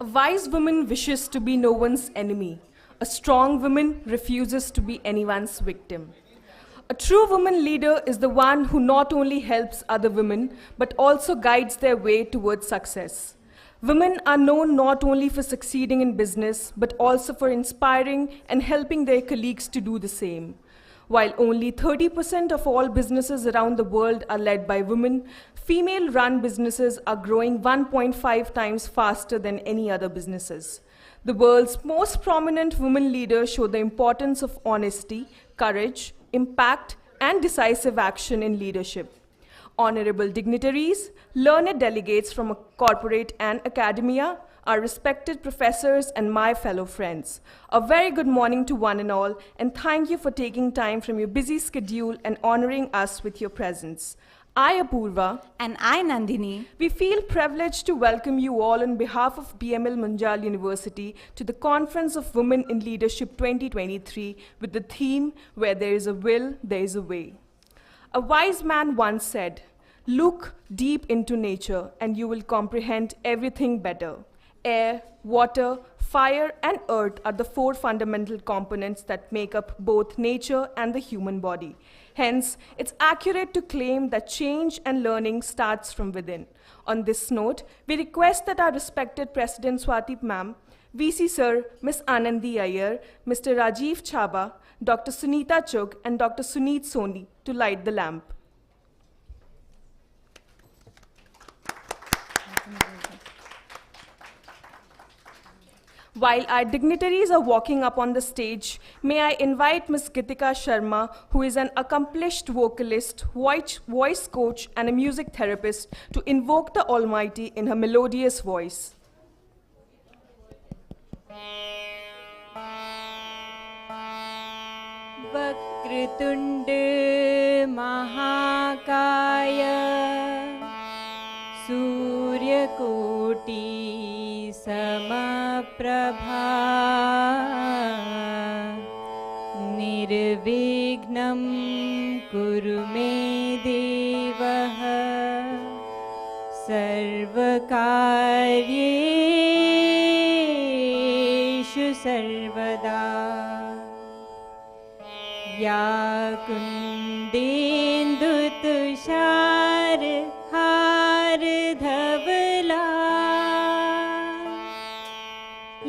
A wise woman wishes to be no one's enemy. A strong woman refuses to be anyone's victim. A true woman leader is the one who not only helps other women, but also guides their way towards success. Women are known not only for succeeding in business, but also for inspiring and helping their colleagues to do the same. While only 30% of all businesses around the world are led by women, female-run businesses are growing 1.5 times faster than any other businesses. The world's most prominent women leaders show the importance of honesty, courage, impact, and decisive action in leadership. Honorable dignitaries, learned delegates from corporate and academia, our respected professors, and my fellow friends. A very good morning to one and all, and thank you for taking time from your busy schedule and honoring us with your presence. I, Apurva, and I, Nandini, we feel privileged to welcome you all on behalf of BML Munjal University to the Conference of Women in Leadership 2023 with the theme, Where There is a Will, There is a Way. A wise man once said, "Look deep into nature and you will comprehend everything better." Air, water, fire, and earth are the four fundamental components that make up both nature and the human body. Hence, it's accurate to claim that change and learning starts from within. On this note, we request that our respected President Swati Ma'am, VC Sir, Ms. Anandi Iyer, Mr. Rajiv Chaba, Dr. Sunita Chugh, and Dr. Suneet Soni to light the lamp. While our dignitaries are walking up on the stage, may I invite Ms. Gitika Sharma, who is an accomplished vocalist, voice coach, and a music therapist, to invoke the Almighty in her melodious voice. वक्रतुण्ड महाकाय सूर्यकोटि समप्रभा निर्विघ्नं कुरु मे देवः सर्वकार्येषु सर्वदा या कुन्देन्दुतुषार हारधवला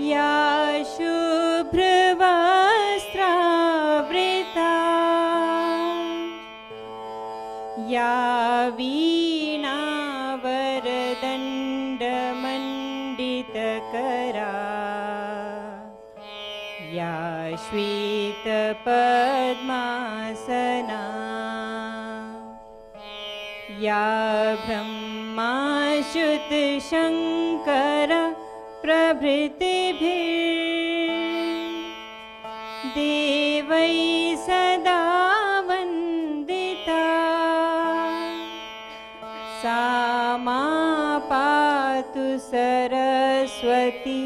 या शुभ्रवस्त्रावृता या वीणावरदण्डमण्डितकरा या श्वेतपद्मासना या ब्रह्माच्युतशङ्कर प्रभृतिभिर्देवैः सदा वन्दिता सा मा पातु सरस्वती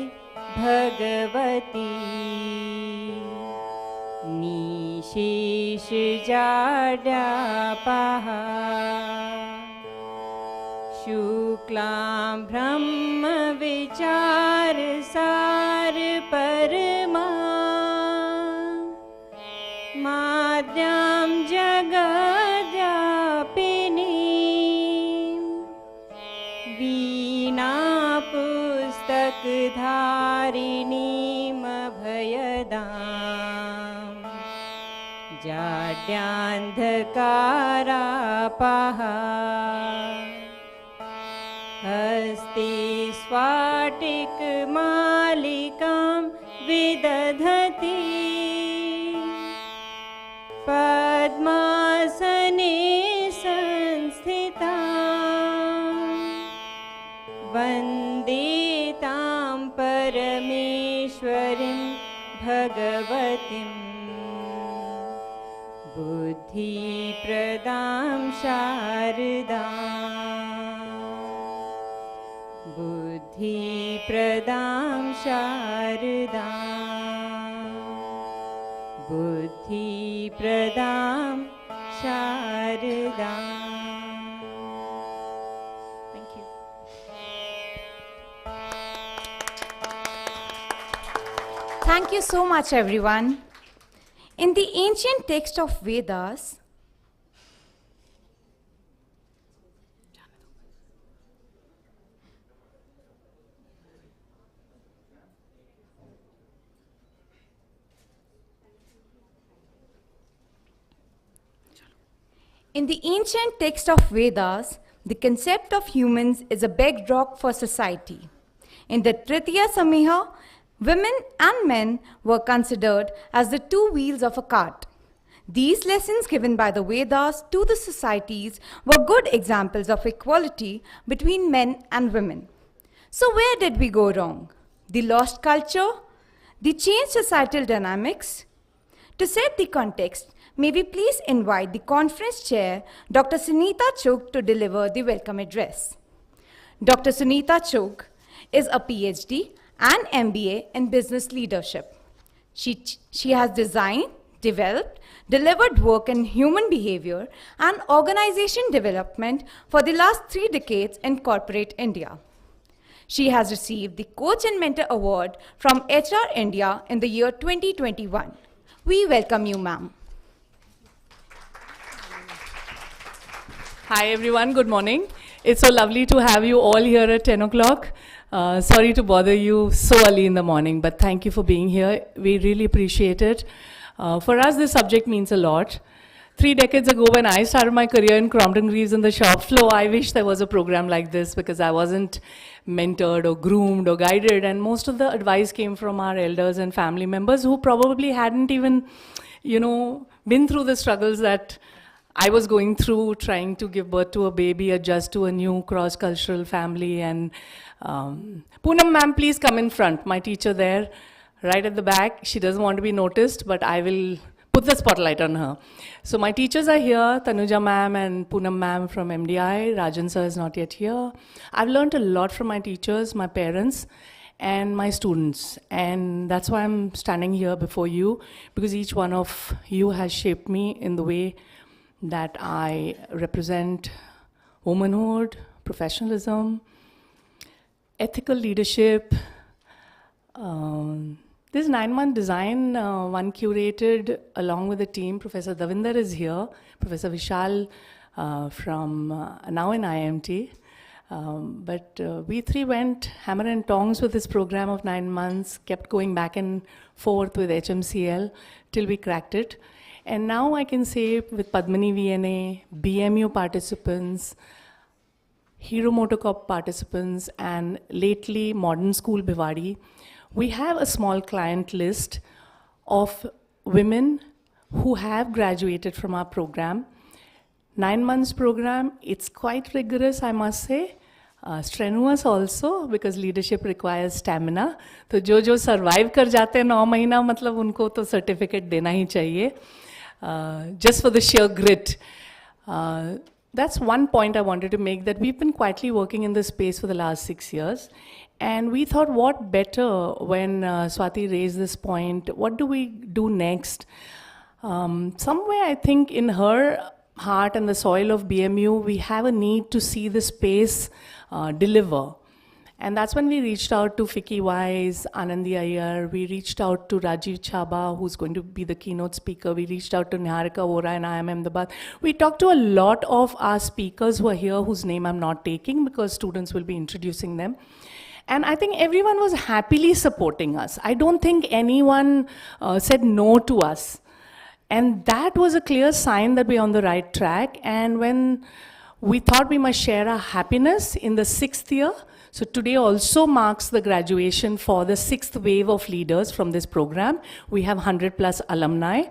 भगवती निशेषजाड्यापः शुक्लां ब्रह्मविचारसार परमा माद्यां जगद्व्यापिनीं वीणापुस्तकधारिणीमभयदाम् जाड्यान्धकारापः हस्ते स्फाटिकमालिकां विदधति पद्मासने संस्थिता वन्दे तां परमेश्वरीं भगवतीं बुद्धिप्रदां शारदाम् बुद्धिप्रदां शारदाम् बुद्धिप्रदां शारदाम्. Thank you. Thank you so much, everyone. In the ancient text of Vedas, the concept of humans is a bedrock for society. In the Tritiya Sameha, women and men were considered as the two wheels of a cart. These lessons given by the Vedas to the societies were good examples of equality between men and women. So where did we go wrong? The lost culture? The changed societal dynamics? To set the context, may we please invite the conference chair, Dr. Sunita Chugh, to deliver the welcome address. Dr. Sunita Chugh is a PhD and MBA in business leadership. She has designed, developed, delivered work in human behavior and organization development for the last 3 decades in corporate India. She has received the Coach and Mentor Award from HR India in the year 2021. We welcome you, ma'am. Hi everyone, good morning. It's so lovely to have you all here at 10 o'clock. Sorry to bother you so early in the morning, but thank you for being here. We really appreciate it. For us, this subject means a lot. 3 decades ago, when I started my career in Crompton Greaves in the shop floor, I wish there was a program like this because I wasn't mentored or groomed or guided, and most of the advice came from our elders and family members who probably hadn't even, been through the struggles that I was going through, trying to give birth to a baby, adjust to a new cross-cultural family. And Poonam ma'am, please come in front. My teacher there, right at the back. She doesn't want to be noticed, but I will put the spotlight on her. So my teachers are here, Tanuja ma'am and Poonam ma'am from MDI. Rajan sir is not yet here. I've learned a lot from my teachers, my parents, and my students. And that's why I'm standing here before you, because each one of you has shaped me in the way that I represent womanhood, professionalism, ethical leadership. This 9-month design, one curated along with the team. Professor Davinder is here, Professor Vishal from now in IMT. But we 3 went hammer and tongs with this program of 9 months, kept going back and forth with HMCL till we cracked it. And now I can say with Padmini VNA, BMU participants, Hero Motocorp participants, and lately Modern School Bhiwadi, we have a small client list of women who have graduated from our program. 9 months program, it's quite rigorous, I must say. Strenuous also, because leadership requires stamina. तो जो survive कर जाते हैं 9 महीना, मतलब उनको तो certificate देना ही चाहिए. Just for the sheer grit. That's one point I wanted to make, that we've been quietly working in this space for the last 6 years. And we thought, what better when Swati raised this point, what do we do next? Somewhere I think in her heart and the soil of BMU, we have a need to see the space deliver. And that's when we reached out to Fiki Wise, Anandi Iyer, we reached out to Rajiv Chhabra, who's going to be the keynote speaker, we reached out to Niharika Vora and IIM Ahmedabad. We talked to a lot of our speakers who are here, whose name I'm not taking because students will be introducing them. And I think everyone was happily supporting us. I don't think anyone said no to us. And that was a clear sign that we're on the right track. And when we thought we must share our happiness in the 6th year, so today also marks the graduation for the 6th wave of leaders from this program. We have 100+ alumni.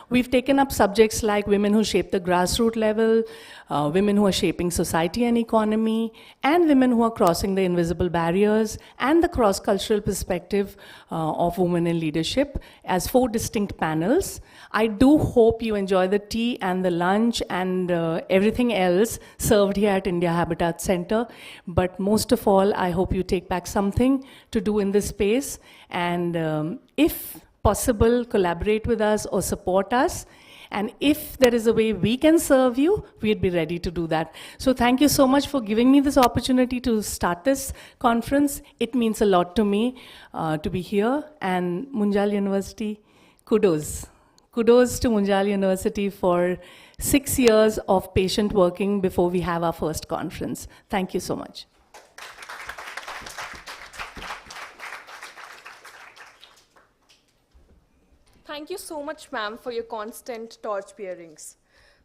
We've taken up subjects like women who shape the grassroots level, women who are shaping society and economy, and women who are crossing the invisible barriers, and the cross-cultural perspective of women in leadership as 4 distinct panels. I do hope you enjoy the tea and the lunch and everything else served here at India Habitat Center. But most of all, I hope you take back something to do in this space. And if possible, collaborate with us or support us. And if there is a way we can serve you, we'd be ready to do that. So thank you so much for giving me this opportunity to start this conference. It means a lot to me to be here. And Munjal University, kudos. Kudos to Munjal University for 6 years of patient working before we have our first conference. Thank you so much. Thank you so much, ma'am, for your constant torch-bearings.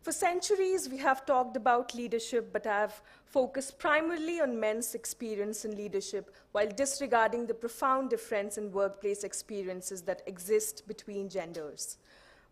For centuries, we have talked about leadership, but have focused primarily on men's experience in leadership while disregarding the profound difference in workplace experiences that exist between genders.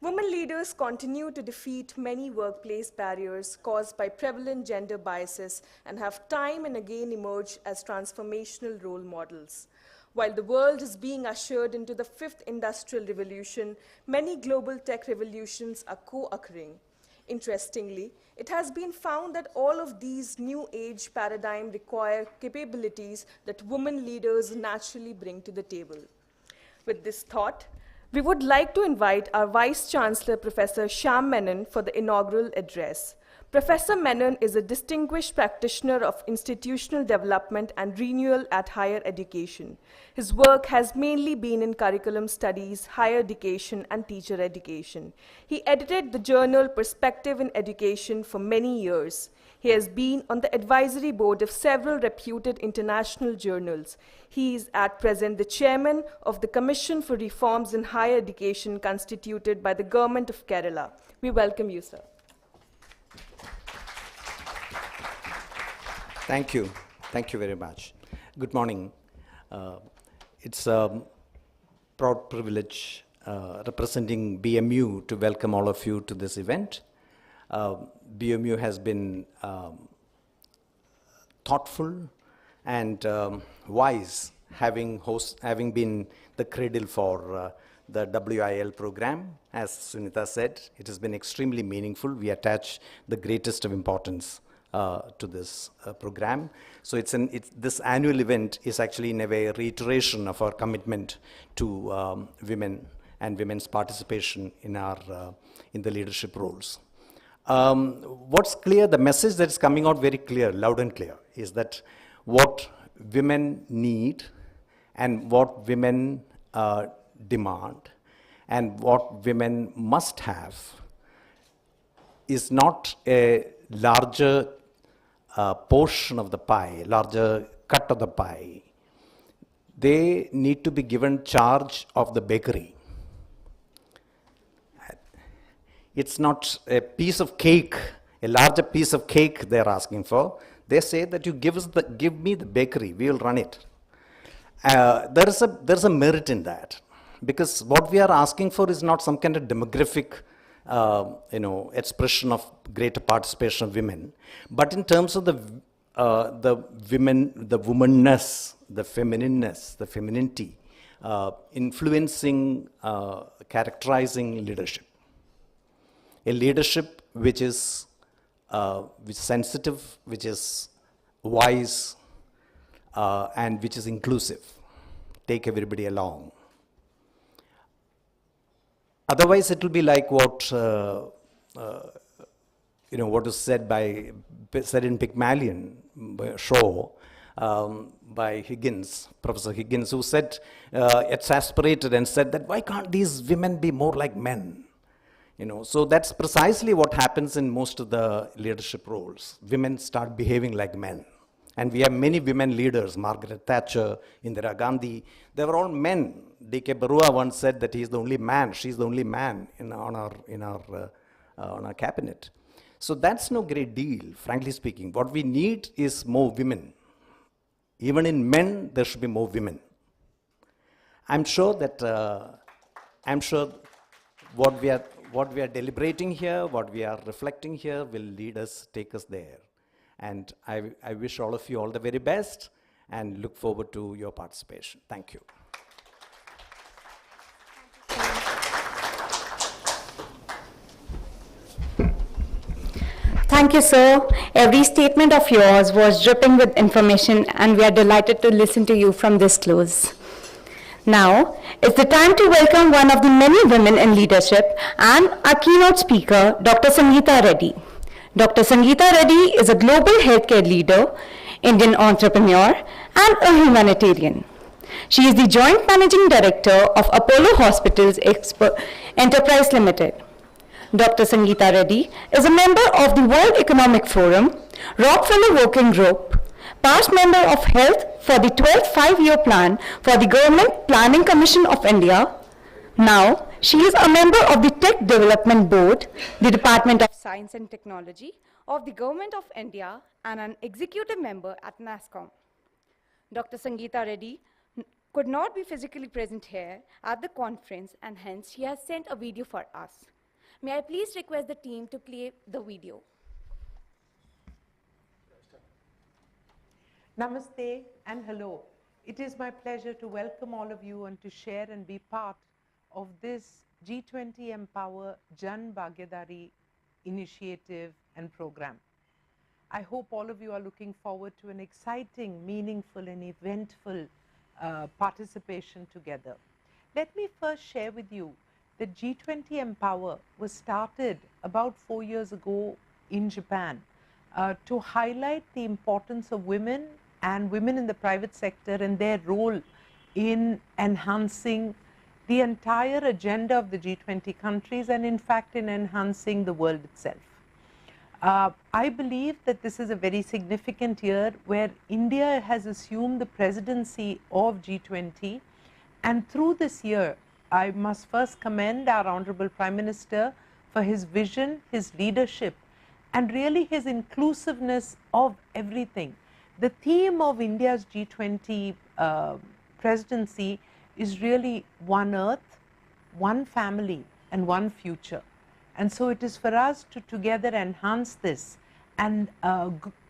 Women leaders continue to defeat many workplace barriers caused by prevalent gender biases and have time and again emerged as transformational role models. While the world is being ushered into the fifth industrial revolution, many global tech revolutions are co-occurring. Interestingly, it has been found that all of these new age paradigms require capabilities that women leaders naturally bring to the table. With this thought, we would like to invite our Vice Chancellor, Professor Shyam Menon, for the inaugural address. Professor Menon is a distinguished practitioner of institutional development and renewal at higher education. His work has mainly been in curriculum studies, higher education, and teacher education. He edited the journal Perspective in Education for many years. He has been on the advisory board of several reputed international journals. He is at present the chairman of the Commission for Reforms in Higher Education constituted by the Government of Kerala. We welcome you, sir. Thank you. Thank you very much. Good morning. It's a proud privilege representing BMU to welcome all of you to this event. BMU has been thoughtful and wise, having been the cradle for the WIL program. As Sunita said, it has been extremely meaningful. We attach the greatest of importance to this program. So this annual event is actually in a way a reiteration of our commitment to women and women's participation in the leadership roles. What's clear, the message that is coming out very clear, loud and clear, is that what women need and what women demand and what women must have is not a larger portion of the pie, larger cut of the pie. They need to be given charge of the bakery. It's not a piece of cake, a larger piece of cake they're asking for. They say that you give me the bakery, we will run it. There's a merit in that, because what we are asking for is not some kind of demographic expression of greater participation of women, but in terms of the women, the womanness, the feminineness, the femininity, influencing, characterizing leadership. A leadership which is sensitive, which is wise, and which is inclusive. Take everybody along. Otherwise, it will be like what is said in Pygmalion show by Higgins, Professor Higgins, who said, exasperated and said that why can't these women be more like men? So that's precisely what happens in most of the leadership roles. Women start behaving like men. And we have many women leaders, Margaret Thatcher, Indira Gandhi. They were all men. D.K. Barua once said that he's the only man, she's the only man on our cabinet. So that's no great deal, frankly speaking. What we need is more women. Even in men, there should be more women. I'm sure what we are deliberating here, what we are reflecting here will take us there. And I wish all of you all the very best and look forward to your participation. Thank you. Thank you, sir. Every statement of yours was dripping with information, and we are delighted to listen to you from this close. Now, it's the time to welcome one of the many women in leadership and our keynote speaker, Dr. Sangeeta Reddy. Dr. Sangeeta Reddy is a global healthcare leader, Indian entrepreneur, and a humanitarian. She is the Joint Managing Director of Apollo Hospitals Enterprise Limited. Dr. Sangeeta Reddy is a member of the World Economic Forum, Rockefeller Working Group, past member of Health for the 12th Five-Year Plan for the Government Planning Commission of India. Now, she is a member of the Tech Development Board, the Department of Science and Technology of the Government of India, and an executive member at NASSCOM. Dr. Sangeeta Reddy could not be physically present here at the conference, and hence she has sent a video for us. May I please request the team to play the video? Namaste and hello. It is my pleasure to welcome all of you and to share and be part of this G20 Empower Jan Bhagyadari initiative and program. I hope all of you are looking forward to an exciting, meaningful and eventful participation together. Let me first share with you that G20 Empower was started about 4 years ago in Japan to highlight the importance of women and women in the private sector and their role in enhancing the entire agenda of the G20 countries and in fact in enhancing the world itself. I believe that this is a very significant year where India has assumed the presidency of G20, and through this year I must first commend our Honorable Prime Minister for his vision, his leadership and really his inclusiveness of everything. The theme of India's G20 presidency is really one earth, one family and one future. And so it is for us to together enhance this and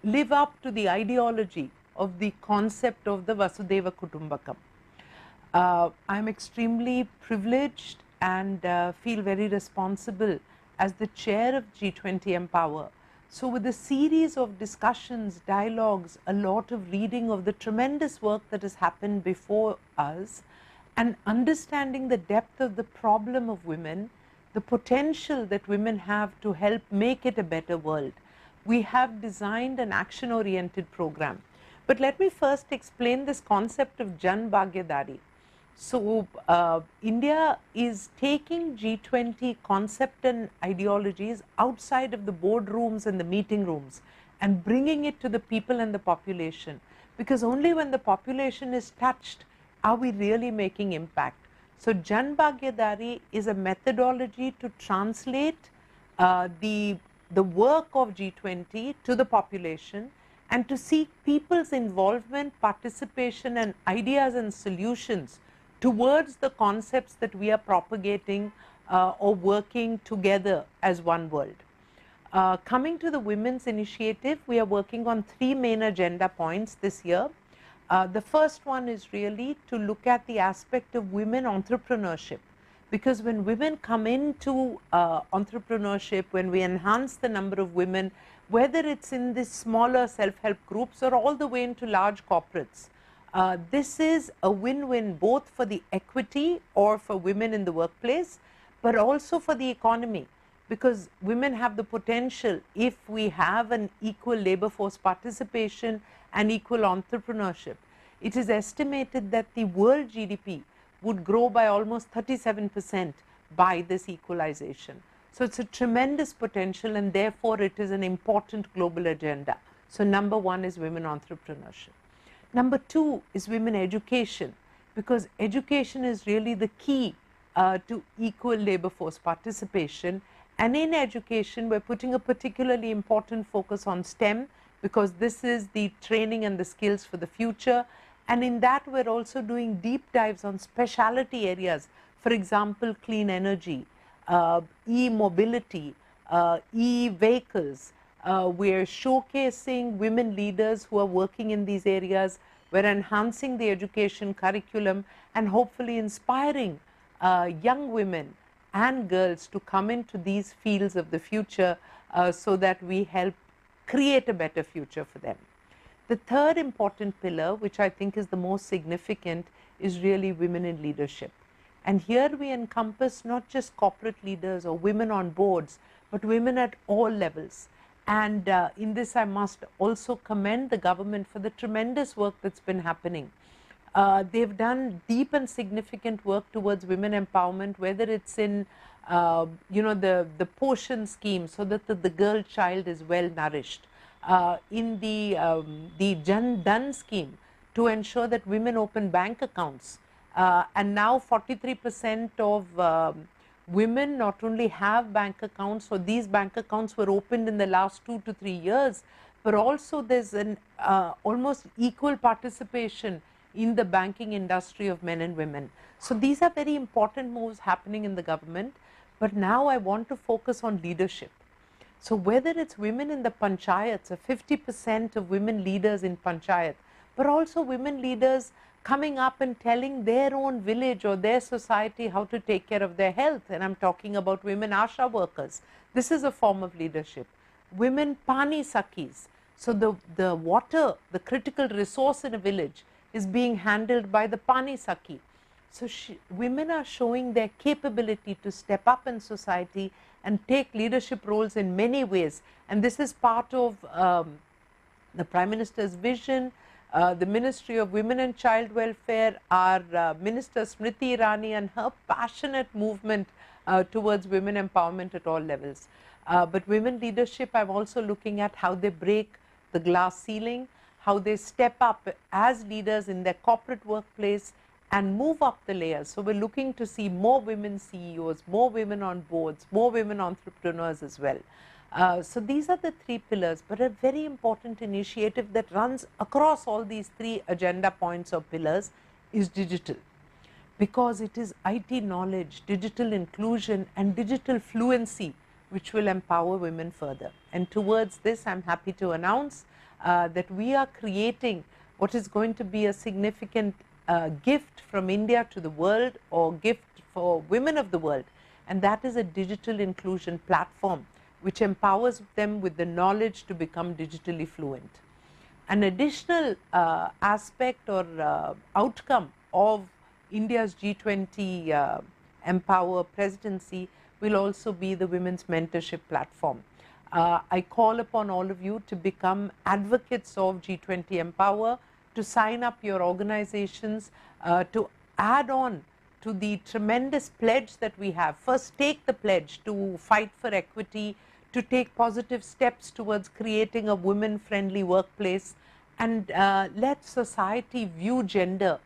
live up to the ideology of the concept of the Vasudhaiva Kutumbakam. I'm extremely privileged and feel very responsible as the chair of G20 Empower. So with a series of discussions, dialogues, a lot of reading of the tremendous work that has happened before us and understanding the depth of the problem of women, the potential that women have to help make it a better world, we have designed an action-oriented program. But let me first explain this concept of Jan Bhagyadari. So India is taking G20 concept and ideologies outside of the boardrooms and the meeting rooms and bringing it to the people and the population, because only when the population is touched are we really making impact. So Jan Bhagyadari is a methodology to translate the work of G20 to the population and to seek people's involvement, participation and ideas and solutions towards the concepts that we are propagating or working together as one world. Coming to the Women's Initiative, we are working on 3 main agenda points this year. The first one is really to look at the aspect of women entrepreneurship, because when women come into entrepreneurship, when we enhance the number of women, whether it's in the smaller self-help groups or all the way into large corporates, this is a win-win both for the equity or for women in the workplace, but also for the economy, because women have the potential, if we have an equal labor force participation and equal entrepreneurship. It is estimated that the world GDP would grow by almost 37% by this equalization. So it's a tremendous potential and therefore it is an important global agenda. So number 1 is women entrepreneurship. Number 2 is women education, because education is really the key to equal labor force participation. And in education, we're putting a particularly important focus on STEM, because this is the training and the skills for the future. And in that, we're also doing deep dives on specialty areas, for example, clean energy, e-mobility, e-vehicles. We're showcasing women leaders who are working in these areas. We're enhancing the education curriculum and hopefully inspiring young women and girls to come into these fields of the future so that we help create a better future for them. The third important pillar, which I think is the most significant, is really women in leadership. And here we encompass not just corporate leaders or women on boards, but women at all levels. And in this, I must also commend the government for the tremendous work that's been happening. They've done deep and significant work towards women empowerment, whether it's in the portion scheme, so that the girl child is well nourished, in the Jan Dhan scheme to ensure that women open bank accounts. And now 43% of women not only have bank accounts, so these bank accounts were opened in the last 2 to 3 years, but also there's an almost equal participation in the banking industry of men and women. So these are very important moves happening in the government. But now I want to focus on leadership. So whether it's women in the panchayats, 50% of women leaders in panchayat, but also women leaders coming up and telling their own village or their society how to take care of their health. And I'm talking about women ASHA workers. This is a form of leadership. Women pani sakis. So the water, the critical resource in a village, is being handled by the pani saki. So women are showing their capability to step up in society and take leadership roles in many ways. And this is part of the Prime Minister's vision, the Ministry of Women and Child Welfare, our Minister Smriti Irani, and her passionate movement towards women empowerment at all levels. But women leadership, I'm also looking at how they break the glass ceiling, how they step up as leaders in their corporate workplace and move up the layers. So we're looking to see more women CEOs, more women on boards, more women entrepreneurs as well. So these are the 3 pillars, but a very important initiative that runs across all these 3 agenda points or pillars is digital. Because it is IT knowledge, digital inclusion and digital fluency which will empower women further. And towards this, I'm happy to announce that we are creating what is going to be a significant gift from India to the world, or gift for women of the world, and that is a digital inclusion platform which empowers them with the knowledge to become digitally fluent. An additional aspect or outcome of India's G20 Empower presidency will also be the Women's Mentorship Platform. I call upon all of you to become advocates of G20 Empower, to sign up your organizations, to add on to the tremendous pledge that we have. First, take the pledge to fight for equity, to take positive steps towards creating a women-friendly workplace, and let society view gender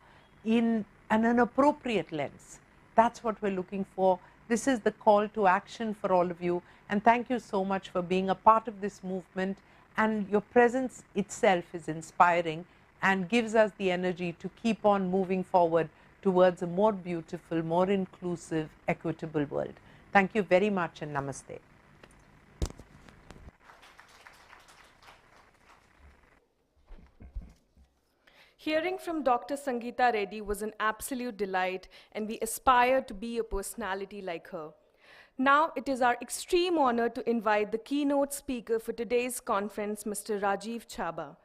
in an appropriate lens. That's what we're looking for. This is the call to action for all of you. And thank you so much for being a part of this movement. And your presence itself is inspiring and gives us the energy to keep on moving forward towards a more beautiful, more inclusive, equitable world. Thank you very much, and namaste. Hearing from Dr. Sangeeta Reddy was an absolute delight, and we aspire to be a personality like her. Now it is our extreme honor to invite the keynote speaker for today's conference, Mr. Rajiv Chhabha.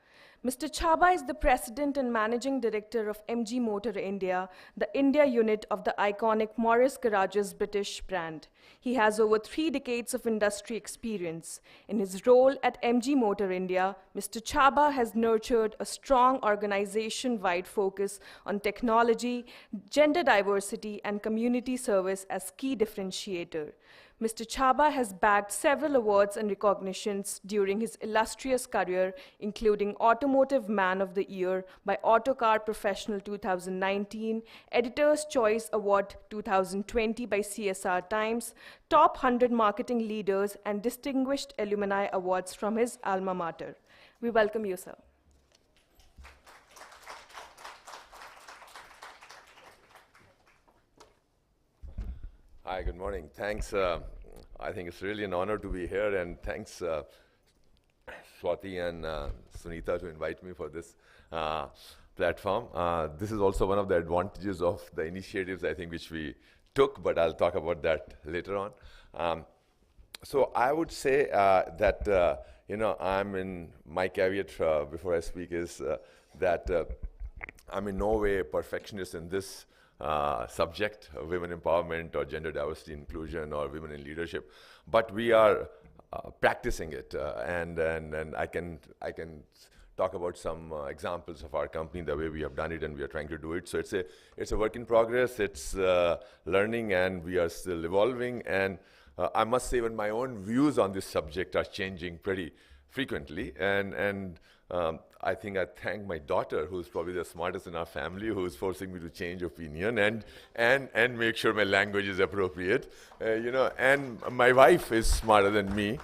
Mr. Chhabha is the President and Managing Director of MG Motor India, the India unit of the iconic Morris Garages British brand. He has over 3 decades of industry experience. In his role at MG Motor India, Mr. Chhabha has nurtured a strong organization-wide focus on technology, gender diversity, and community service as key differentiator. Mr. Chhabha has bagged several awards and recognitions during his illustrious career, including Automotive Man of the Year by Autocar Professional 2019, Editor's Choice Award 2020 by CSR Times, Top 100 Marketing Leaders, and Distinguished Alumni Awards from his alma mater. We welcome you, sir. Hi, good morning. Thanks. I think it's really an honor to be here, and thanks Swati and Sunita to invite me for this platform. This is also one of the advantages of the initiatives, I think, which we took, but I'll talk about that later on. So I would say that, I'm in my caveat before I speak is that I'm in no way a perfectionist in this subject, women empowerment or gender diversity inclusion or women in leadership, but we are practicing it, and I can talk about some examples of our company, the way we have done it, and we are trying to do it. So it's a work in progress. It's learning, and we are still evolving. And I must say, when my own views on this subject are changing pretty frequently, and I think I thank my daughter, who's probably the smartest in our family, who's forcing me to change opinion and make sure my language is appropriate, you know. And my wife is smarter than me,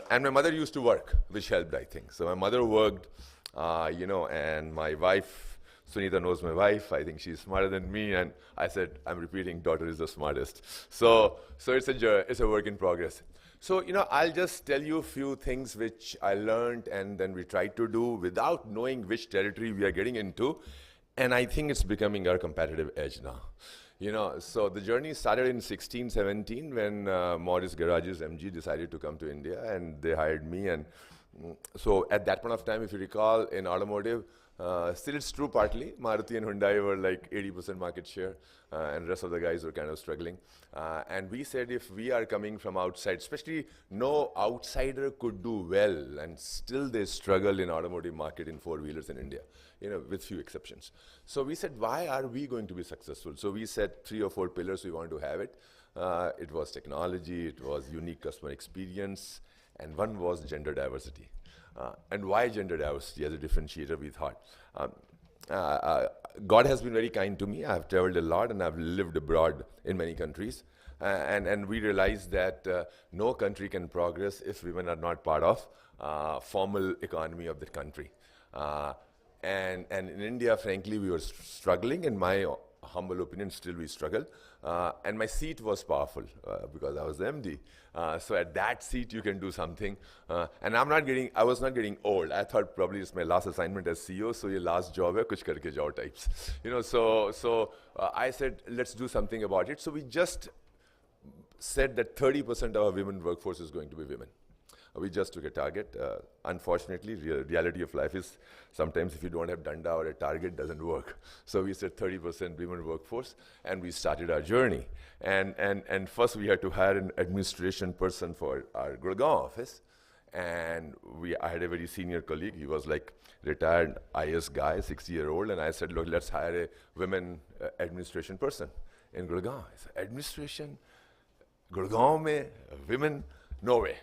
and my mother used to work, which helped, I think. So my mother worked, you know, and my wife, Sunita knows my wife. I think she's smarter than me, and I said, I'm repeating, daughter is the smartest. So it's a work in progress. So, you know, I'll just tell you a few things which I learned and then we tried to do without knowing which territory we are getting into. And I think it's becoming our competitive edge now. You know, so the journey started in 16, 17 when Maurice Garage's MG decided to come to India, and they hired me. And so at that point of time, if you recall, in automotive, still it's true partly, Maruti and Hyundai were like 80% market share, and the rest of the guys were kind of struggling. And we said, if we are coming from outside, especially no outsider could do well, and still they struggle in automotive market in four-wheelers in India, you know, with few exceptions. So we said, why are we going to be successful? So we set 3 or 4 pillars we want to have it. It was technology, it was unique customer experience, and one was gender diversity. And why gender diversity as a differentiator, we thought. God has been very kind to me. I've traveled a lot and I've lived abroad in many countries. And we realized that no country can progress if women are not part of formal economy of the country. And in India, frankly, we were struggling. In my humble opinion, still we struggle. And my seat was powerful because I was the MD. So at that seat, you can do something. And I was not getting old. I thought probably it's my last assignment as CEO, so your last job hai, kuch karke jao types. You know, so I said, let's do something about it. So we just said that 30% of our women workforce is going to be women. We just took a target. Unfortunately, reality of life is sometimes if you don't have danda or a target, doesn't work. So we said 30% women workforce, and we started our journey. And first we had to hire an administration person for our Gurgaon office. And I had a very senior colleague. He was like retired IS guy, 60-year-old. And I said, look, let's hire a women administration person in Gurgaon. I said, administration? Gurgaon mein, women? No way.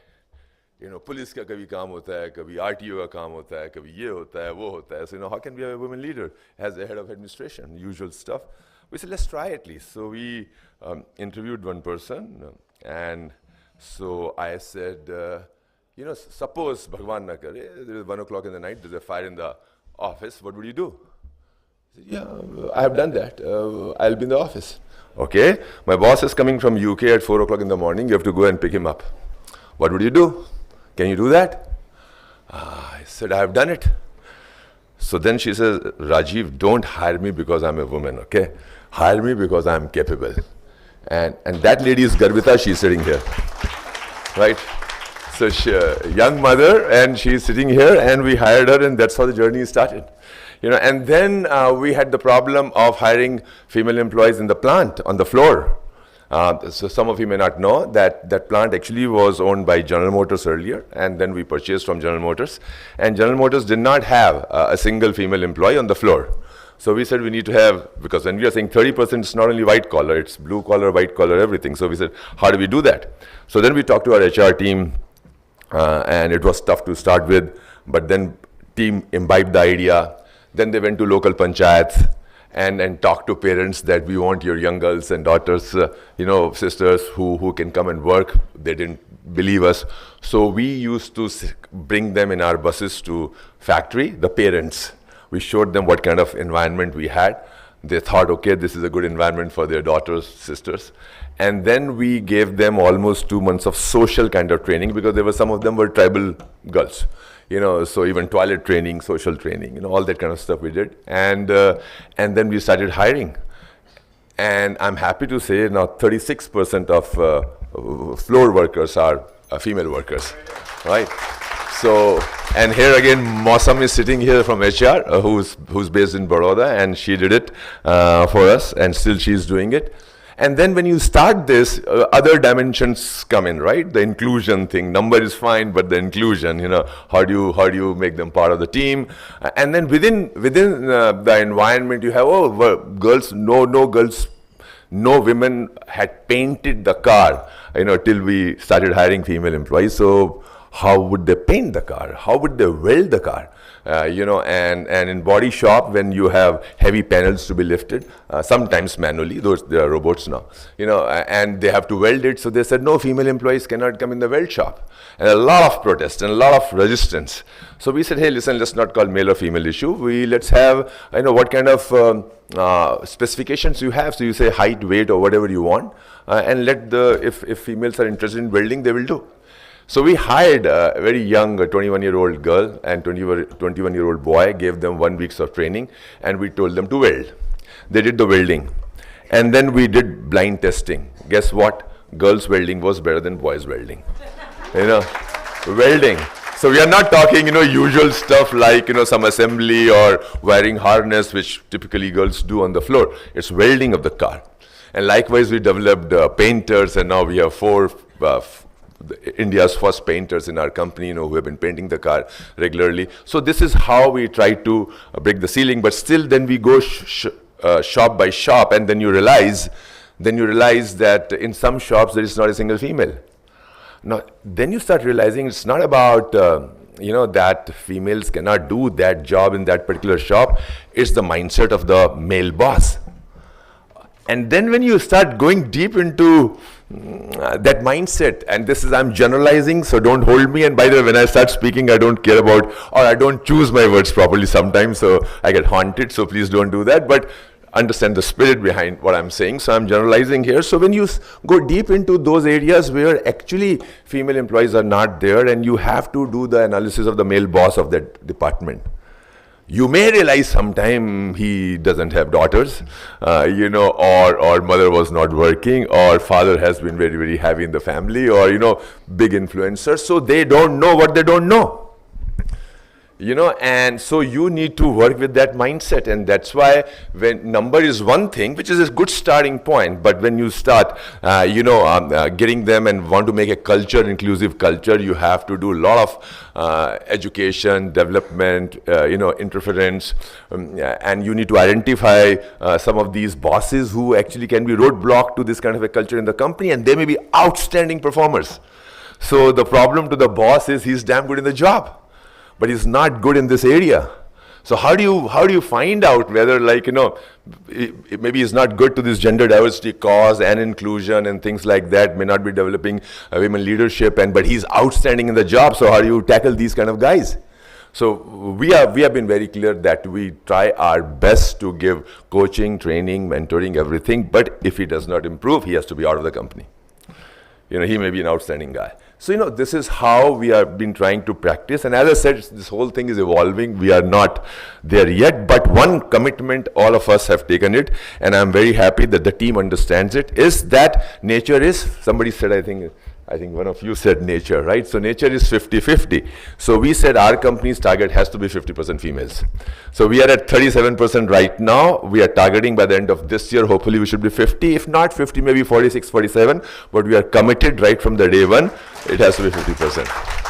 You know, police ka kabhi kaam hota hai, kabhi RTO ka kaam hota hai, kabhi ye hota hai, wo hota hai. So, you know, how can we have a women leader as the head of administration? Usual stuff. We said, let's try at least. So we interviewed one person, and so I said, you know, suppose Bhagwan na kare, there is 1 o'clock in the night, there's a fire in the office, what would you do? Said, yeah, I have done that. I'll be in the office. Okay, my boss is coming from UK at 4 o'clock in the morning, you have to go and pick him up. What would you do? Can you do that? I said, I have done it. So then she says, Rajiv, don't hire me because I'm a woman, okay? Hire me because I'm capable. And that lady is Garvita, she's sitting here, right? So she, young mother, and she's sitting here, and we hired her, and that's how the journey started. You know, and then we had the problem of hiring female employees in the plant, on the floor. So some of you may not know that that plant actually was owned by General Motors earlier, and then we purchased from General Motors. And General Motors did not have a single female employee on the floor. So we said we need to have, because when we are saying 30%, it's not only white collar, it's blue collar, white collar, everything. So we said, how do we do that? So then we talked to our HR team, and it was tough to start with, but then team imbibed the idea. Then they went to local panchayats and talked to parents that we want your young girls and daughters, you know, sisters who can come and work. They didn't believe us. So we used to bring them in our buses to factory, the parents. We showed them what kind of environment we had. They thought, okay, this is a good environment for their daughters, sisters. And then we gave them almost 2 months of social kind of training, because there were some of them were tribal girls. You know, so even toilet training, social training, you know, all that kind of stuff we did. And then we started hiring. And I'm happy to say now 36% of floor workers are female workers, right? So, and here again, Mausam is sitting here from HR, who's based in Baroda, and she did it for us, and still she's doing it. And then when you start this, other dimensions come in, right? The inclusion thing. Number is fine, but the inclusion, how do you make them part of the team? And then within the environment, you have girls, no girls. No women had painted the car, till we started hiring female employees. So how would they paint the car? How would they weld the car? And in body shop, when you have heavy panels to be lifted, sometimes manually, there are robots now, and they have to weld it. So they said, no, female employees cannot come in the weld shop. And a lot of protest and a lot of resistance. So we said, hey, listen, let's not call male or female issue. Let's have, what kind of specifications you have. So you say height, weight, or whatever you want, and let if females are interested in welding, they will do. So we hired a very young 21-year-old girl and 21-year-old boy, gave them 1 week of training, and we told them to weld. They did the welding. And then we did blind testing. Guess what? Girls welding was better than boys welding. Welding. So we are not talking, usual stuff like, some assembly or wiring harness, which typically girls do on the floor. It's welding of the car. And likewise, we developed painters, and now we have four India's first painters in our company, who have been painting the car regularly. So this is how we try to break the ceiling, but still then we go shop by shop, and then you realize that in some shops there is not a single female. Now, then you start realizing it's not about, that females cannot do that job in that particular shop. It's the mindset of the male boss. And then when you start going deep into that mindset, and I'm generalizing, so don't hold me. And by the way, when I start speaking, I don't care about, or I don't choose my words properly sometimes, so I get haunted, so please don't do that. But understand the spirit behind what I'm saying. So I'm generalizing here. So when you go deep into those areas where actually female employees are not there, and you have to do the analysis of the male boss of that department, you may realize sometime he doesn't have daughters, or mother was not working, or father has been very, very heavy in the family, or, big influencers. So they don't know what they don't know. And so you need to work with that mindset. And that's why when number is one thing, which is a good starting point, but when you start, getting them and want to make a culture, inclusive culture, you have to do a lot of education, development, interference, and you need to identify some of these bosses who actually can be roadblock to this kind of a culture in the company, and they may be outstanding performers. So the problem to the boss is he's damn good in the job, but he's not good in this area. So how do you find out whether, maybe he's not good to this gender diversity cause and inclusion and things like that, may not be developing women leadership, but he's outstanding in the job. So how do you tackle these kind of guys? So we have been very clear that we try our best to give coaching, training, mentoring, everything. But if he does not improve, he has to be out of the company. He may be an outstanding guy. So, this is how we have been trying to practice. And as I said, this whole thing is evolving. We are not there yet, but one commitment, all of us have taken it, and I'm very happy that the team understands it, is that nature is, somebody said, I think one of you said nature, right? So nature is 50-50. So we said our company's target has to be 50% females. So we are at 37% right now. We are targeting by the end of this year, hopefully we should be 50. If not 50, maybe 46, 47. But we are committed right from the day one. It has to be 50%.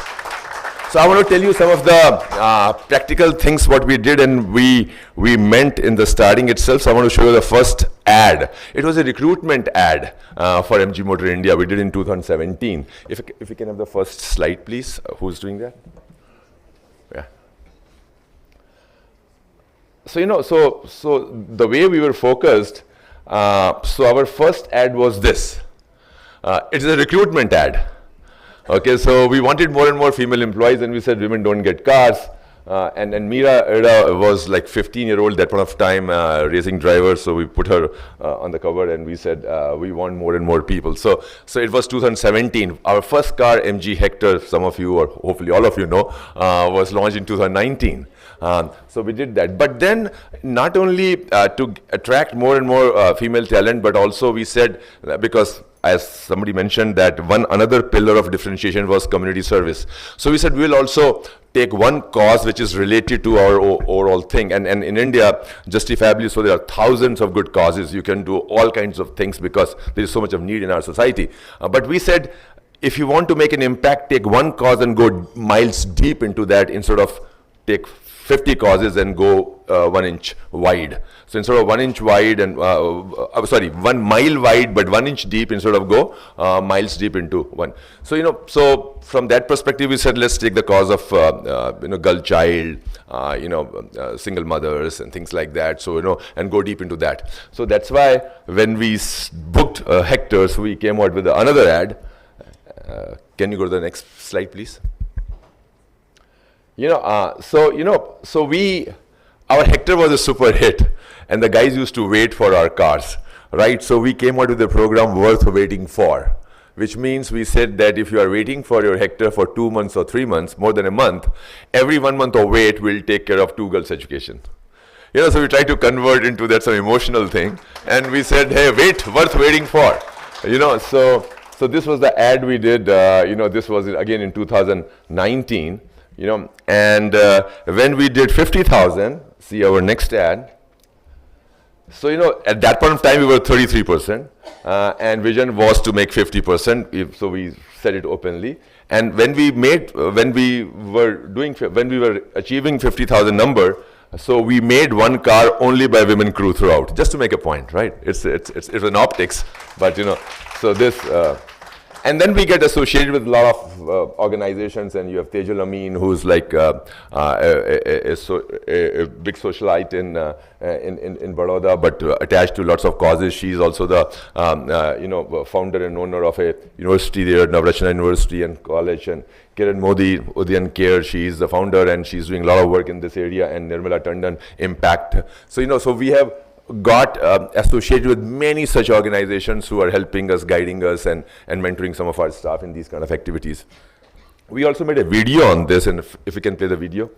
So I want to tell you some of the practical things what we did and we meant in the starting itself. So I want to show you the first ad. It was a recruitment ad for MG Motor India. We did in 2017. If we can have the first slide, please. Who's doing that? Yeah. So so the way we were focused. So our first ad was this. It is a recruitment ad. Okay, so we wanted more and more female employees, and we said women don't get cars. And Meera was like 15-year-old that point of time, racing driver. So we put her on the cover, and we said we want more and more people. So it was 2017. Our first car, MG Hector, some of you or hopefully all of you know, was launched in 2019. So we did that. But then not only to attract more and more female talent, but also we said, because as somebody mentioned, that another pillar of differentiation was community service. So we said we will also take one cause which is related to our overall thing. And in India, justifiably so, there are thousands of good causes. You can do all kinds of things because there is so much of need in our society. But we said, if you want to make an impact, take one cause and go miles deep into that instead of take 50 causes and go 1 inch wide. So instead of 1 inch wide and, 1 mile wide, but 1 inch deep instead of go miles deep into one. So, so from that perspective, we said, let's take the cause of, girl child, single mothers and things like that. So, and go deep into that. So that's why when we booked Hector, so we came out with another ad. Can you go to the next slide, please? Our Hector was a super hit, and the guys used to wait for our cars, right? So we came out with a program worth waiting for, which means we said that if you are waiting for your Hector for 2 months or 3 months, more than a month, every 1 month of wait will take care of 2 girls' education. So we tried to convert into that some emotional thing, and we said, hey, wait, worth waiting for, So this was the ad we did, this was again in 2019. And when we did 50,000, see our next ad. So, at that point of time, we were 33%, and vision was to make 50%. So we said it openly. And when we were achieving 50,000 number, so we made one car only by women crew throughout, just to make a point, right? It's an optics, but so this. And then we get associated with a lot of organizations, and you have Tejal Amin, who's like a big socialite in Baroda, but attached to lots of causes. She's also the founder and owner of a university there, Navrachna University and College, and Kiran Modi, Udyan Care, she's the founder, and she's doing a lot of work in this area, and Nirmala Tandon, Impact. So, so we have got associated with many such organizations who are helping us, guiding us, and mentoring some of our staff in these kind of activities. We also made a video on this, and if we can play the video.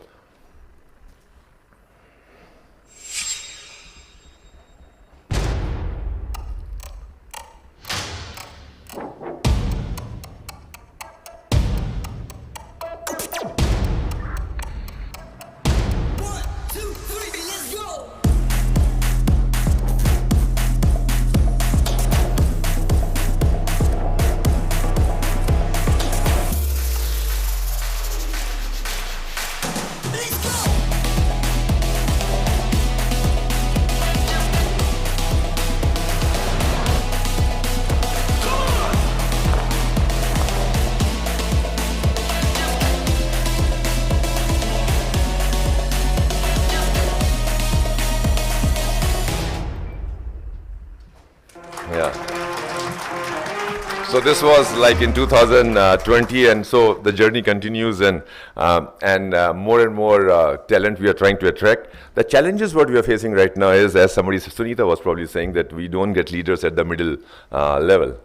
So this was like in 2020, and so the journey continues, and more and more talent we are trying to attract. The challenges what we are facing right now is, as somebody, Sunita was probably saying, that we don't get leaders at the middle level.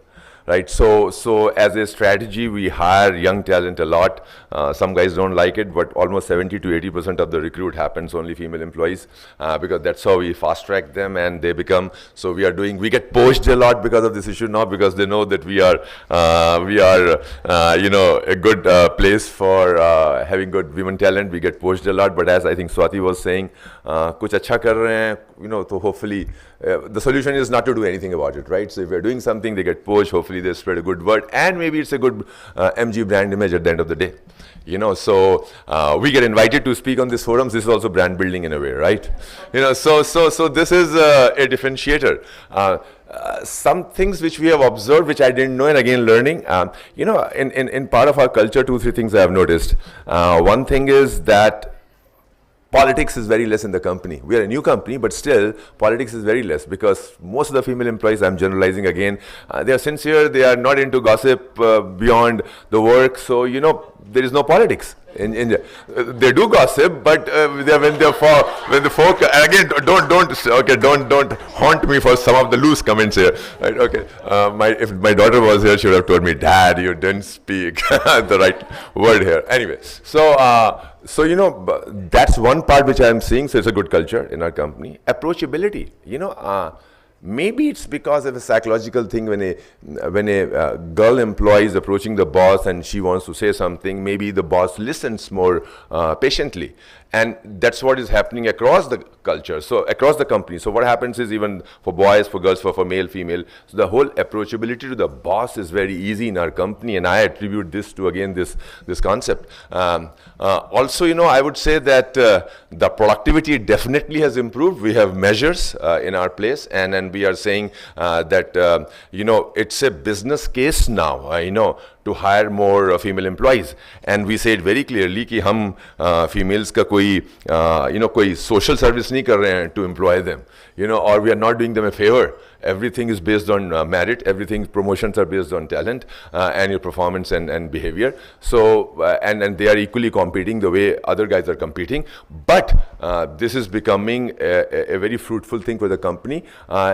Right, so as a strategy, we hire young talent a lot. Some guys don't like it, but almost 70 to 80% of the recruit happens only female employees, because that's how we fast track them, and they become. So we get poached a lot because of this issue now, because they know that we are a good place for having good women talent. We get poached a lot, but as I think Swati was saying, kuch acha kar rahe hain, so hopefully. The solution is not to do anything about it, right? So if we're doing something, they get poached, hopefully they spread a good word, and maybe it's a good MG brand image at the end of the day. So we get invited to speak on these forums. This is also brand building in a way, right? So this is a differentiator. Some things which we have observed, which I didn't know, and again learning, in part of our culture, 2-3 things I have noticed. One thing is that politics is very less in the company. We are a new company, but still, politics is very less, because most of the female employees, I'm generalizing again, they are sincere, they are not into gossip beyond the work, so, there is no politics. They do gossip, but when the folk again don't haunt me for some of the loose comments here. Right? Okay, if my daughter was here, she would have told me, "Dad, you didn't speak the right word here." Anyway, so that's one part which I am seeing. So it's a good culture in our company. Approachability. Maybe it's because of a psychological thing when a girl employee is approaching the boss and she wants to say something, maybe the boss listens more patiently. And that's what is happening across the culture, so across the company. So what happens is, even for boys, for girls, for male, female, so the whole approachability to the boss is very easy in our company, and I attribute this to, again, this concept. Also, I would say that the productivity definitely has improved. We have measures in our place, and we are saying that, it's a business case now, to hire more female employees. And we say it very clearly कि हम females का कोई social service नहीं कर रहे हैं to employ them, or we are not doing them a favor. Everything is based on merit. Everything, promotions are based on talent and your performance and behavior. So, and they are equally competing the way other guys are competing. But this is becoming a very fruitful thing for the company.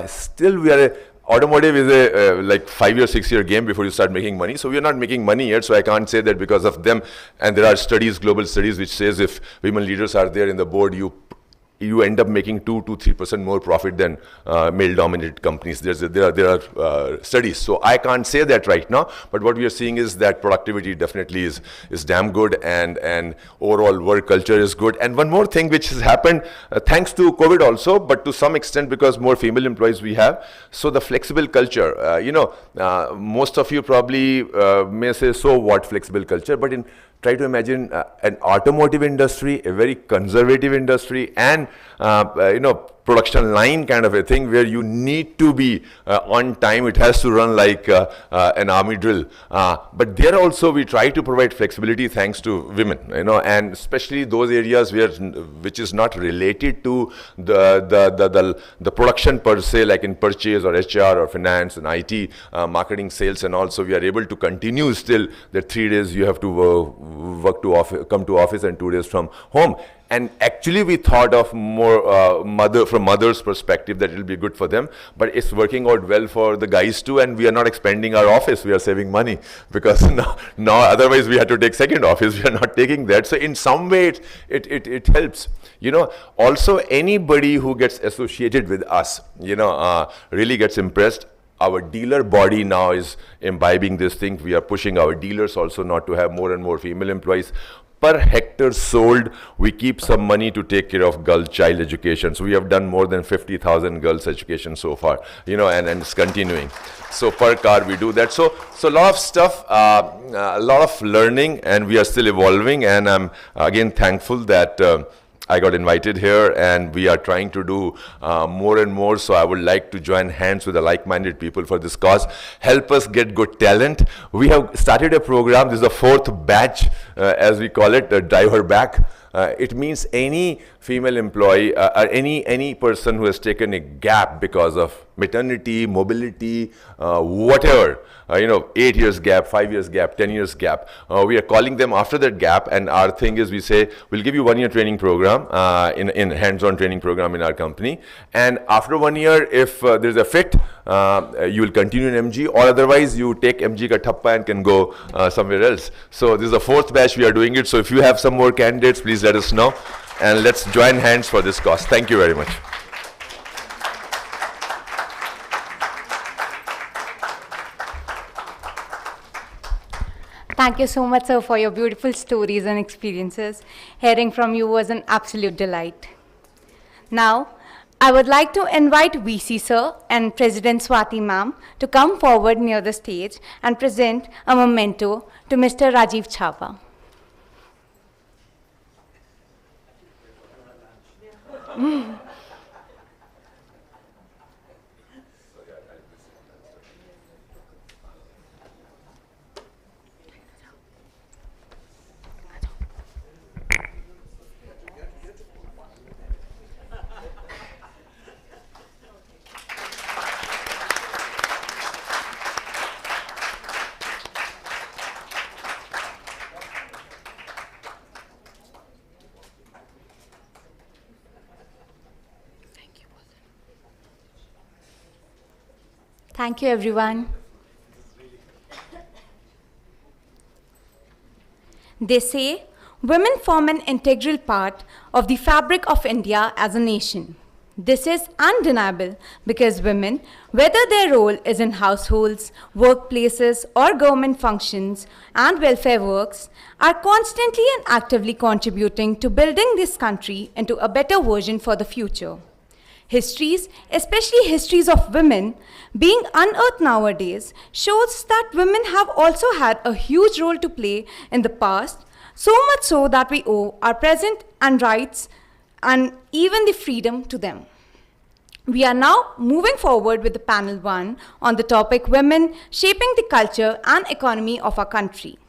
Still, we are automotive is a like 5-year, 6-year game before you start making money. So we are not making money yet. So I can't say that because of them. And there are studies, global studies, which says if women leaders are there in the board, you end up making 2 to 3% more profit than male-dominated companies. There are studies. So I can't say that right now. But what we are seeing is that productivity definitely is damn good, and overall work culture is good. And one more thing which has happened, thanks to COVID also, but to some extent because more female employees we have. So the flexible culture, most of you probably may say, so what flexible culture? But try to imagine an automotive industry, a very conservative industry, and production line kind of a thing where you need to be on time. It has to run like an army drill. But there also we try to provide flexibility thanks to women, and especially those areas which is not related to the production per se, like in purchase or HR or finance and IT, marketing, sales, and also we are able to continue still that 3 days you have to come to office and 2 days from home. And actually we thought of more from mother's perspective that it will be good for them, but it's working out well for the guys too, and we are not expanding our office. We are saving money because now otherwise we had to take second office. We are not taking that. So in some way it helps. Also anybody who gets associated with us, really gets impressed. Our dealer body now is imbibing this thing. We are pushing our dealers also not to have more and more female employees. Per hectare sold, we keep some money to take care of girl child education. So we have done more than 50,000 girls education so far, and it's continuing. So per car we do that. So a lot of stuff, a lot of learning, and we are still evolving. And I'm again thankful that I got invited here, and we are trying to do more and more. So I would like to join hands with the like-minded people for this cause. Help us get good talent. We have started a program. This is the 4th batch, as we call it, Drive Her Back. It means any female employee, or any person who has taken a gap because of maternity, mobility, whatever, 8 years gap, 5 years gap, 10 years gap. We are calling them after that gap, and our thing is we say, we'll give you 1-year training program, in hands-on training program in our company. And after 1 year, if there's a fit, you will continue in MG, or otherwise you take MG ka thappa and can go somewhere else. So this is the 4th batch we are doing it. So if you have some more candidates, please let us know, and let's join hands for this cause. Thank you very much. Thank you so much, sir, for your beautiful stories and experiences. Hearing from you was an absolute delight. Now, I would like to invite VC sir and President Swati ma'am to come forward near the stage and present a memento to Mr. Rajiv Chapa. Thank you, everyone. They say women form an integral part of the fabric of India as a nation. This is undeniable because women, whether their role is in households, workplaces, or government functions and welfare works, are constantly and actively contributing to building this country into a better version for the future. Histories, especially histories of women, being unearthed nowadays, shows that women have also had a huge role to play in the past, so much so that we owe our present and rights and even the freedom to them. We are now moving forward with the panel 1 on the topic Women Shaping the Culture and Economy of Our Country.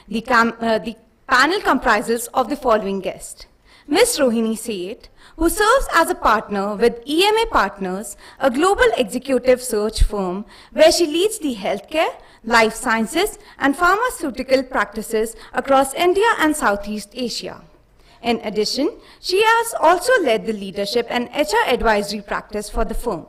The panel comprises of the following guests. Ms. Rohini Seth, who serves as a partner with EMA Partners, a global executive search firm where she leads the healthcare, life sciences, and pharmaceutical practices across India and Southeast Asia. In addition, she has also led the leadership and HR advisory practice for the firm.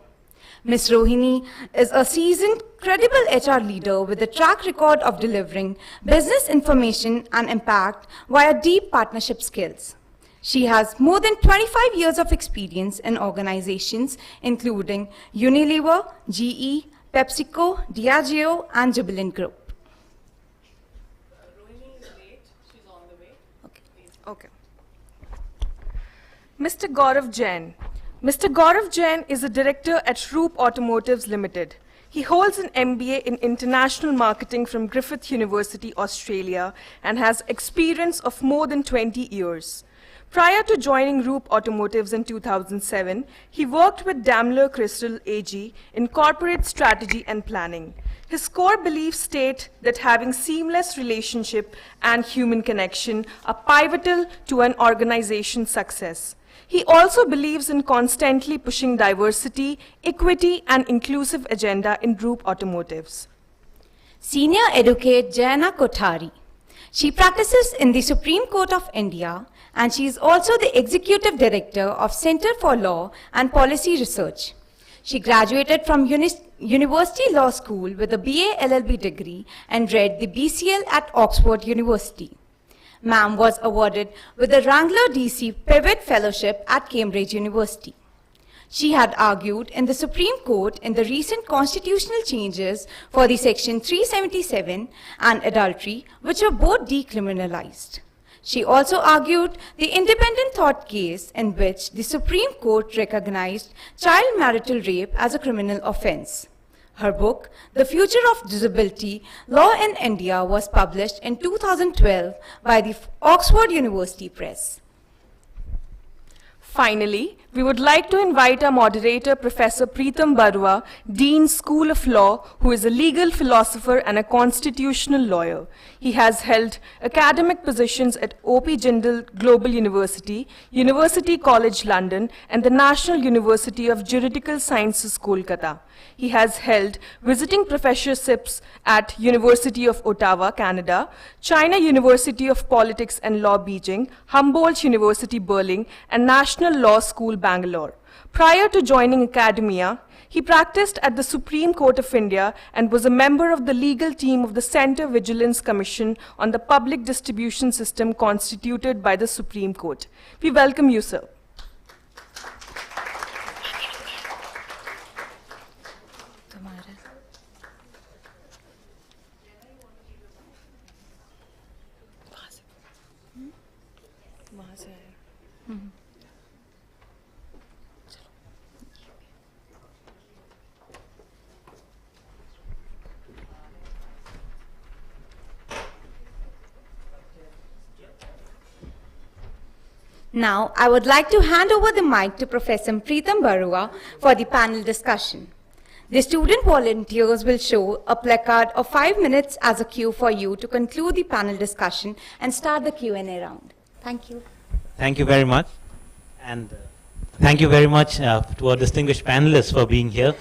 Ms. Rohini is a seasoned, credible HR leader with a track record of delivering business information and impact via deep partnership skills. She has more than 25 years of experience in organizations including Unilever, GE, PepsiCo, Diageo, and Jubilant Group. Rohini is late. She's on the way. Okay. Mr. Gaurav Jain. Mr. Gaurav Jain is a director at Roop Automotives Limited. He holds an MBA in International Marketing from Griffith University, Australia, and has experience of more than 20 years. Prior to joining Roop Automotives in 2007, he worked with Daimler Crystal AG in corporate strategy and planning. His core beliefs state that having seamless relationship and human connection are pivotal to an organization's success. He also believes in constantly pushing diversity, equity, and inclusive agenda in Roop Automotives. Senior Advocate Jayana Kothari. She practices in the Supreme Court of India, and she is also the Executive Director of Center for Law and Policy Research. She graduated from University Law School with a BA LLB degree and read the BCL at Oxford University. Ma'am was awarded with the Wrangler DC Pivot Fellowship at Cambridge University. She had argued in the Supreme Court in the recent constitutional changes for the Section 377 and adultery, which were both decriminalized. She also argued the independent thought case in which the Supreme Court recognized child marital rape as a criminal offense. Her book, The Future of Disability, Law in India, was published in 2012 by the Oxford University Press. Finally, we would like to invite our moderator, Professor Preetham Barua, Dean, School of Law, who is a legal philosopher and a constitutional lawyer. He has held academic positions at O.P. Jindal Global University, University College London, and the National University of Juridical Sciences, Kolkata. He has held visiting professorships at University of Ottawa, Canada, China University of Politics and Law, Beijing, Humboldt University, Berlin, and National Law School, Bangalore. Prior to joining academia, he practiced at the Supreme Court of India and was a member of the legal team of the Centre Vigilance Commission on the Public Distribution System constituted by the Supreme Court. We welcome you, sir. Now, I would like to hand over the mic to Professor Preetham Barua for the panel discussion. The student volunteers will show a placard of 5 minutes as a cue for you to conclude the panel discussion and start the Q&A round. Thank you. Thank you very much. And thank you very much to our distinguished panelists for being here.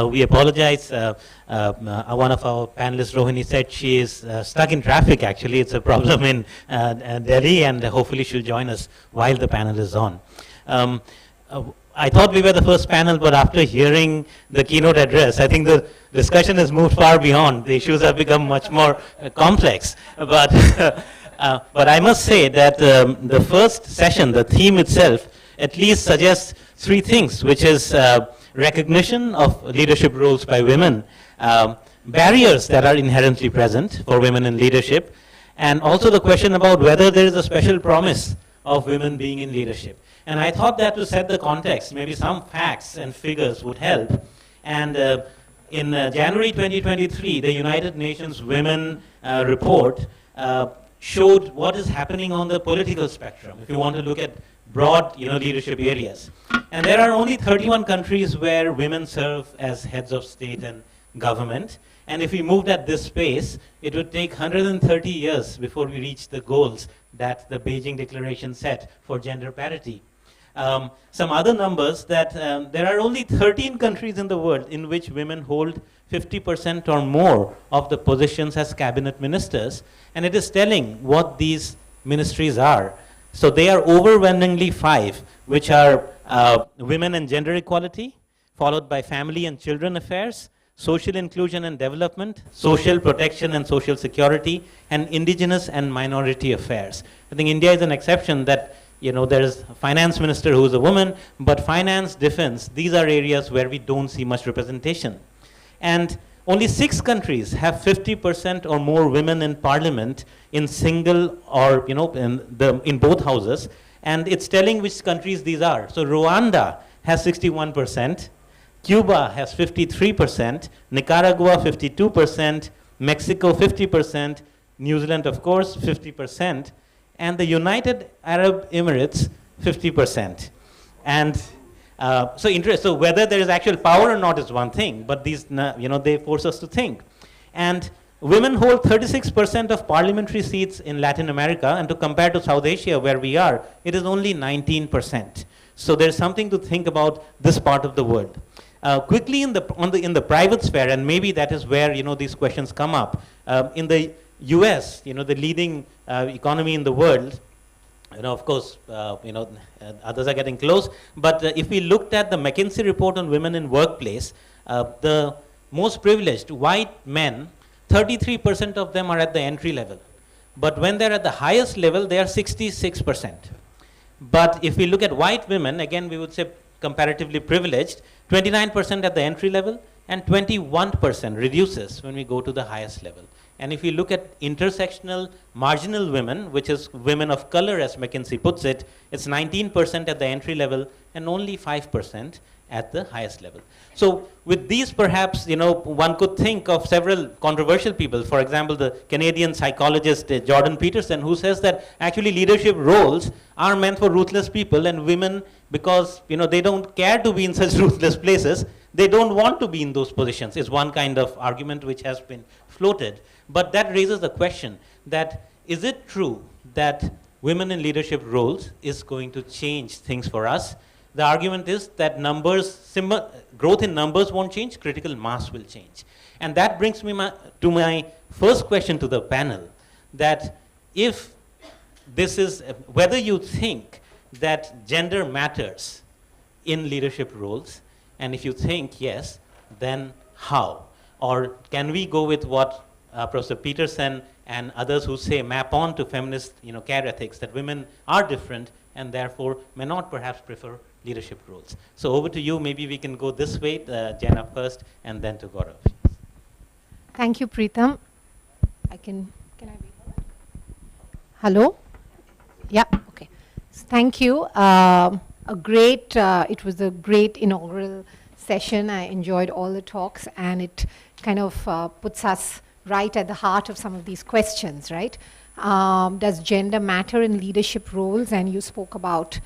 We apologize. One of our panelists, Rohini, said she is stuck in traffic, actually. It's a problem in Delhi, and hopefully she'll join us while the panel is on. I thought we were the first panel, but after hearing the keynote address, I think the discussion has moved far beyond. The issues have become much more complex. But I must say that the first session, the theme itself, at least suggests three things, which is recognition of leadership roles by women, barriers that are inherently present for women in leadership, and also the question about whether there is a special promise of women being in leadership. And I thought that to set the context, maybe some facts and figures would help. And in January 2023, the United Nations Women Report showed what is happening on the political spectrum, if you want to look at broad leadership areas. And there are only 31 countries where women serve as heads of state and government. And if we moved at this pace, it would take 130 years before we reach the goals that the Beijing Declaration set for gender parity. Some other numbers that there are only 13 countries in the world in which women hold 50% or more of the positions as cabinet ministers, and it is telling what these ministries are. So they are overwhelmingly 5, which are women and gender equality, followed by family and children affairs, social inclusion and development, social protection and social security, and indigenous and minority affairs. I think India is an exception that there is a finance minister who is a woman, but finance, defense, these are areas where we don't see much representation. And only 6 countries have 50% or more women in parliament in single or, in both houses. And it's telling which countries these are. So Rwanda has 61%, Cuba has 53%, Nicaragua 52%, Mexico 50%, New Zealand, of course, 50%, and the United Arab Emirates 50%. And so whether there is actual power or not is one thing, but these, they force us to think. And women hold 36% of parliamentary seats in Latin America, and to compare to South Asia where we are, it is only 19%. So there's something to think about this part of the world. Quickly in the private sphere, and maybe that is where these questions come up. In the US, the leading economy in the world, of course, others are getting close. But if we looked at the McKinsey report on women in workplace, the most privileged white men, 33% of them are at the entry level. But when they're at the highest level, they are 66%. But if we look at white women, again, we would say comparatively privileged, 29% at the entry level, and 21% reduces when we go to the highest level. And if we look at intersectional marginal women, which is women of color, as McKinsey puts it, it's 19% at the entry level and only 5% at the highest level. So with these, perhaps, one could think of several controversial people. For example, the Canadian psychologist Jordan Peterson, who says that actually leadership roles are meant for ruthless people, and women, because they don't care to be in such ruthless places, they don't want to be in those positions, is one kind of argument which has been floated. But that raises the question that, is it true that women in leadership roles is going to change things for us? The argument is that growth in numbers won't change, critical mass will change. And that brings me to my first question to the panel, that if this is, whether you think that gender matters in leadership roles, and if you think yes, then how? Or can we go with what Professor Peterson and others who say map on to feminist care ethics, that women are different and therefore may not perhaps prefer leadership roles? So over to you. Maybe we can go this way, Jenna first, and then to Gaurav. Thank you, Preetham. Can I wait? Hello? Yeah, okay. Thank you. It was a great inaugural session. I enjoyed all the talks, and it kind of puts us right at the heart of some of these questions, right? Does gender matter in leadership roles? And you spoke about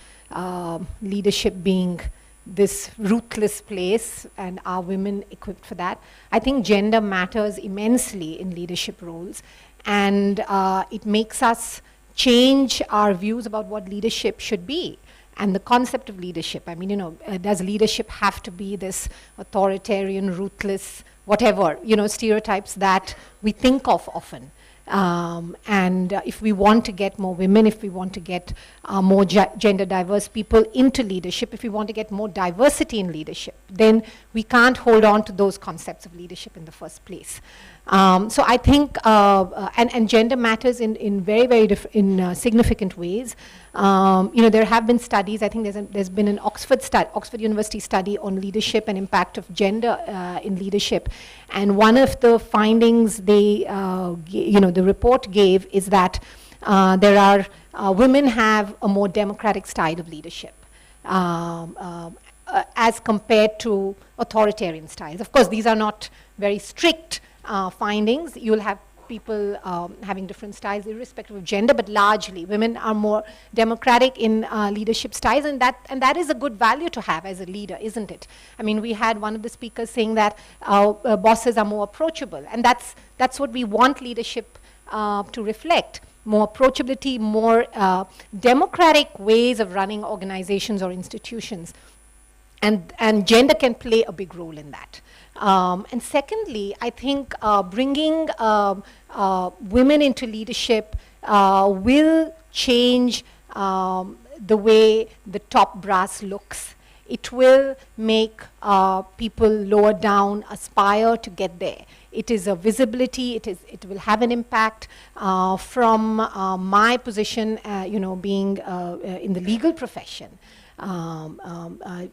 leadership being this ruthless place, and are women equipped for that? I think gender matters immensely in leadership roles, and it makes us change our views about what leadership should be and the concept of leadership. I mean, does leadership have to be this authoritarian, ruthless, whatever, stereotypes that we think of often? If we want to get more women, if we want to get more gender diverse people into leadership, if we want to get more diversity in leadership, then we can't hold on to those concepts of leadership in the first place. So I think, and gender matters in very, very significant ways. There have been studies. I think there's been an Oxford University study on leadership and impact of gender in leadership, and one of the findings the report gave is that women have a more democratic style of leadership. As compared to authoritarian styles. Of course, these are not very strict findings. You'll have people having different styles irrespective of gender, but largely women are more democratic in leadership styles, and that is a good value to have as a leader, isn't it? I mean, we had one of the speakers saying that bosses are more approachable, and that's what we want leadership to reflect. More approachability, more democratic ways of running organizations or institutions. And gender can play a big role in that. And secondly, I think bringing women into leadership will change the way the top brass looks. It will make people lower down aspire to get there. It is a visibility. It will have an impact. From my position, being in the legal profession,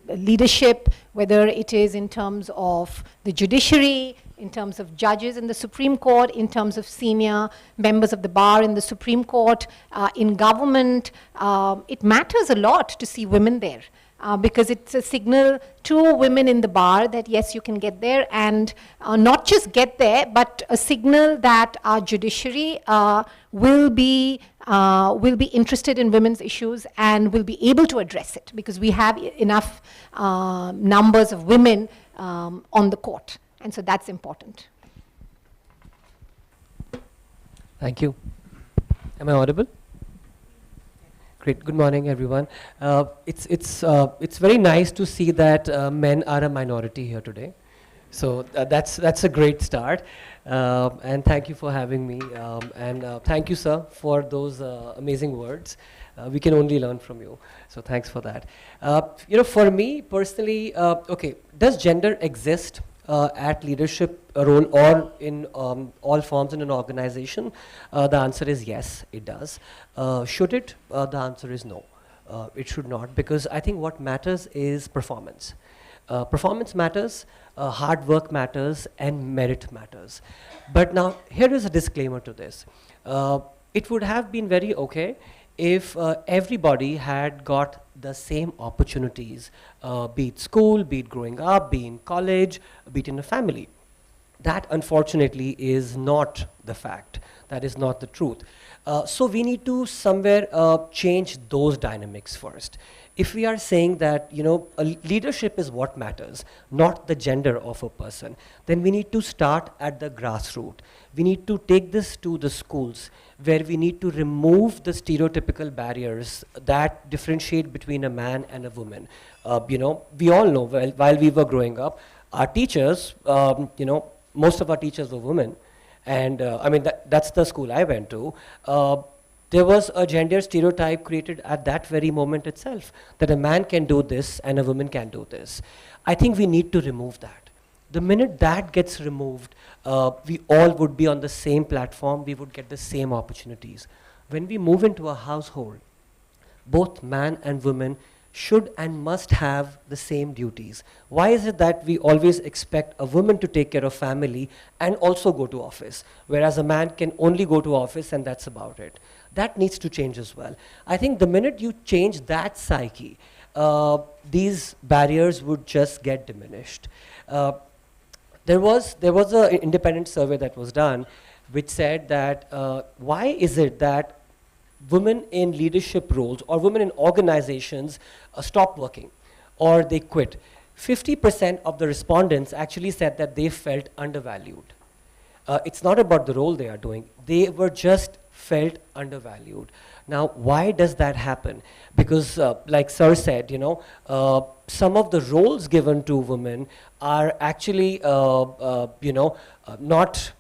leadership, whether it is in terms of the judiciary, in terms of judges in the Supreme Court, in terms of senior members of the bar in the Supreme Court, in government, it matters a lot to see women there. Because it's a signal to women in the bar that yes, you can get there, and not just get there, but a signal that our judiciary will be interested in women's issues and will be able to address it, because we have enough numbers of women on the court, and so that's important. Thank you. Am I audible? Great. Good morning, everyone. It's very nice to see that men are a minority here today. So that's a great start. And thank you for having me. And thank you, sir, for those amazing words. We can only learn from you. So thanks for that. For me personally, okay, does gender exist at leadership role or in all forms in an organization? The answer is yes, it does. Should it? The answer is no. It should not, because I think what matters is performance. Performance matters, hard work matters, and merit matters. But now, here is a disclaimer to this. It would have been very okay if everybody had got the same opportunities, be it school, be it growing up, be in college, be it in a family. That, unfortunately, is not the fact. That is not the truth. So we need to somewhere change those dynamics first. If we are saying that, leadership is what matters, not the gender of a person, then we need to start at the grassroots. We need to take this to the schools, where we need to remove the stereotypical barriers that differentiate between a man and a woman. We all know, while we were growing up, our teachers, most of our teachers were women. And that's the school I went to. There was a gender stereotype created at that very moment itself, that a man can do this and a woman can do this. I think we need to remove that. The minute that gets removed, we all would be on the same platform, we would get the same opportunities. When we move into a household, both man and woman should and must have the same duties. Why is it that we always expect a woman to take care of family and also go to office, whereas a man can only go to office and that's about it? That needs to change as well. I think the minute you change that psyche, these barriers would just get diminished. There was an independent survey that was done which said that why is it that women in leadership roles or women in organizations stop working or they quit? 50% of the respondents actually said that they felt undervalued. It's not about the role they are doing. They were just felt undervalued. Now, why does that happen? Because like Sir said, some of the roles given to women are actually, not,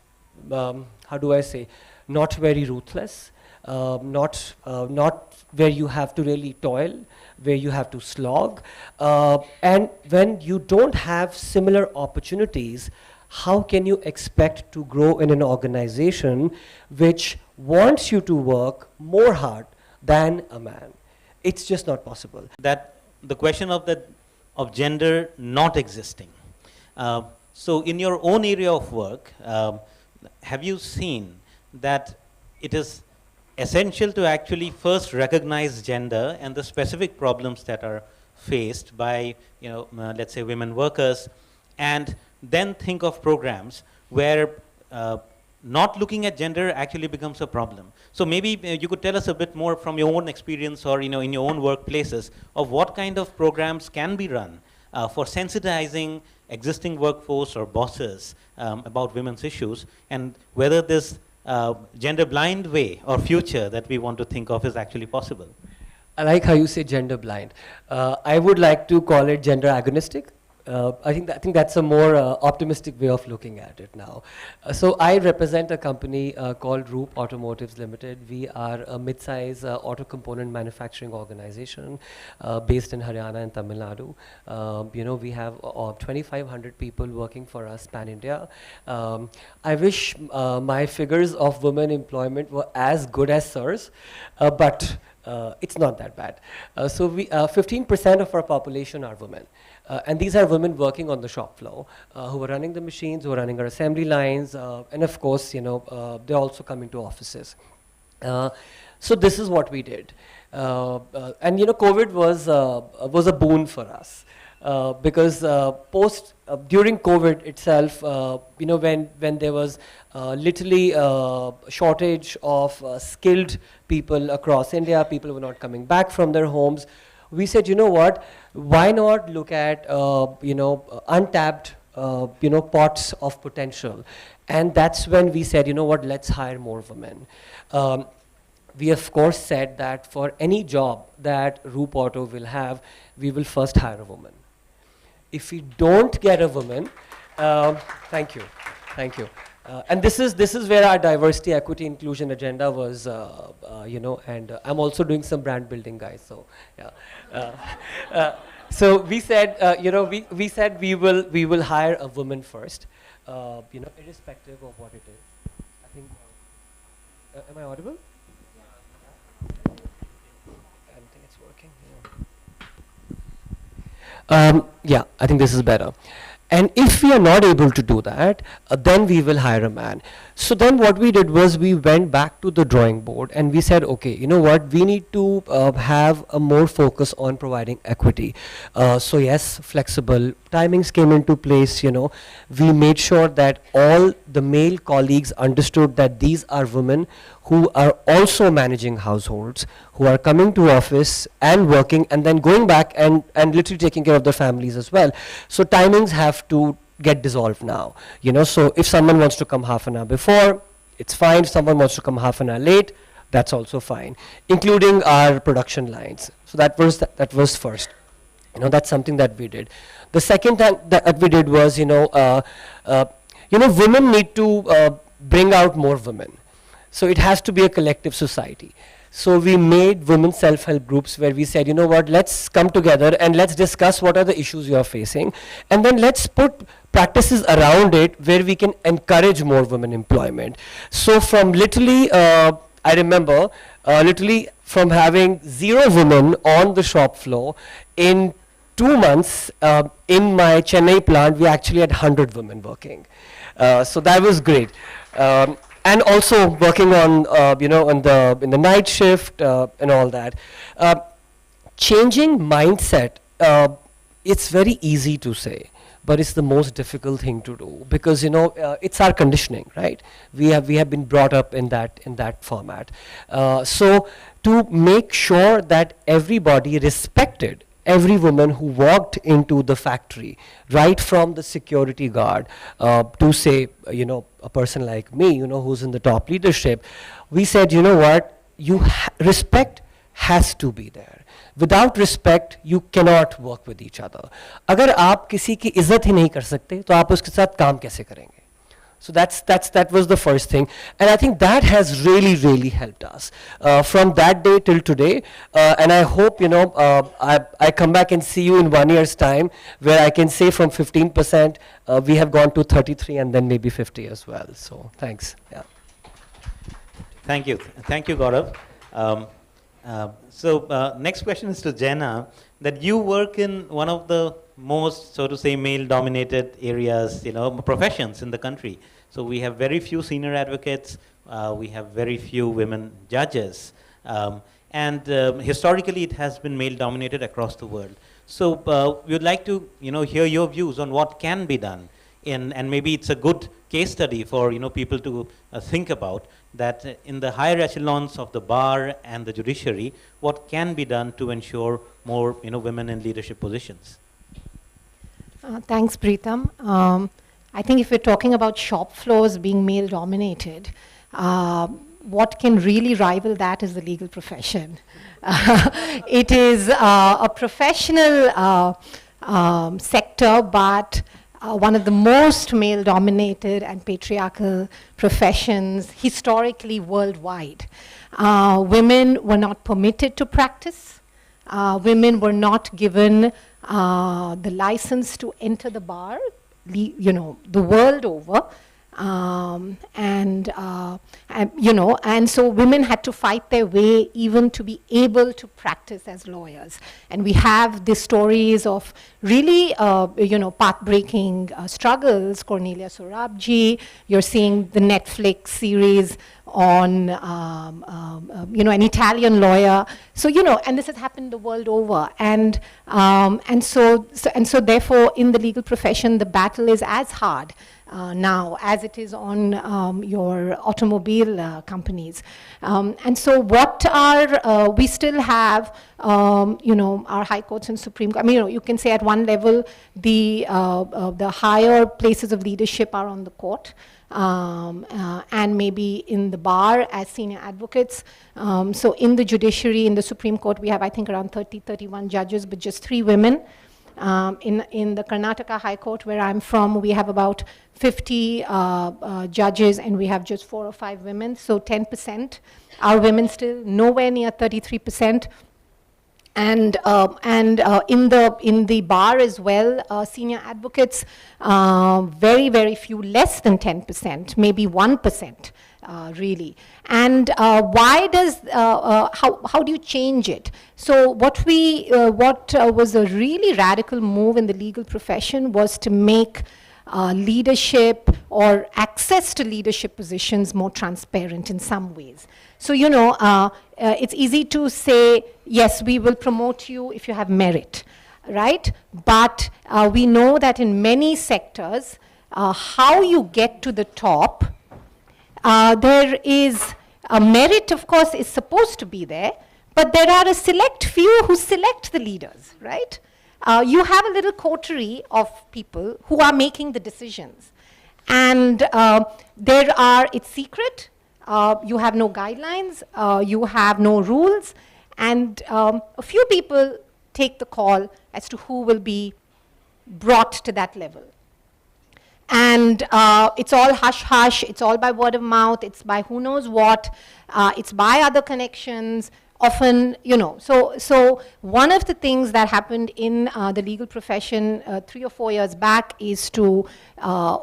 how do I say, not very ruthless, not where you have to really toil, where you have to slog. And when you don't have similar opportunities, how can you expect to grow in an organization which wants you to work more hard than a man? It's just not possible. That the question of gender not existing. So in your own area of work, have you seen that it is essential to actually first recognize gender and the specific problems that are faced by, let's say, women workers, and then think of programs where not looking at gender actually becomes a problem? So maybe you could tell us a bit more from your own experience, or in your own workplaces, of what kind of programs can be run for sensitizing existing workforce or bosses about women's issues, and whether this gender blind way or future that we want to think of is actually possible. I like how you say gender blind. I would like to call it gender agonistic. I think that's a more optimistic way of looking at it now. So I represent a company called Roop Automotives Limited. We are a mid-size auto component manufacturing organization based in Haryana and Tamil Nadu. We have 2,500 people working for us pan-India. I wish my figures of women employment were as good as Sir's, but it's not that bad. So 15% of our population are women. And these are women working on the shop floor, who are running the machines, who are running our assembly lines, and of course, they're also coming to offices. So this is what we did. And COVID was a boon for us. Because during COVID itself, when there was literally shortage of skilled people across India, people were not coming back from their homes, we said, why not look at untapped pots of potential? And that's when we said, let's hire more women. We of course said that for any job that Roop Auto will have, we will first hire a woman. If we don't get a woman, thank you. And this is where our diversity, equity, inclusion agenda was, and I'm also doing some brand building, guys. So, yeah. So we said, we said we will hire a woman first, irrespective of what it is. I think. Am I audible? I don't think it's working. Yeah, I think this is better. And if we are not able to do that, then we will hire a man. So then what we did was we went back to the drawing board and we said, okay, we need to have a more focus on providing equity. So yes, flexible timings came into place, We made sure that all the male colleagues understood that these are women who are also managing households, who are coming to office and working and then going back and literally taking care of their families as well. So timings have to get dissolved now, so if someone wants to come half an hour before, it's fine. If someone wants to come half an hour late, that's also fine, including our production lines. So that was first. That's something that we did. The second thing that we did was, women need to bring out more women. So it has to be a collective society. So we made women self-help groups where we said, let's come together and let's discuss what are the issues you are facing. And then let's put practices around it where we can encourage more women employment. So from literally, I remember, literally from having 0 women on the shop floor, in 2 months in my Chennai plant, we actually had 100 women working. So that was great. And also working on, in the night shift and all that. Changing mindset, it's very easy to say, but it's the most difficult thing to do because, it's our conditioning, right? We have been brought up in that format. So to make sure that everybody respected every woman who walked into the factory, right from the security guard to say, a person like me, who's in the top leadership, we said, respect has to be there. Without respect, you cannot work with each other. अगर आप किसी की इज्जत ही नहीं कर सकते, तो आप उसके साथ काम कैसे करेंगे? So that was the first thing. And I think that has really, really helped us from that day till today. And I hope, I come back and see you in 1 year's time, where I can say from 15%, we have gone to 33 and then maybe 50 as well. So thanks. Yeah. Thank you. Thank you, Gaurav. Next question is to Jenna, that you work in one of the most, so to say, male-dominated areas, professions in the country. So we have very few senior advocates, we have very few women judges, and historically it has been male-dominated across the world. So we would like to, hear your views on what can be done, and maybe it's a good case study for, people to think about, that in the higher echelons of the bar and the judiciary, what can be done to ensure more, women in leadership positions? Thanks, Preetham. I think if we're talking about shop floors being male-dominated, what can really rival that is the legal profession. It is a professional sector, but one of the most male-dominated and patriarchal professions historically worldwide. Women were not permitted to practice. Women were not given the license to enter the bar, the world over. And so women had to fight their way even to be able to practice as lawyers. And we have the stories of really, path-breaking struggles. Cornelia Sorabji, you're seeing the Netflix series on, an Italian lawyer. So, and this has happened the world over. And so therefore, in the legal profession, the battle is as hard now as it is on your automobile companies. And so what are, we still have, our high courts and Supreme Court. I mean, you can say at one level, the higher places of leadership are on the court. And maybe in the bar as senior advocates. So in the judiciary, in the Supreme Court, we have, I think, around 31 judges, but just 3 women. In the Karnataka High Court, where I'm from, we have about 50 judges, and we have just 4 or 5 women, so 10% are women still, nowhere near 33%. And in the bar as well, senior advocates, very, very few, less than 10%, maybe 1%, really. And why does, how do you change it? So what was a really radical move in the legal profession was to make leadership or access to leadership positions more transparent in some ways. So, it's easy to say, yes, we will promote you if you have merit, right? But we know that in many sectors, how you get to the top, there is a merit, of course, is supposed to be there, but there are a select few who select the leaders, right? You have a little coterie of people who are making the decisions. And it's secret. You have no guidelines, you have no rules, and a few people take the call as to who will be brought to that level. And it's all hush-hush, it's all by word of mouth, it's by who knows what, it's by other connections, often, So one of the things that happened in the legal profession 3 or 4 years back is to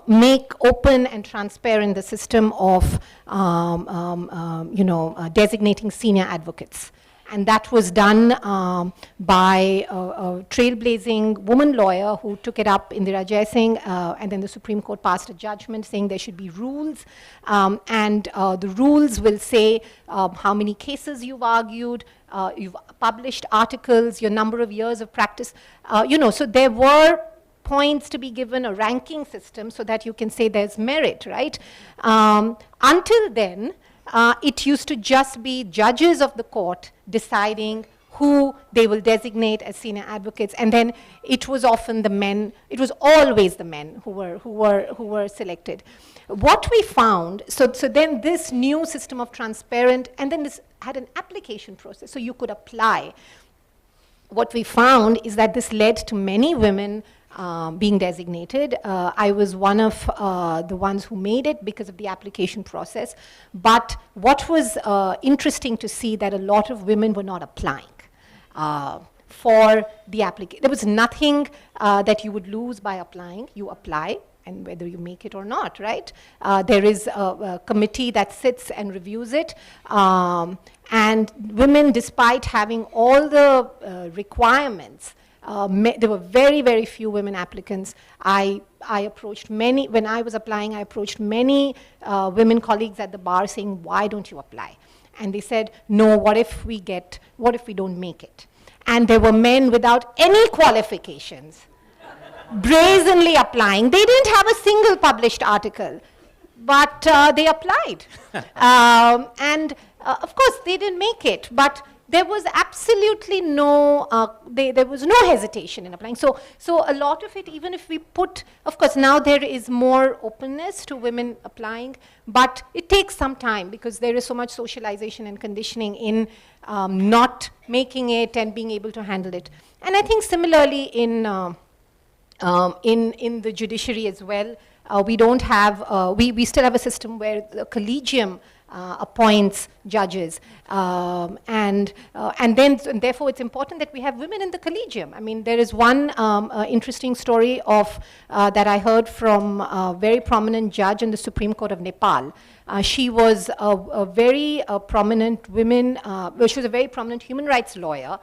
make open and transparent the system of, designating senior advocates. And that was done by a trailblazing woman lawyer who took it up, Indira Jaising, and then the Supreme Court passed a judgment saying there should be rules. And the rules will say how many cases you've argued, you've published articles, your number of years of practice. So there were points to be given, a ranking system so that you can say there's merit, right? Until then, it used to just be judges of the court deciding who they will designate as senior advocates, and then it was often the men. It was always the men who were selected. What we found, so then this new system of transparent, and then this had an application process, so you could apply. What we found is that this led to many women being designated. I was one of the ones who made it because of the application process. But what was interesting to see that a lot of women were not applying for the application. There was nothing that you would lose by applying. You apply, and whether you make it or not, right? There is a committee that sits and reviews it. And women, despite having all the requirements, there were very, very few women applicants. I approached many, when I was applying, I approached many women colleagues at the bar saying, why don't you apply? And they said, no, what if we don't make it? And there were men without any qualifications brazenly applying. They didn't have a single published article, but they applied. Of course, they didn't make it, but there was absolutely no, there was no hesitation in applying. So a lot of it, even if we put, of course, now there is more openness to women applying, but it takes some time because there is so much socialization and conditioning in not making it and being able to handle it. And I think similarly in the judiciary as well, we don't have, we still have a system where the collegium appoints judges, and therefore it's important that we have women in the collegium. I mean, there is one interesting story of that I heard from a very prominent judge in the Supreme Court of Nepal. She was a very prominent woman. She was a very prominent human rights lawyer.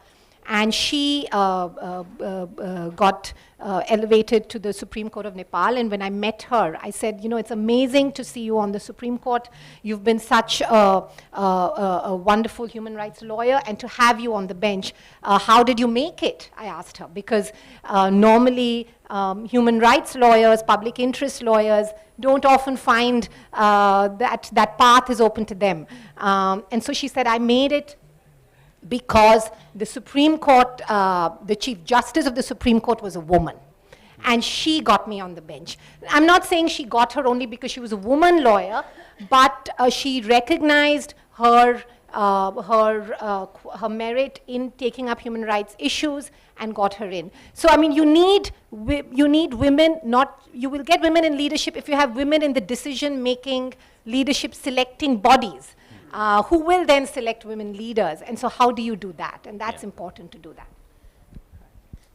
And she got elevated to the Supreme Court of Nepal. And when I met her, I said, you know, it's amazing to see you on the Supreme Court. You've been such a wonderful human rights lawyer, and to have you on the bench, how did you make it? I asked her, because normally human rights lawyers, public interest lawyers, don't often find that path is open to them. And so she said, I made it because the Supreme Court, the Chief Justice of the Supreme Court was a woman. And she got me on the bench. I'm not saying she got her only because she was a woman lawyer, but she recognized her merit in taking up human rights issues and got her in. So, I mean, you need women, you will get women in leadership if you have women in the decision-making, leadership selecting bodies. Who will then select women leaders? And so how do you do that? And that's important to do that.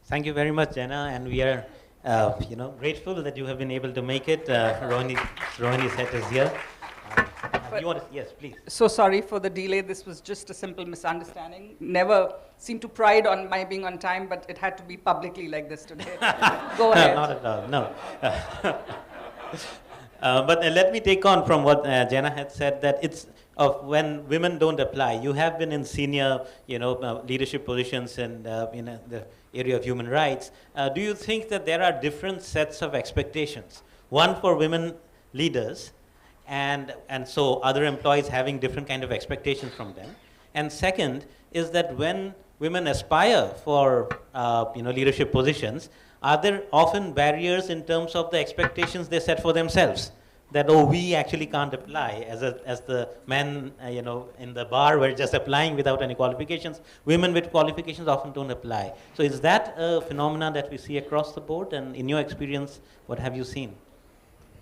Thank you very much, Jenna, and we are grateful that you have been able to make it. Rohini Seth is here. You want to, yes, please. So sorry for the delay. This was just a simple misunderstanding. Never seemed to pride on my being on time, but it had to be publicly like this today. Go ahead. Not at all, no. But let me take on from what Jenna had said, that it's of when women don't apply. You have been in senior, leadership positions and in the area of human rights. Do you think that there are different sets of expectations? One for women leaders, and so other employees having different kind of expectations from them. And second is that when women aspire for leadership positions, are there often barriers in terms of the expectations they set for themselves? That, oh, we actually can't apply, as the men, in the bar were just applying without any qualifications. Women with qualifications often don't apply. So is that a phenomenon that we see across the board? And in your experience, what have you seen?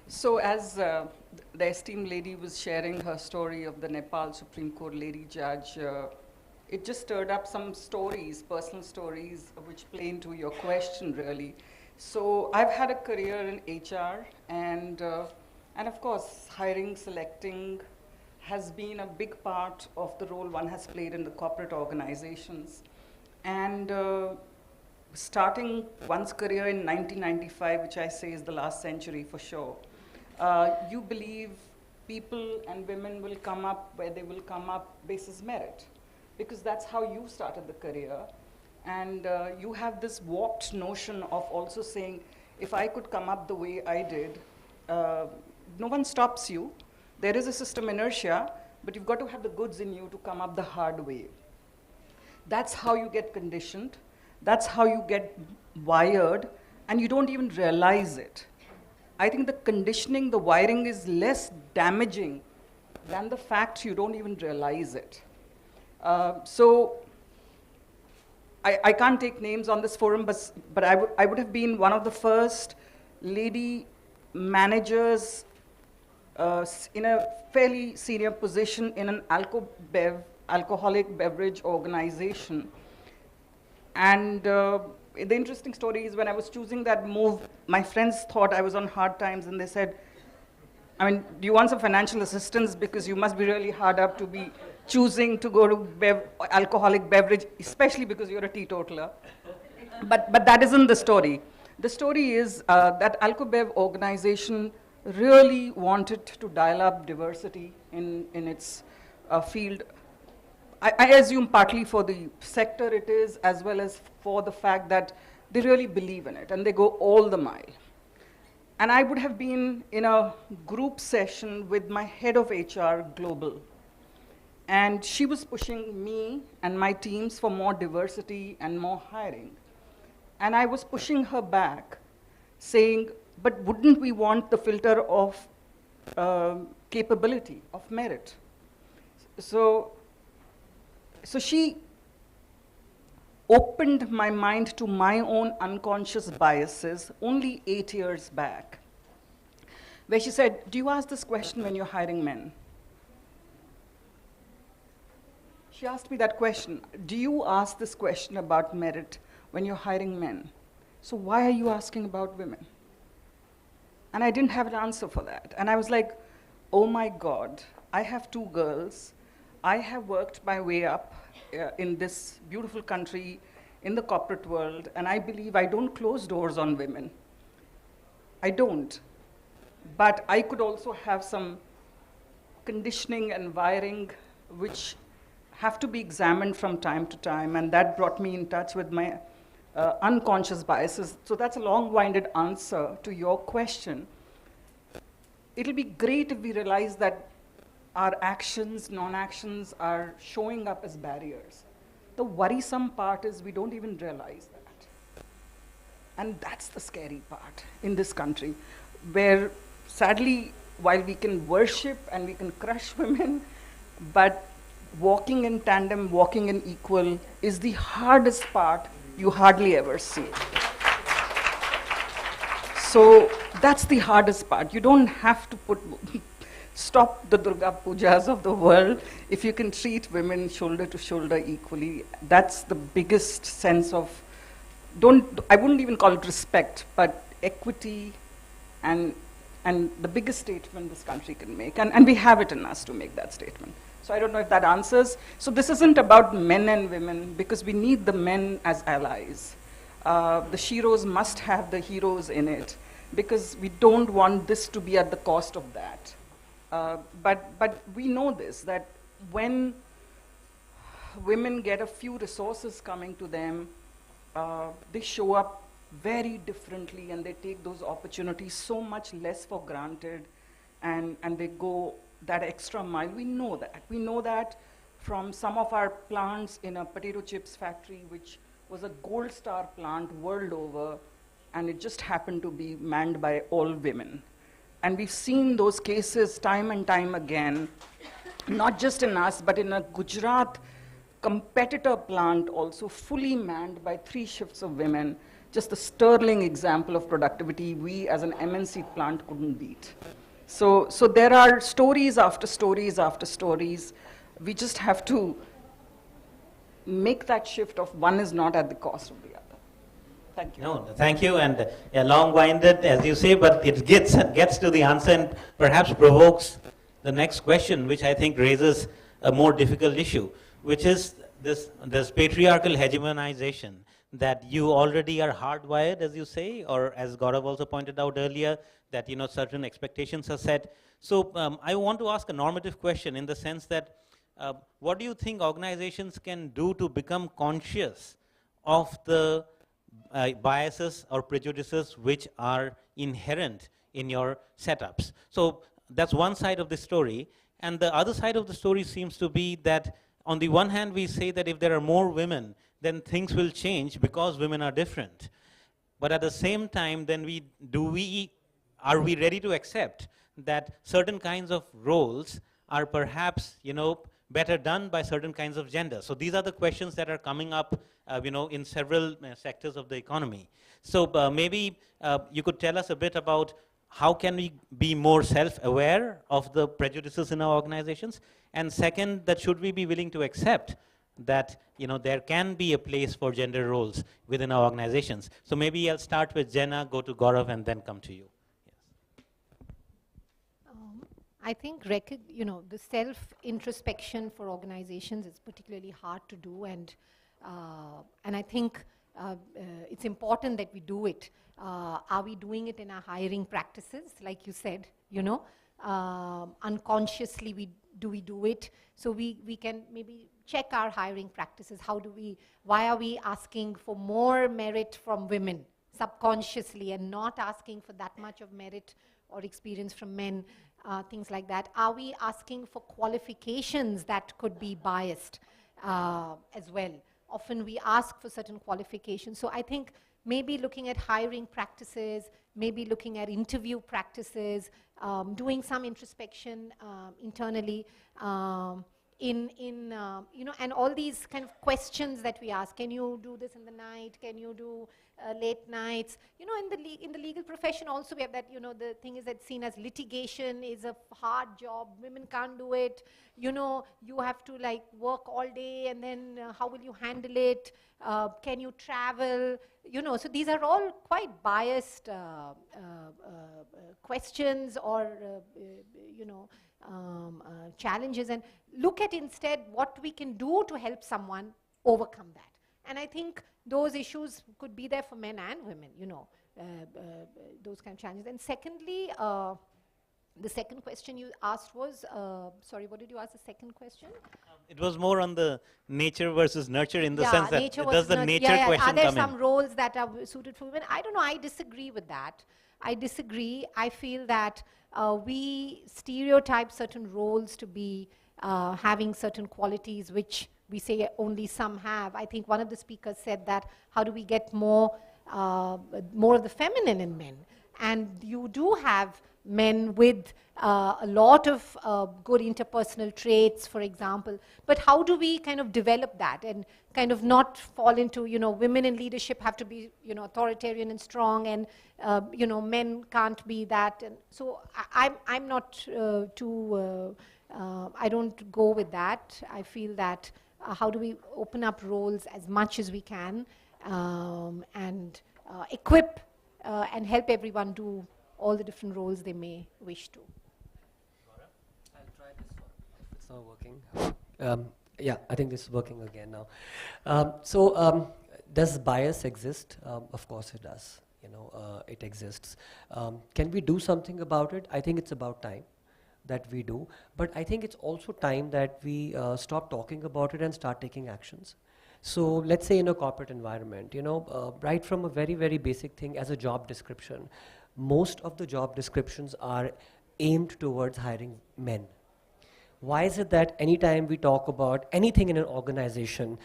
So as the esteemed lady was sharing her story of the Nepal Supreme Court lady judge, it just stirred up some stories, personal stories, which play into your question, really. So I've had a career in HR, and of course, hiring, selecting has been a big part of the role one has played in the corporate organizations. And starting one's career in 1995, which I say is the last century for sure, you believe people and women will come up where they will come up basis merit, because that's how you started the career. And you have this warped notion of also saying, if I could come up the way I did, no one stops you. There is a system inertia, but you've got to have the goods in you to come up the hard way. That's how you get conditioned. That's how you get wired, and you don't even realize it. I think the conditioning, the wiring is less damaging than the fact you don't even realize it. So I can't take names on this forum, but I would have been one of the first lady managers in a fairly senior position in an alcoholic beverage organization. And the interesting story is when I was choosing that move, my friends thought I was on hard times, and they said, I mean, do you want some financial assistance? Because you must be really hard up to be choosing to go to alcoholic beverage, especially because you're a teetotaler. But that isn't the story. The story is that AlcoBev organization really wanted to dial up diversity in its field. I assume partly for the sector it is, as well as for the fact that they really believe in it and they go all the mile. And I would have been in a group session with my head of HR Global. And she was pushing me and my teams for more diversity and more hiring. And I was pushing her back, saying, but wouldn't we want the filter of capability, of merit? So she opened my mind to my own unconscious biases only 8 years back, where she said, do you ask this question when you're hiring men? She asked me that question. Do you ask this question about merit when you're hiring men? So why are you asking about women? And I didn't have an answer for that. And I was like, oh my God, I have 2 girls. I have worked my way up in this beautiful country, in the corporate world, and I believe I don't close doors on women. I don't. But I could also have some conditioning and wiring which have to be examined from time to time, and that brought me in touch with my unconscious biases. So that's a long-winded answer to your question. It'll be great if we realize that our actions, non-actions are showing up as barriers. The worrisome part is we don't even realize that. And that's the scary part in this country, where sadly, while we can worship and we can crush women, but walking in tandem, walking in equal is the hardest part you hardly ever see. So that's the hardest part. You don't have to stop the Durga Pujas of the world if you can treat women shoulder to shoulder equally. That's the biggest sense of, I wouldn't even call it respect, but equity and the biggest statement this country can make. And we have it in us to make that statement. So I don't know if that answers. So this isn't about men and women, because we need the men as allies. The sheroes must have the heroes in it, because we don't want this to be at the cost of that. But we know this, that when women get a few resources coming to them, they show up very differently, and they take those opportunities so much less for granted, and they go that extra mile. We know that. We know that from some of our plants in a potato chips factory, which was a gold star plant world over, and it just happened to be manned by all women. And we've seen those cases time and time again, not just in us, but in a Gujarat competitor plant also fully manned by 3 shifts of women. Just a sterling example of productivity we as an MNC plant couldn't beat. So there are stories after stories after stories. We just have to make that shift of one is not at the cost of the other. Thank you. No, thank you, and long-winded, as you say, but it gets to the answer and perhaps provokes the next question, which I think raises a more difficult issue, which is this patriarchal hegemonization that you already are hardwired, as you say, or as Gaurav also pointed out earlier, that certain expectations are set. So I want to ask a normative question in the sense that what do you think organizations can do to become conscious of the biases or prejudices which are inherent in your setups? So that's one side of the story. And the other side of the story seems to be that on the one hand, we say that if there are more women, then things will change because women are different. But at the same time, then are we ready to accept that certain kinds of roles are perhaps, better done by certain kinds of gender? So these are the questions that are coming up, in several sectors of the economy. So maybe you could tell us a bit about how can we be more self-aware of the prejudices in our organizations? And second, that should we be willing to accept that there can be a place for gender roles within our organizations? So maybe I'll start with Jenna, go to Gaurav, and then come to you. I think the self-introspection for organizations is particularly hard to do, and I think it's important that we do it. Are we doing it in our hiring practices, like you said? Unconsciously do we do it? So we can maybe check our hiring practices. Why are we asking for more merit from women subconsciously and not asking for that much of merit or experience from men? Things like that. Are we asking for qualifications that could be biased as well? Often we ask for certain qualifications. So I think maybe looking at hiring practices, maybe looking at interview practices, doing some introspection internally, and all these kind of questions that we ask. Can you do this in the night? Can you do late nights? In the legal profession also we have that, the thing is that seen as litigation is a hard job. Women can't do it. You have to work all day, and then how will you handle it? Can you travel? So these are all quite biased questions or, challenges, and look at instead what we can do to help someone overcome that. And I think those issues could be there for men and women, those kind of challenges. And secondly, the second question you asked was, sorry, what did you ask the second question? It was more on the nature versus nurture, in the sense that does the nature question Are there come some in? roles that are suited for women? I don't know, I disagree with that. I disagree. I feel that we stereotype certain roles to be having certain qualities which we say only some have. I think one of the speakers said that, how do we get more of the feminine in men? And you do have men with a lot of good interpersonal traits, for example. But how do we kind of develop that and kind of not fall into, women in leadership have to be, authoritarian and strong, and, men can't be that. And so I'm not I don't go with that. I feel that how do we open up roles as much as we can and equip and help everyone do all the different roles they may wish to. I'll try this one if it's not working. Yeah, I think this is working again now. Does bias exist? Of course it does. It exists. Can we do something about it? I think it's about time that we do. But I think it's also time that we stop talking about it and start taking actions. So let's say in a corporate environment, right from a very, very basic thing as a job description, most of the job descriptions are aimed towards hiring men. Why is it that anytime we talk about anything in an organization,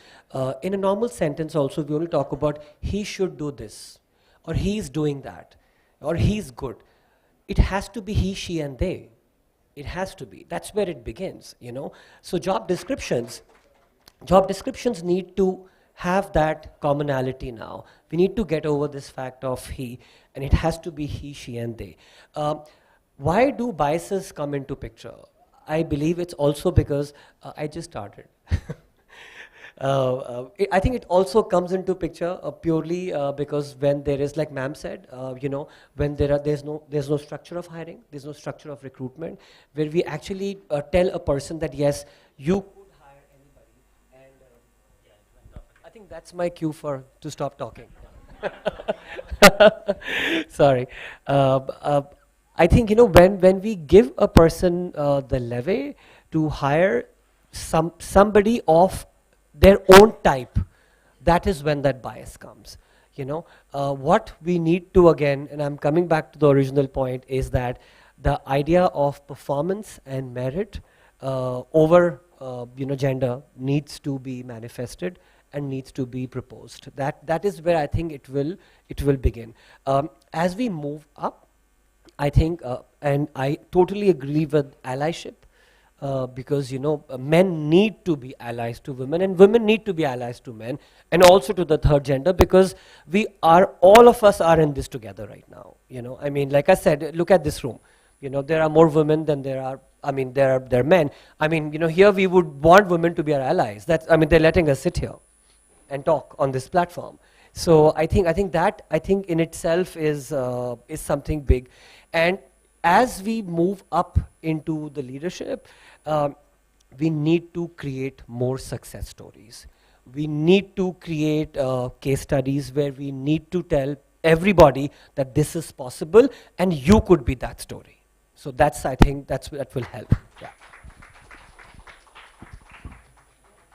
in a normal sentence also we only talk about he should do this, or he's doing that, or he's good. It has to be he, she, and they. It has to be. That's where it begins, So job descriptions need to have that commonality now. We need to get over this fact of he, and it has to be he, she, and they. Why do biases come into picture? I believe it's also because I just started. I think it also comes into picture purely because when there is, like ma'am said, when there's no structure of hiring, there's no structure of recruitment, where we actually tell a person that yes, you could hire anybody, and I think that's my cue to stop talking. Sorry. I think when we give a person the leeway to hire somebody of their own type, that is when that bias comes. What we need to, again, and I'm coming back to the original point, is that the idea of performance and merit over gender needs to be manifested and needs to be proposed. That is where I think it will begin. As we move up, I think, and I totally agree with allyship. because men need to be allies to women, and women need to be allies to men, and also to the third gender, because all of us are in this together right now. I mean, like I said, look at this room. There are more women than there are men. I mean, here we would want women to be our allies. They're letting us sit here and talk on this platform. So I think in itself is something big. And as we move up into the leadership, we need to create more success stories. We need to create case studies where we need to tell everybody that this is possible and you could be that story. So I think that will help. Yeah.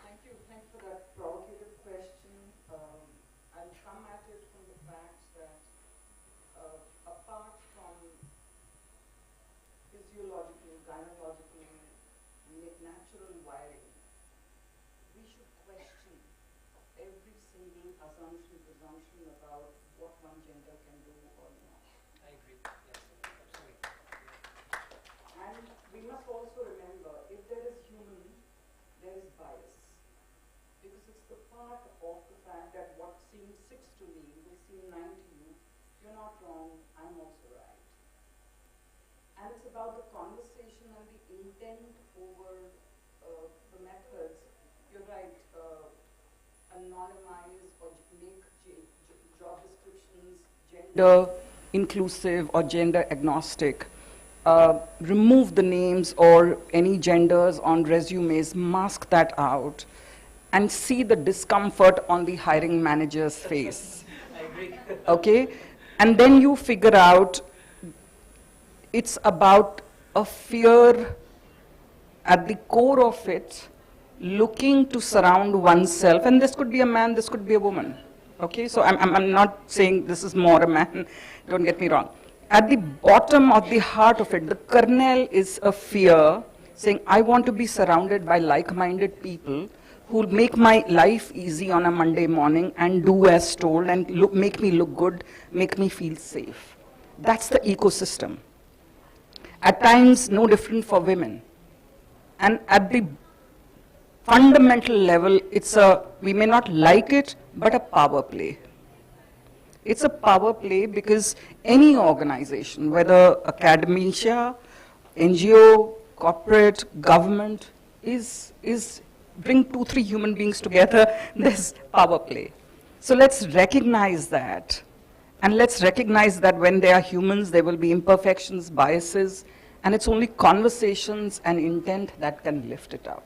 Thank you. Thanks for that provocative question. I'll come at it from the fact that apart from physiological, gynecological, natural wiring, we should question every single presumption about what one gender can do or not. I agree. Yes, absolutely. And we must also remember, if there is human, there is bias. Because it's the part of the fact that what seems 6 to me will seem 9 to you. You're not wrong, I'm also right. And it's about the conversation and the intent over the methods. You're right, anonymize or make job descriptions gender inclusive or gender agnostic. Remove the names or any genders on resumes, mask that out, and see the discomfort on the hiring manager's face. I agree. Okay? And then you figure out it's about a fear at the core of it, looking to surround oneself, and this could be a man, this could be a woman. Okay? So I'm not saying this is more a man, don't get me wrong. At the bottom of the heart of it, the kernel is a fear, saying, I want to be surrounded by like-minded people who will make my life easy on a Monday morning and do as told and make me look good, make me feel safe. That's the ecosystem. At times, no different for women. And at the fundamental level, we may not like it, but a power play. It's a power play because any organization, whether academia, NGO, corporate, government, bring 2-3 human beings together, there's power play. So let's recognize that. And let's recognize that when they are humans, there will be imperfections, biases, and it's only conversations and intent that can lift it up.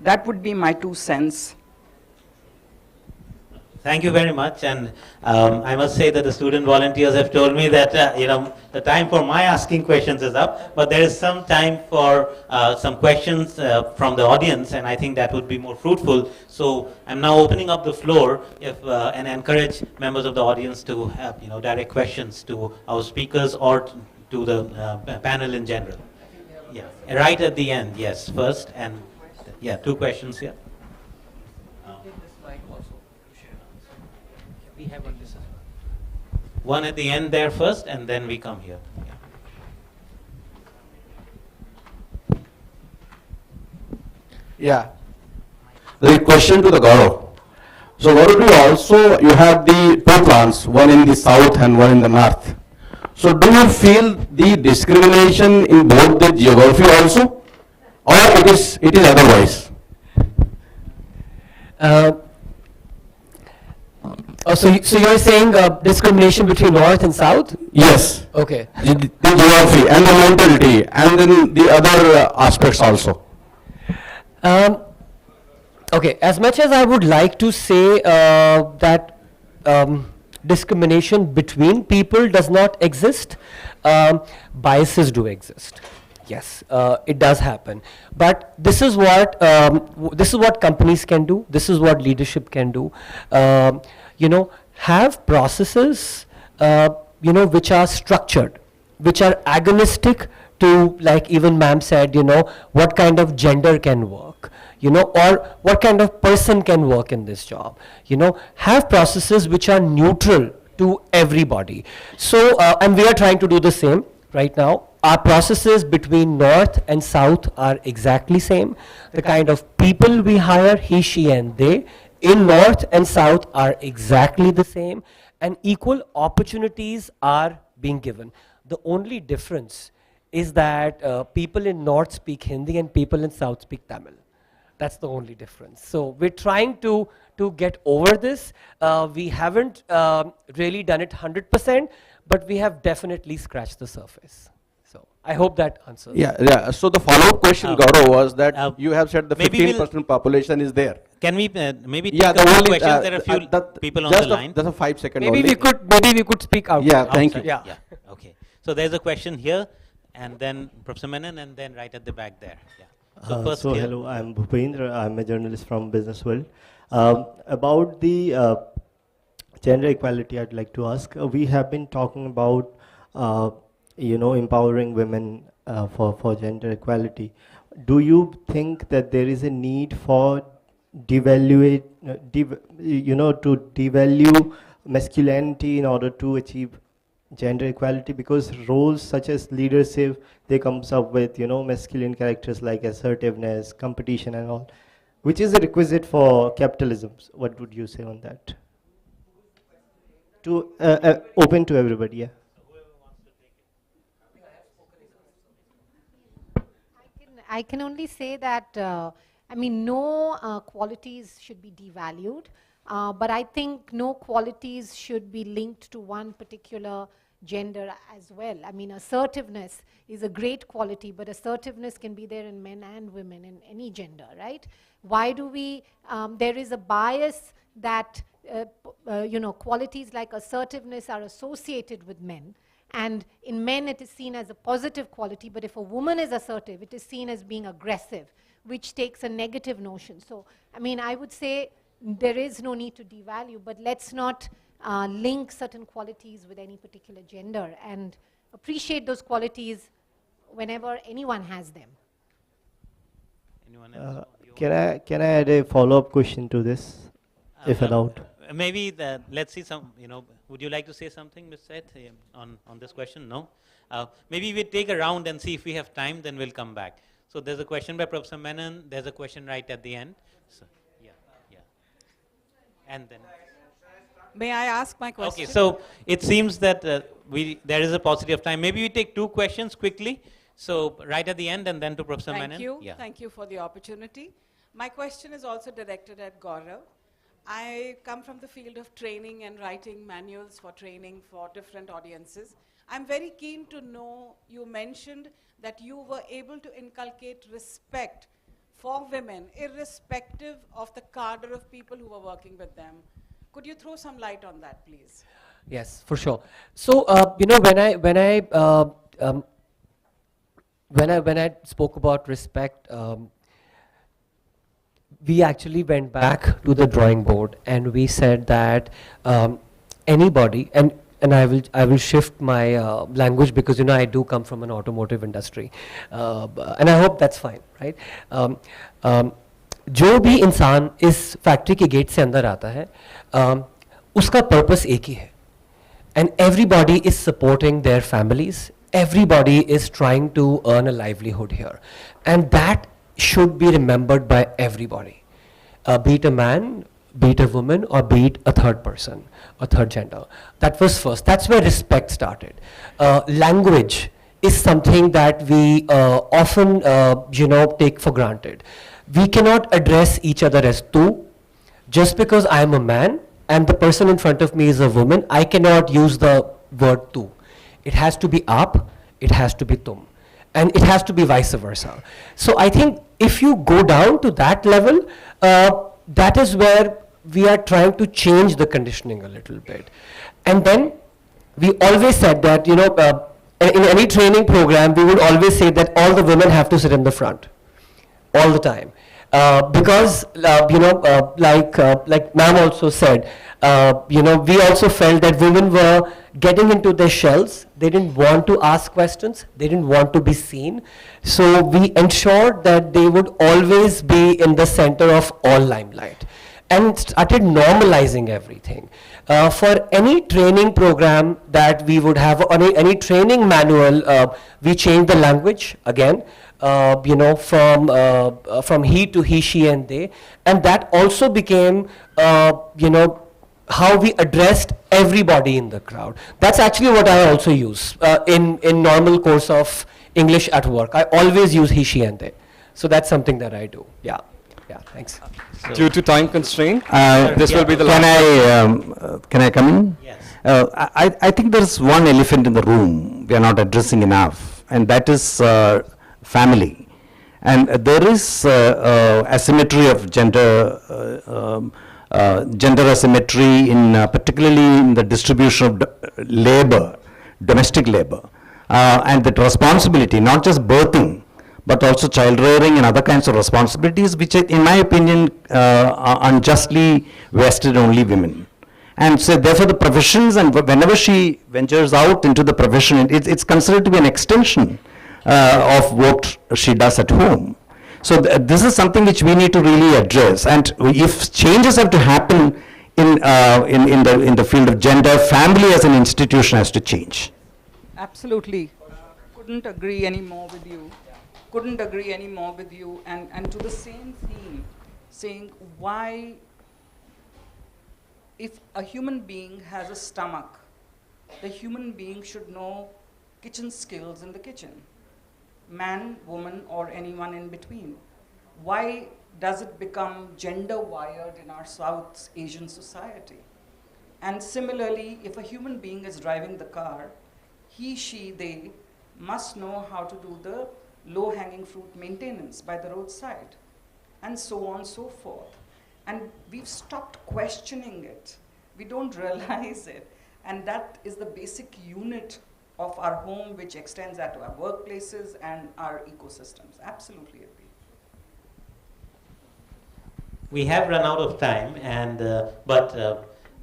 That would be my 2 cents. Thank you very much, and I must say that the student volunteers have told me that the time for my asking questions is up, but there is some time for some questions from the audience, and I think that would be more fruitful. So I'm now opening up the floor and encourage members of the audience to have direct questions to our speakers or to the panel in general. Yeah, right at the end, yes, first, and yeah, 2 questions here. We have on this as well. One at the end there first, and then we come here. Yeah. The question to the Gaurav. So Gaurav, you have the 2 plants, one in the south and one in the north. So do you feel the discrimination in both the geography also, or it is otherwise? So you're saying discrimination between north and south? Yes. Okay. The geography and the mentality and then the other aspects also. Okay, as much as I would like to say that discrimination between people does not exist, biases do exist. Yes, it does happen. But this is what companies can do. This is what leadership can do. Have processes, which are structured, which are agonistic to, like even ma'am said, what kind of gender can work, or what kind of person can work in this job. Have processes which are neutral to everybody. So, and we are trying to do the same. right now. Our processes between North and South are exactly same. The kind of people we hire, he, she, and they, in North and South are exactly the same, and equal opportunities are being given. The only difference is that people in North speak Hindi and people in South speak Tamil. That's the only difference. So we're trying to get over this. We haven't really done it 100%, but we have definitely scratched the surface. So I hope that answers. Yeah. So the follow-up question, Gaurav, was that you have said the 15% population is there. Can we maybe take a few questions? There are a few people on the line. Just a 5 second maybe only. we could speak out. Yeah, thank you. Yeah. Okay. So there's a question here, and then Professor Menon, and then right at the back there. Yeah. So first here. Hello, I'm Bhupendra. I'm a journalist from Business World. About the gender equality, I'd like to ask. We have been talking about, empowering women for gender equality. Do you think that there is a need for to devalue masculinity in order to achieve gender equality? Because roles such as leadership, they comes up with masculine characters like assertiveness, competition, and all, which is a requisite for capitalism. What would you say on that? To open to everybody, yeah. I can only say that, no qualities should be devalued, but I think no qualities should be linked to one particular gender as well. Assertiveness is a great quality, but assertiveness can be there in men and women in any gender, right? Why do we, there is a bias that, qualities like assertiveness are associated with men. And in men, it is seen as a positive quality, but if a woman is assertive, it is seen as being aggressive, which takes a negative notion. So, I would say there is no need to devalue, but let's not link certain qualities with any particular gender and appreciate those qualities whenever anyone has them. Anyone else? Can I add a follow-up question to this, if allowed? Maybe let's see some, would you like to say something, Ms. Seth, on this question? No? Maybe we take a round and see if we have time, then we'll come back. So there's a question by Professor Menon, there's a question right at the end. So, yeah. And then. May I ask my question? Okay, so it seems that there is a paucity of time. Maybe we take two questions quickly. So right at the end and then to Professor Menon. Thank you. Yeah. Thank you for the opportunity. My question is also directed at Gaurav. I come from the field of training and writing manuals for training for different audiences. I'm very keen to know, you mentioned that you were able to inculcate respect for women, irrespective of the cadre of people who were working with them. Could you throw some light on that, please? Yes, for sure. So, when I spoke about respect, we actually went back to the drawing board and we said that anybody, and I will shift my language because I do come from an automotive industry, and I hope that's fine, right? जो भी इंसान इस factory के gate से अंदर आता है, उसका पर्पस एक ही है, and everybody is supporting their families, everybody is trying to earn a livelihood here, and that should be remembered by everybody, be it a man, be it a woman, or be it a third person, a third gender. That was first. That's where respect started. Language is something that we often, take for granted. We cannot address each other as tu. Just because I am a man and the person in front of me is a woman, I cannot use the word tu. It has to be aap, it has to be tum, and it has to be vice versa. So I think if you go down to that level, that is where we are trying to change the conditioning a little bit. And then we always said that, in any training program, we would always say that all the women have to sit in the front all the time. Because, like ma'am also said, we also felt that women were getting into their shells. They didn't want to ask questions. They didn't want to be seen. So we ensured that they would always be in the center of all limelight. and started normalizing everything. For any training program that we would have, or any training manual, we changed the language again, from he to he, she, and they, and that also became, how we addressed everybody in the crowd. That's actually what I also use in normal course of English at work. I always use he, she, and they. So that's something that I do. Yeah, thanks. Due to time constraint, this will be the last. Can I come in? Yes. I think there's one elephant in the room we are not addressing enough, and that is family. And there is asymmetry of gender asymmetry particularly in the distribution of labor, domestic labor, and that responsibility, not just birthing, but also child rearing and other kinds of responsibilities, which in my opinion are unjustly vested only women. And so therefore the professions, and whenever she ventures out into the profession, it's considered to be an extension of what she does at home. So this is something which we need to really address. And if changes have to happen in the field of gender, family as an institution has to change. Absolutely. Couldn't agree any more with you. Couldn't agree any more with you. And to the same theme, saying why, if a human being has a stomach, the human being should know kitchen skills in the kitchen. Man, woman, or anyone in between. Why does it become gender wired in our South Asian society? And similarly, if a human being is driving the car, he, she, they must know how to do the low-hanging fruit maintenance by the roadside, and so on and so forth. And we've stopped questioning it. We don't realize it. And that is the basic unit of our home, which extends out to our workplaces and our ecosystems. Absolutely agree. We have run out of time, and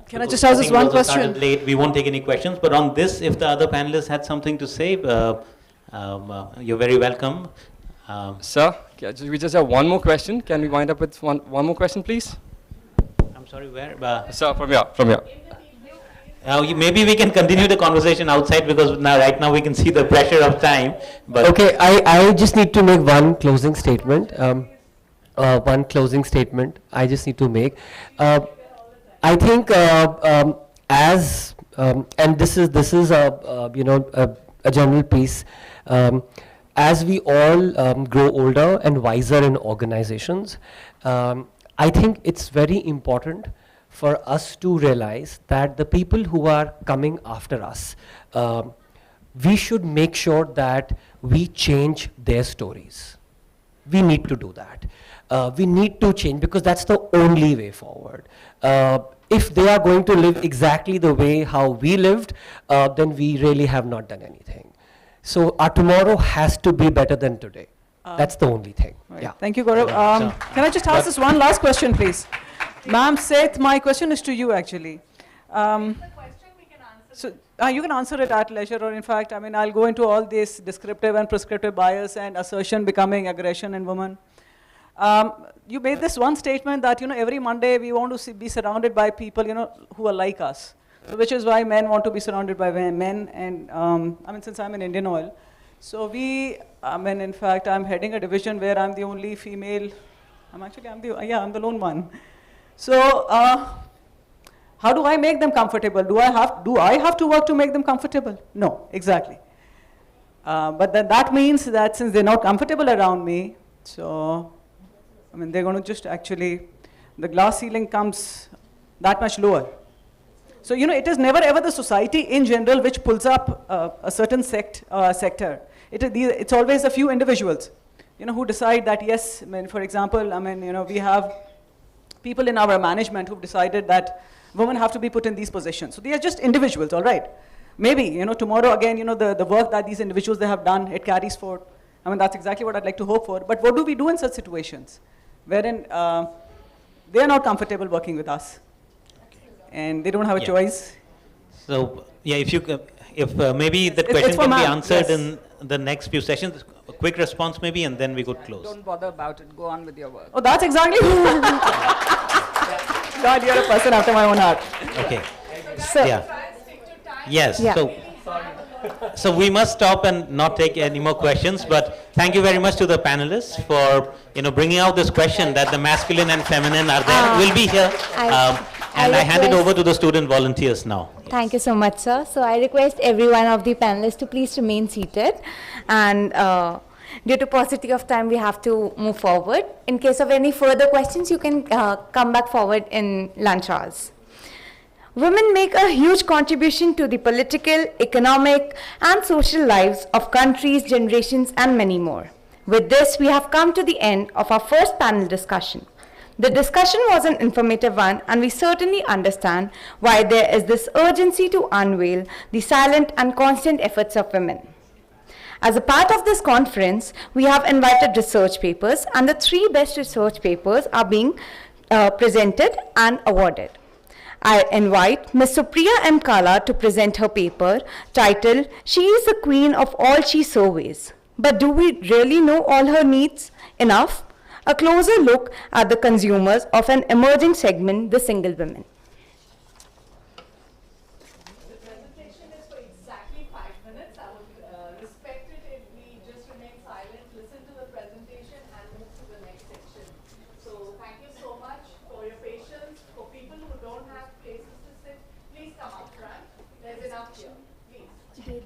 Can I just ask this one question? Started late, we won't take any questions. But on this, if the other panelists had something to say, you're very welcome. Sir, we just have one more question. Can we wind up with one more question, please? I'm sorry, where? Sir, from here. Maybe we can continue the conversation outside, because right now we can see the pressure of time. But okay, I just need to make one closing statement. One closing statement I just need to make. I think as and this is a general piece. As we all grow older and wiser in organizations, I think it's very important for us to realize that the people who are coming after us, we should make sure that we change their stories. We need to do that. We need to change, because that's the only way forward. If they are going to live exactly the way how we lived, then we really have not done anything. So our tomorrow has to be better than today. That's the only thing. Right. Yeah. Thank you, Gaurav. Can I just ask this one last question, please? Ma'am, Seth, my question is to you, actually. So you can answer it at leisure, or in fact, I'll go into all this descriptive and prescriptive bias and assertion becoming aggression in women. You made this one statement that, every Monday we want to be surrounded by people, who are like us. So which is why men want to be surrounded by men. And since I'm in Indian Oil, so in fact, I'm heading a division where I'm the only female. I'm the lone one. So how do I make them comfortable? Do I have to work to make them comfortable? No, exactly. But then that means that since they're not comfortable around me, so they're going to just actually, the glass ceiling comes that much lower. So, it is never ever the society in general which pulls up a certain sector. It's always a few individuals, who decide that, yes, for example, we have people in our management who've decided that women have to be put in these positions. So they are just individuals, all right. Maybe, tomorrow again, the work that these individuals they have done, it carries forward. That's exactly what I'd like to hope for. But what do we do in such situations wherein they are not comfortable working with us? And they don't have a choice. So, if maybe the question can be answered in the next few sessions, a quick response maybe, and then we could close. Don't bother about it. Go on with your work. Oh, that's exactly. God, you're a person after my own heart. Okay. So, Yeah. Yes. Yeah. So we must stop and not take any more questions. But thank you very much to the panelists for bringing out this question that the masculine and feminine are there. We'll be here. And I hand it over to the student volunteers now. Thank you so much, sir. So I request every one of the panelists to please remain seated. And due to paucity of time, we have to move forward. In case of any further questions, you can come back forward in lunch hours. Women make a huge contribution to the political, economic, and social lives of countries, generations, and many more. With this, we have come to the end of our first panel discussion. The discussion was an informative one, and we certainly understand why there is this urgency to unveil the silent and constant efforts of women. As a part of this conference, we have invited research papers, and the 3 best research papers are being presented and awarded. I invite Ms. Supriya M. Kala to present her paper titled, "She is the Queen of All She Surveys. But do we really know all her needs enough?" A closer look at the consumers of an emerging segment, the single women. The presentation is for exactly 5 minutes. I would respect it if we just remain silent, listen to the presentation, and move to the next section. So thank you so much for your patience. For people who don't have places to sit, please come up front. There's enough here. Please. Please,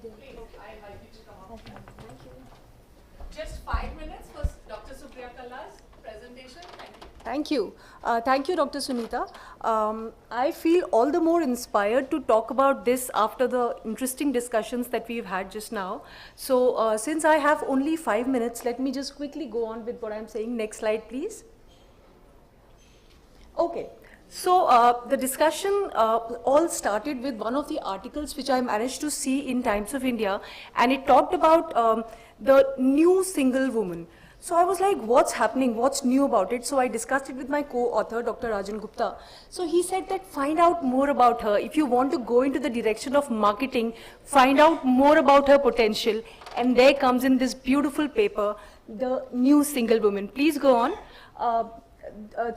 I invite you to come up front. Thank you. Just 5 minutes for Dr. Supriya Kala's presentation. Thank you. Thank you. Thank you, Dr. Sunita. I feel all the more inspired to talk about this after the interesting discussions that we've had just now. So since I have only 5 minutes, let me just quickly go on with what I'm saying. Next slide, please. Okay. So the discussion all started with one of the articles which I managed to see in Times of India, and it talked about the new single woman. So I was like, what's happening? What's new about it? So I discussed it with my co-author, Dr. Rajan Gupta. So he said that find out more about her. If you want to go into the direction of marketing, find out more about her potential. And there comes in this beautiful paper, The New Single Woman. Please go on.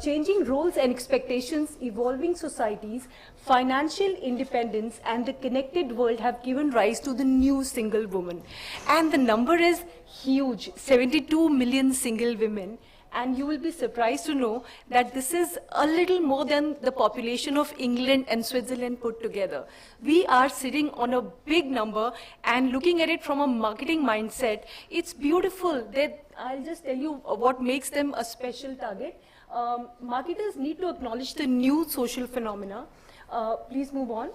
Changing roles and expectations, evolving societies, financial independence, and the connected world have given rise to the new single woman. And the number is huge, 72 million single women. And you will be surprised to know that this is a little more than the population of England and Switzerland put together. We are sitting on a big number, and looking at it from a marketing mindset, it's beautiful. I'll just tell you what makes them a special target. Marketers need to acknowledge the new social phenomena. Please move on.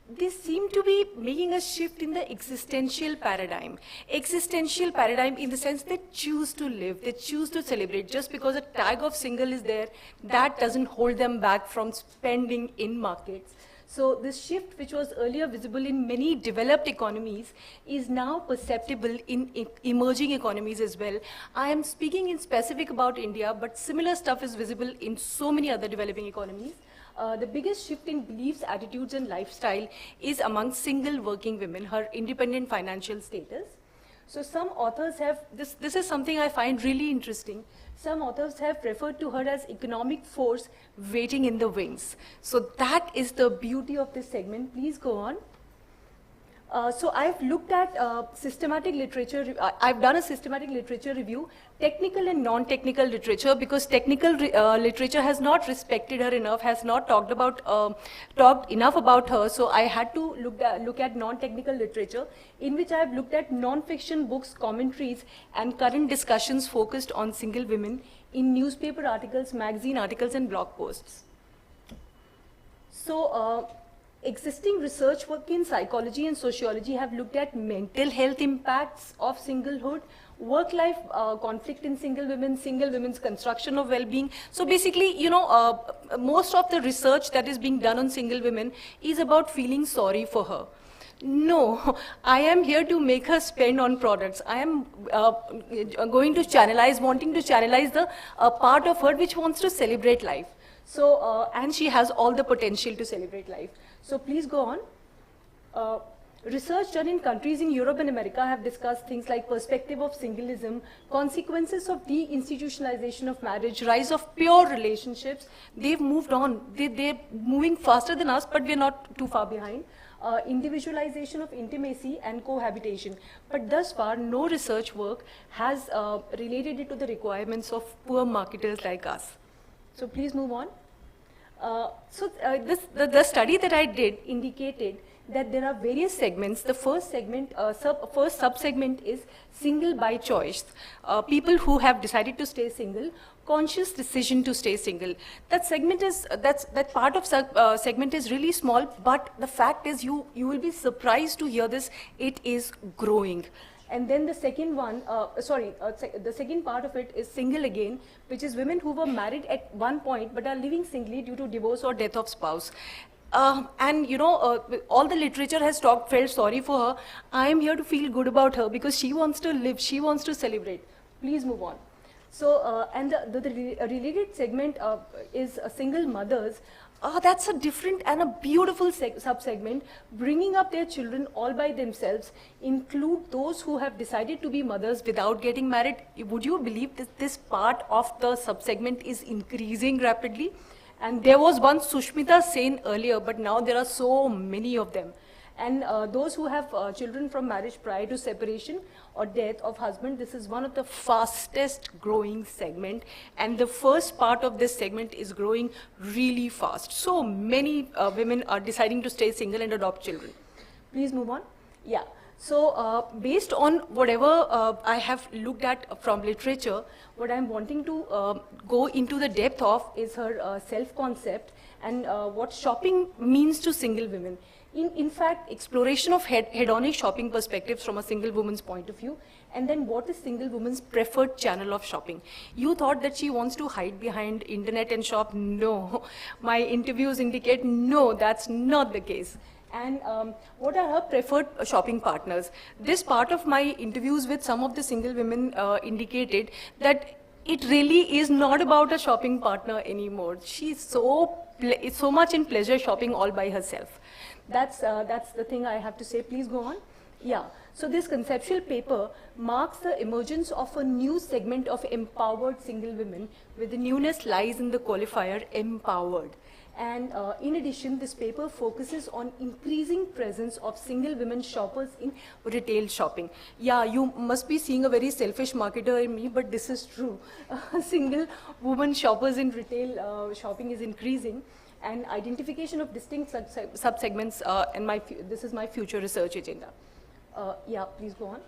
They seem to be making a shift in the existential paradigm. Existential paradigm in the sense they choose to live, they choose to celebrate. Just because a tag of single is there, that doesn't hold them back from spending in markets. So this shift, which was earlier visible in many developed economies, is now perceptible in emerging economies as well. I am speaking in specific about India, but similar stuff is visible in so many other developing economies. The biggest shift in beliefs, attitudes, and lifestyle is among single working women, her independent financial status. So some authors have, this is something I find really interesting. Some authors have referred to her as economic force waiting in the wings. So that is the beauty of this segment. Please go on. So I've looked at systematic literature. I've done a systematic literature review, technical and non-technical literature, because technical literature has not respected her enough, has not talked enough about her. So I had to look at non-technical literature, in which I've looked at non-fiction books, commentaries, and current discussions focused on single women in newspaper articles, magazine articles, and blog posts. So existing research work in psychology and sociology have looked at mental health impacts of singlehood, work-life conflict in single women's construction of well-being. So basically, you know, most of the research that is being done on single women is about feeling sorry for her. No, I am here to make her spend on products. I am wanting to channelize the part of her which wants to celebrate life. So, and she has all the potential to celebrate life. So please go on. Research done in countries in Europe and America have discussed things like perspective of singleism, consequences of deinstitutionalization of marriage, rise of pure relationships. They've moved on. They're moving faster than us, but we're not too far behind. Individualization of intimacy and cohabitation. But thus far, no research work has related it to the requirements of poor marketers like us. So please move on. The study that I did indicated that there are various segments. The first segment, first sub-segment is single by choice. People who have decided to stay single, conscious decision to stay single. That segment is, that part of segment is really small, but the fact is you will be surprised to hear this, it is growing. And then the second one, the second part of it is single again, which is women who were married at one point but are living singly due to divorce or death of spouse. And you know, all the literature has felt sorry for her. I am here to feel good about her because she wants to live, she wants to celebrate. Please move on. So, and the related segment is single mothers. That's a different and a beautiful sub-segment, bringing up their children all by themselves, include those who have decided to be mothers without getting married. Would you believe that this part of the sub-segment is increasing rapidly? And there was one Sushmita Sen earlier, but now there are so many of them. And those who have children from marriage prior to separation or death of husband, this is one of the fastest growing segment. And the first part of this segment is growing really fast. So many women are deciding to stay single and adopt children. Please move on. Yeah. So based on whatever I have looked at from literature, what I'm wanting to go into the depth of is her self-concept and what shopping means to single women. In fact, exploration of hedonic shopping perspectives from a single woman's point of view, and then what is single woman's preferred channel of shopping. You thought that she wants to hide behind internet and shop. No, my interviews indicate no, that's not the case. And what are her preferred shopping partners? This part of my interviews with some of the single women indicated that it really is not about a shopping partner anymore. She's so much in pleasure shopping all by herself. That's the thing I have to say. Please go on. Yeah. So this conceptual paper marks the emergence of a new segment of empowered single women, where the newness lies in the qualifier empowered. And in addition, this paper focuses on increasing presence of single women shoppers in retail shopping. Yeah, you must be seeing a very selfish marketer in me, but this is true. Single women shoppers in retail shopping is increasing. And identification of distinct sub-segments, and this is my future research agenda. Yeah, please go on.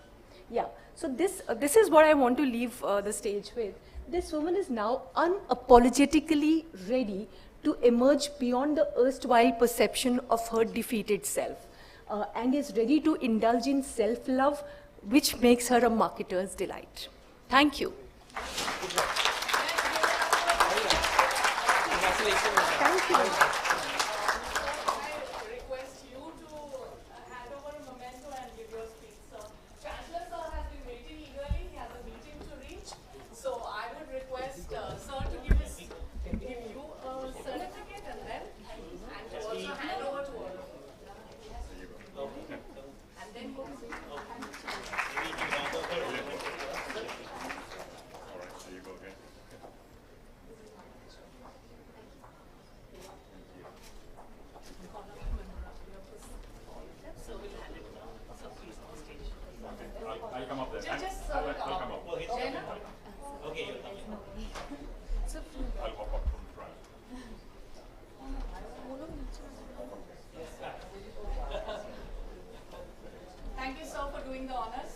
Yeah, so this is what I want to leave the stage with. This woman is now unapologetically ready to emerge beyond the erstwhile perception of her defeated self, and is ready to indulge in self-love, which makes her a marketer's delight. Thank you. Thank you. I request you to hand over a memento and give your speech. So, Chancellor Sir has been waiting eagerly. He has a meeting to reach. So, I would request Sir to give you a certificate and to also hand over to all of you. And then go to I'll come up there. I'll come up. Okay, you'll come. I'll pop up from front. Thank you, sir, for doing the honors.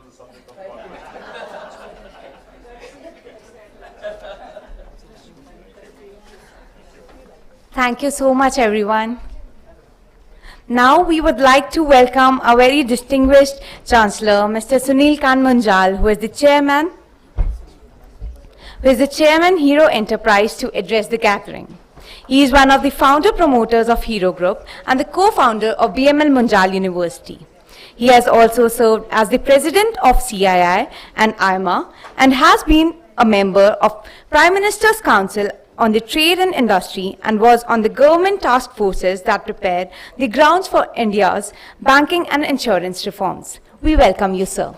the subject of politics. Thank you so much, everyone. Now we would like to welcome our very distinguished Chancellor, Mr. Sunil Khan Munjal, who is the Chairman Hero Enterprise, to address the gathering. He is one of the founder promoters of Hero Group and the co-founder of BML Munjal University. He has also served as the president of CII and IMA and has been a member of Prime Minister's Council on the Trade and Industry and was on the government task forces that prepared the grounds for India's banking and insurance reforms. We welcome you, sir.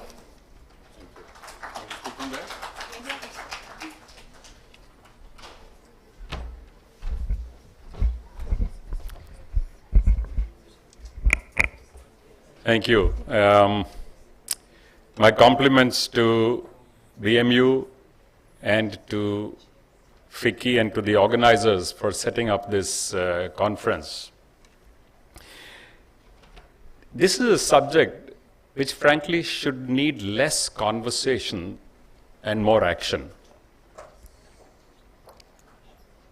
Thank you. My compliments to BMU and to FICCI and to the organizers for setting up this conference. This is a subject which frankly should need less conversation and more action.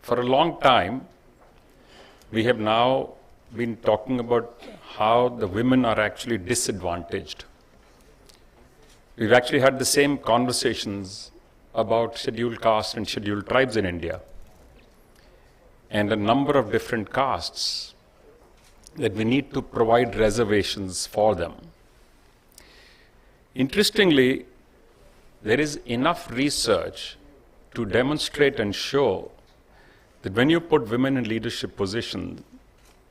For a long time, we have now been talking about how the women are actually disadvantaged. We've actually had the same conversations about scheduled castes and scheduled tribes in India, and a number of different castes that we need to provide reservations for them. Interestingly, there is enough research to demonstrate and show that when you put women in leadership positions,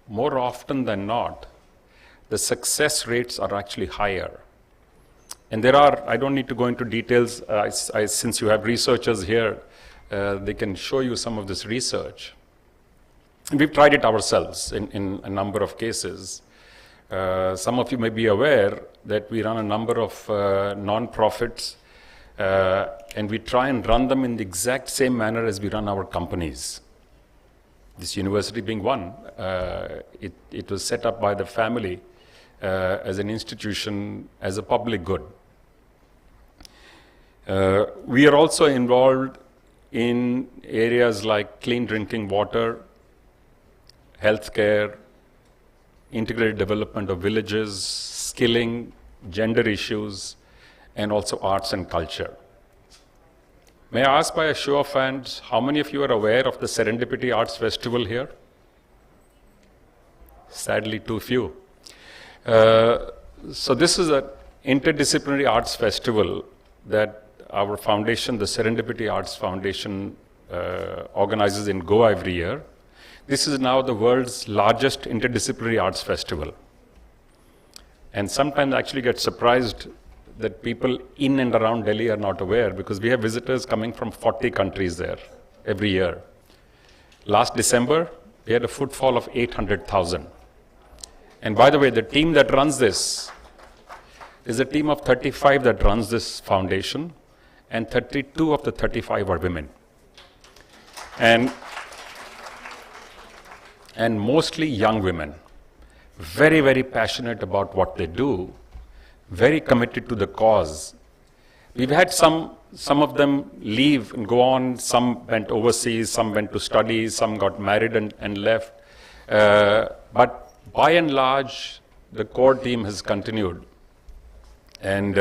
more often than not, the success rates are actually higher. And there are, I don't need to go into details, since you have researchers here, they can show you some of this research. And we've tried it ourselves in a number of cases. Some of you may be aware that we run a number of non-profits, and we try and run them in the exact same manner as we run our companies. This university being one, it was set up by the family as an institution, as a public good. We are also involved in areas like clean drinking water, healthcare, integrated development of villages, skilling, gender issues, and also arts and culture. May I ask by a show of hands, how many of you are aware of the Serendipity Arts Festival here? Sadly, too few. So this is an interdisciplinary arts festival that our foundation, the Serendipity Arts Foundation, organizes in Goa every year. This is now the world's largest interdisciplinary arts festival. And sometimes I actually get surprised that people in and around Delhi are not aware, because we have visitors coming from 40 countries there every year. Last December, we had a footfall of 800,000. And by the way, the team that runs this is a team of 35 that runs this foundation, and 32 of the 35 are women. And mostly young women, very, very passionate about what they do, very committed to the cause. We've had some of them leave and go on. Some went overseas, some went to study, some got married and left. But by and large, the core team has continued. And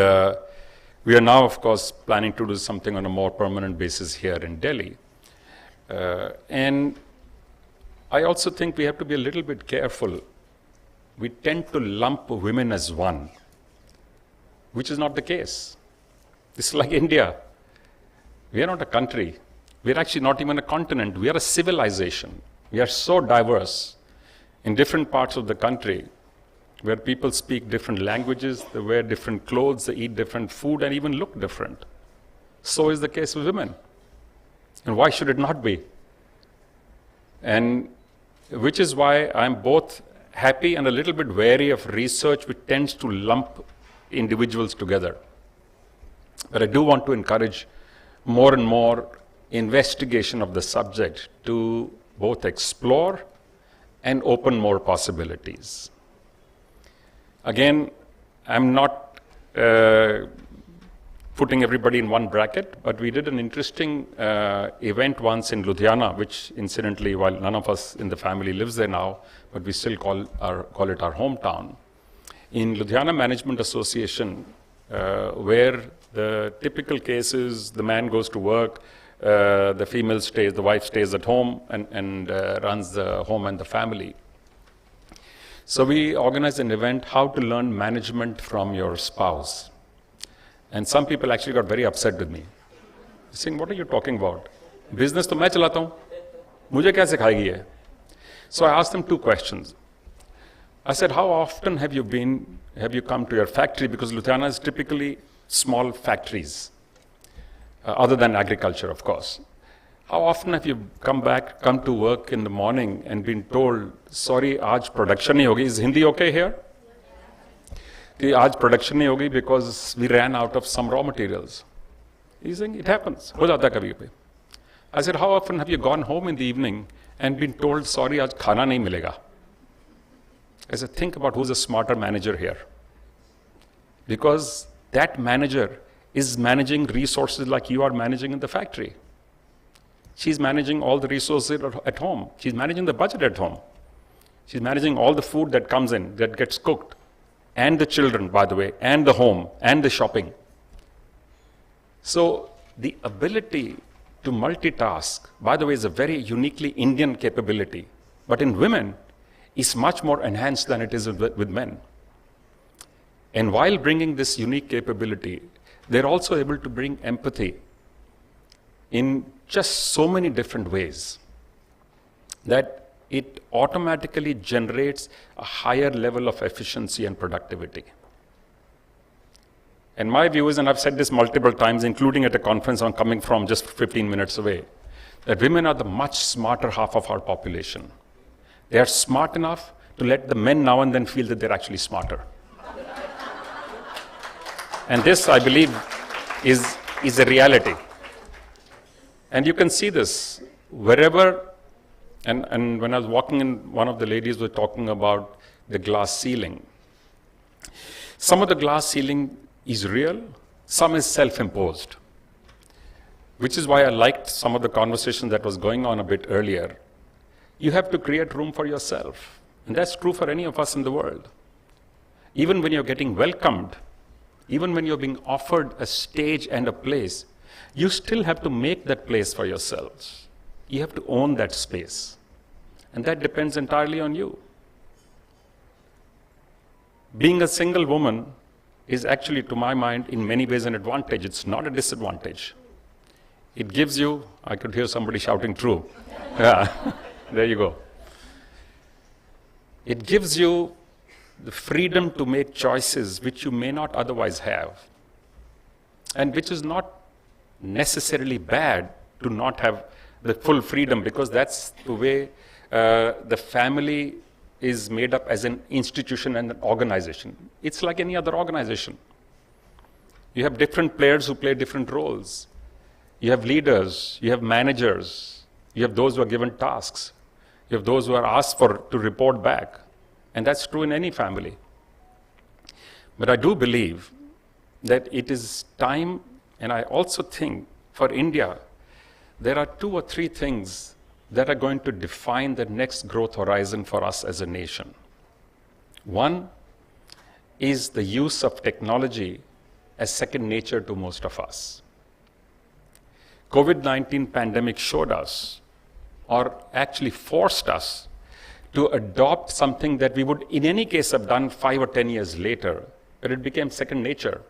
we are now, of course, planning to do something on a more permanent basis here in Delhi. And I also think we have to be a little bit careful. We tend to lump women as one, which is not the case. This is like India. We are not a country. We are actually not even a continent. We are a civilization. We are so diverse in different parts of the country, where people speak different languages, they wear different clothes, they eat different food, and even look different. So is the case with women. And why should it not be? And which is why I'm both happy and a little bit wary of research which tends to lump individuals together. But I do want to encourage more and more investigation of the subject to both explore and open more possibilities. Again, I'm not putting everybody in one bracket, but we did an interesting event once in Ludhiana, which incidentally, while none of us in the family lives there now, but we still call it our hometown. In Ludhiana Management Association, where the typical case is the man goes to work, the female stays, the wife stays at home and runs the home and the family. So we organized an event, how to learn management from your spouse. And some people actually got very upset with me, saying, what are you talking about? Business to main chalata hu. Mujhe kya sikhayegi hai? So I asked them two questions. I said, how often have you come to your factory? Because Ludhiana is typically small factories, other than agriculture, of course. How often have you come to work in the morning and been told, sorry, aaj production nahi hogi? Is Hindi okay here? Ki aaj production nahi hogi because we ran out of some raw materials. He's saying, it happens. Ho jata hai kabhi kabhi. I said, how often have you gone home in the evening and been told, sorry, aaj khana nahi milega? I said, think about who's a smarter manager here. Because that manager is managing resources like you are managing in the factory. She's managing all the resources at home. She's managing the budget at home. She's managing all the food that comes in, that gets cooked. And the children, by the way, and the home, and the shopping. So the ability to multitask, by the way, is a very uniquely Indian capability. But in women, it's much more enhanced than it is with men. And while bringing this unique capability, they're also able to bring empathy in just so many different ways that it automatically generates a higher level of efficiency and productivity. And my view is, and I've said this multiple times, including at a conference I'm coming from just 15 minutes away, that women are the much smarter half of our population. They are smart enough to let the men now and then feel that they're actually smarter. And this, I believe, is a reality. And you can see this wherever, and when I was walking in, one of the ladies was talking about the glass ceiling. Some of the glass ceiling is real, some is self-imposed, which is why I liked some of the conversation that was going on a bit earlier. You have to create room for yourself, and that's true for any of us in the world. Even when you're getting welcomed, even when you're being offered a stage and a place, you still have to make that place for yourselves. You have to own that space. And that depends entirely on you. Being a single woman is actually, to my mind, in many ways an advantage. It's not a disadvantage. It gives you, I could hear somebody shouting true. Yeah, there you go. It gives you the freedom to make choices which you may not otherwise have, and which is not necessarily bad to not have the full freedom, because that's the way the family is made up as an institution and an organization. It's like any other organization. You have different players who play different roles. You have leaders, you have managers, you have those who are given tasks, you have those who are asked to report back. And that's true in any family. But I do believe that it is time, and I also think for India, there are 2 or 3 things that are going to define the next growth horizon for us as a nation. One is the use of technology as second nature to most of us. COVID-19 pandemic showed us, or actually forced us, to adopt something that we would in any case have done 5 or 10 years later, but it became second nature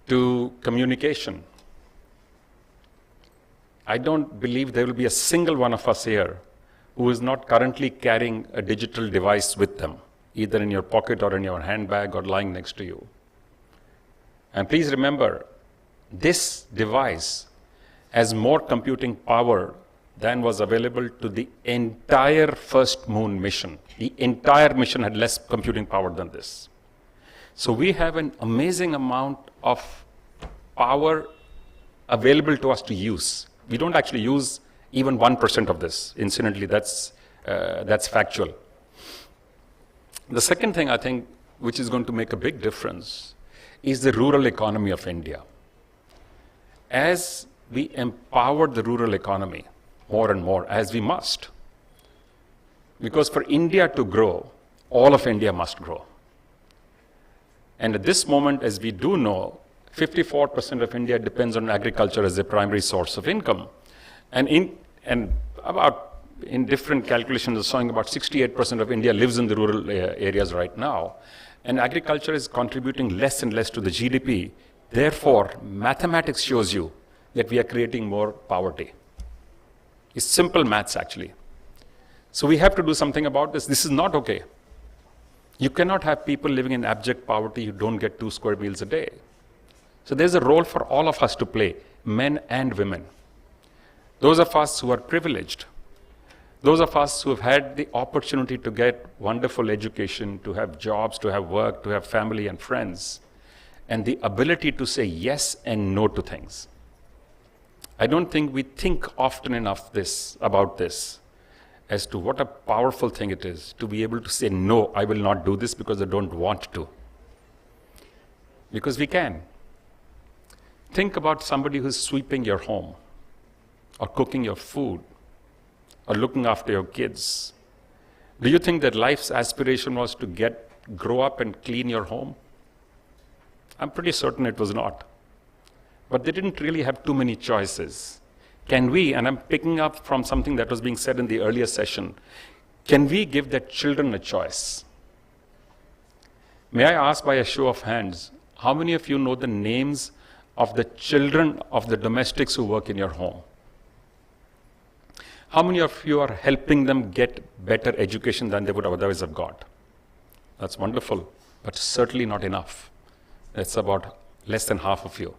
to communication. I don't believe there will be a single one of us here who is not currently carrying a digital device with them, either in your pocket or in your handbag or lying next to you. And please remember, this device has more computing power than was available to the entire first moon mission. The entire mission had less computing power than this. So we have an amazing amount of power available to us to use. We don't actually use even 1% of this. Incidentally, that's factual. The second thing I think which is going to make a big difference is the rural economy of India. as we empower the rural economy more and more, as we must, because for India to grow, all of India must grow. And at this moment, as we do know, 54% of India depends on agriculture as a primary source of income. And in different calculations, showing about 68% of India lives in the rural areas right now. And agriculture is contributing less and less to the GDP. Therefore, mathematics shows you that we are creating more poverty. It's simple maths, actually. So we have to do something about this. This is not okay. You cannot have people living in abject poverty who don't get 2 square meals a day. So there's a role for all of us to play, men and women. Those of us who are privileged, those of us who have had the opportunity to get wonderful education, to have jobs, to have work, to have family and friends, and the ability to say yes and no to things. I don't think we think often enough about this as to what a powerful thing it is to be able to say, no, I will not do this because I don't want to. Because we can. Think about somebody who's sweeping your home, or cooking your food, or looking after your kids. Do you think that life's aspiration was to grow up and clean your home? I'm pretty certain it was not. But they didn't really have too many choices. Can we, and I'm picking up from something that was being said in the earlier session, can we give their children a choice? May I ask by a show of hands, how many of you know the names of the children of the domestics who work in your home? How many of you are helping them get better education than they would otherwise have got? That's wonderful, but certainly not enough. That's about less than half of you.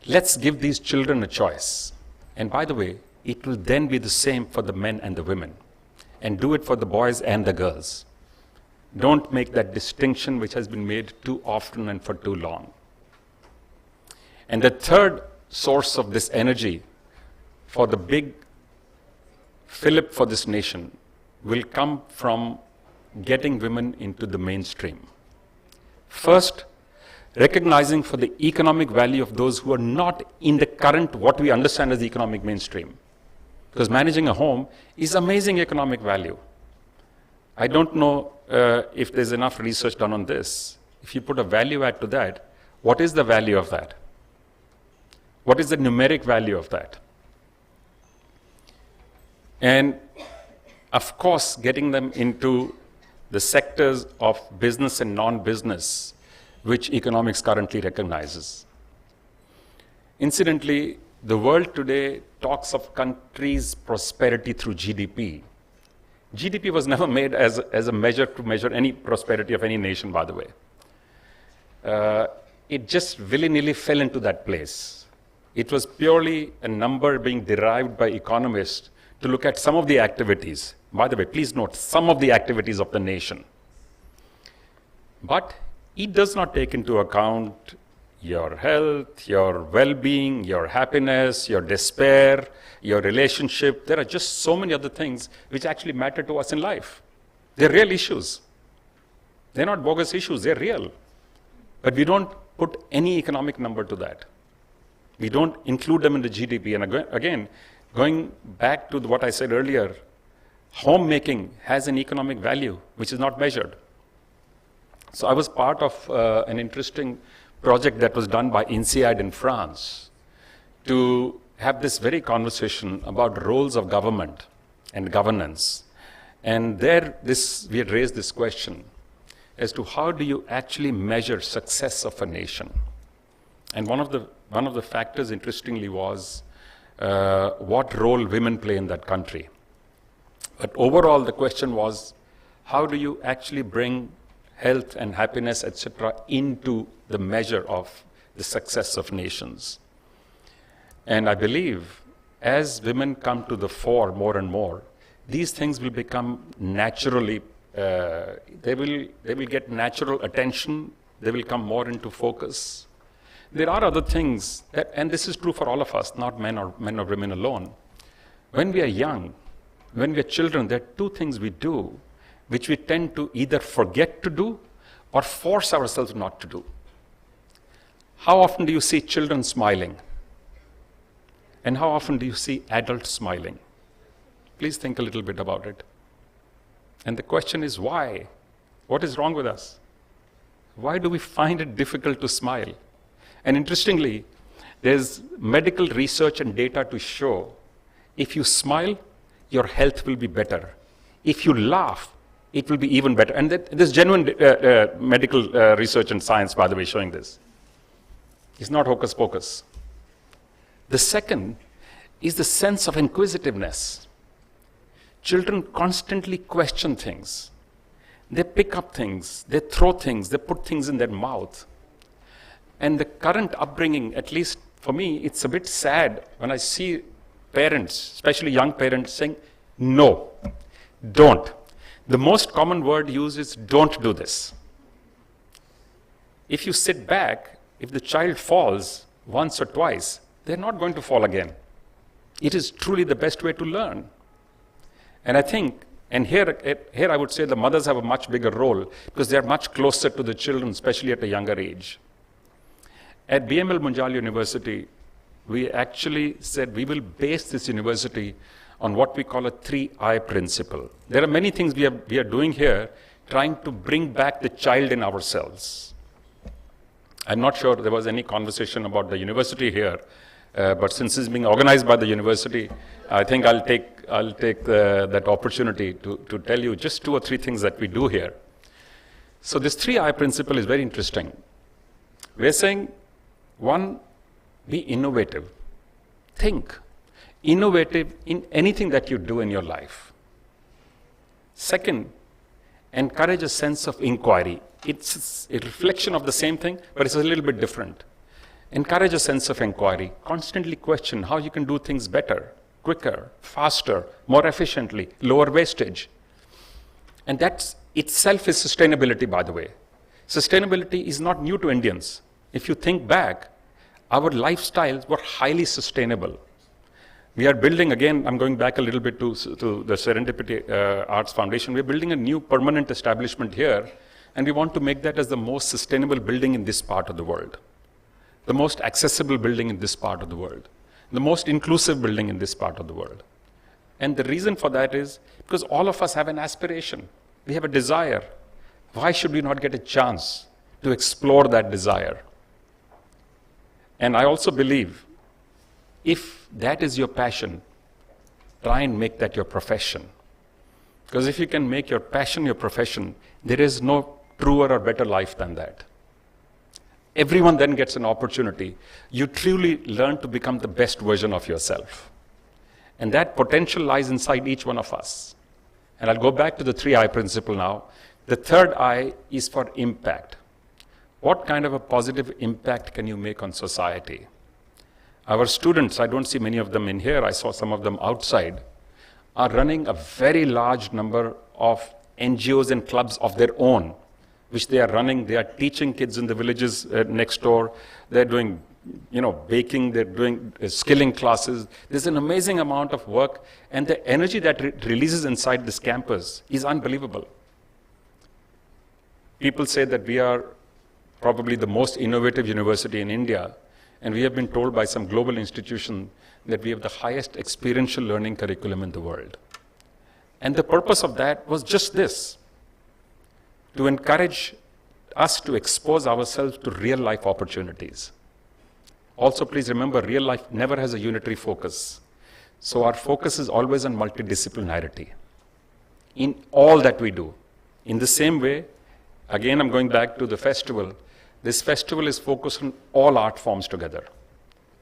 Let's give these children a choice. And by the way, it will then be the same for the men and the women. And do it for the boys and the girls. Don't make that distinction which has been made too often and for too long. And the third source of this energy for the big fillip for this nation will come from getting women into the mainstream. First, recognizing for the economic value of those who are not in the current, what we understand as the economic mainstream. Because managing a home is amazing economic value. I don't know if there's enough research done on this. If you put a value add to that, what is the value of that? What is the numeric value of that? And of course, getting them into the sectors of business and non-business, which economics currently recognizes. Incidentally, the world today talks of countries' prosperity through GDP. GDP was never made as a measure to measure any prosperity of any nation, by the way. It just willy-nilly fell into that place. It was purely a number being derived by economists to look at some of the activities. By the way, please note, some of the activities of the nation. But it does not take into account your health, your well-being, your happiness, your despair, your relationship. There are just so many other things which actually matter to us in life. They're real issues. They're not bogus issues, they're real. But we don't put any economic number to that. We don't include them in the GDP. And again, going back to what I said earlier, homemaking has an economic value which is not measured. So I was part of an interesting project that was done by INSEAD in France to have this very conversation about roles of government and governance. And there we had raised this question as to how do you actually measure success of a nation? And one of the factors, interestingly, was what role women play in that country. But overall, the question was, how do you actually bring health and happiness, etc., into the measure of the success of nations? And I believe as women come to the fore more and more, these things will become naturally, they will get natural attention, they will come more into focus. There are other things, and this is true for all of us, not men or women alone. When we are young, when we are children, there are two things we do which we tend to either forget to do or force ourselves not to do. How often do you see children smiling? And how often do you see adults smiling? Please think a little bit about it. And the question is why? What is wrong with us? Why do we find it difficult to smile? And interestingly, there's medical research and data to show if you smile, your health will be better. If you laugh, it will be even better. And there's genuine medical research and science, by the way, showing this. It's not hocus pocus. The second is the sense of inquisitiveness. Children constantly question things. They pick up things, they throw things, they put things in their mouth. And the current upbringing, at least for me, it's a bit sad when I see parents, especially young parents, saying, no, don't. The most common word used is, don't do this. If you sit back, if the child falls once or twice, they're not going to fall again. It is truly the best way to learn. And I think, and here I would say the mothers have a much bigger role because they're much closer to the children, especially at a younger age. At BML Munjal University, we actually said we will base this university on what we call a 3I principle. There are many things we are doing here, trying to bring back the child in ourselves. I'm not sure there was any conversation about the university here, but since it's being organized by the university, I think I'll take that opportunity to tell you just 2 or 3 things that we do here. So this 3I principle is very interesting. We're saying, 1, be innovative. Think. Innovative in anything that you do in your life. Second, encourage a sense of inquiry. It's a reflection of the same thing, but it's a little bit different. Encourage a sense of inquiry. Constantly question how you can do things better, quicker, faster, more efficiently, lower wastage. And that itself is sustainability, by the way. Sustainability is not new to Indians. If you think back, our lifestyles were highly sustainable. We are building, again, I'm going back a little bit to the Serendipity Arts Foundation. We're building a new permanent establishment here, and we want to make that as the most sustainable building in this part of the world, the most accessible building in this part of the world, the most inclusive building in this part of the world. And the reason for that is because all of us have an aspiration. We have a desire. Why should we not get a chance to explore that desire? And I also believe, if that is your passion, try and make that your profession. Because if you can make your passion your profession, there is no truer or better life than that. Everyone then gets an opportunity. You truly learn to become the best version of yourself. And that potential lies inside each one of us. And I'll go back to the 3I principle now. The third I is for impact. What kind of a positive impact can you make on society? Our students, I don't see many of them in here, I saw some of them outside, are running a very large number of NGOs and clubs of their own, which they are running. They are teaching kids in the villages next door. They're doing, baking, they're doing skilling classes. There's an amazing amount of work, and the energy that releases inside this campus is unbelievable. People say that we are probably the most innovative university in India, and we have been told by some global institution that we have the highest experiential learning curriculum in the world. And the purpose of that was just this, to encourage us to expose ourselves to real life opportunities. Also, please remember, real life never has a unitary focus. So our focus is always on multidisciplinarity in all that we do. In the same way, again, I'm going back to the festival. This festival is focused on all art forms together.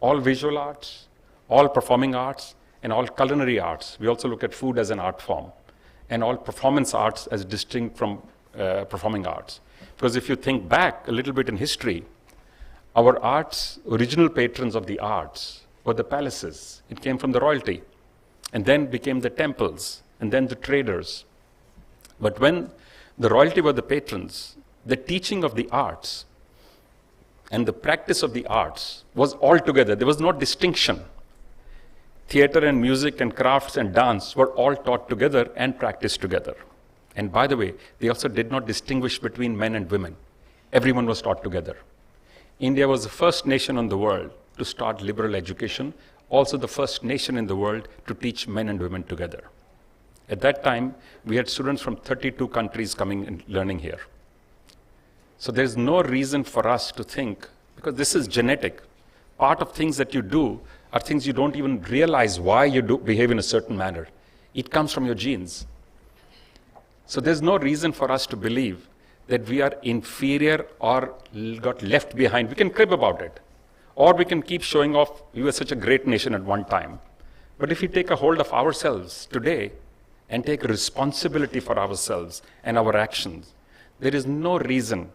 All visual arts, all performing arts, and all culinary arts. We also look at food as an art form. And all performance arts as distinct from performing arts. Because if you think back a little bit in history, our arts, original patrons of the arts were the palaces. It came from the royalty. And then became the temples, and then the traders. But when the royalty were the patrons, the teaching of the arts and the practice of the arts was all together. There was no distinction. Theater and music and crafts and dance were all taught together and practiced together. And by the way, they also did not distinguish between men and women. Everyone was taught together. India was the first nation in the world to start liberal education, also the first nation in the world to teach men and women together. At that time, we had students from 32 countries coming and learning here. So there's no reason for us to think, because this is genetic. Part of things that you do are things you don't even realize why you behave in a certain manner. It comes from your genes. So there's no reason for us to believe that we are inferior or got left behind. We can crib about it. Or we can keep showing off, we were such a great nation at one time. But if we take a hold of ourselves today and take responsibility for ourselves and our actions, there is no reason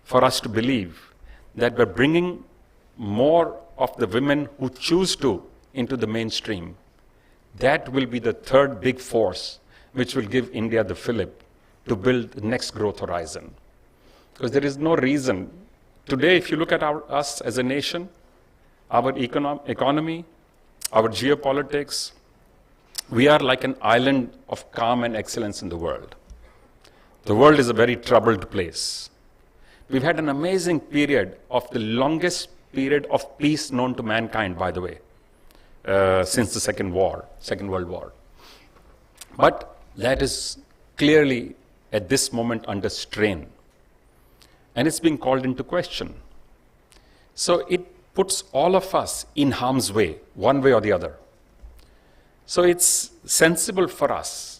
for us to believe that we're bringing more of the women who choose to into the mainstream. That will be the third big force which will give India the fillip to build the next growth horizon. Because there is no reason. Today, if you look at us as a nation, our economy, our geopolitics, we are like an island of calm and excellence in the world. The world is a very troubled place. We've had an amazing period of the longest period of peace known to mankind, by the way, since the Second World War. But that is clearly at this moment under strain. And it's being called into question. So it puts all of us in harm's way, one way or the other. So it's sensible for us,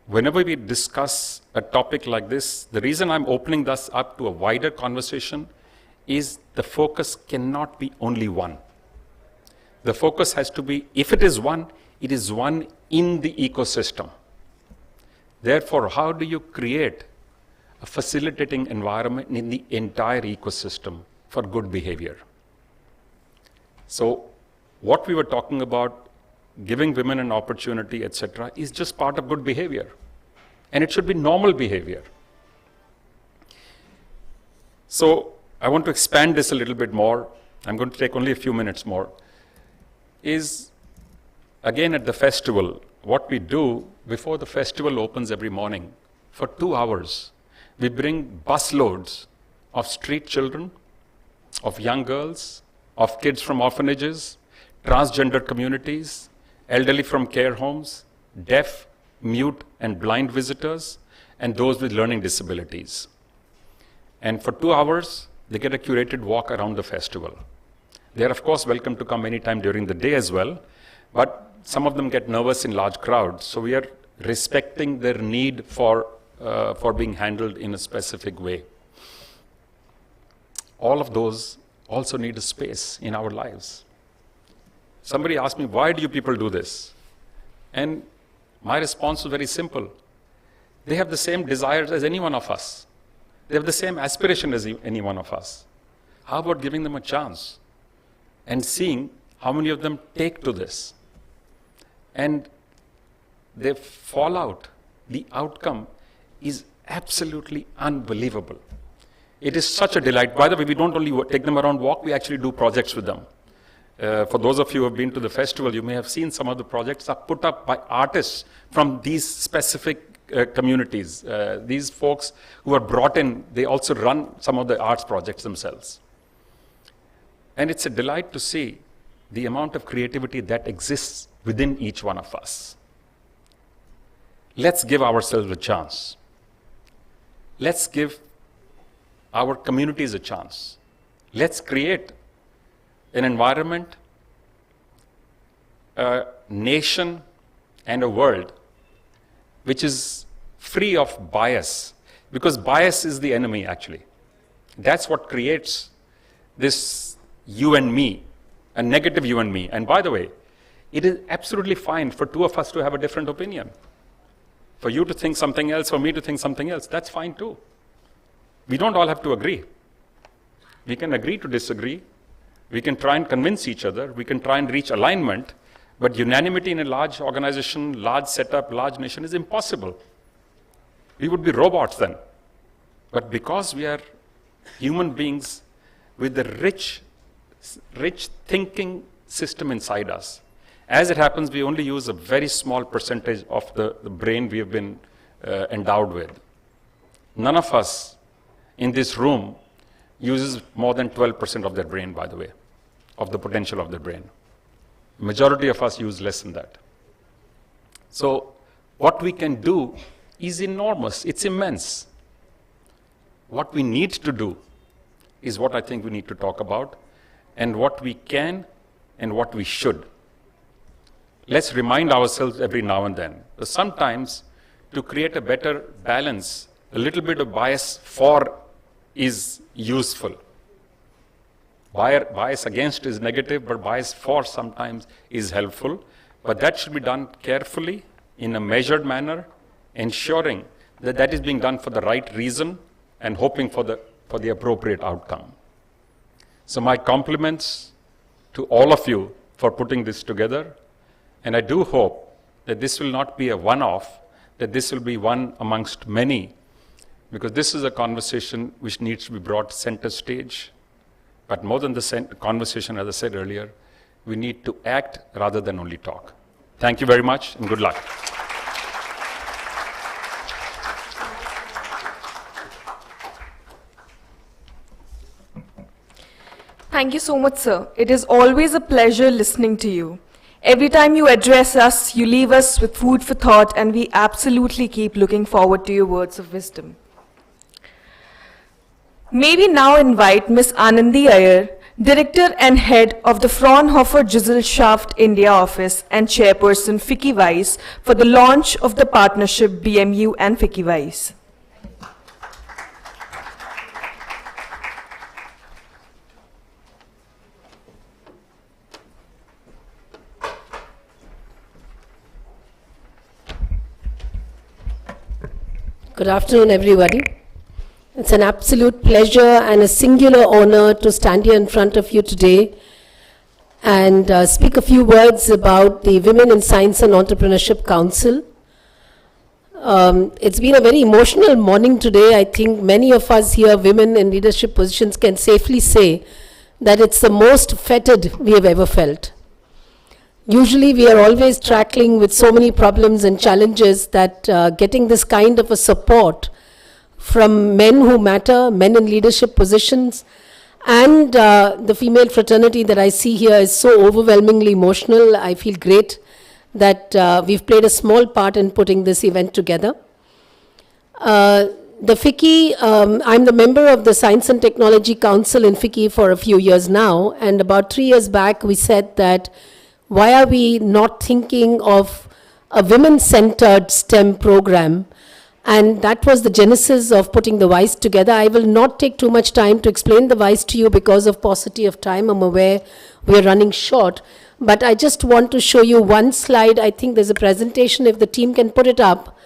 whenever we discuss a topic like this, the reason I'm opening this up to a wider conversation is the focus cannot be only one. The focus has to be, if it is one in the ecosystem. Therefore, how do you create a facilitating environment in the entire ecosystem for good behavior? So what we were talking about, giving women an opportunity, etc., is just part of good behavior. And it should be normal behavior. So I want to expand this a little bit more. I'm going to take only a few minutes more. Is, again, at the festival, what we do before the festival opens every morning, for 2 hours, we bring busloads of street children, of young girls, of kids from orphanages, transgender communities, elderly from care homes, deaf, mute, and blind visitors, and those with learning disabilities. And for 2 hours, they get a curated walk around the festival. They are, of course, welcome to come anytime during the day as well, but some of them get nervous in large crowds, so we are respecting their need for being handled in a specific way. All of those also need a space in our lives. Somebody asked me, why do you people do this? And my response was very simple. They have the same desires as any one of us. They have the same aspiration as any one of us. How about giving them a chance and seeing how many of them take to this? And the fallout, the outcome is absolutely unbelievable. It is such a delight. By the way, we don't only take them around walk, we actually do projects with them. For those of you who have been to the festival, you may have seen some of the projects are put up by artists from these specific communities. These folks who are brought in, they also run some of the arts projects themselves. And it's a delight to see the amount of creativity that exists within each one of us. Let's give ourselves a chance. Let's give our communities a chance. Let's create an environment, a nation, and a world which is free of bias, because bias is the enemy, actually. That's what creates this you and me, a negative you and me. And by the way, it is absolutely fine for two of us to have a different opinion. For you to think something else, for me to think something else, that's fine too. We don't all have to agree. We can agree to disagree. We can try and convince each other. We can try and reach alignment. But unanimity in a large organization, large setup, large nation is impossible. We would be robots then. But because we are human beings with a rich thinking system inside us, as it happens, we only use a very small percentage of the brain we have been endowed with. None of us in this room uses more than 12% of their brain, by the way, of the potential of their brain. Majority of us use less than that. So what we can do is enormous, it's immense. What we need to do is what I think we need to talk about, and what we can and what we should. Let's remind ourselves every now and then that sometimes to create a better balance, a little bit of bias for is useful. Bias against is negative, but bias for sometimes is helpful. But that should be done carefully, in a measured manner, ensuring that that is being done for the right reason and hoping for the appropriate outcome. So my compliments to all of you for putting this together. And I do hope that this will not be a one-off, that this will be one amongst many, because this is a conversation which needs to be brought center stage. But more than the conversation, as I said earlier, we need to act rather than only talk. Thank you very much, and good luck. Thank you so much, sir. It is always a pleasure listening to you. Every time you address us, you leave us with food for thought, and we absolutely keep looking forward to your words of wisdom. May we now invite Ms. Anandi Iyer, Director and Head of the Fraunhofer Gesellschaft India Office and Chairperson FICCI Vice, for the launch of the partnership BMU and FICCI Vice. Good afternoon, everybody. It's an absolute pleasure and a singular honor to stand here in front of you today and speak a few words about the Women in Science and Entrepreneurship Council. It's been a very emotional morning today. I think many of us here, women in leadership positions, can safely say that it's the most fettered we have ever felt. Usually we are always tackling with so many problems and challenges that getting this kind of a support from men who matter, men in leadership positions, and the female fraternity that I see here is so overwhelmingly emotional. I feel great that we've played a small part in putting this event together. The FICCI, I'm the member of the Science and Technology Council in FICCI for a few years now, and about 3 years back we said that why are we not thinking of a women-centered STEM program? And that was the genesis of putting the WISE together. I will not take too much time to explain the WISE to you because of paucity of time. I'm aware we're running short. But I just want to show you one slide. I think there's a presentation, if the team can put it up.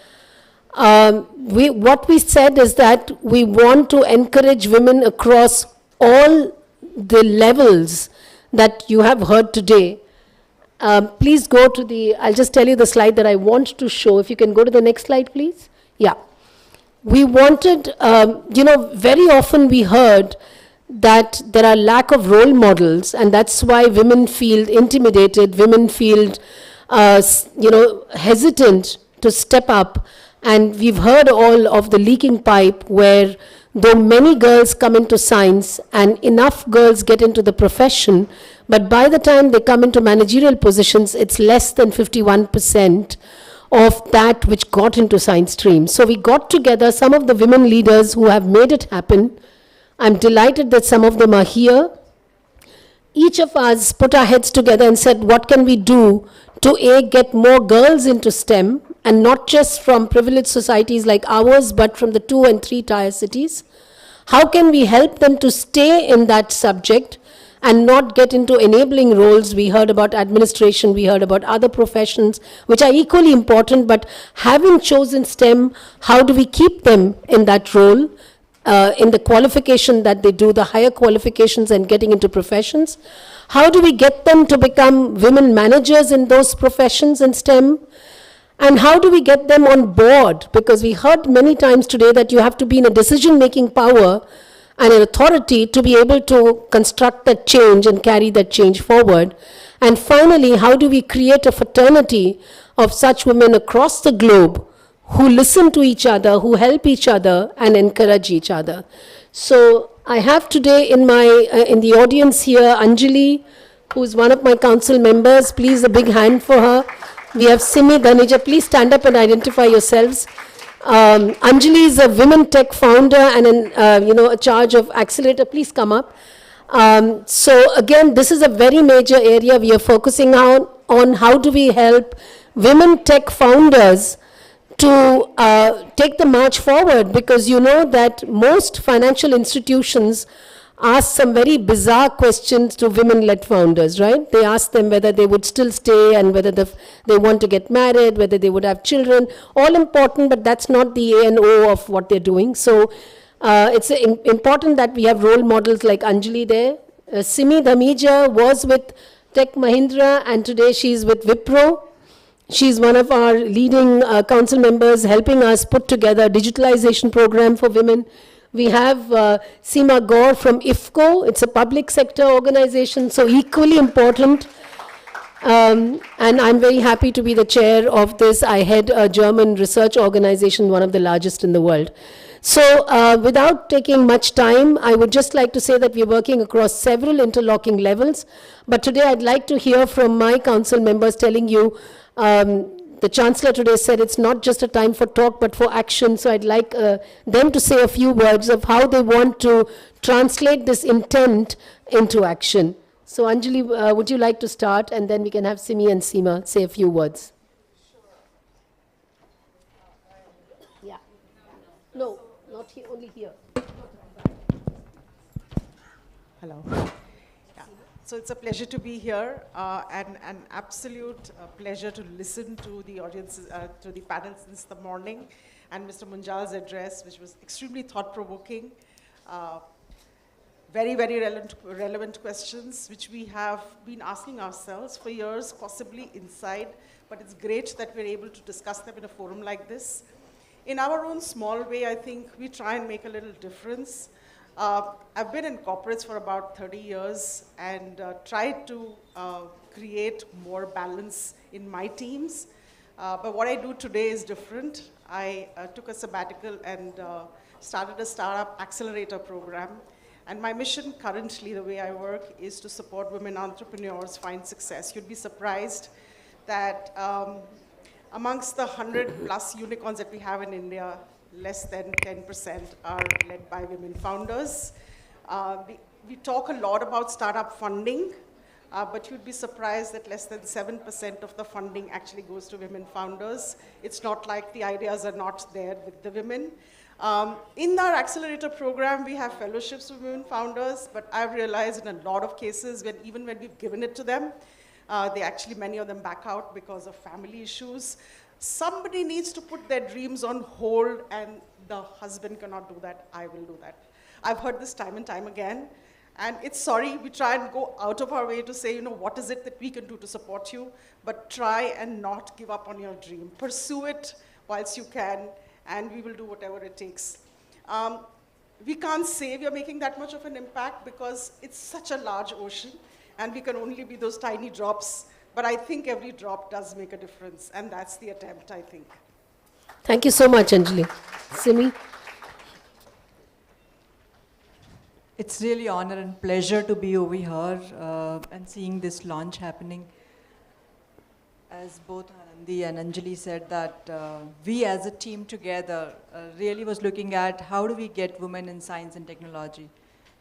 What we said is that we want to encourage women across all the levels that you have heard today. Please go to the, I'll just tell you the slide that I want to show. If you can go to the next slide, please. Yeah. We wanted, very often we heard that there are lack of role models, and that's why women feel intimidated, women feel, hesitant to step up. And we've heard all of the leaking pipe where though many girls come into science and enough girls get into the profession, but by the time they come into managerial positions, it's less than 51% of that which got into science stream. So we got together some of the women leaders who have made it happen. I'm delighted that some of them are here. Each of us put our heads together and said, what can we do to get more girls into STEM, and not just from privileged societies like ours, but from the 2 and 3 tier cities? How can we help them to stay in that subject and not get into enabling roles? We heard about administration, we heard about other professions, which are equally important, but having chosen STEM, how do we keep them in that role, in the qualification that they do, the higher qualifications and getting into professions? How do we get them to become women managers in those professions in STEM? And how do we get them on board? Because we heard many times today that you have to be in a decision-making power and an authority to be able to construct that change and carry that change forward. And finally, how do we create a fraternity of such women across the globe who listen to each other, who help each other and encourage each other? So I have today in the audience here Anjali, who is one of my council members. Please, a big hand for her. We have Simi, Dhanija. Please stand up and identify yourselves. Anjali is a women tech founder and a charge of accelerator. Please come up. So again, this is a very major area we are focusing on how do we help women tech founders to take the march forward, because you know that most financial institutions ask some very bizarre questions to women-led founders, right? They ask them whether they would still stay and whether they want to get married, whether they would have children, all important, but that's not the A and O of what they're doing. So it's important that we have role models like Anjali there. Simi Dhamija was with Tech Mahindra and today she's with Wipro. She's one of our leading council members helping us put together a digitalization program for women. We have Seema Gaur from IFCO. It's a public sector organization, so equally important. And I'm very happy to be the chair of this. I head a German research organization, one of the largest in the world. So without taking much time, I would just like to say that we're working across several interlocking levels. But today I'd like to hear from my council members telling you, the Chancellor today said it's not just a time for talk, but for action. So I'd like them to say a few words of how they want to translate this intent into action. So Anjali, would you like to start? And then we can have Simi and Seema say a few words. Yeah. No, not here, only here. Hello. So it's a pleasure to be here and an absolute pleasure to listen to the audiences, to the panel since the morning, and Mr. Munjal's address, which was extremely thought-provoking. Very, very relevant questions, which we have been asking ourselves for years, possibly inside, but it's great that we're able to discuss them in a forum like this. In our own small way, I think we try and make a little difference. I've been in corporates for about 30 years and tried to create more balance in my teams. But what I do today is different. I took a sabbatical and started a startup accelerator program. And my mission currently, the way I work, is to support women entrepreneurs find success. You'd be surprised that amongst the 100+ unicorns that we have in India, less than 10% are led by women founders. We talk a lot about startup funding, but you'd be surprised that less than 7% of the funding actually goes to women founders. It's not like the ideas are not there with the women. In our accelerator program, we have fellowships with women founders, but I've realized in a lot of cases, even when we've given it to them, many of them back out because of family issues. Somebody needs to put their dreams on hold, and the husband cannot do that, I will do that. I've heard this time and time again, and we try and go out of our way to say, what is it that we can do to support you, but try and not give up on your dream. Pursue it whilst you can, and we will do whatever it takes. We can't say we are making that much of an impact because it's such a large ocean, and we can only be those tiny drops. But I think every drop does make a difference, and that's the attempt, I think. Thank you so much, Anjali. Simi? It's really honor and pleasure to be over here and seeing this launch happening. As both Anandi and Anjali said, that we as a team together really was looking at how do we get women in science and technology.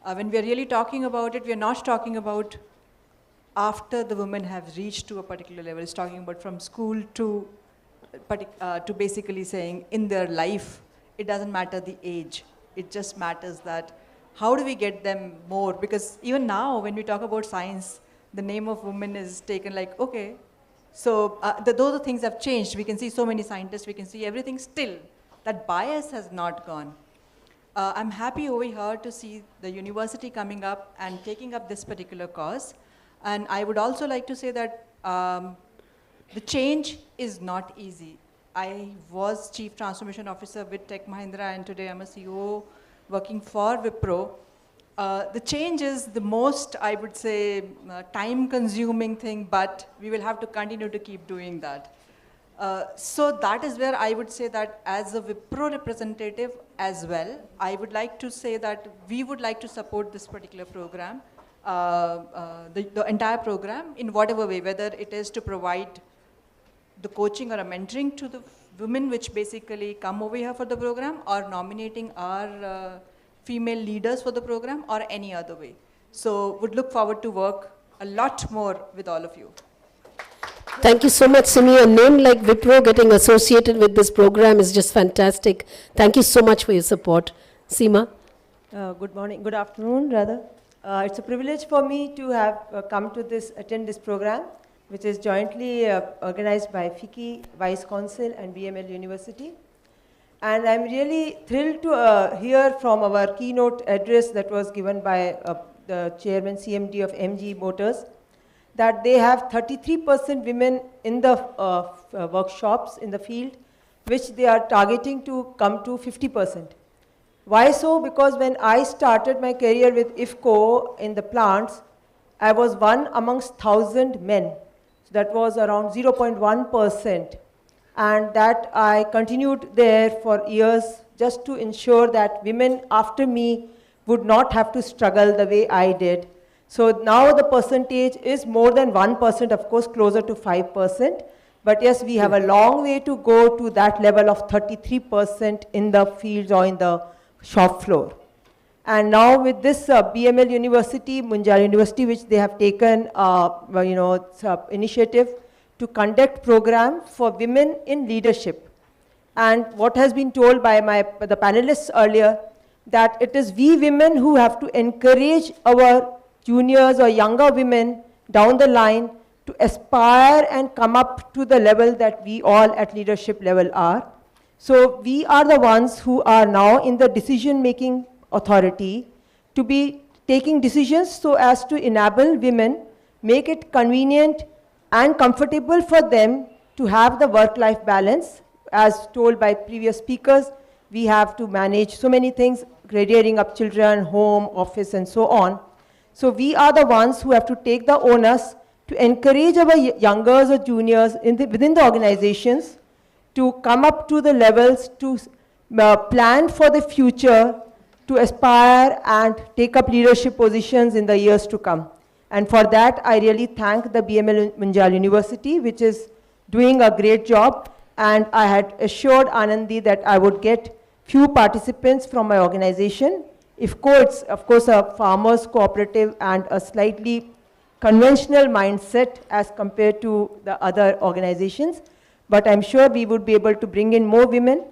When we are really talking about it, we are not talking about after the women have reached to a particular level. It's talking about from school to basically saying in their life, it doesn't matter the age. It just matters that how do we get them more? Because even now, when we talk about science, the name of women is taken like, okay. So those things have changed. We can see so many scientists, we can see everything still. That bias has not gone. I'm happy over here to see the university coming up and taking up this particular cause. And I would also like to say that the change is not easy. I was Chief Transformation Officer with Tech Mahindra, and today I'm a CEO working for Wipro. The change is the most, I would say, time-consuming thing, but we will have to continue to keep doing that. So that is where I would say that as a Wipro representative as well, I would like to say that we would like to support this particular program, the entire program in whatever way, whether it is to provide the coaching or a mentoring to the women which basically come over here for the program, or nominating our female leaders for the program, or any other way. So would look forward to work a lot more with all of you. Thank you so much, Simi. A name like Wipro getting associated with this program is just fantastic. Thank you so much for your support. Seema? Good morning, good afternoon rather. It's a privilege for me to have attend this program, which is jointly organized by FICCI, Vice Council and BML University. And I'm really thrilled to hear from our keynote address that was given by the chairman CMD of MG Motors, that they have 33% women in the workshops in the field, which they are targeting to come to 50%. Why so? Because when I started my career with IFCO in the plants, I was one amongst 1,000 men. So that was around 0.1%. And that I continued there for years just to ensure that women after me would not have to struggle the way I did. So now the percentage is more than 1%, of course, closer to 5%. But yes, we have a long way to go to that level of 33% in the fields or in the shop floor. And now with this BML University, Munjal University, which they have taken initiative to conduct program for women in leadership. And what has been told by the panelists earlier, that it is we women who have to encourage our juniors or younger women down the line to aspire and come up to the level that we all at leadership level are. So we are the ones who are now in the decision-making authority to be taking decisions so as to enable women, make it convenient and comfortable for them to have the work-life balance. As told by previous speakers, we have to manage so many things, rearing up children, home, office, and so on. So we are the ones who have to take the onus to encourage our youngers or juniors within the organizations to come up to the levels to plan for the future, to aspire and take up leadership positions in the years to come. And for that, I really thank the BML Munjal University, which is doing a great job. And I had assured Anandi that I would get few participants from my organization. IFCO, it's of course a farmers cooperative and a slightly conventional mindset as compared to the other organizations. But I'm sure we would be able to bring in more women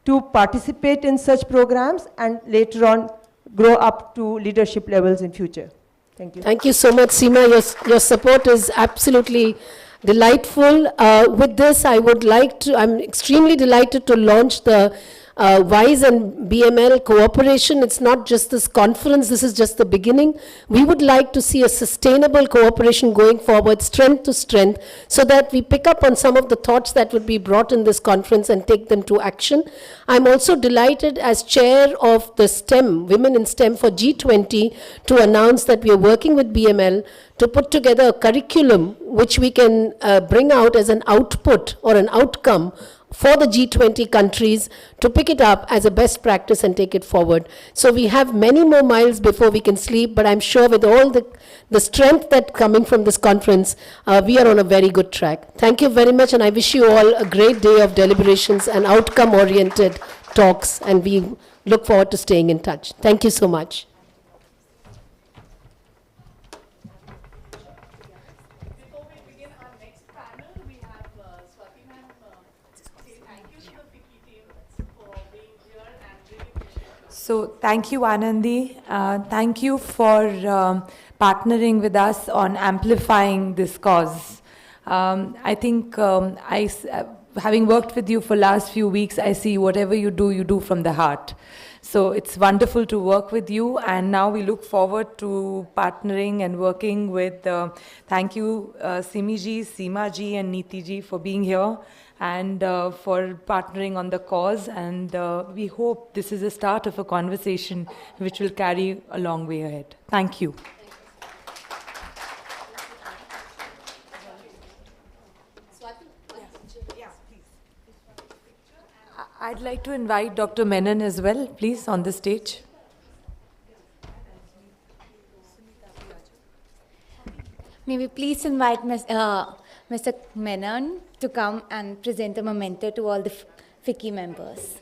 to participate in such programs and later on grow up to leadership levels in future. Thank you. Thank you so much, Seema. Your support is absolutely delightful. With this, I'm extremely delighted to launch the WISE and BML cooperation. It's not just this conference, this is just the beginning. We would like to see a sustainable cooperation going forward, strength to strength, so that we pick up on some of the thoughts that would be brought in this conference and take them to action. I'm also delighted as chair of the STEM, Women in STEM for G20, to announce that we are working with BML to put together a curriculum which we can bring out as an output or an outcome for the G20 countries to pick it up as a best practice and take it forward. So we have many more miles before we can sleep, but I'm sure with all the strength that's coming from this conference, we are on a very good track. Thank you very much, and I wish you all a great day of deliberations and outcome-oriented talks, and we look forward to staying in touch. Thank you so much. So thank you, Anandi. Thank you for partnering with us on amplifying this cause. I think having worked with you for last few weeks, I see whatever you do from the heart. So it's wonderful to work with you, and now we look forward to partnering and working with, thank you Simi ji, Seema ji and Neeti ji for being here and for partnering on the cause, and we hope this is the start of a conversation which will carry a long way ahead. Thank you. Yeah, please. I'd like to invite Dr. Menon as well, please, on the stage. May we please invite Mr. Menon to come and present a memento to all the FICCI members.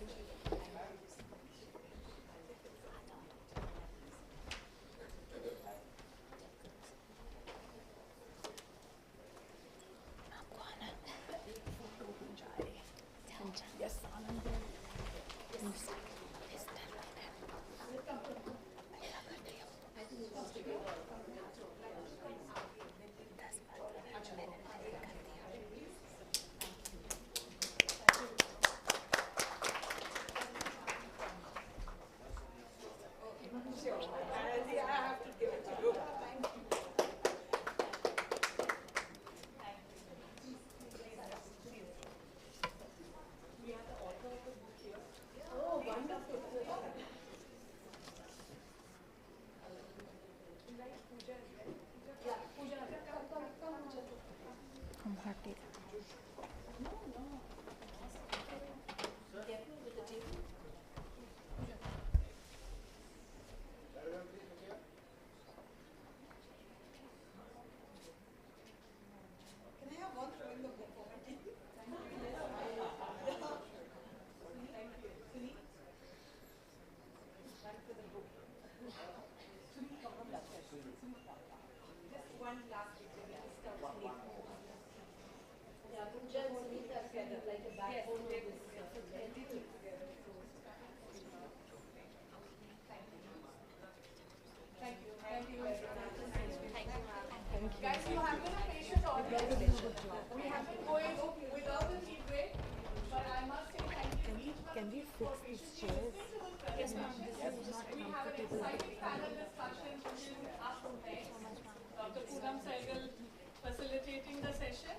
Facilitating the session,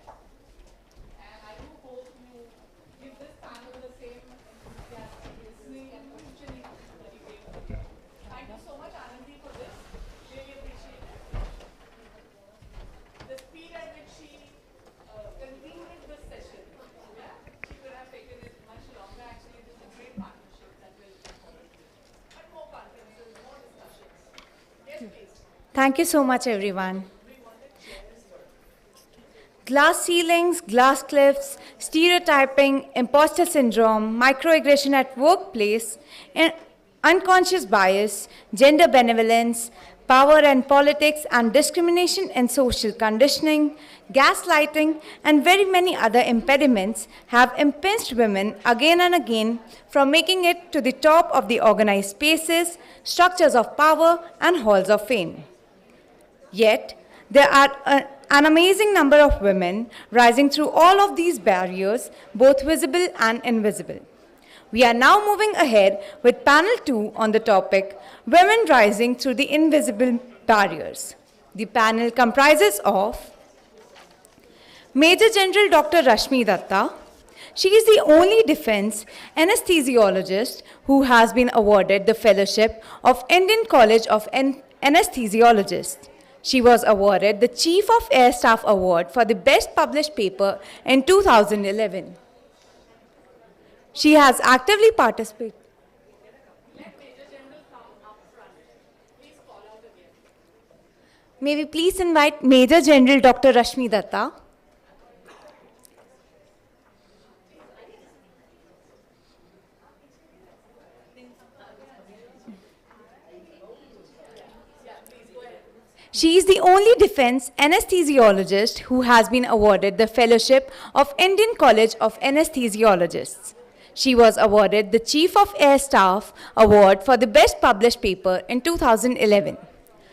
and I do hope you give this panel the same enthusiastic listening and questioning that you gave today. Thank you so much, Anandi, for this. Really appreciate it. The speed at which she concluded this session, yeah, she could have taken it much longer. Actually, this is a great partnership that will but more conferences, more discussions. Yes, please. Thank you so much, everyone. Glass ceilings, glass cliffs, stereotyping, imposter syndrome, microaggression at workplace, unconscious bias, gender benevolence, power and politics, and discrimination and social conditioning, gaslighting, and very many other impediments have impinged women again and again from making it to the top of the organized spaces, structures of power, and halls of fame. Yet, there are an amazing number of women rising through all of these barriers, both visible and invisible. We are now moving ahead with panel 2 on the topic, Women Rising Through the Invisible Barriers. The panel comprises of Major General Dr. Rashmi Datta. She is the only defense anesthesiologist who has been awarded the fellowship of Indian College of Anesthesiologists. She was awarded the Chief of Air Staff Award for the Best Published Paper in 2011. She has actively participated. May we please invite Major General Dr. Rashmi Datta. She is the only defense anesthesiologist who has been awarded the fellowship of Indian College of Anesthesiologists. She was awarded the Chief of Air Staff Award for the Best Published Paper in 2011.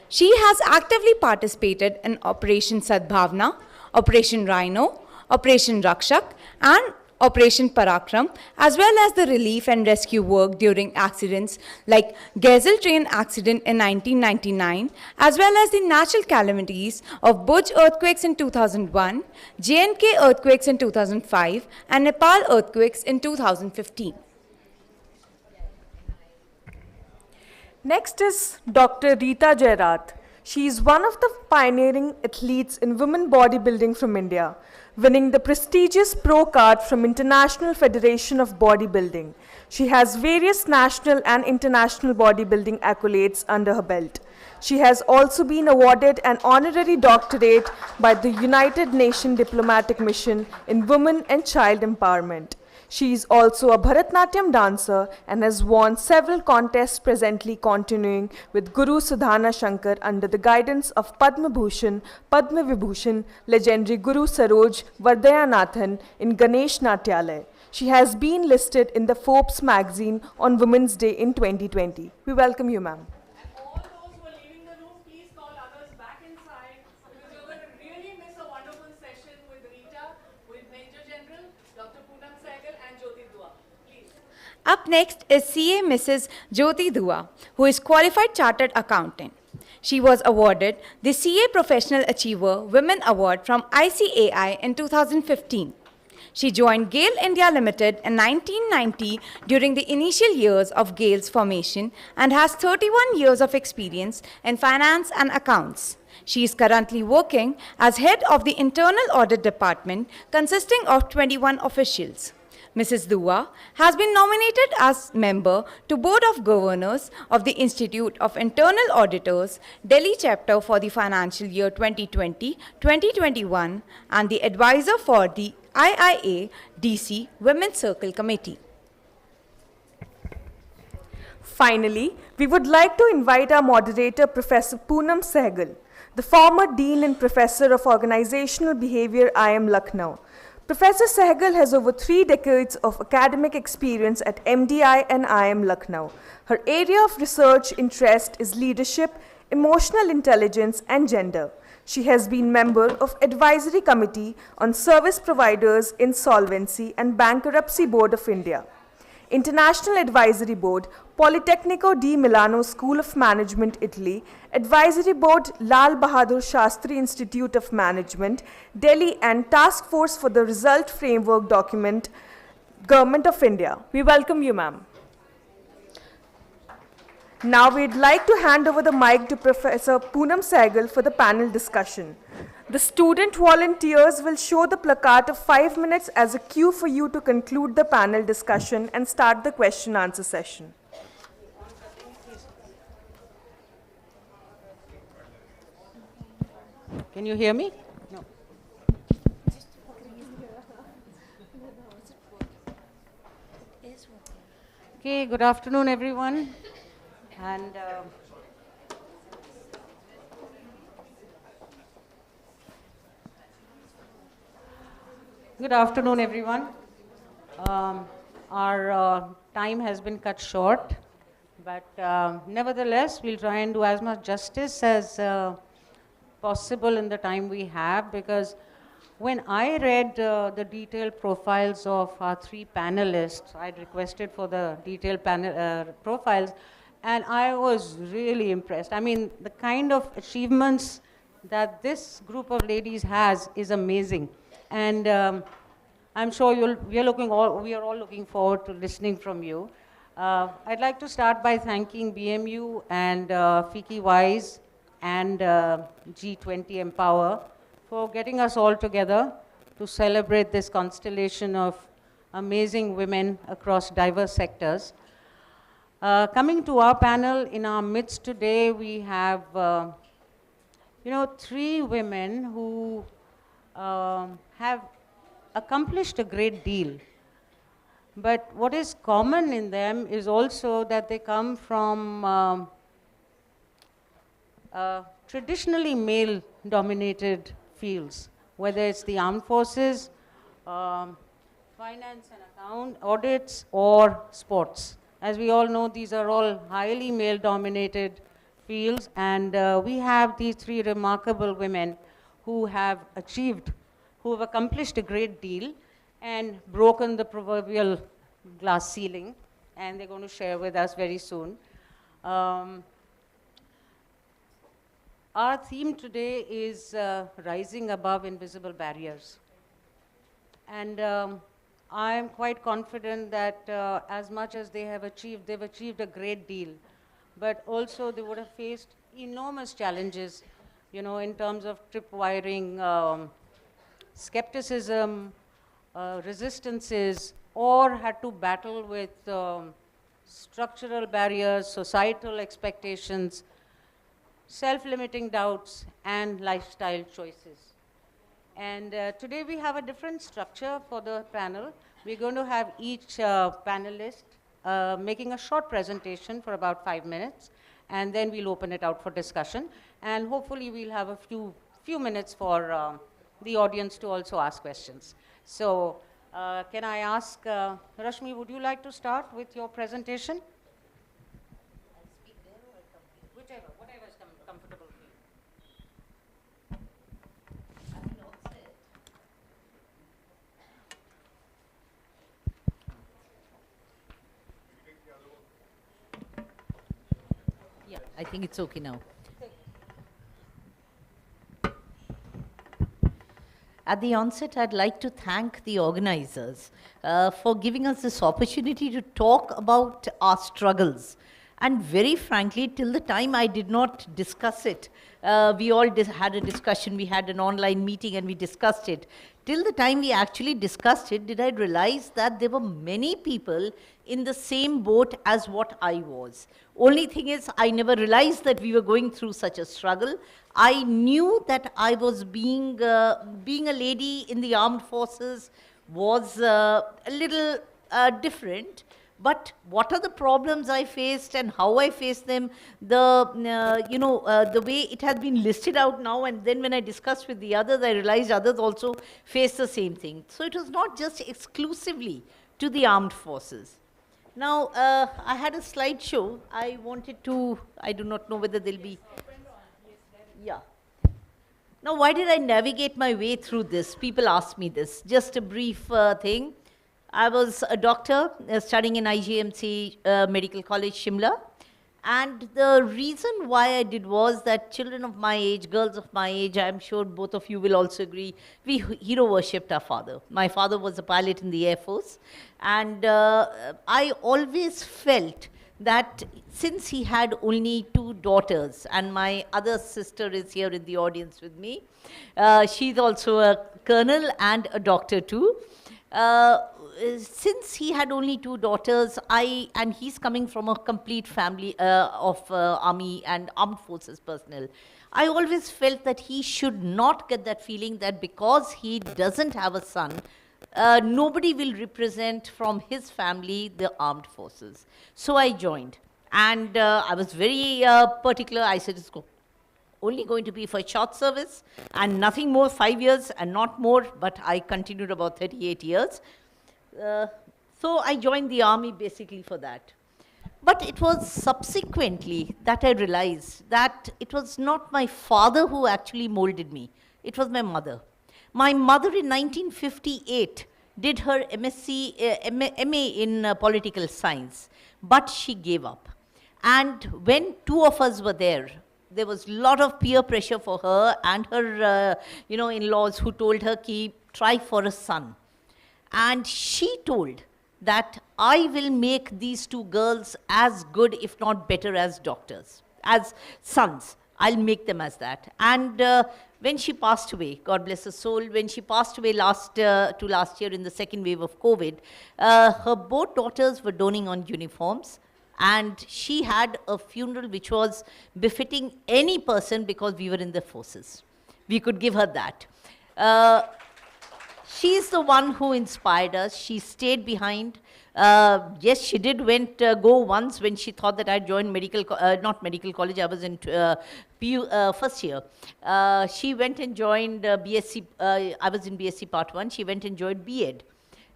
She has actively participated in Operation Sadbhavna, Operation Rhino, Operation Rakshak, and Operation Parakram, as well as the relief and rescue work during accidents like Gazelle train accident in 1999, as well as the natural calamities of Bhuj earthquakes in 2001, J&K earthquakes in 2005, and Nepal earthquakes in 2015. Next is Dr. Rita Jairath. She is one of the pioneering athletes in women bodybuilding from India, winning the prestigious Pro card from International Federation of Bodybuilding. She has various national and international bodybuilding accolades under her belt. She has also been awarded an honorary doctorate by the United Nations Diplomatic Mission in Women and Child Empowerment. She is also a Bharatnatyam dancer and has won several contests, presently continuing with Guru Sudhana Shankar under the guidance of Padma Bhushan, Padma Vibhushan, legendary Guru Saroj Vardayanathan in Ganesh Natyalaya. She has been listed in the Forbes magazine on Women's Day in 2020. We welcome you, ma'am. Up next is CA Mrs. Jyoti Dua, who is qualified chartered accountant. She was awarded the CA Professional Achiever Women Award from ICAI in 2015. She joined GAIL India Limited in 1990 during the initial years of GAIL's formation and has 31 years of experience in finance and accounts. She is currently working as head of the Internal Audit Department consisting of 21 officials. Mrs. Dua has been nominated as member to Board of Governors of the Institute of Internal Auditors, Delhi chapter for the financial year 2020-2021 and the advisor for the IIA DC Women's Circle Committee. Finally, we would like to invite our moderator, Professor Poonam Sehgal, the former Dean and Professor of Organizational Behavior, IIM Lucknow. Professor Sehgal has over 3 decades of academic experience at MDI and IIM Lucknow. Her area of research interest is leadership, emotional intelligence, and gender. She has been member of Advisory Committee on Service Providers Insolvency and Bankruptcy Board of India, International Advisory Board, Politecnico di Milano School of Management, Italy, Advisory Board, Lal Bahadur Shastri Institute of Management, Delhi, and Task Force for the Result Framework Document, Government of India. We welcome you, ma'am. Now we'd like to hand over the mic to Professor Poonam Sehgal for the panel discussion. The student volunteers will show the placard of 5 minutes as a cue for you to conclude the panel discussion and start the question-answer session. Can you hear me? No. Okay, good afternoon, everyone. And good afternoon, everyone. Our time has been cut short, but nevertheless, we'll try and do as much justice as possible in the time we have, because when I read the detailed profiles of our 3 panelists, I'd requested for the detailed profiles, and I was really impressed. I mean, the kind of achievements that this group of ladies has is amazing. And I'm sure we are all looking forward to listening from you. I'd like to start by thanking BMU and Fiki Wise and G20 Empower for getting us all together to celebrate this constellation of amazing women across diverse sectors. Coming to our panel, in our midst today, we have 3 women who have accomplished a great deal. But what is common in them is also that they come from traditionally male-dominated fields, whether it's the armed forces, finance and account, audits, or sports. As we all know, these are all highly male-dominated fields, and we have these 3 remarkable women who have accomplished a great deal and broken the proverbial glass ceiling, and they're going to share with us very soon. Our theme today is rising above invisible barriers. And I am quite confident that as much as they've achieved a great deal, but also they would have faced enormous challenges, you know, in terms of tripwiring, skepticism, resistances, or had to battle with structural barriers, societal expectations, self-limiting doubts, and lifestyle choices. And today we have a different structure for the panel. We're going to have each panelist making a short presentation for about 5 minutes, and then we'll open it out for discussion. And hopefully we'll have a few minutes for the audience to also ask questions. So can I ask, Rashmi, would you like to start with your presentation? Whichever, whatever is comfortable for you. Yeah, I think it's okay now. At the onset, I'd like to thank the organizers for giving us this opportunity to talk about our struggles. And very frankly, till the time I did not discuss it, we all had a discussion, we had an online meeting and we discussed it. Till the time we actually discussed it, did I realize that there were many people in the same boat as what I was. Only thing is, I never realized that we were going through such a struggle. I knew that I was being a lady in the armed forces was a little different. But what are the problems I faced and how I faced them, the way it has been listed out now, and then when I discussed with the others, I realized others also face the same thing. So it was not just exclusively to the armed forces. Now, I had a slideshow. I wanted to, I do not know whether there'll be, yeah. Now, why did I navigate my way through this? People ask me this. Just a brief thing. I was a doctor studying in IGMC Medical College, Shimla. And the reason why I did was that children of my age, girls of my age, I'm sure both of you will also agree, we hero worshipped our father. My father was a pilot in the Air Force. And I always felt that since he had only 2 daughters, and my other sister is here in the audience with me, she's also a colonel and a doctor too. Since he had only 2 daughters, and he's coming from a complete family of army and armed forces personnel, I always felt that he should not get that feeling that because he doesn't have a son, nobody will represent from his family the armed forces. So I joined. And I was very particular. I said, it's only going to be for short service and nothing more, 5 years and not more, but I continued about 38 years. So I joined the army basically for that. But it was subsequently that I realized that it was not my father who actually molded me. It was my mother. My mother in 1958 did her MA in political science, but she gave up. And when 2 of us were there was a lot of peer pressure for her and her in-laws who told her, try for a son. And she told that I will make these 2 girls as good, if not better, as doctors, as sons. I'll make them as that. And when she passed away, God bless her soul, when she passed away last year in the second wave of COVID, her both daughters were donning on uniforms. And she had a funeral which was befitting any person because we were in the forces. We could give her that. She's the one who inspired us. She stayed behind. Yes, she did go once when she thought that I'd joined not medical college, I was in first year. She went and joined BSc, I was in BSc Part 1. She went and joined B.Ed.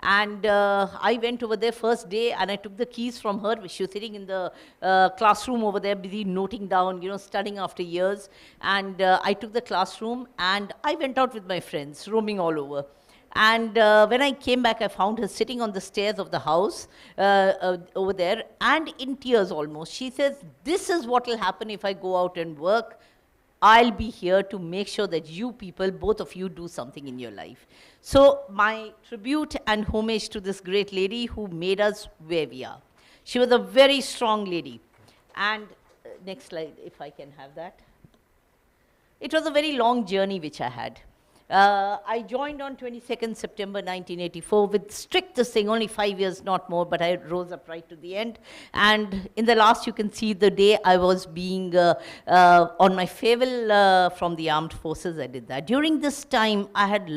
And I went over there first day and I took the keys from her. She was sitting in the classroom over there, busy noting down, studying after years. And I took the classroom and I went out with my friends, roaming all over. And when I came back, I found her sitting on the stairs of the house over there and in tears almost. She says, this is what will happen if I go out and work. I'll be here to make sure that you people, both of you, do something in your life. So my tribute and homage to this great lady who made us where we are. She was a very strong lady. And next slide, if I can have that. It was a very long journey which I had. I joined on 22nd September 1984 with strict this thing, only 5 years, not more, but I rose up right to the end. And in the last, you can see the day I was being on my farewell from the armed forces, I did that. During this time, I had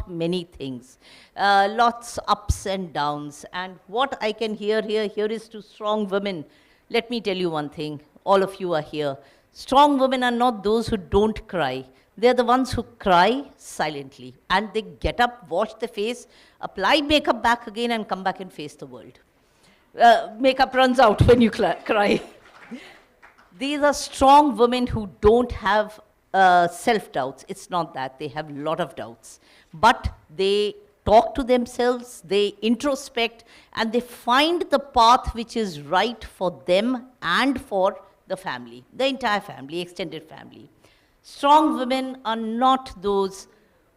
many things, lots ups and downs. And what I can hear here is to strong women. Let me tell you one thing, all of you are here. Strong women are not those who don't cry. They're the ones who cry silently. And they get up, wash their face, apply makeup back again and come back and face the world. Makeup runs out when you cry. These are strong women who don't have self-doubts. It's not that. They have a lot of doubts. But they talk to themselves, they introspect, and they find the path which is right for them and for the family, the entire family, extended family. Strong women are not those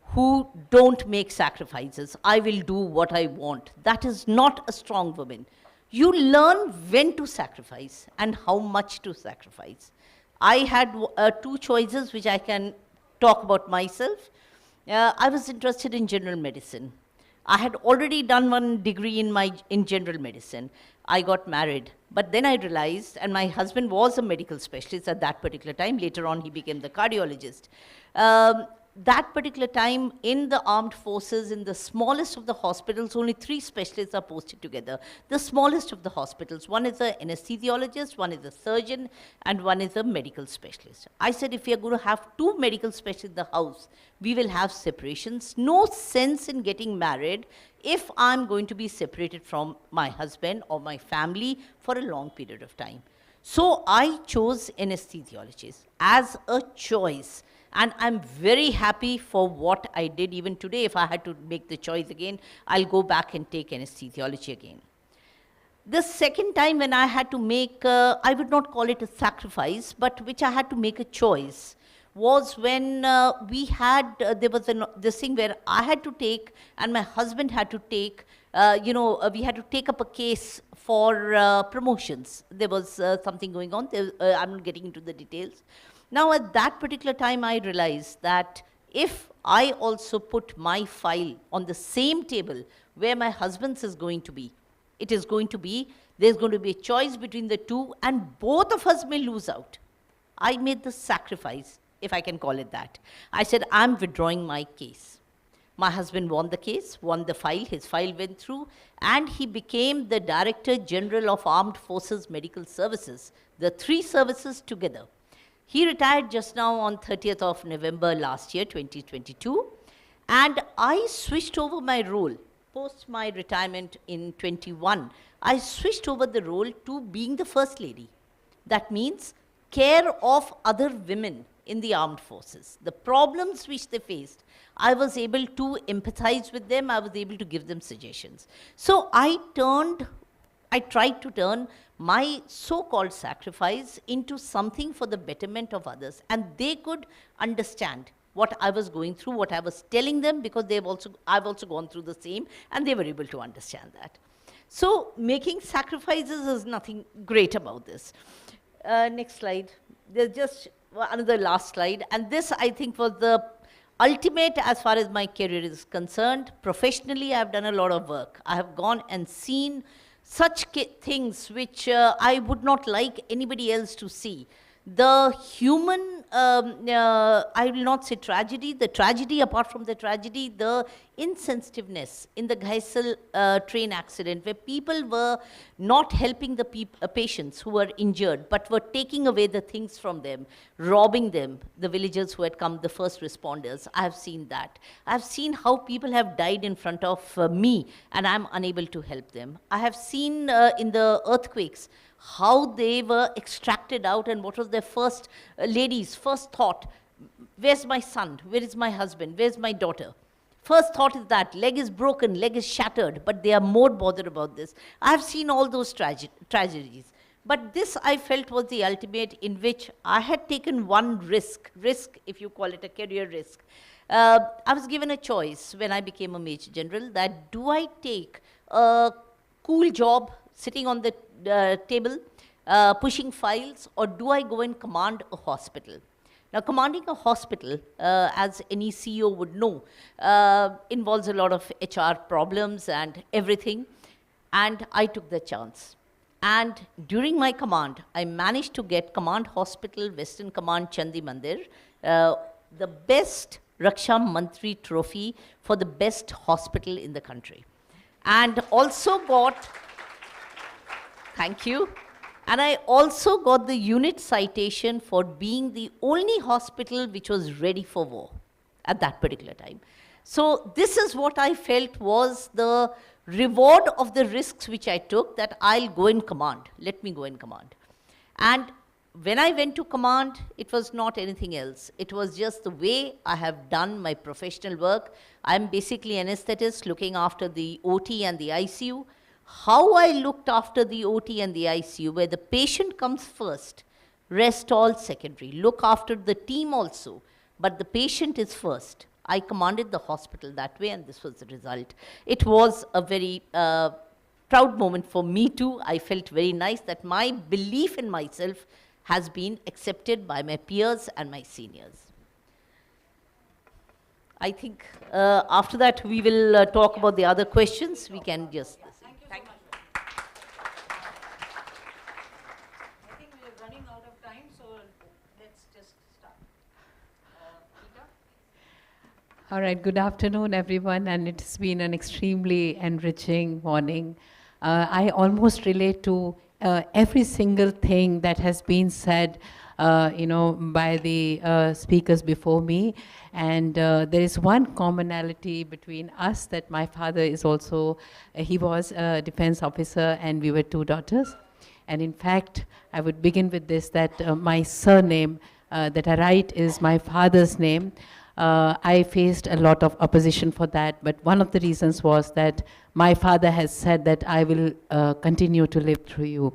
who don't make sacrifices. I will do what I want. That is not a strong woman. You learn when to sacrifice and how much to sacrifice. I had two choices which I can talk about myself. I was interested in general medicine. I had already done one degree in general medicine. I got married. But then I realized, and my husband was a medical specialist at that particular time. Later on, he became the cardiologist. That particular time in the armed forces, in the smallest of the hospitals, only 3 specialists are posted together. The smallest of the hospitals. One is an anesthesiologist, one is a surgeon, and one is a medical specialist. I said, if we are going to have 2 medical specialists in the house, we will have separations. No sense in getting married if I'm going to be separated from my husband or my family for a long period of time. So I chose anesthesiologist as a choice. And I'm very happy for what I did. Even today, if I had to make the choice again, I'll go back and take anesthesiology again. The second time when I had to make, I would not call it a sacrifice, but which I had to make a choice, was when we had, there was this thing where I had to take, and my husband had to take, we had to take up a case for promotions. There was something going on. I'm not getting into the details. Now, at that particular time, I realized that if I also put my file on the same table where my husband's is going to be, it is going to be, there's going to be a choice between the two, and both of us may lose out. I made the sacrifice, if I can call it that. I said, I'm withdrawing my case. My husband won the case, won the file, his file went through, and he became the Director General of Armed Forces Medical Services, the 3 services together. He retired just now on 30th of November last year, 2022, and I switched over my role. Post my retirement in 21, I switched over the role to being the First Lady. That means care of other women in the armed forces. The problems which they faced, I was able to empathize with them, I was able to give them suggestions. So I tried to turn my so-called sacrifice into something for the betterment of others. And they could understand what I was going through, what I was telling them, because I've also gone through the same, and they were able to understand that. So making sacrifices is nothing great about this. Next slide. There's just another last slide. And this, I think, was the ultimate as far as my career is concerned. Professionally, I've done a lot of work. I have gone and seen such things which I would not like anybody else to see. The human, I will not say tragedy, the tragedy apart from the tragedy, the insensitiveness in the Ghaisal train accident, where people were not helping the patients who were injured, but were taking away the things from them, robbing them, the villagers who had come, the first responders. I have seen that. I have seen how people have died in front of me, and I'm unable to help them. I have seen in the earthquakes how they were extracted out, and what was their first lady's first thought. Where's my son? Where is my husband? Where's my daughter? First thought is that leg is broken, leg is shattered, but they are more bothered about this. I've seen all those tragedies. But this, I felt, was the ultimate, in which I had taken one risk, if you call it a career risk. I was given a choice when I became a Major General, that do I take a cool job sitting on the table pushing files, or do I go and command a hospital? Now, commanding a hospital, as any CEO would know, involves a lot of HR problems and everything, and I took the chance. And during my command, I managed to get Command Hospital, Western Command, Chandi Mandir, the best Raksha Mantri trophy for the best hospital in the country. And also got, thank you, and I also got the unit citation for being the only hospital which was ready for war at that particular time. So this is what I felt was the reward of the risks which I took, that I'll go in command. Let me go in command. And when I went to command, it was not anything else. It was just the way I have done my professional work. I'm basically an anesthetist looking after the OT and the ICU. How I looked after the OT and the ICU, where the patient comes first, rest all secondary. Look after the team also, but the patient is first. I commanded the hospital that way, and this was the result. It was a very proud moment for me too. I felt very nice that my belief in myself has been accepted by my peers and my seniors. I think after that we will talk about the other questions. We can just... Thank you. I think we are running out of time, so let's just start. All right, good afternoon, everyone, and it's been an extremely enriching morning. I almost relate to every single thing that has been said, by the speakers before me. And there is one commonality between us, that my father is also, he was a defense officer, and we were two daughters. And in fact, I would begin with this, that my surname that I write is my father's name. I faced a lot of opposition for that, but one of the reasons was that my father has said that I will continue to live through you.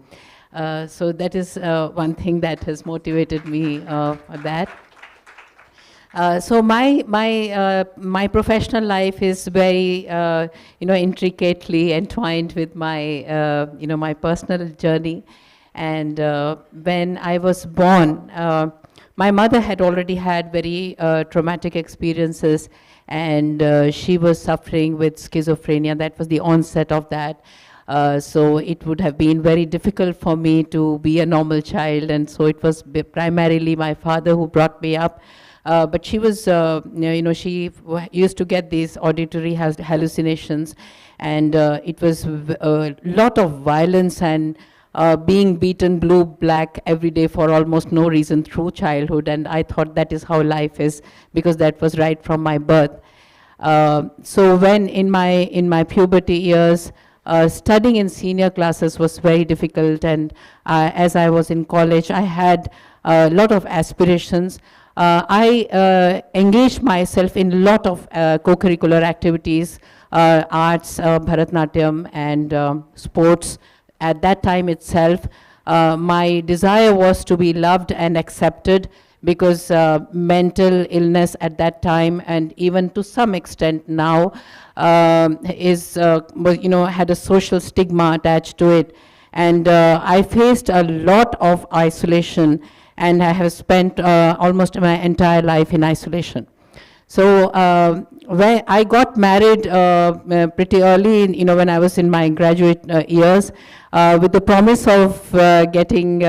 So that is one thing that has motivated me for that. So my professional life is very intricately entwined with my my personal journey. And when I was born, my mother had already had very traumatic experiences, and she was suffering with schizophrenia. That was the onset of that. So it would have been very difficult for me to be a normal child, and so it was primarily my father who brought me up. But she was, she used to get these auditory hallucinations, and it was a lot of violence and being beaten blue, black every day for almost no reason through childhood, and I thought that is how life is, because that was right from my birth. So when in my puberty years, studying in senior classes was very difficult, and as I was in college, I had a lot of aspirations. I engaged myself in a lot of co-curricular activities, arts, Bharatnatyam, and sports. At that time itself, my desire was to be loved and accepted, because mental illness at that time, and even to some extent now, had a social stigma attached to it. And I faced a lot of isolation, and I have spent almost my entire life in isolation. So when I got married pretty early, when I was in my graduate years, with the promise of getting,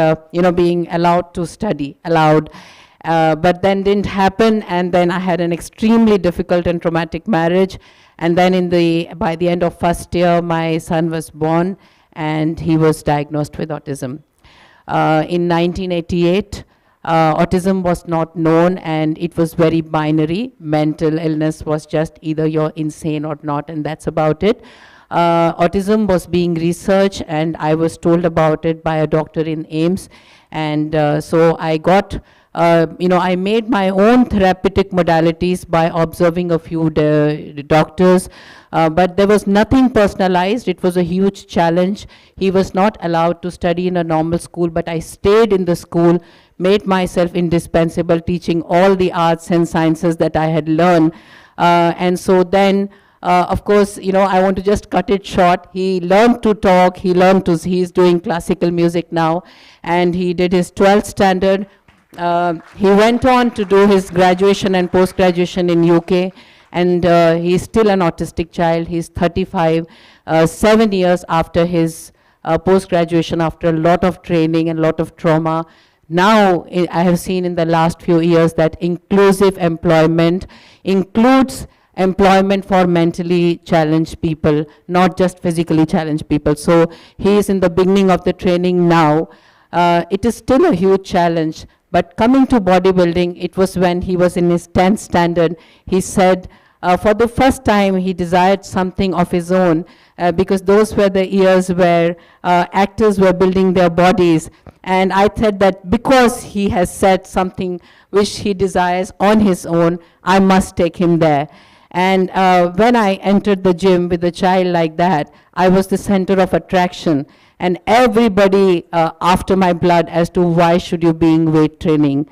being allowed to study, but then didn't happen, and then I had an extremely difficult and traumatic marriage, and then by the end of first year, my son was born, and he was diagnosed with autism. In 1988, autism was not known, and it was very binary. Mental illness was just either you're insane or not, and that's about it. Autism was being researched, and I was told about it by a doctor in AIMS, and so I got, I made my own therapeutic modalities by observing a few doctors, but there was nothing personalized. It was a huge challenge. He was not allowed to study in a normal school, but I stayed in the school, made myself indispensable, teaching all the arts and sciences that I had learned. And so then Of course, I want to just cut it short. He learned to talk, he's doing classical music now, and he did his 12th standard. He went on to do his graduation and post-graduation in UK, and he's still an autistic child. He's 35, 7 years after his post-graduation, after a lot of training and a lot of trauma. Now, I have seen in the last few years that inclusive employment includes employment for mentally challenged people, not just physically challenged people. So he is in the beginning of the training now. It is still a huge challenge, but coming to bodybuilding, it was when he was in his 10th standard, he said for the first time he desired something of his own, because those were the years where actors were building their bodies. And I said that because he has said something which he desires on his own, I must take him there. And when I entered the gym with a child like that, I was the center of attraction. And everybody after my blood as to why should you be in weight training.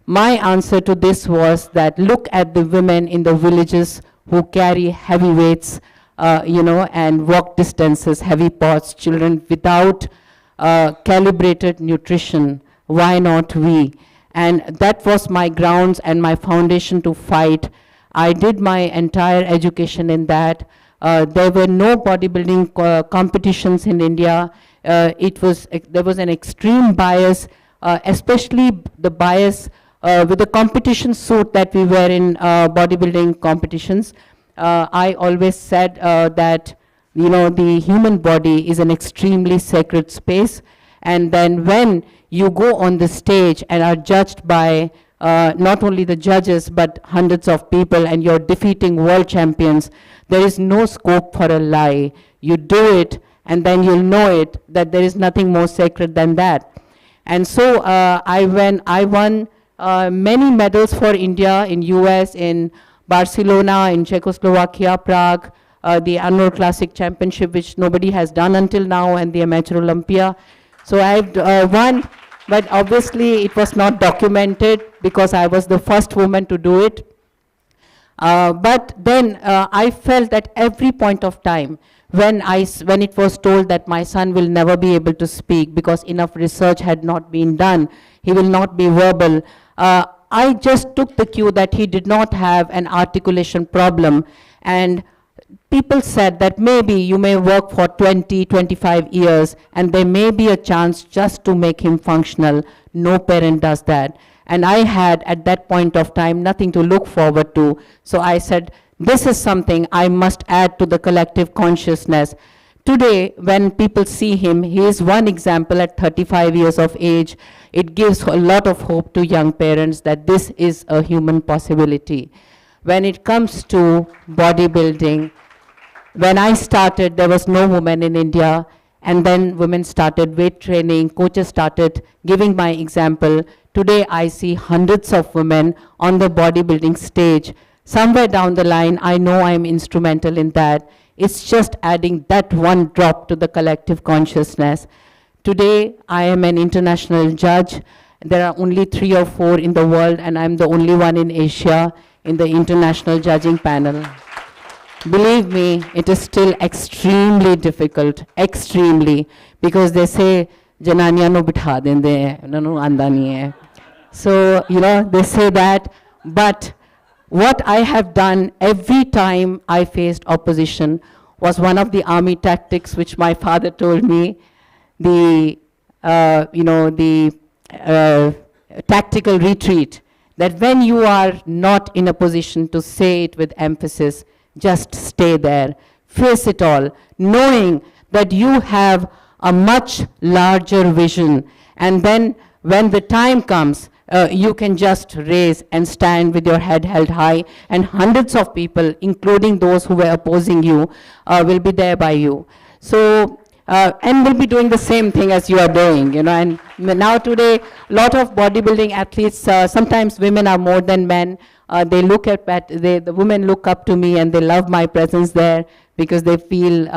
My answer to this was that look at the women in the villages who carry heavy weights, and walk distances, heavy pots, children without calibrated nutrition. Why not we? And that was my grounds and my foundation to fight. I did my entire education in that. There were no bodybuilding competitions in India. There was an extreme bias, especially the bias with the competition suit that we wear in bodybuilding competitions. I always said that the human body is an extremely sacred space, and then when you go on the stage and are judged by not only the judges but hundreds of people, and you're defeating world champions, there is no scope for a lie. You do it and then you'll know it, that there is nothing more sacred than that. And so I won many medals for India in US, in Barcelona, in Czechoslovakia, Prague, the annual classic championship, which nobody has done until now, and the amateur Olympia. So I've won, but obviously it was not documented because I was the first woman to do it. But then I felt at every point of time, when it was told that my son will never be able to speak because enough research had not been done, he will not be verbal, I just took the cue that he did not have an articulation problem. And people said that maybe you may work for 20, 25 years and there may be a chance just to make him functional. No parent does that. And I had, at that point of time, nothing to look forward to. So I said, this is something I must add to the collective consciousness. Today, when people see him, he is one example at 35 years of age. It gives a lot of hope to young parents that this is a human possibility. When it comes to bodybuilding, when I started, there was no woman in India, and then women started weight training, coaches started giving my example. Today, I see hundreds of women on the bodybuilding stage. Somewhere down the line, I know I'm instrumental in that. It's just adding that one drop to the collective consciousness. Today, I am an international judge. There are only 3 or 4 in the world, and I'm the only one in Asia in the international judging panel. Believe me, it is still extremely difficult, extremely, because they say, jananiya no bitha dende, no anda nahi hai. So, they say that, but what I have done every time I faced opposition was one of the army tactics which my father told me, the tactical retreat, that when you are not in a position to say it with emphasis, just stay there, face it all, knowing that you have a much larger vision, and then when the time comes, you can just raise and stand with your head held high, and hundreds of people, including those who were opposing you, will be there by you. So, and will be doing the same thing as you are doing, and now today, a lot of bodybuilding athletes, sometimes women are more than men. They look the women look up to me and they love my presence there because they feel,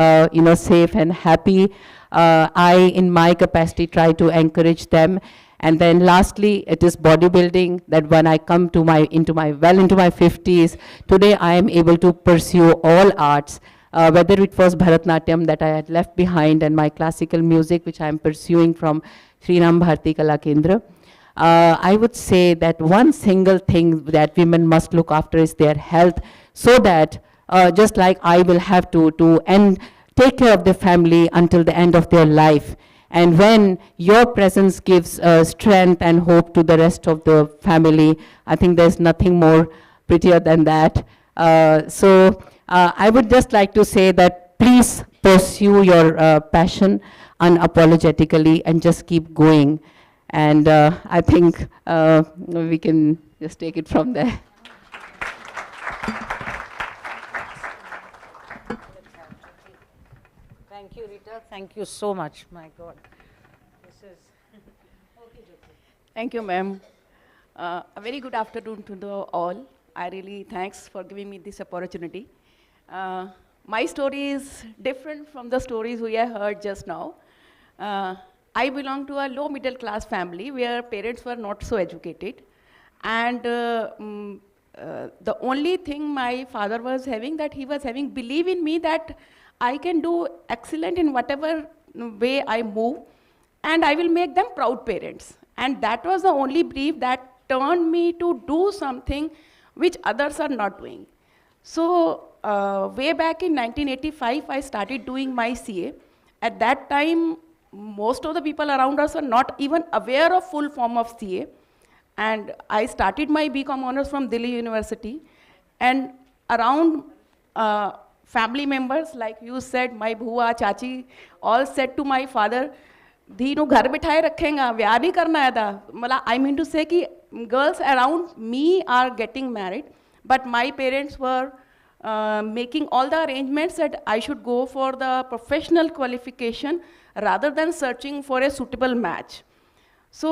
safe and happy. I, in my capacity, try to encourage them. And then lastly, it is bodybuilding, that when I come to into my 50s, today I am able to pursue all arts, whether it was Bharatnatyam that I had left behind and my classical music, which I am pursuing from Sri Ram Bharati Kala Kendra. I would say that one single thing that women must look after is their health, so that just like I will have to take care of their family until the end of their life. And when your presence gives strength and hope to the rest of the family, I think there's nothing more prettier than that. So I would just like to say that please pursue your passion unapologetically and just keep going. And I think we can just take it from there. Thank you, Rita. Thank you so much. My God. This is... Thank you, ma'am. A very good afternoon to all. I really thanks for giving me this opportunity. My story is different from the stories we have heard just now. I belong to a low middle class family where parents were not so educated. And the only thing my father was having, that he was having belief in me that I can do excellent in whatever way I move, and I will make them proud parents. And that was the only belief that turned me to do something which others are not doing. So way back in 1985, I started doing my CA. At that time, most of the people around us are not even aware of full form of CA. And I started my BCom honors from Delhi University. And around family members, like you said, my bhua, chachi, all said to my father, "Dheenu ghar bithaye rakhenga, vyah nahi karna hai tha." I mean to say ki girls around me are getting married, but my parents were making all the arrangements that I should go for the professional qualification rather than searching for a suitable match. So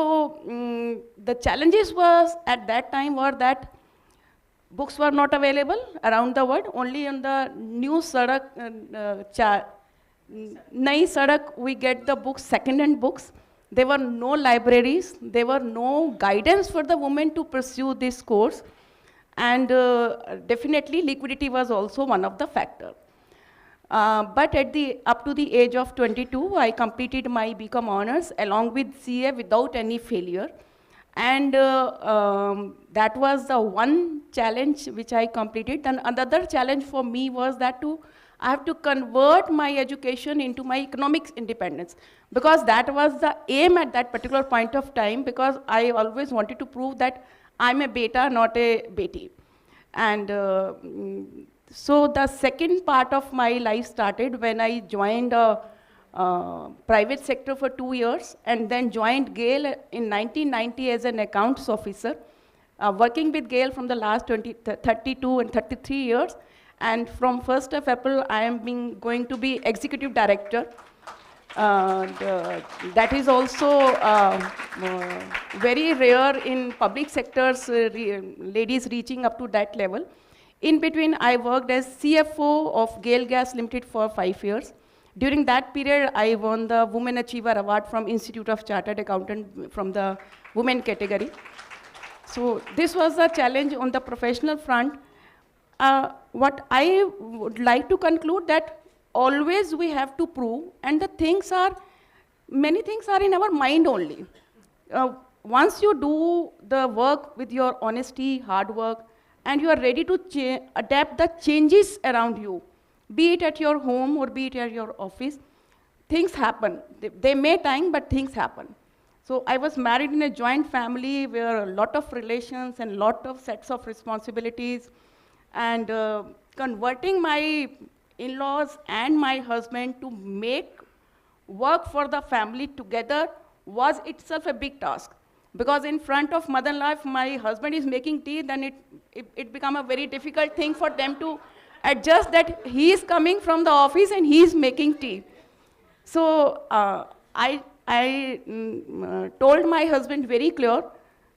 the challenges was at that time were that books were not available around the world. Only on the new Sadak, Nai Sadak, we get the books, second-hand books. There were no libraries. There were no guidance for the women to pursue this course. And definitely liquidity was also one of the factors. But up to the age of 22, I completed my BCom honors along with CA without any failure. And that was the one challenge which I completed. And another challenge for me was that I have to convert my education into my economics independence, because that was the aim at that particular point of time, because I always wanted to prove that I'm a beta, not a beti. And so the second part of my life started when I joined private sector for 2 years, and then joined GAIL in 1990 as an accounts officer, working with GAIL from the last 32 and 33 years. And from 1st of April, I am going to be executive director. That is also very rare in public sectors, ladies reaching up to that level. In between, I worked as CFO of GAIL Gas Limited for 5 years. During that period, I won the Women Achiever Award from Institute of Chartered Accountant from the women category. So this was a challenge on the professional front. What I would like to conclude that always we have to prove, and many things are in our mind only. Once you do the work with your honesty, hard work, and you are ready to adapt the changes around you, be it at your home or be it at your office, things happen. They may time, but things happen. So I was married in a joint family where a lot of relations and lot of sets of responsibilities, and converting my in-laws and my husband to make work for the family together was itself a big task. Because in front of mother-in-law, if my husband is making tea, then it became a very difficult thing for them to adjust that he is coming from the office and he is making tea. So I told my husband very clear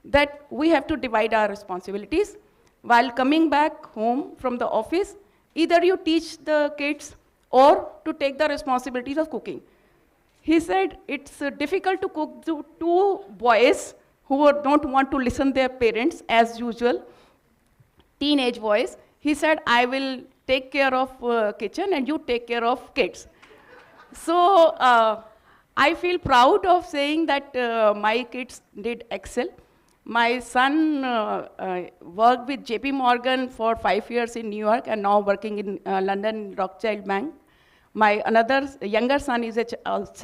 that we have to divide our responsibilities. While coming back home from the office, either you teach the kids or to take the responsibilities of cooking. He said it's difficult to cook to two boys who don't want to listen their parents as usual, teenage boys. He said, I will take care of kitchen and you take care of kids. So I feel proud of saying that my kids did excel. My son worked with JP Morgan for 5 years in New York and now working in London Rothschild Bank. My another younger son is a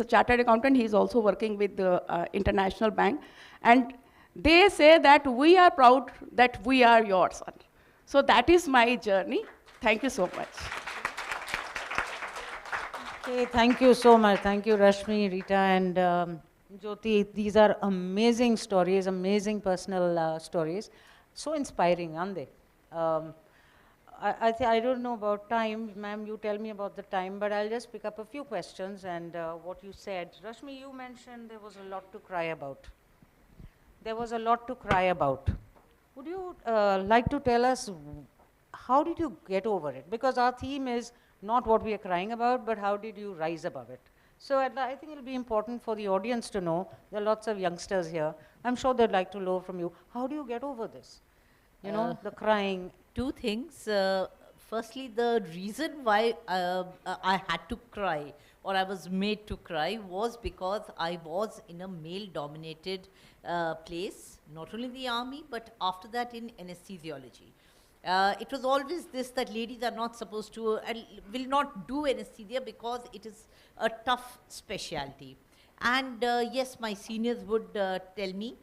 chartered accountant. He's also working with the international bank. And they say that we are proud that we are your son. So that is my journey. Thank you so much. Okay, thank you so much. Thank you, Rashmi, Rita, and Jyoti. These are amazing stories, amazing personal stories. So inspiring, aren't they? I don't know about time. Ma'am, you tell me about the time, but I'll just pick up a few questions and what you said. Rashmi, you mentioned there was a lot to cry about. There was a lot to cry about. Would you like to tell us how did you get over it? Because our theme is not what we are crying about, but how did you rise above it? So I think it'll be important for the audience to know. There are lots of youngsters here. I'm sure they'd like to know from you. How do you get over this? You know, the crying. Two things. Firstly, the reason why I had to cry or I was made to cry was because I was in a male-dominated place, not only in the army, but after that in anesthesiology. It was always this that ladies are not supposed to and will not do anesthesia because it is a tough specialty. And yes, my seniors would tell me,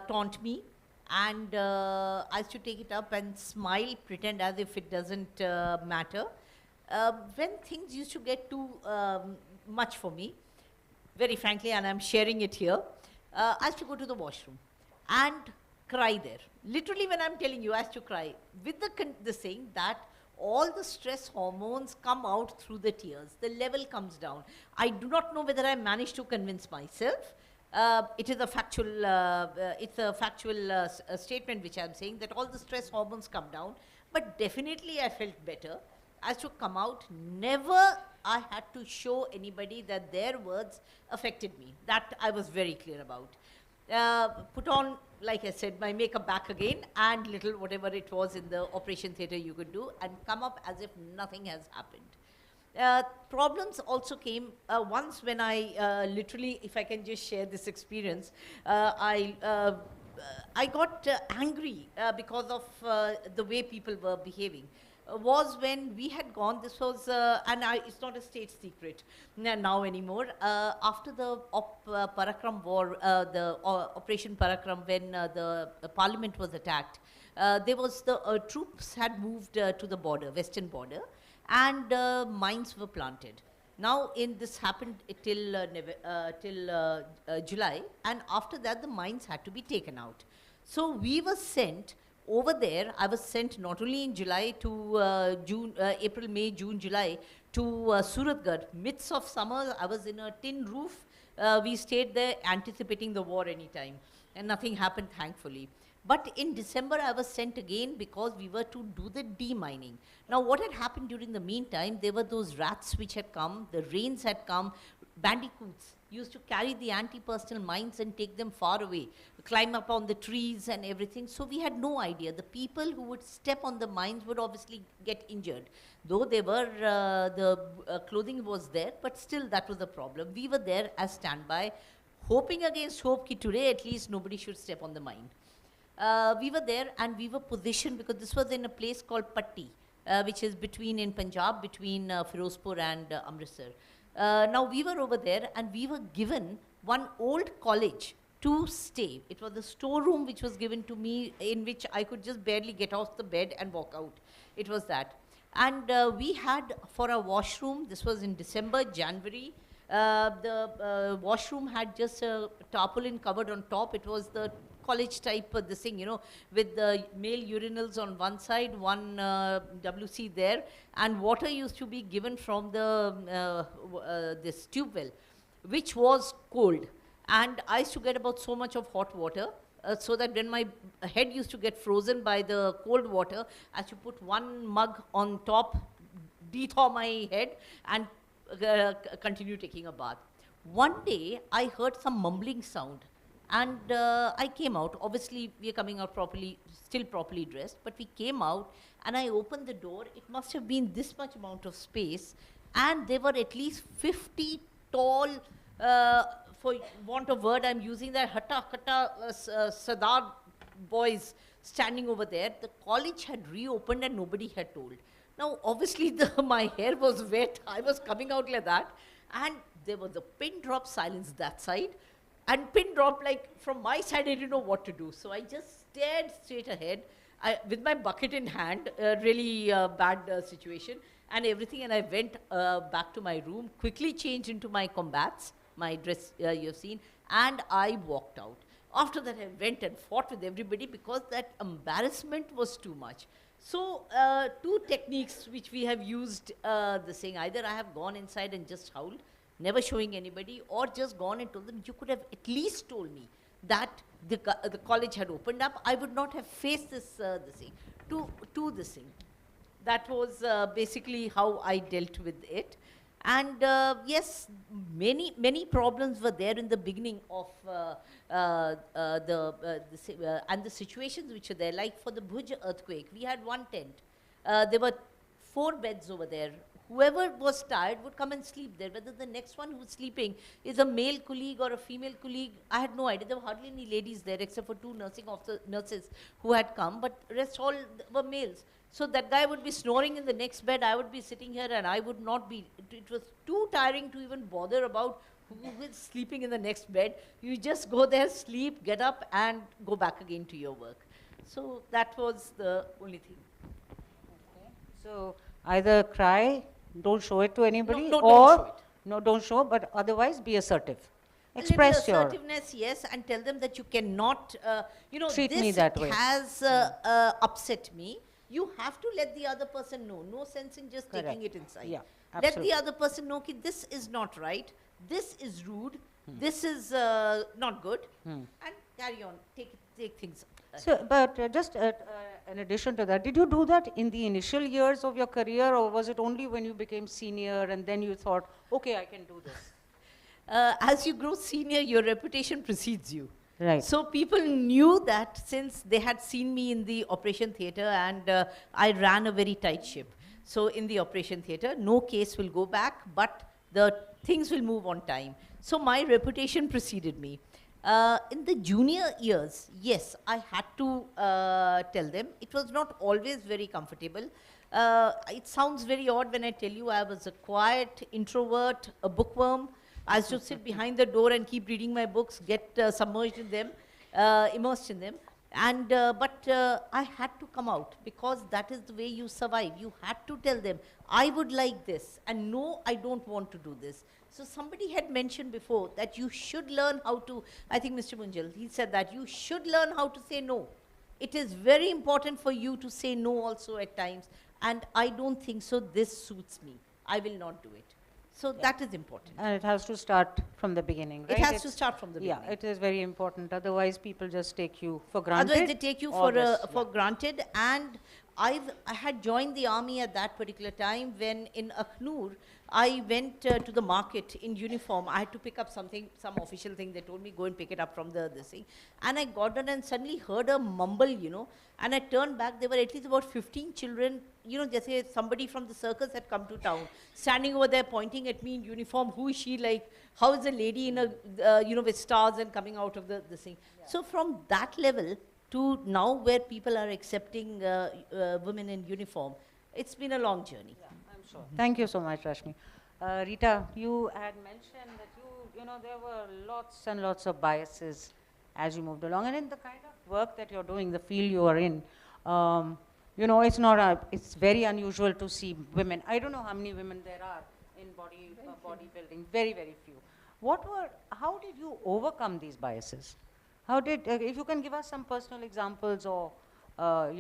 taunt me, and I used to take it up and smile, pretend as if it doesn't matter. When things used to get too much for me, very frankly, and I'm sharing it here, I used to go to the washroom and cry there. Literally, when I'm telling you, I used to cry with the saying that all the stress hormones come out through the tears. The level comes down. I do not know whether I managed to convince myself. It is a factual, statement which I'm saying, that all the stress hormones come down. But definitely I felt better. I used to come out. Never I had to show anybody that their words affected me. That I was very clear about. Put on, like I said, my makeup back again and little whatever it was in the operation theatre you could do, and come up as if nothing has happened. Problems also came once when I literally, if I can just share this experience, I got angry because of the way people were behaving. Was when we had gone, this was, and it's not a state secret now anymore, after the Parakram war, the Operation Parakram, when the parliament was attacked, there was the troops had moved to the border, western border, and mines were planted. Now, this happened till July, and after that the mines had to be taken out. So we were sent over there. I was sent not only in July to April, May, June, July to Suratgarh. Midst of summer, I was in a tin roof. We stayed there anticipating the war anytime, and nothing happened, thankfully. But in December, I was sent again because we were to do the demining. Now, what had happened during the meantime, there were those rats which had come, the rains had come, bandicoots used to carry the anti-personnel mines and take them far away, climb up on the trees and everything. So we had no idea. The people who would step on the mines would obviously get injured. Though they were, the clothing was there, but still that was the problem. We were there as standby, hoping against hope that today at least nobody should step on the mine. We were there and we were positioned because this was in a place called Patti, which is in Punjab, between Firozpur and Amritsar. Now we were over there and we were given one old college to stay. It was a storeroom which was given to me, in which I could just barely get off the bed and walk out. It was that. And we had for a washroom, this was in December, January, the washroom had just a tarpaulin covered on top. It was the college type this thing, you know, with the male urinals on one side, one WC there, and water used to be given from the this tube well, which was cold. And I used to get about so much of hot water, so that when my head used to get frozen by the cold water, I used to put one mug on top, de-thaw my head, and continue taking a bath. One day, I heard some mumbling sound. And I came out. Obviously, we are coming out properly, still properly dressed. But we came out, and I opened the door. It must have been this much amount of space. And there were at least 50 tall, for want of word, I'm using that Sardar boys standing over there. The college had reopened and nobody had told. Now, obviously, my hair was wet. I was coming out like that. And there was a pin drop silence that side. And pin drop, like from my side, I didn't know what to do. So I just stared straight ahead with my bucket in hand, really bad situation and everything. And I went back to my room, quickly changed into my combats, my dress you've seen, and I walked out. After that, I went and fought with everybody because that embarrassment was too much. So two techniques which we have used, the saying, either I have gone inside and just howled, never showing anybody, or just gone and told them, you could have at least told me that the college had opened up. I would not have faced this thing, to this thing. That was basically how I dealt with it. And yes, many problems were there in the beginning of and the situations which are there. Like for the Bhuj earthquake, we had one tent. There were 4 beds over there. Whoever was tired would come and sleep there. Whether the next one who's sleeping is a male colleague or a female colleague, I had no idea. There were hardly any ladies there except for 2 nurses who had come, but rest all were males. So that guy would be snoring in the next bed, I would be sitting here, and I would not be. It was too tiring to even bother about who is sleeping in the next bed. You just go there, sleep, get up, and go back again to your work. So that was the only thing. Okay. So either cry, don't show it to anybody, No, or don't show it. no, don't show, but otherwise be assertive. A Express little your assertiveness, yes, and tell them that you cannot, Treat this me that way. has upset me. You have to let the other person know. No sense in just taking it inside. Yeah, let absolutely. the other person know that this is not right, this is rude, this is not good, and carry on, take things. So, but just in addition to that, did you do that in the initial years of your career, or was it only when you became senior and then you thought, okay, I can do this? As you grow senior, your reputation precedes you. Right. So people knew that since they had seen me in the operation theatre, and I ran a very tight ship. So in the operation theatre, no case will go back, but the things will move on time. So my reputation preceded me. In the junior years, yes, I had to tell them. It was not always very comfortable. It sounds very odd when I tell you I was a quiet introvert, a bookworm. I used to sit behind the door and keep reading my books, get submerged in them, immersed in them. And but I had to come out because that is the way you survive. You had to tell them, I would like this, and no, I don't want to do this. So somebody had mentioned before that you should learn how to, I think Mr. Munjal, he said that you should learn how to say no. It is very important for you to say no also at times, and I don't think so, this suits me. I will not do it. So that is important. And it has to start from the beginning, right? It has to start from the beginning. Yeah, it is very important. Otherwise, people just take you for granted. Otherwise, they take you for granted. And I had joined the army at that particular time when in Akhnur, I went to the market in uniform. I had to pick up something, some official thing. They told me, go and pick it up from this thing. And I got done and suddenly heard a mumble, and I turned back. There were at least about 15 children, just say somebody from the circus had come to town, standing over there pointing at me in uniform. Who is she? Like, how is a lady in a, with stars and coming out of the thing? Yeah. So from that level to now where people are accepting women in uniform, it's been a long journey. Yeah, I'm sure. Thank you so much, Rashmi. Rita, you had mentioned that there were lots and lots of biases as you moved along, and in the kind of work that you're doing, the field you are in, it's very unusual to see women. I don't know how many women there are in bodybuilding, very, very few. How did you overcome these biases? If you can give us some personal examples, or, where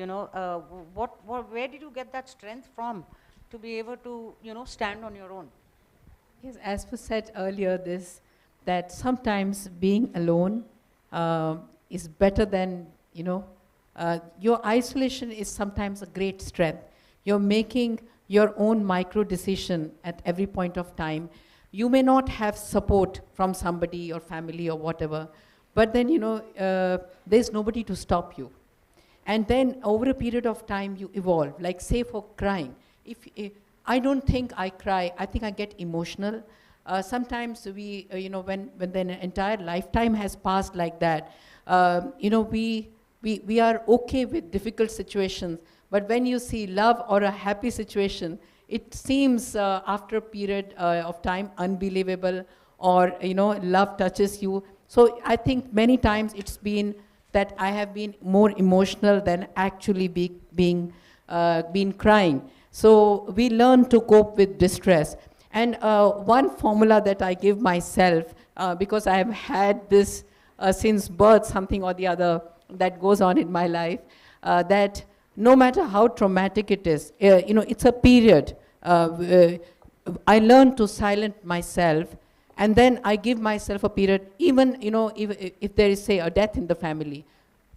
did you get that strength from to be able to, stand on your own? Yes, as was said earlier, that sometimes being alone is better than, your isolation is sometimes a great strength. You're making your own micro decision at every point of time. You may not have support from somebody or family or whatever, but then, there's nobody to stop you. And then over a period of time, you evolve. Like say for crying. If I don't think I cry, I think I get emotional. Sometimes we, when the entire lifetime has passed like that, we are okay with difficult situations. But when you see love or a happy situation, it seems after a period of time unbelievable, or love touches you. So I think many times it's been that I have been more emotional than actually been crying. So we learn to cope with distress. And one formula that I give myself, because I have had this since birth, something or the other that goes on in my life, that no matter how traumatic it is, it's a period. I learn to silence myself, and then I give myself a period, even, if there is, say, a death in the family,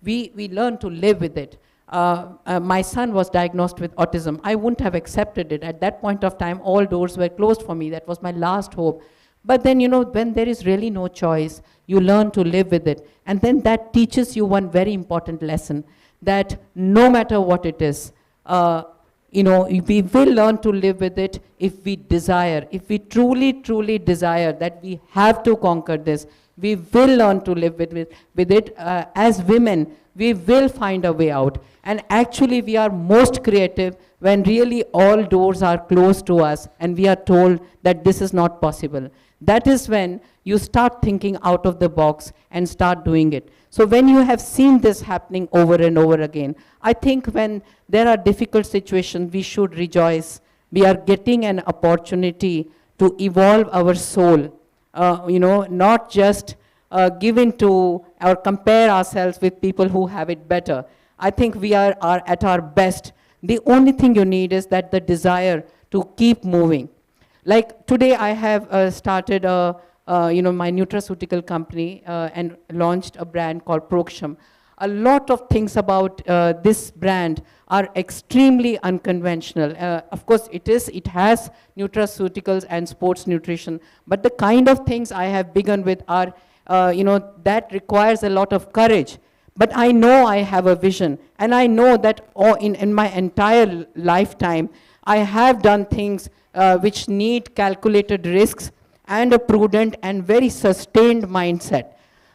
we learn to live with it. My son was diagnosed with autism. I wouldn't have accepted it. At that point of time, all doors were closed for me. That was my last hope. But then, when there is really no choice, you learn to live with it. And then that teaches you one very important lesson, that no matter what it is, we will learn to live with it if we desire. If we truly, truly desire that we have to conquer this, we will learn to live with it. As women, we will find a way out. And actually, we are most creative when really all doors are closed to us and we are told that this is not possible. That is when you start thinking out of the box and start doing it. So when you have seen this happening over and over again, I think when there are difficult situations, we should rejoice. We are getting an opportunity to evolve our soul, not just give in to or compare ourselves with people who have it better. I think we are at our best. The only thing you need is that the desire to keep moving. Like today I have started my nutraceutical company and launched a brand called Proksham. A lot of things about this brand are extremely unconventional. Of course, it has nutraceuticals and sports nutrition, but the kind of things I have begun with are, that requires a lot of courage. But I know I have a vision, and I know that in my entire lifetime, I have done things which need calculated risks and a prudent and very sustained mindset.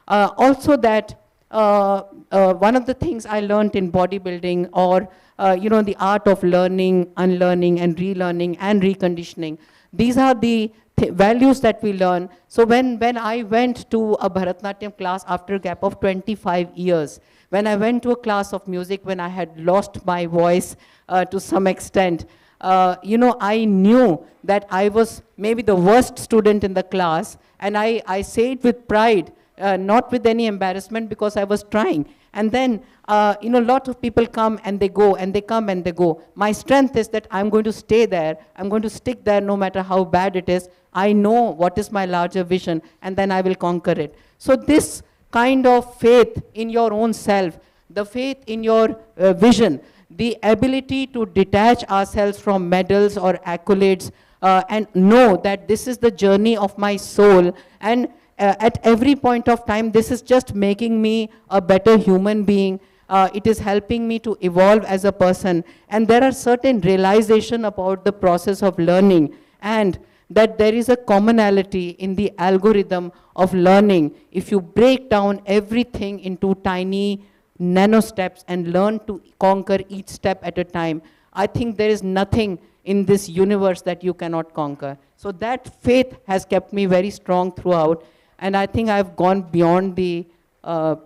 Also that one of the things I learned in bodybuilding, or the art of learning, unlearning, and relearning and reconditioning, these are the values that we learn. So when I went to a Bharatanatyam class after a gap of 25 years, when I went to a class of music when I had lost my voice to some extent, I knew that I was maybe the worst student in the class, and I say it with pride, not with any embarrassment, because I was trying. And then, a lot of people come and they go, and they come and they go. My strength is that I'm going to stay there. I'm going to stick there no matter how bad it is. I know what is my larger vision, and then I will conquer it. So this kind of faith in your own self, the faith in your vision, the ability to detach ourselves from medals or accolades and know that this is the journey of my soul, and at every point of time, this is just making me a better human being. It is helping me to evolve as a person. And there are certain realization about the process of learning, and that there is a commonality in the algorithm of learning. If you break down everything into tiny nano steps and learn to conquer each step at a time, I think there is nothing in this universe that you cannot conquer. So that faith has kept me very strong throughout. And I think I've gone beyond the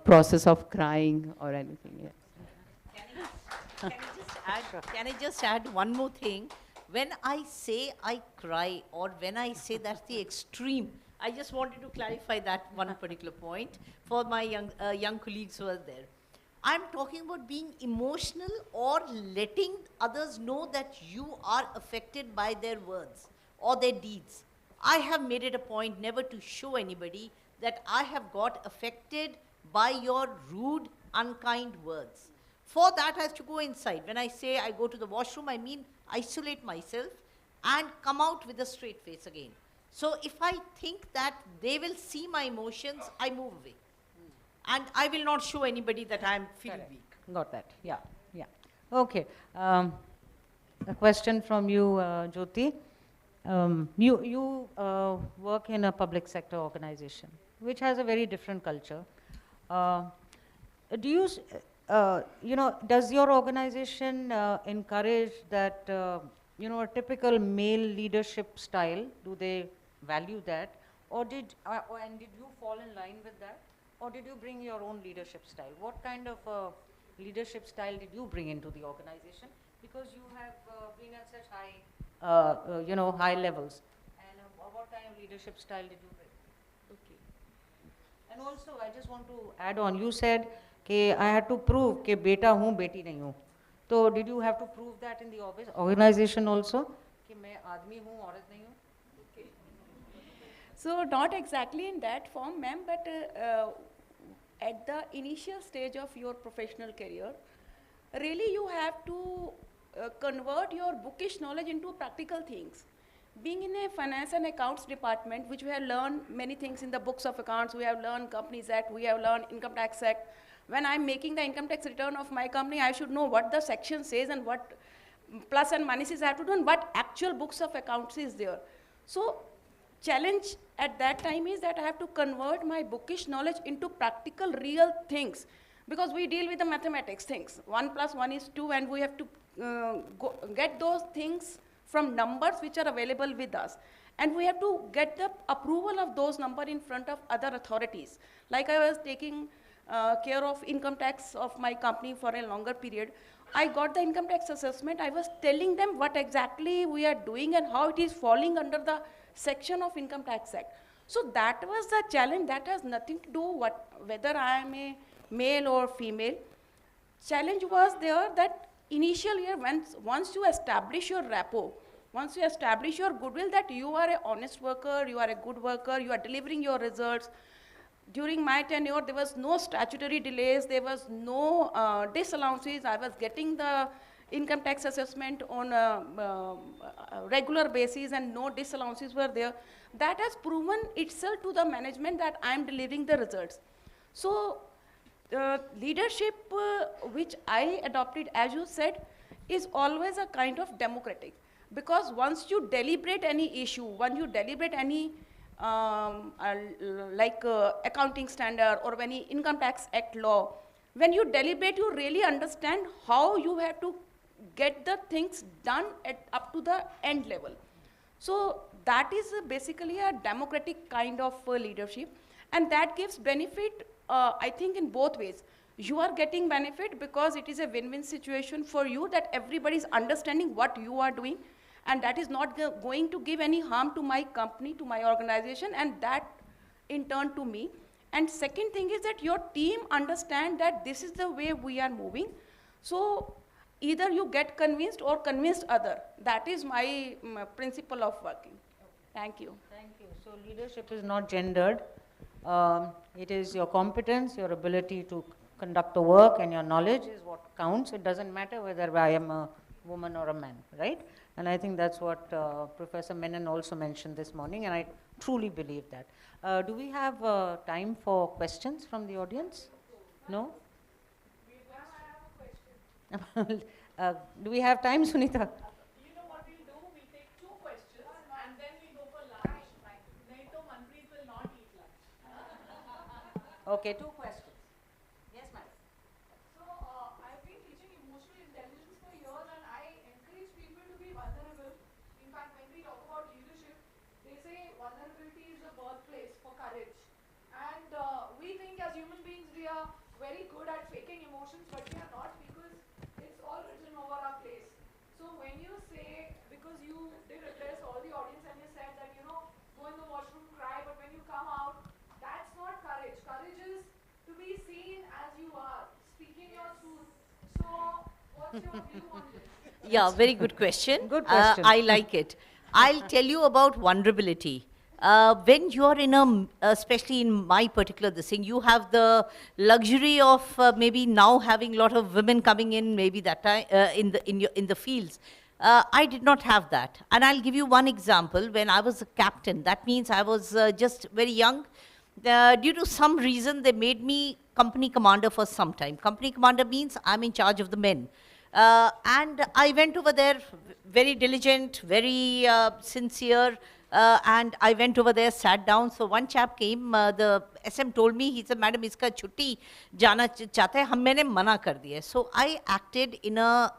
process of crying or anything. Yeah. Can I just add one more thing? When I say I cry, or when I say that's the extreme, I just wanted to clarify that one particular point for my young colleagues who are there. I'm talking about being emotional or letting others know that you are affected by their words or their deeds. I have made it a point never to show anybody that I have got affected by your rude, unkind words. For that, I have to go inside. When I say I go to the washroom, I mean isolate myself and come out with a straight face again. So if I think that they will see my emotions, I move away. And I will not show anybody that I am feeling Correct. weak. Got that. Yeah. Yeah. Okay. A question from you, Jyoti. You work in a public sector organization, which has a very different culture. Do you, does your organization encourage that, a typical male leadership style? Do they value that? Or did you fall in line with that? Or did you bring your own leadership style? What kind of leadership style did you bring into the organization? Because you have been at such high, high levels. And what kind of leadership style did you bring? Okay. And also, I just want to add on. You said that I had to prove that beta hu, beti nahi hu. So, did you have to prove that in the organization also? That I am hu, aurat nahi hu? Okay. So, not exactly in that form, ma'am, but at the initial stage of your professional career, really you have to convert your bookish knowledge into practical things. Being in a finance and accounts department, which we have learned many things in the books of accounts, we have learned Companies Act, we have learned Income Tax Act. When I'm making the income tax return of my company, I should know what the section says and what plus and minuses I have to do and what actual books of accounts is there. So, challenge at that time is that I have to convert my bookish knowledge into practical, real things. Because we deal with the mathematics things. 1 + 1 is 2, and we have to get those things from numbers which are available with us. And we have to get the approval of those numbers in front of other authorities. Like I was taking care of income tax of my company for a longer period. I got the income tax assessment. I was telling them what exactly we are doing and how it is falling under the section of Income Tax Act. So that was the challenge. That has nothing to do whether I am a male or female. Challenge was there that initial year, once you establish your rapport, once you establish your goodwill that you are an honest worker, you are a good worker, you are delivering your results. During my tenure, there was no statutory delays, there was no disallowances. I was getting the income tax assessment on a regular basis and no disallowances were there. That has proven itself to the management that I am delivering the results. So, leadership which I adopted, as you said, is always a kind of democratic. Because once you deliberate any issue, when you deliberate any accounting standard or any income tax act law, when you deliberate, you really understand how you have to get the things done up to the end level. So that is basically a democratic kind of leadership, and that gives benefit, I think, in both ways. You are getting benefit because it is a win-win situation for you, that everybody is understanding what you are doing, and that is not going to give any harm to my company, to my organization, and that in turn to me. And second thing is that your team understand that this is the way we are moving. So either you get convinced or convinced other. That is my principle of working. Thank you. Thank you. So leadership is not gendered. It is your competence, your ability to conduct the work, and your knowledge is what counts. It doesn't matter whether I am a woman or a man, right? And I think that's what Professor Menon also mentioned this morning, and I truly believe that. Do we have time for questions from the audience? No? Do we have time, Sunita? You know what we'll do? We'll take 2 questions and then we go for lunch. Naito Manpreet will not eat lunch. Okay, 2 questions. Yes, ma'am. So, I've been teaching emotional intelligence for years, and I encourage people to be vulnerable. In fact, when we talk about leadership, they say vulnerability is the birthplace for courage. And we think as human beings we are very good at faking emotions, but we are not, because it's all written over our face. So when you say, because you did address all the audience and you said that, go in the washroom, cry, but when you come out, that's not courage. Courage is to be seen as you are, speaking your truth. So what's your view on this? Yeah, very good question. Good question. I like it. I'll tell you about vulnerability. When you're in especially in my particular thing, you have the luxury of maybe now having a lot of women coming in, maybe that time in the fields. I did not have that. And I'll give you one example. When I was a captain, that means I was just very young. Due to some reason, they made me company commander for some time. Company commander means I'm in charge of the men. And I went over there, very diligent, very sincere, and I went over there, sat down. So one chap came, the SM told me, he said, Madam, iska chutti jana chahta hai, hum maine mana kar diya. So I acted in a,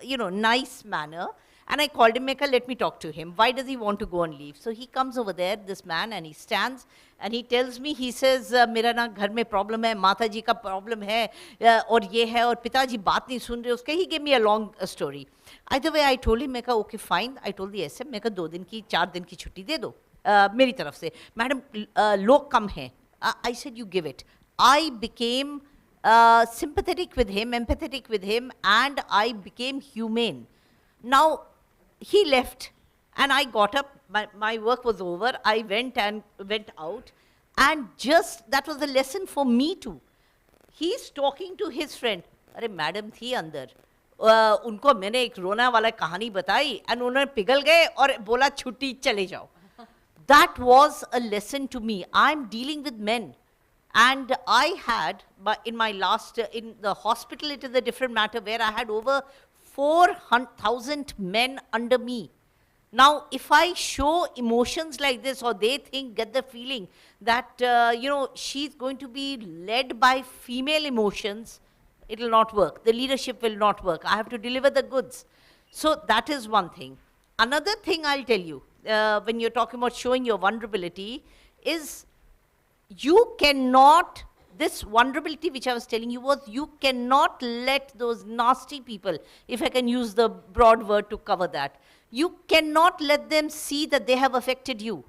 nice manner. And I called him, let me talk to him. Why does he want to go on leave? So he comes over there, this man, and he stands, and he tells me, he says, मेरा ना घर में problem है, माता जी का problem है, और ये है, और पिताजी बात नहीं सुन रहे उसके. He gave me a long story. Either way, I told him, okay, fine. I told the SM, 2 दिन की, 4 दिन की छुट्टी दे दो, मेरी तरफ से. Madam, लोग कम हैं. I said, you give it. I became sympathetic with him, empathetic with him, and I became humane. Now, he left, and I got up, my work was over, I went out, and just, that was a lesson for me too. He's talking to his friend, अरे madam थी अंदर, उनको मैंने एक रोना वाला कहानी बताई, and उन्होंने पिघल गए और बोला छुट्टी चले जाओ. That was a lesson to me. I'm dealing with men. And I had, in the hospital, it is a different matter, where I had over 4,000 men under me. Now, if I show emotions like this, or they get the feeling that, she's going to be led by female emotions, it will not work. The leadership will not work. I have to deliver the goods. So that is one thing. Another thing I'll tell you, when you're talking about showing your vulnerability, is you cannot, this vulnerability which I was telling you was, you cannot let those nasty people, if I can use the broad word to cover that, you cannot let them see that they have affected you.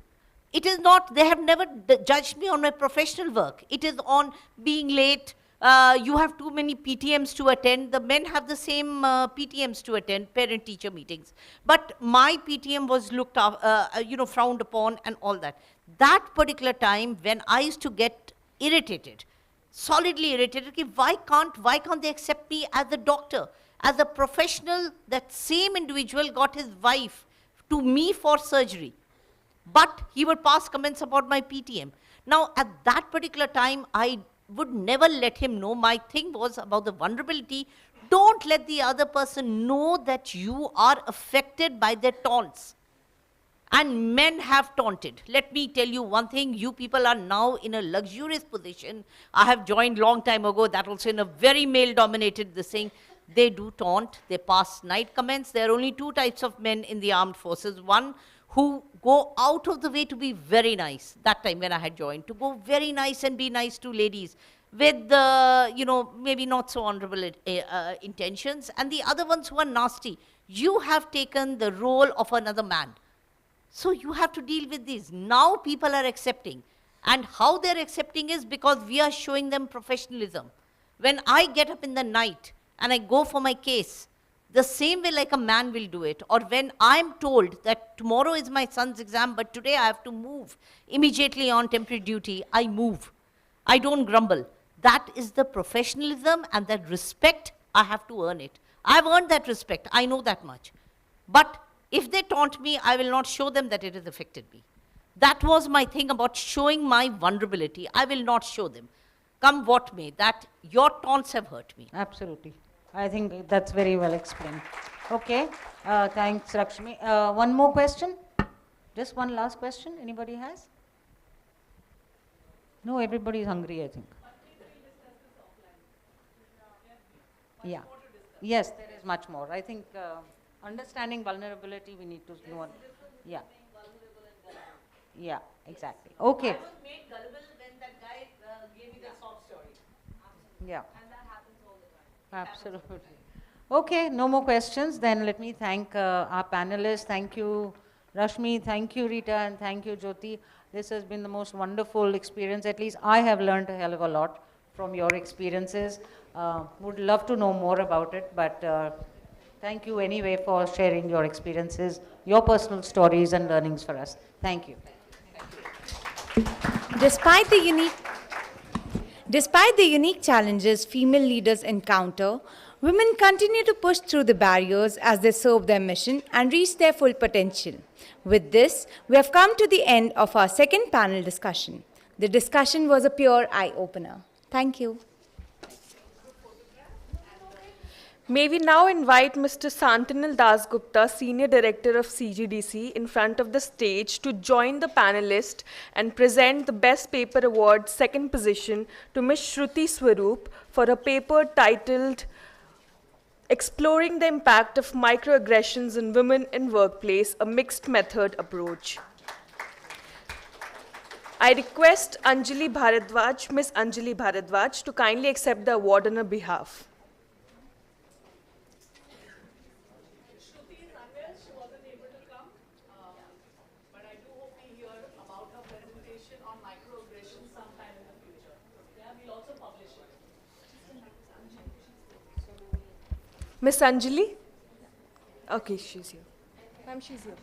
It is not, they have never judged me on my professional work. It is on being late, you have too many PTMs to attend. The men have the same PTMs to attend, parent-teacher meetings. But my PTM was looked after, frowned upon and all that. That particular time when I used to get irritated, solidly irritated, why can't they accept me as a doctor, as a professional? That same individual got his wife to me for surgery, but he would pass comments about my PTM. Now, at that particular time, I would never let him know. My thing was about the vulnerability. Don't let the other person know that you are affected by their taunts. And men have taunted. Let me tell you one thing, you people are now in a luxurious position. I have joined long time ago, that also in a very male-dominated this thing. They do taunt, they pass snide comments. There are only 2 types of men in the armed forces. One who go out of the way to be very nice. That time when I had joined, to go very nice and be nice to ladies with, maybe not so honorable intentions. And the other ones who are nasty. You have taken the role of another man. So you have to deal with these. Now people are accepting. And how they're accepting is because we are showing them professionalism. When I get up in the night and I go for my case, the same way like a man will do it. Or when I'm told that tomorrow is my son's exam, but today I have to move immediately on temporary duty, I move. I don't grumble. That is the professionalism, and that respect, I have to earn it. I've earned that respect. I know that much. But if they taunt me, I will not show them that it has affected me. That was my thing about showing my vulnerability. I will not show them. Come what may, that your taunts have hurt me. Absolutely. I think that's very well explained. Okay, thanks Lakshmi. One more question? Just one last question, anybody has? No, everybody is hungry, I think. Yeah. Yes, there is much more. I think understanding vulnerability, we need to know. Yeah. Yeah, exactly. Okay. I was made gullible when that guy gave me the sob story. Yeah. And that happens all the time. Absolutely. Okay, no more questions. Then let me thank our panelists. Thank you, Rashmi. Thank you, Rita. And thank you, Jyoti. This has been the most wonderful experience. At least I have learned a hell of a lot from your experiences. Would love to know more about it, but thank you anyway for sharing your experiences, your personal stories and learnings for us. Thank you. Despite the unique challenges female leaders encounter, Women continue to push through the barriers as they serve their mission and reach their full potential. With this, we have come to the end of our second panel discussion. The discussion was a pure eye-opener. Thank you. May we now invite Mr. Santanil Dasgupta, Senior Director of CGDC, in front of the stage to join the panelists and present the Best Paper Award second position to Ms. Shruti Swaroop for a paper titled Exploring the Impact of Microaggressions in Women in Workplace, a Mixed Method Approach. I request Anjali Bharadwaj, Ms. Anjali Bharadwaj, to kindly accept the award on her behalf. Miss Anjali? Okay, she's here. Ma'am, she's here.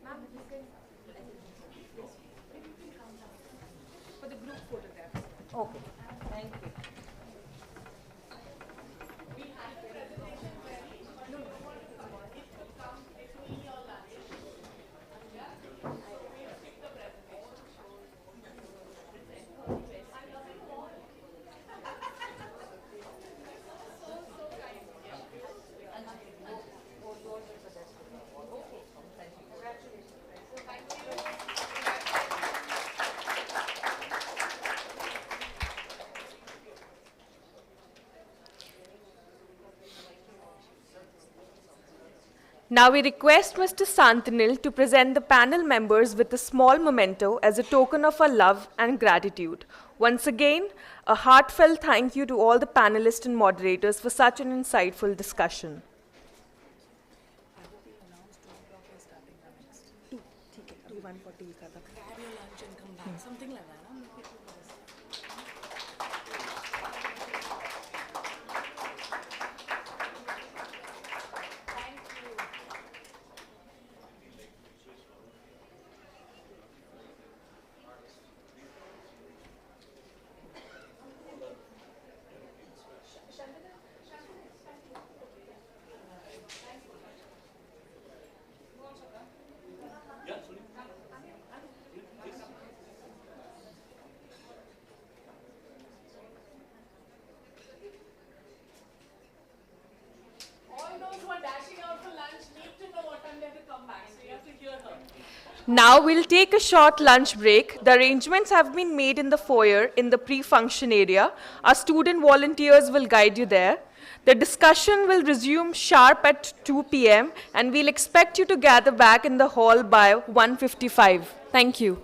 Ma'am, you can... For the group photographs. Okay, thank you. Now we request Mr. Santanil to present the panel members with a small memento as a token of our love and gratitude. Once again, a heartfelt thank you to all the panelists and moderators for such an insightful discussion. Now we'll take a short lunch break. The arrangements have been made in the foyer in the pre-function area. Our student volunteers will guide you there. The discussion will resume sharp at 2 p.m. and we'll expect you to gather back in the hall by 1:55. Thank you.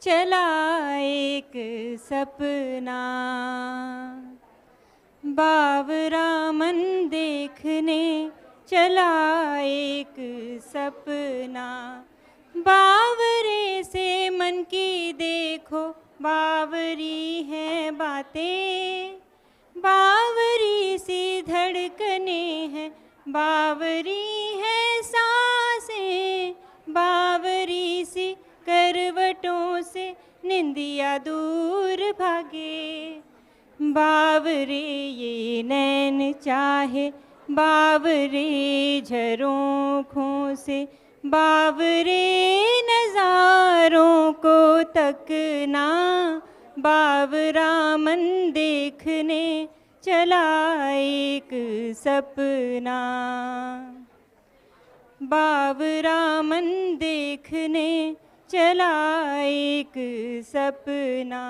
चला एक सपना, बावरा मन देखने चला एक सपना, बावरे से मन की देखो बावरी है बातें, बावरी सी धड़कने हैं, बावरी है सांसें, बावरी सी करवटों से निंदिया दूर भागे, बावरे ये नैन चाहे बावरे झरोखों से, बावरे नज़ारों को तकना, बावरा मन देखने चला एक सपना, बावरा मन देखने चला एक सपना,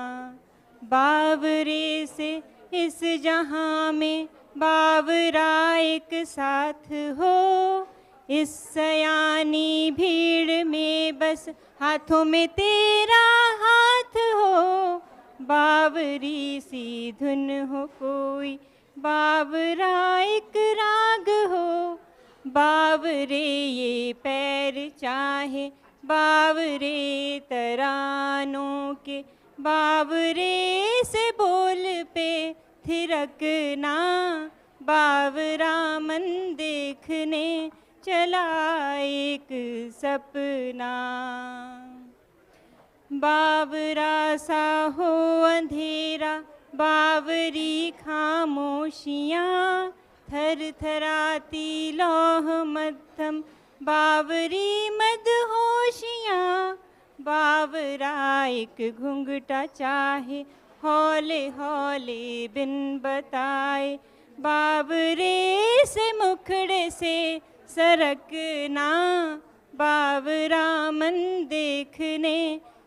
बावरे से इस जहां में बावरा एक साथ हो, इस सयानी भीड़ में बस हाथों में तेरा हाथ हो, बावरी सी धुन हो कोई, बावरा एक राग हो, बावरे ये पैर चाहे बावरे तरानों के, बावरे से बोल पे थिरकना, बावरा मन देखने चला एक सपना, बावरा सा हो अंधेरा बावरी खामोशियाँ, थर थराती लौह मध्यम बावरी मदहोशियाँ, बावरा एक घुंघटा चाहे हौले हौले बिन बताए, बावरे से मुखड़े से सरकना, बावरा मन देखने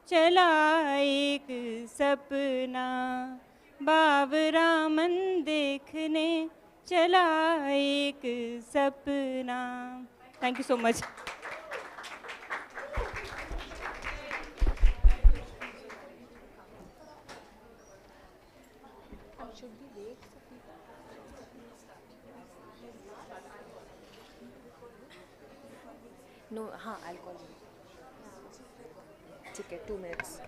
चला एक सपना, बावरा मन देखने चला एक सपना। Thank you so much. No, हाँ, I'll call you. ठीक है, 2 minutes.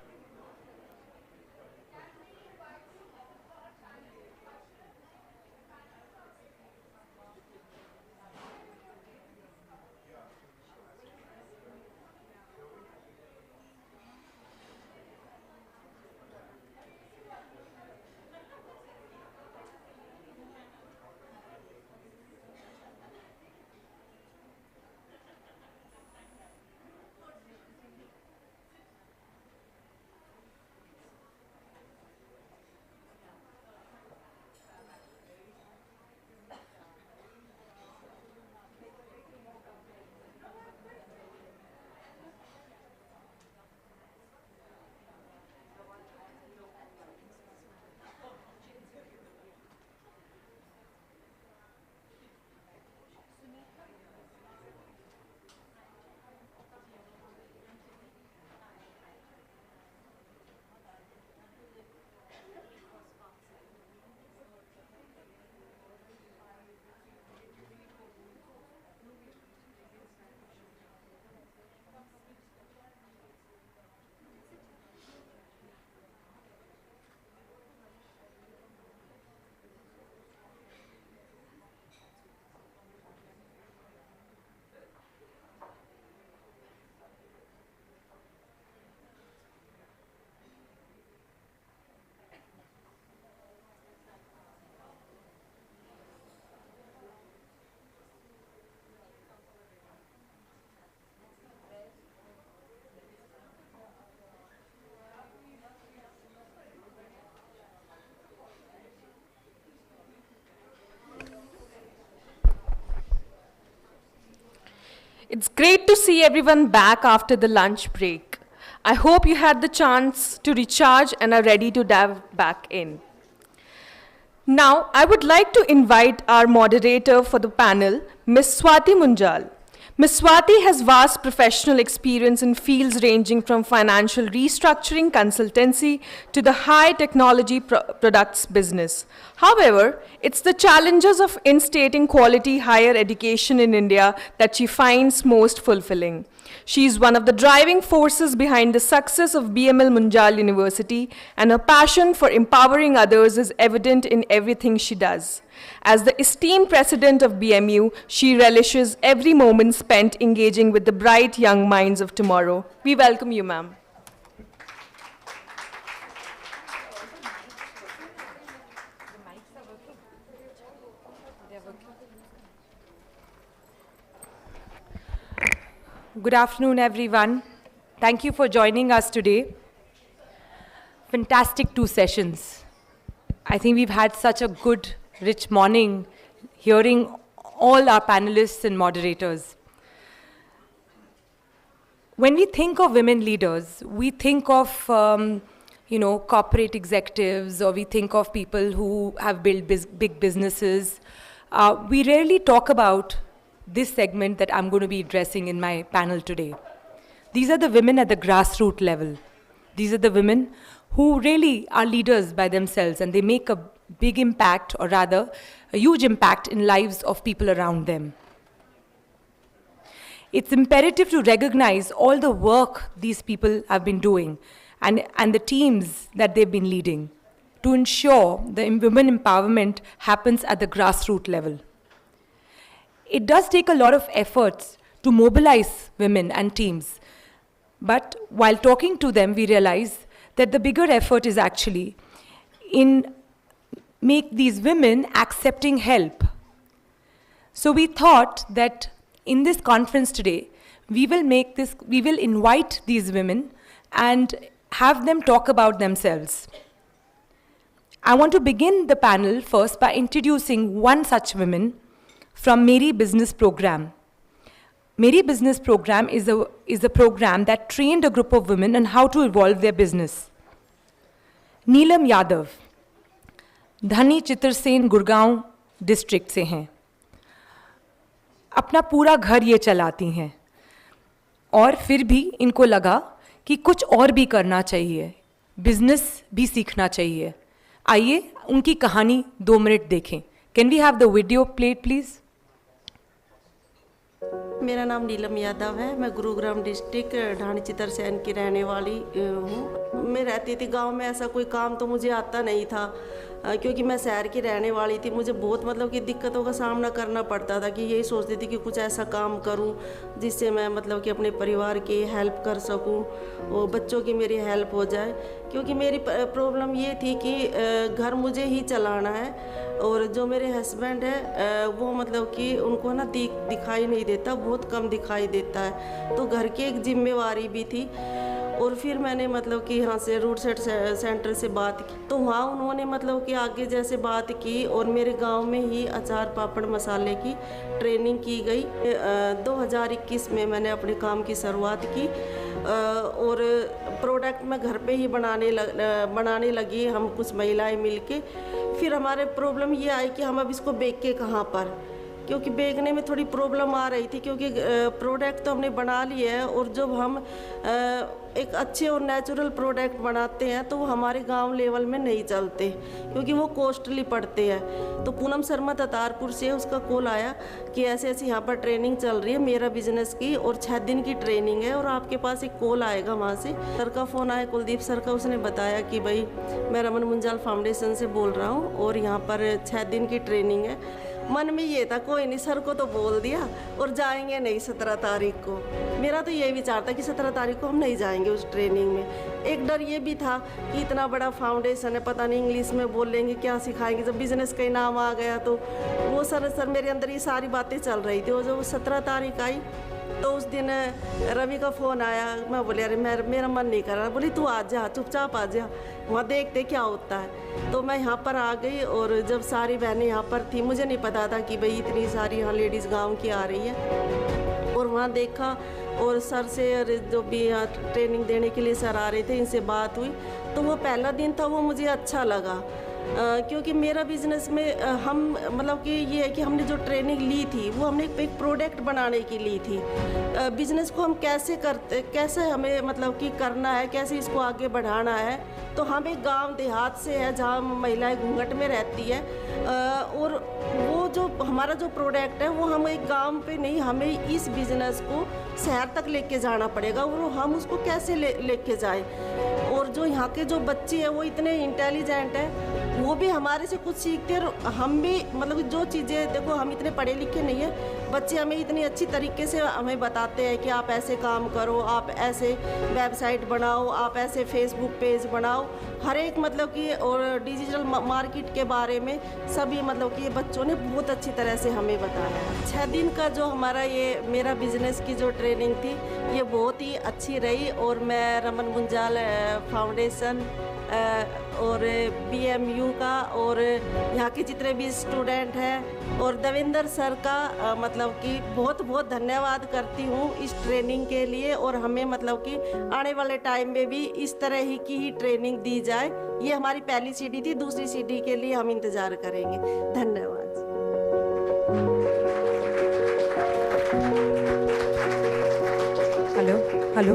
It's great to see everyone back after the lunch break. I hope you had the chance to recharge and are ready to dive back in. Now, I would like to invite our moderator for the panel, Ms. Swati Munjal. Ms. Swati has vast professional experience in fields ranging from financial restructuring, consultancy, to the high technology products business. However, it's the challenges of instating quality higher education in India that she finds most fulfilling. She is one of the driving forces behind the success of BML Munjal University, and her passion for empowering others is evident in everything she does. As the esteemed president of BMU, she relishes every moment spent engaging with the bright young minds of tomorrow. We welcome you, ma'am. Good afternoon, everyone. Thank you for joining us today. Fantastic 2 sessions. I think we've had such a good, rich morning hearing all our panelists and moderators. When we think of women leaders, we think of corporate executives, or we think of people who have built big businesses. We rarely talk about this segment that I'm going to be addressing in my panel today. These are the women at the grassroots level. These are the women who really are leaders by themselves, and they make a big impact, or rather, a huge impact in lives of people around them. It's imperative to recognize all the work these people have been doing and the teams that they've been leading to ensure the women empowerment happens at the grassroots level. It does take a lot of efforts to mobilize women and teams, but while talking to them, we realize that the bigger effort is actually in make these women accepting help. So we thought that in this conference today, we will invite these women and have them talk about themselves. I want to begin the panel first by introducing one such woman from Meri Business Program. Meri Business Program is a program that trained a group of women on how to evolve their business. नीलम यादव धनी Chitrasen Gurgaon district से हैं, अपना पूरा घर ये चलाती हैं, और फिर भी इनको लगा कि कुछ और भी करना चाहिए, बिजनेस भी सीखना चाहिए. आइए उनकी कहानी 2 मिनट देखें. Can we have the video played please? मेरा नाम नीलम यादव है. मैं गुरुग्राम डिस्ट्रिक्ट ढाणी चित्रसेन की रहने वाली हूँ. मैं रहती थी गांव में. ऐसा कोई काम तो मुझे आता नहीं था, क्योंकि मैं शहर की रहने वाली थी. मुझे बहुत मतलब कि दिक्कतों का सामना करना पड़ता था, कि यही सोचती थी कि कुछ ऐसा काम करूं जिससे मैं मतलब कि अपने परिवार की हेल्प कर सकूं और बच्चों की मेरी हेल्प हो जाए. क्योंकि मेरी प्रॉब्लम ये थी कि घर मुझे ही चलाना है, और जो मेरे हस्बैंड है वो मतलब कि उनको ना दिखाई नहीं देता, बहुत कम दिखाई देता है. तो घर की एक जिम्मेवारी भी थी. और फिर मैंने मतलब कि यहाँ से रूट सेंटर से बात की, तो वहाँ उन्होंने मतलब कि आगे जैसे बात की, और मेरे गांव में ही अचार पापड़ मसाले की ट्रेनिंग की गई. 2021 में मैंने अपने काम की शुरुआत की, और प्रोडक्ट मैं घर पे ही बनाने लगी, हम कुछ महिलाएं मिलके. फिर हमारे प्रॉब्लम ये आई कि हम अब इसको बेच के कहाँ पर, क्योंकि बेचने में थोड़ी प्रॉब्लम आ रही थी, क्योंकि प्रोडक्ट तो हमने बना लिया है, और जब हम एक अच्छे और नेचुरल प्रोडक्ट बनाते हैं तो वो हमारे गांव लेवल में नहीं चलते, क्योंकि वो कॉस्टली पड़ते हैं. तो पूनम शर्मा ततारपुर से उसका कॉल आया कि ऐसे ऐसे यहाँ पर ट्रेनिंग चल रही है मेरा बिजनेस की, और 6 दिन की ट्रेनिंग है, और आपके पास एक कॉल आएगा वहाँ से. सर का फ़ोन आया, कुलदीप सर का. उसने बताया कि भाई मैं रमन मुंजाल फाउंडेशन से बोल रहा हूँ, और यहाँ पर 6 दिन की ट्रेनिंग है. मन में ये था कोई नहीं, सर को तो बोल दिया, और जाएंगे नहीं 17 तारीख को. मेरा तो ये विचार था कि 17 तारीख को हम नहीं जाएंगे उस ट्रेनिंग में. एक डर ये भी था कि इतना बड़ा फाउंडेशन है, पता नहीं इंग्लिश में बोलेंगे, क्या सिखाएंगे. जब बिजनेस का नाम आ गया तो वो सर मेरे अंदर ये सारी बातें चल रही थी. और जब 17 तारीख आई तो उस दिन रवि का फ़ोन आया. मैं बोली अरे मेरा मन नहीं कर रहा. बोली तू आ जा, चुपचाप आ जा, वहाँ देखते क्या होता है. तो मैं यहाँ पर आ गई, और जब सारी बहनें यहाँ पर थी, मुझे नहीं पता था कि भाई इतनी सारी यहाँ लेडीज़ गांव की आ रही है. और वहाँ देखा, और सर से जो भी यहाँ ट्रेनिंग देने के लिए सर आ रहे थे, इनसे बात हुई. तो वो पहला दिन था, वो मुझे अच्छा लगा. क्योंकि मेरा बिजनेस में हम मतलब कि ये है कि हमने जो ट्रेनिंग ली थी वो हमने एक प्रोडक्ट बनाने की ली थी। बिजनेस को हम कैसे हमें मतलब कि करना है, कैसे इसको आगे बढ़ाना है। तो हम एक गांव देहात से है जहाँ महिलाएं घूंघट में रहती है, और वो जो हमारा जो प्रोडक्ट है वो हम एक गांव पे नहीं, हमें इस बिज़नेस को शहर तक लेके जाना पड़ेगा। और हम उसको कैसे लेके जाए, और जो यहाँ के जो बच्चे हैं वो इतने इंटेलिजेंट हैं, वो भी हमारे से कुछ सीखते हैं। और हम भी मतलब जो चीज़ें, देखो हम इतने पढ़े लिखे नहीं हैं, बच्चे हमें इतनी अच्छी तरीके से हमें बताते हैं कि आप ऐसे काम करो, आप ऐसे वेबसाइट बनाओ, आप ऐसे फेसबुक पेज बनाओ, हर एक मतलब कि, और डिजिटल मार्केट के बारे में सभी मतलब कि ये बच्चों ने बहुत अच्छी तरह से हमें बताया है। 6 दिन का जो हमारा ये मेरा बिजनेस की जो ट्रेनिंग थी ये बहुत ही अच्छी रही। और मैं रमन मुंजाल फाउंडेशन और BMU का और यहाँ के जितने भी स्टूडेंट हैं और दविंदर सर का मतलब कि बहुत बहुत धन्यवाद करती हूँ इस ट्रेनिंग के लिए। और हमें मतलब कि आने वाले टाइम में भी इस तरह ही की ही ट्रेनिंग दी जाए। ये हमारी पहली CD थी, दूसरी CD के लिए हम इंतज़ार करेंगे। धन्यवाद। Hello.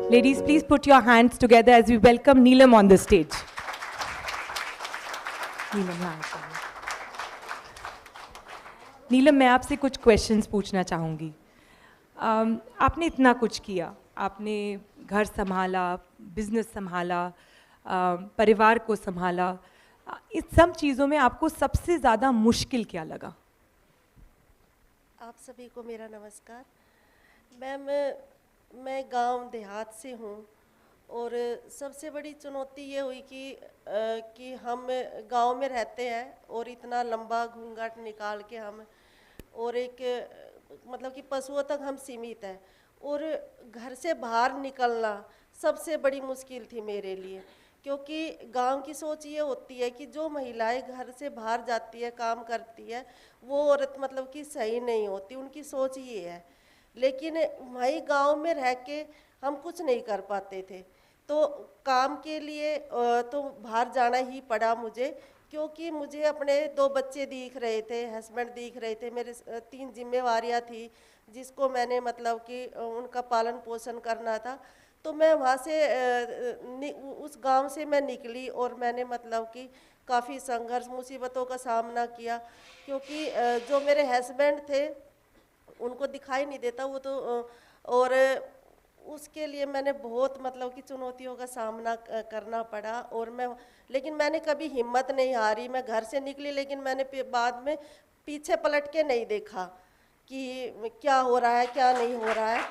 Ladies, please put your hands together as we welcome Neelam on the stage. नीलम, मैं आपसे कुछ क्वेश्चंस पूछना चाहूँगी। आपने इतना कुछ किया, आपने घर संभाला, बिजनेस संभाला, परिवार को संभाला, इस सब चीज़ों में आपको सबसे ज़्यादा मुश्किल क्या लगा? आप सभी को मेरा नमस्कार। मैम, मैं गांव देहात से हूँ और सबसे बड़ी चुनौती ये हुई कि हम गांव में रहते हैं और इतना लंबा घूंघट निकाल के हम, और एक मतलब कि पशुओं तक हम सीमित हैं, और घर से बाहर निकलना सबसे बड़ी मुश्किल थी मेरे लिए। क्योंकि गांव की सोच ये होती है कि जो महिलाएं घर से बाहर जाती है, काम करती है, वो औरत मतलब कि सही नहीं होती, उनकी सोच ये है। लेकिन वहीं गांव में रह के हम कुछ नहीं कर पाते थे, तो काम के लिए तो बाहर जाना ही पड़ा मुझे। क्योंकि मुझे अपने 2 बच्चे दिख रहे थे, हस्बैंड दिख रहे थे, मेरे 3 जिम्मेवारियां थी जिसको मैंने मतलब कि उनका पालन पोषण करना था। तो मैं वहाँ से उस गांव से मैं निकली और मैंने मतलब कि काफ़ी संघर्ष मुसीबतों का सामना किया। क्योंकि जो मेरे हस्बैंड थे उनको दिखाई नहीं देता वो तो, और उसके लिए मैंने बहुत मतलब कि चुनौतियों का सामना करना पड़ा। और लेकिन मैंने कभी हिम्मत नहीं हारी। मैं घर से निकली लेकिन मैंने बाद में पीछे पलट के नहीं देखा कि क्या हो रहा है, क्या नहीं हो रहा है।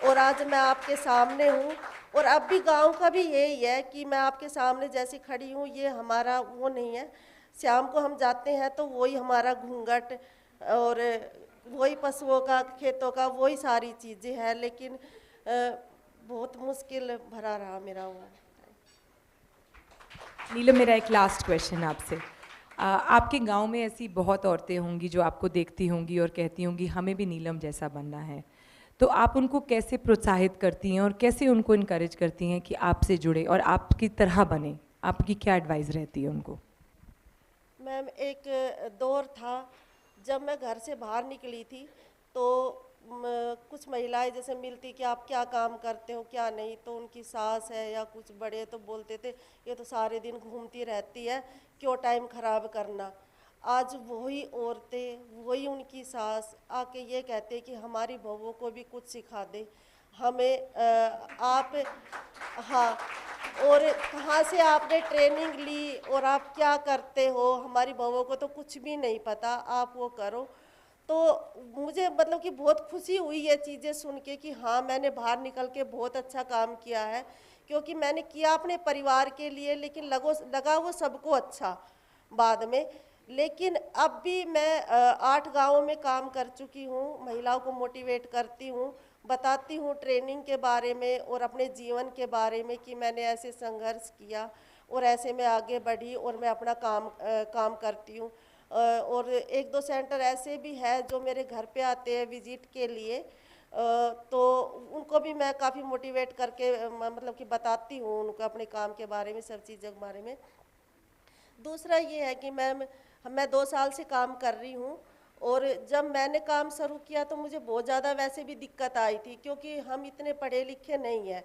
और आज मैं आपके सामने हूँ, और अब भी गांव का भी यही है कि मैं आपके सामने जैसी खड़ी हूँ, ये हमारा वो नहीं है। शाम को हम जाते हैं तो वही हमारा घूंघट और वही पशुओं का, खेतों का, वही सारी चीज़ें हैं। लेकिन बहुत मुश्किल भरा रहा मेरा वो। नीलम, मेरा एक लास्ट क्वेश्चन आपसे। आपके गांव में ऐसी बहुत औरतें होंगी जो आपको देखती होंगी और कहती होंगी हमें भी नीलम जैसा बनना है, तो आप उनको कैसे प्रोत्साहित करती हैं और कैसे उनको इनकरेज करती हैं कि आपसे जुड़े और आपकी तरह बने? आपकी क्या एडवाइस रहती है उनको? मैम, एक दौर था जब मैं घर से बाहर निकली थी तो कुछ महिलाएं जैसे मिलती कि आप क्या काम करते हो क्या नहीं, तो उनकी सास है या कुछ बड़े तो बोलते थे ये तो सारे दिन घूमती रहती है, क्यों टाइम ख़राब करना। आज वही औरतें, वही उनकी सास आके ये कहते कि हमारी बहुओं को भी कुछ सिखा दे, हमें आप, हाँ, और कहाँ से आपने ट्रेनिंग ली और आप क्या करते हो, हमारी बहुओं को तो कुछ भी नहीं पता, आप वो करो। तो मुझे मतलब कि बहुत खुशी हुई ये चीज़ें सुन के कि हाँ, मैंने बाहर निकल के बहुत अच्छा काम किया है। क्योंकि मैंने किया अपने परिवार के लिए, लेकिन लगा वो सबको अच्छा बाद में। लेकिन अब भी मैं 8 गाँवों में काम कर चुकी हूँ, महिलाओं को मोटिवेट करती हूँ, बताती हूँ ट्रेनिंग के बारे में और अपने जीवन के बारे में कि मैंने ऐसे संघर्ष किया और ऐसे मैं आगे बढ़ी और मैं अपना काम करती हूँ। और 1-2 सेंटर ऐसे भी है जो मेरे घर पे आते हैं विजिट के लिए, तो उनको भी मैं काफ़ी मोटिवेट करके मतलब कि बताती हूँ उनको अपने काम के बारे में, सब चीज़ों के बारे में। दूसरा ये है कि मैं 2 साल से काम कर रही हूँ, और जब मैंने काम शुरू किया तो मुझे बहुत ज़्यादा वैसे भी दिक्कत आई थी, क्योंकि हम इतने पढ़े लिखे नहीं हैं।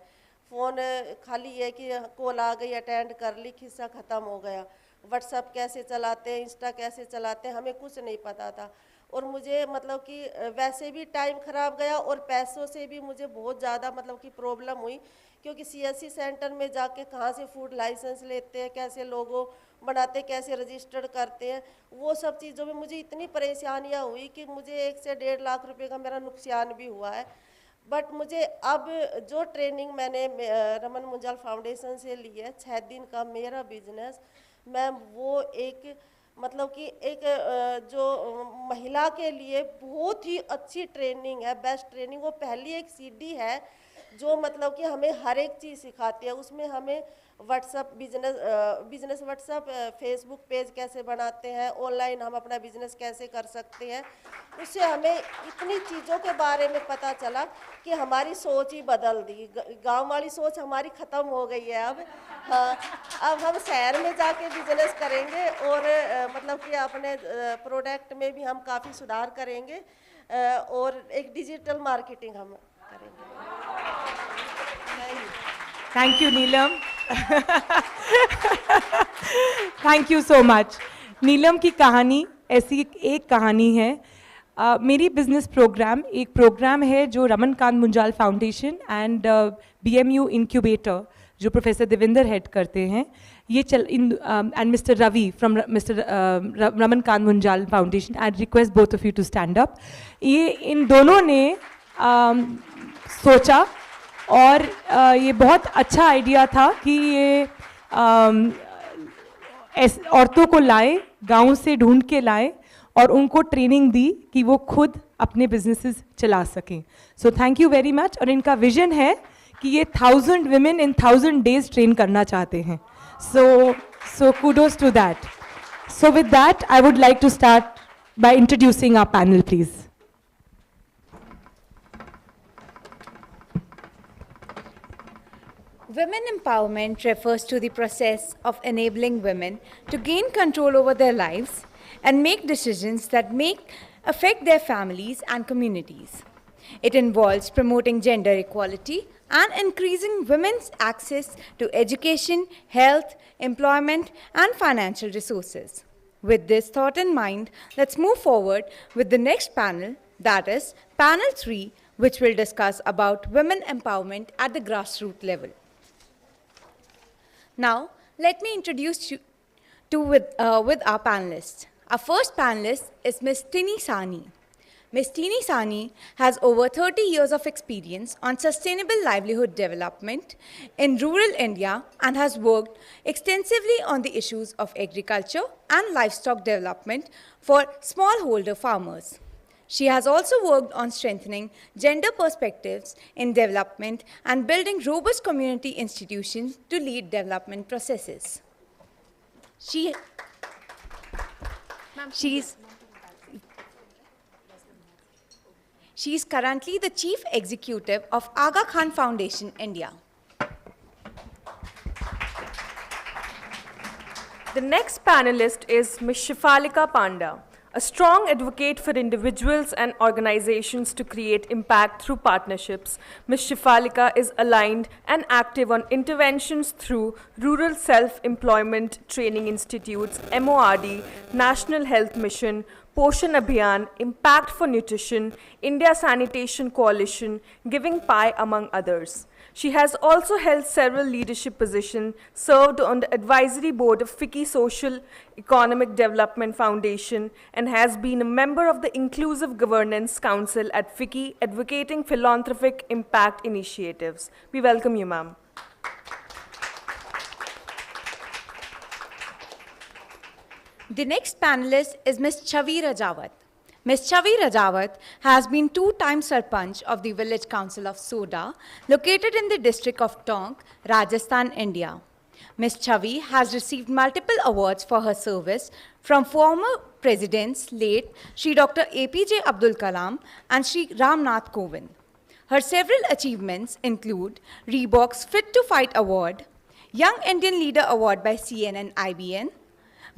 फ़ोन खाली ये कि कॉल आ गई, अटेंड कर ली, किस्सा ख़त्म हो गया। व्हाट्सअप कैसे चलाते हैं, इंस्टा कैसे चलाते हैं, हमें कुछ नहीं पता था। और मुझे मतलब कि वैसे भी टाइम ख़राब गया, और पैसों से भी मुझे बहुत ज़्यादा मतलब कि प्रॉब्लम हुई, क्योंकि CSC सेंटर में जाके कहाँ से फूड लाइसेंस लेते हैं, कैसे लोगो बनाते, कैसे रजिस्टर्ड करते हैं, वो सब चीज़ों में मुझे इतनी परेशानियाँ हुई कि मुझे 1 से 1.5 लाख रुपए का मेरा नुकसान भी हुआ है। बट मुझे अब जो ट्रेनिंग मैंने रमन मुंजाल फाउंडेशन से ली है, 6 दिन का मेरा बिजनेस, मैं वो एक मतलब कि एक जो महिला के लिए बहुत ही अच्छी ट्रेनिंग है, बेस्ट ट्रेनिंग। वो पहली एक CD है जो मतलब कि हमें हर एक चीज़ सिखाती है। उसमें हमें WhatsApp business WhatsApp Facebook page कैसे बनाते हैं, ऑनलाइन हम अपना बिजनेस कैसे कर सकते हैं। उससे हमें इतनी चीज़ों के बारे में पता चला कि हमारी सोच ही बदल दी। गांव वाली सोच हमारी ख़त्म हो गई है अब। हाँ, अब हम शहर में जाके बिजनेस करेंगे, और मतलब कि अपने प्रोडक्ट में भी हम काफ़ी सुधार करेंगे, और एक डिजिटल मार्केटिंग हम करेंगे। Thank you, Neelam. Thank you so much. नीलम की कहानी ऐसी एक कहानी है। मेरी बिजनेस प्रोग्राम एक प्रोग्राम है जो Raman Kant Munjal foundation and BMU incubator जो प्रोफेसर देविंदर हेड करते हैं, ये and mister Ravi from mister Raman Kant Munjal foundation. I request both of you to stand up. ये इन दोनों ने सोचा, और ये बहुत अच्छा आइडिया था कि ये औरतों को लाए, गांव से ढूंढ के लाए, और उनको ट्रेनिंग दी कि वो खुद अपने बिजनेसेस चला सकें। So thank you very much. और इनका विजन है कि ये 1000 women in 1000 days ट्रेन करना चाहते हैं। So kudos to that. So with that, I would like to start by introducing our panel, please. Women empowerment refers to the process of enabling women to gain control over their lives and make decisions that affect their families and communities. It involves promoting gender equality and increasing women's access to education, health, employment, and financial resources. With this thought in mind, let's move forward with the next panel, that is Panel 3, which will discuss about women empowerment at the grassroots level. Now, let me introduce you with our panelists. Our first panelist is Ms. Tini Sani. Ms. Tini Sani has over 30 years of experience on sustainable livelihood development in rural India and has worked extensively on the issues of agriculture and livestock development for smallholder farmers. She has also worked on strengthening gender perspectives in development and building robust community institutions to lead development processes. She is currently the Chief Executive of Aga Khan Foundation, India. The next panelist is Ms. Shifalika Panda, a strong advocate for individuals and organizations to create impact through partnerships. Ms. Shifalika is aligned and active on interventions through Rural Self-Employment Training Institutes, MORD, National Health Mission, Poshan Abhiyan, Impact for Nutrition, India Sanitation Coalition, Giving Pie, among others. She has also held several leadership positions, served on the advisory board of FICCI Social Economic Development Foundation, and has been a member of the Inclusive Governance Council at FICCI, advocating philanthropic impact initiatives. We welcome you, ma'am. The next panelist is Ms. Chavi Rajawat. Ms. Chavi Rajawat has been two-time Sarpanch of the Village Council of Soda, located in the district of Tonk, Rajasthan, India. Ms. Chavi has received multiple awards for her service from former presidents late Shri Dr. APJ Abdul Kalam and Shri Ram Nath Kovind. Her several achievements include Reebok's Fit to Fight Award, Young Indian Leader Award by CNN IBN,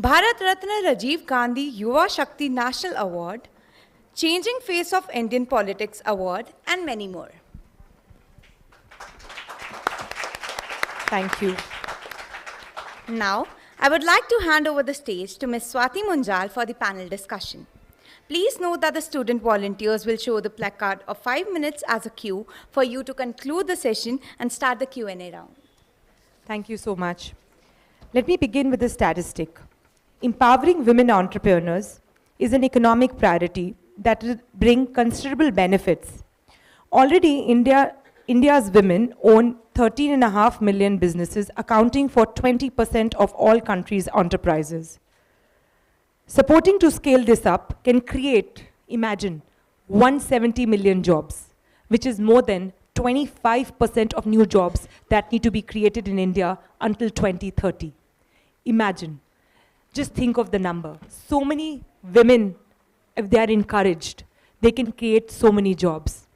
Bharat Ratna Rajiv Gandhi Yuva Shakti National Award, Changing Face of Indian Politics Award, and many more. Thank you. Now, I would like to hand over the stage to Ms. Swati Munjal for the panel discussion. Please note that the student volunteers will show the placard of 5 minutes as a cue for you to conclude the session and start the Q&A round. Thank you so much. Let me begin with a statistic. Empowering women entrepreneurs is an economic priority that will bring considerable benefits. Already, India's women own 13.5 million businesses, accounting for 20% of all countries' enterprises. Supporting to scale this up can create, imagine, 170 million jobs, which is more than 25% of new jobs that need to be created in India until 2030. Imagine. Just think of the number. So many women, if they are encouraged, they can create so many jobs.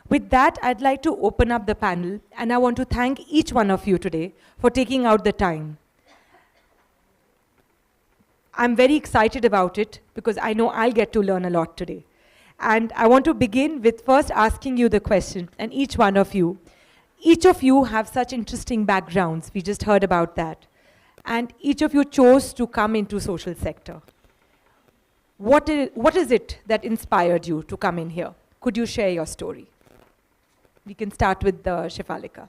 With that, I'd like to open up the panel, and I want to thank each one of you today for taking out the time. I'm very excited about it because I know I'll get to learn a lot today. And I want to begin with first asking you the question, and each one of you have such interesting backgrounds. We just heard about that. And each of you chose to come into social sector. What is it that inspired you to come in here? Could you share your story? We can start with Shefalika.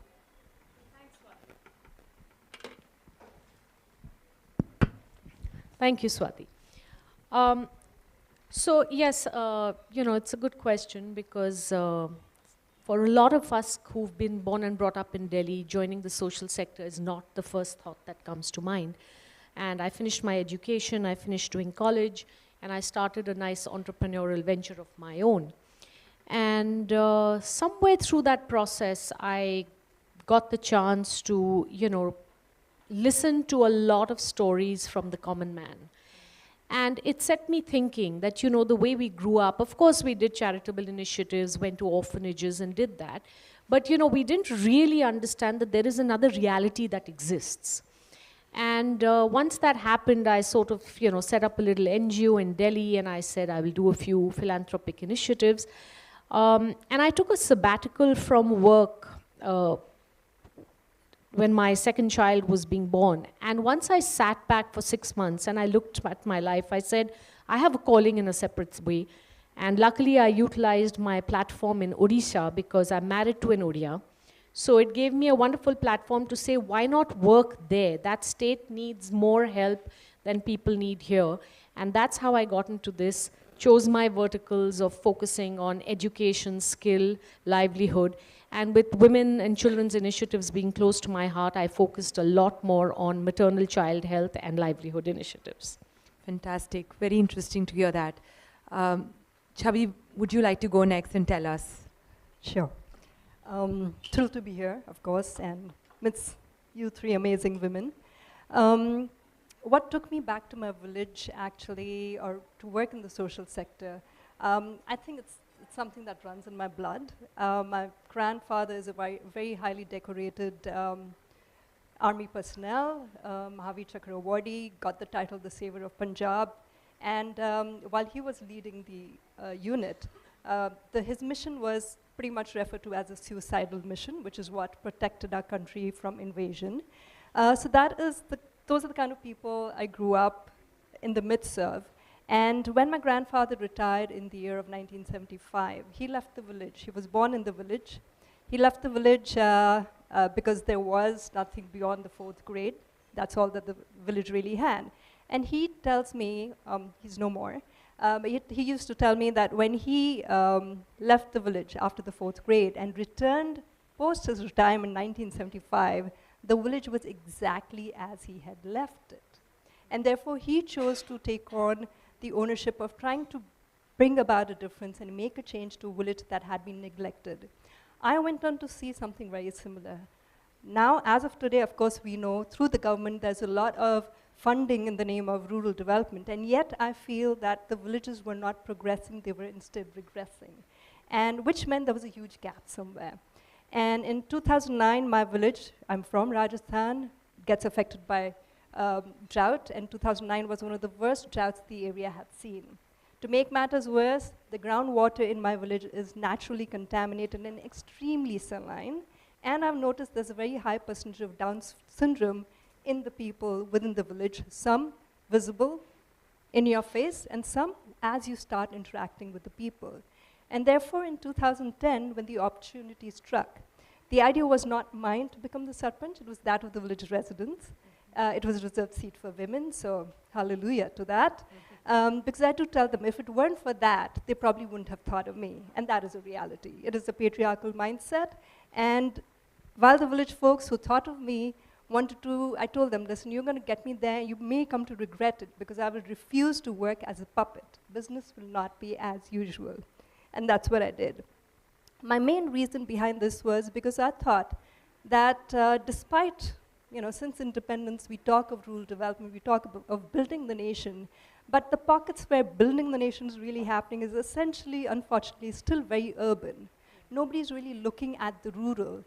Thank you, Swati. So yes, it's a good question because for a lot of us who've been born and brought up in Delhi, joining the social sector is not the first thought that comes to mind. And I finished my education, I finished doing college, and I started a nice entrepreneurial venture of my own. And somewhere through that process, I got the chance to, listen to a lot of stories from the common man. And it set me thinking that, the way we grew up, of course we did charitable initiatives, went to orphanages and did that. But, we didn't really understand that there is another reality that exists. And once that happened, I sort of, set up a little NGO in Delhi, and I said I will do a few philanthropic initiatives. And I took a sabbatical from work when my second child was being born. And once I sat back for 6 months and I looked at my life, I said, I have a calling in a separate way. And luckily, I utilized my platform in Odisha because I'm married to an Odia. So it gave me a wonderful platform to say, why not work there? That state needs more help than people need here. And that's how I got into this. Chose my verticals of focusing on education, skill, livelihood. And with women and children's initiatives being close to my heart, I focused a lot more on maternal child health and livelihood initiatives. Fantastic. Very interesting to hear that. Chavi, would you like to go next and tell us? Sure. Thrilled to be here, of course, and amidst you three amazing women. What took me back to my village, actually, or to work in the social sector, I think it's something that runs in my blood. My grandfather is a very highly decorated army personnel, Mahavir Chakra awardee, got the title the Savior of Punjab. And while he was leading the unit, his mission was pretty much referred to as a suicidal mission, which is what protected our country from invasion. So those are the kind of people I grew up in the midst of. And when my grandfather retired in the year of 1975, he left the village. He was born in the village. He left the village because there was nothing beyond the 4th grade. That's all that the village really had. And he tells me, he's no more, but he used to tell me that when he left the village after the 4th grade and returned post his retirement in 1975, the village was exactly as he had left it. And therefore, he chose to take on the ownership of trying to bring about a difference and make a change to a village that had been neglected. I went on to see something very similar. Now, as of today, of course, we know through the government there's a lot of funding in the name of rural development, and yet I feel that the villages were not progressing, they were instead regressing, and which meant there was a huge gap somewhere. And in 2009, my village, I'm from Rajasthan, gets affected by drought, and 2009 was one of the worst droughts the area had seen. To make matters worse, the groundwater in my village is naturally contaminated and extremely saline, and I've noticed there's a very high percentage of Down syndrome in the people within the village, some visible in your face, and some as you start interacting with the people. And therefore, in 2010, when the opportunity struck, the idea was not mine to become the sarpanch, it was that of the village residents. It was a reserved seat for women, so hallelujah to that. Because I had to tell them, if it weren't for that, they probably wouldn't have thought of me, and that is a reality. It is a patriarchal mindset, and while the village folks who thought of me wanted to, I told them, listen, you're going to get me there, you may come to regret it, because I will refuse to work as a puppet. Business will not be as usual. And that's what I did. My main reason behind this was because I thought that despite, since independence, we talk of rural development, we talk of building the nation, but the pockets where building the nation is really happening is essentially, unfortunately, still very urban. Nobody's really looking at the rural.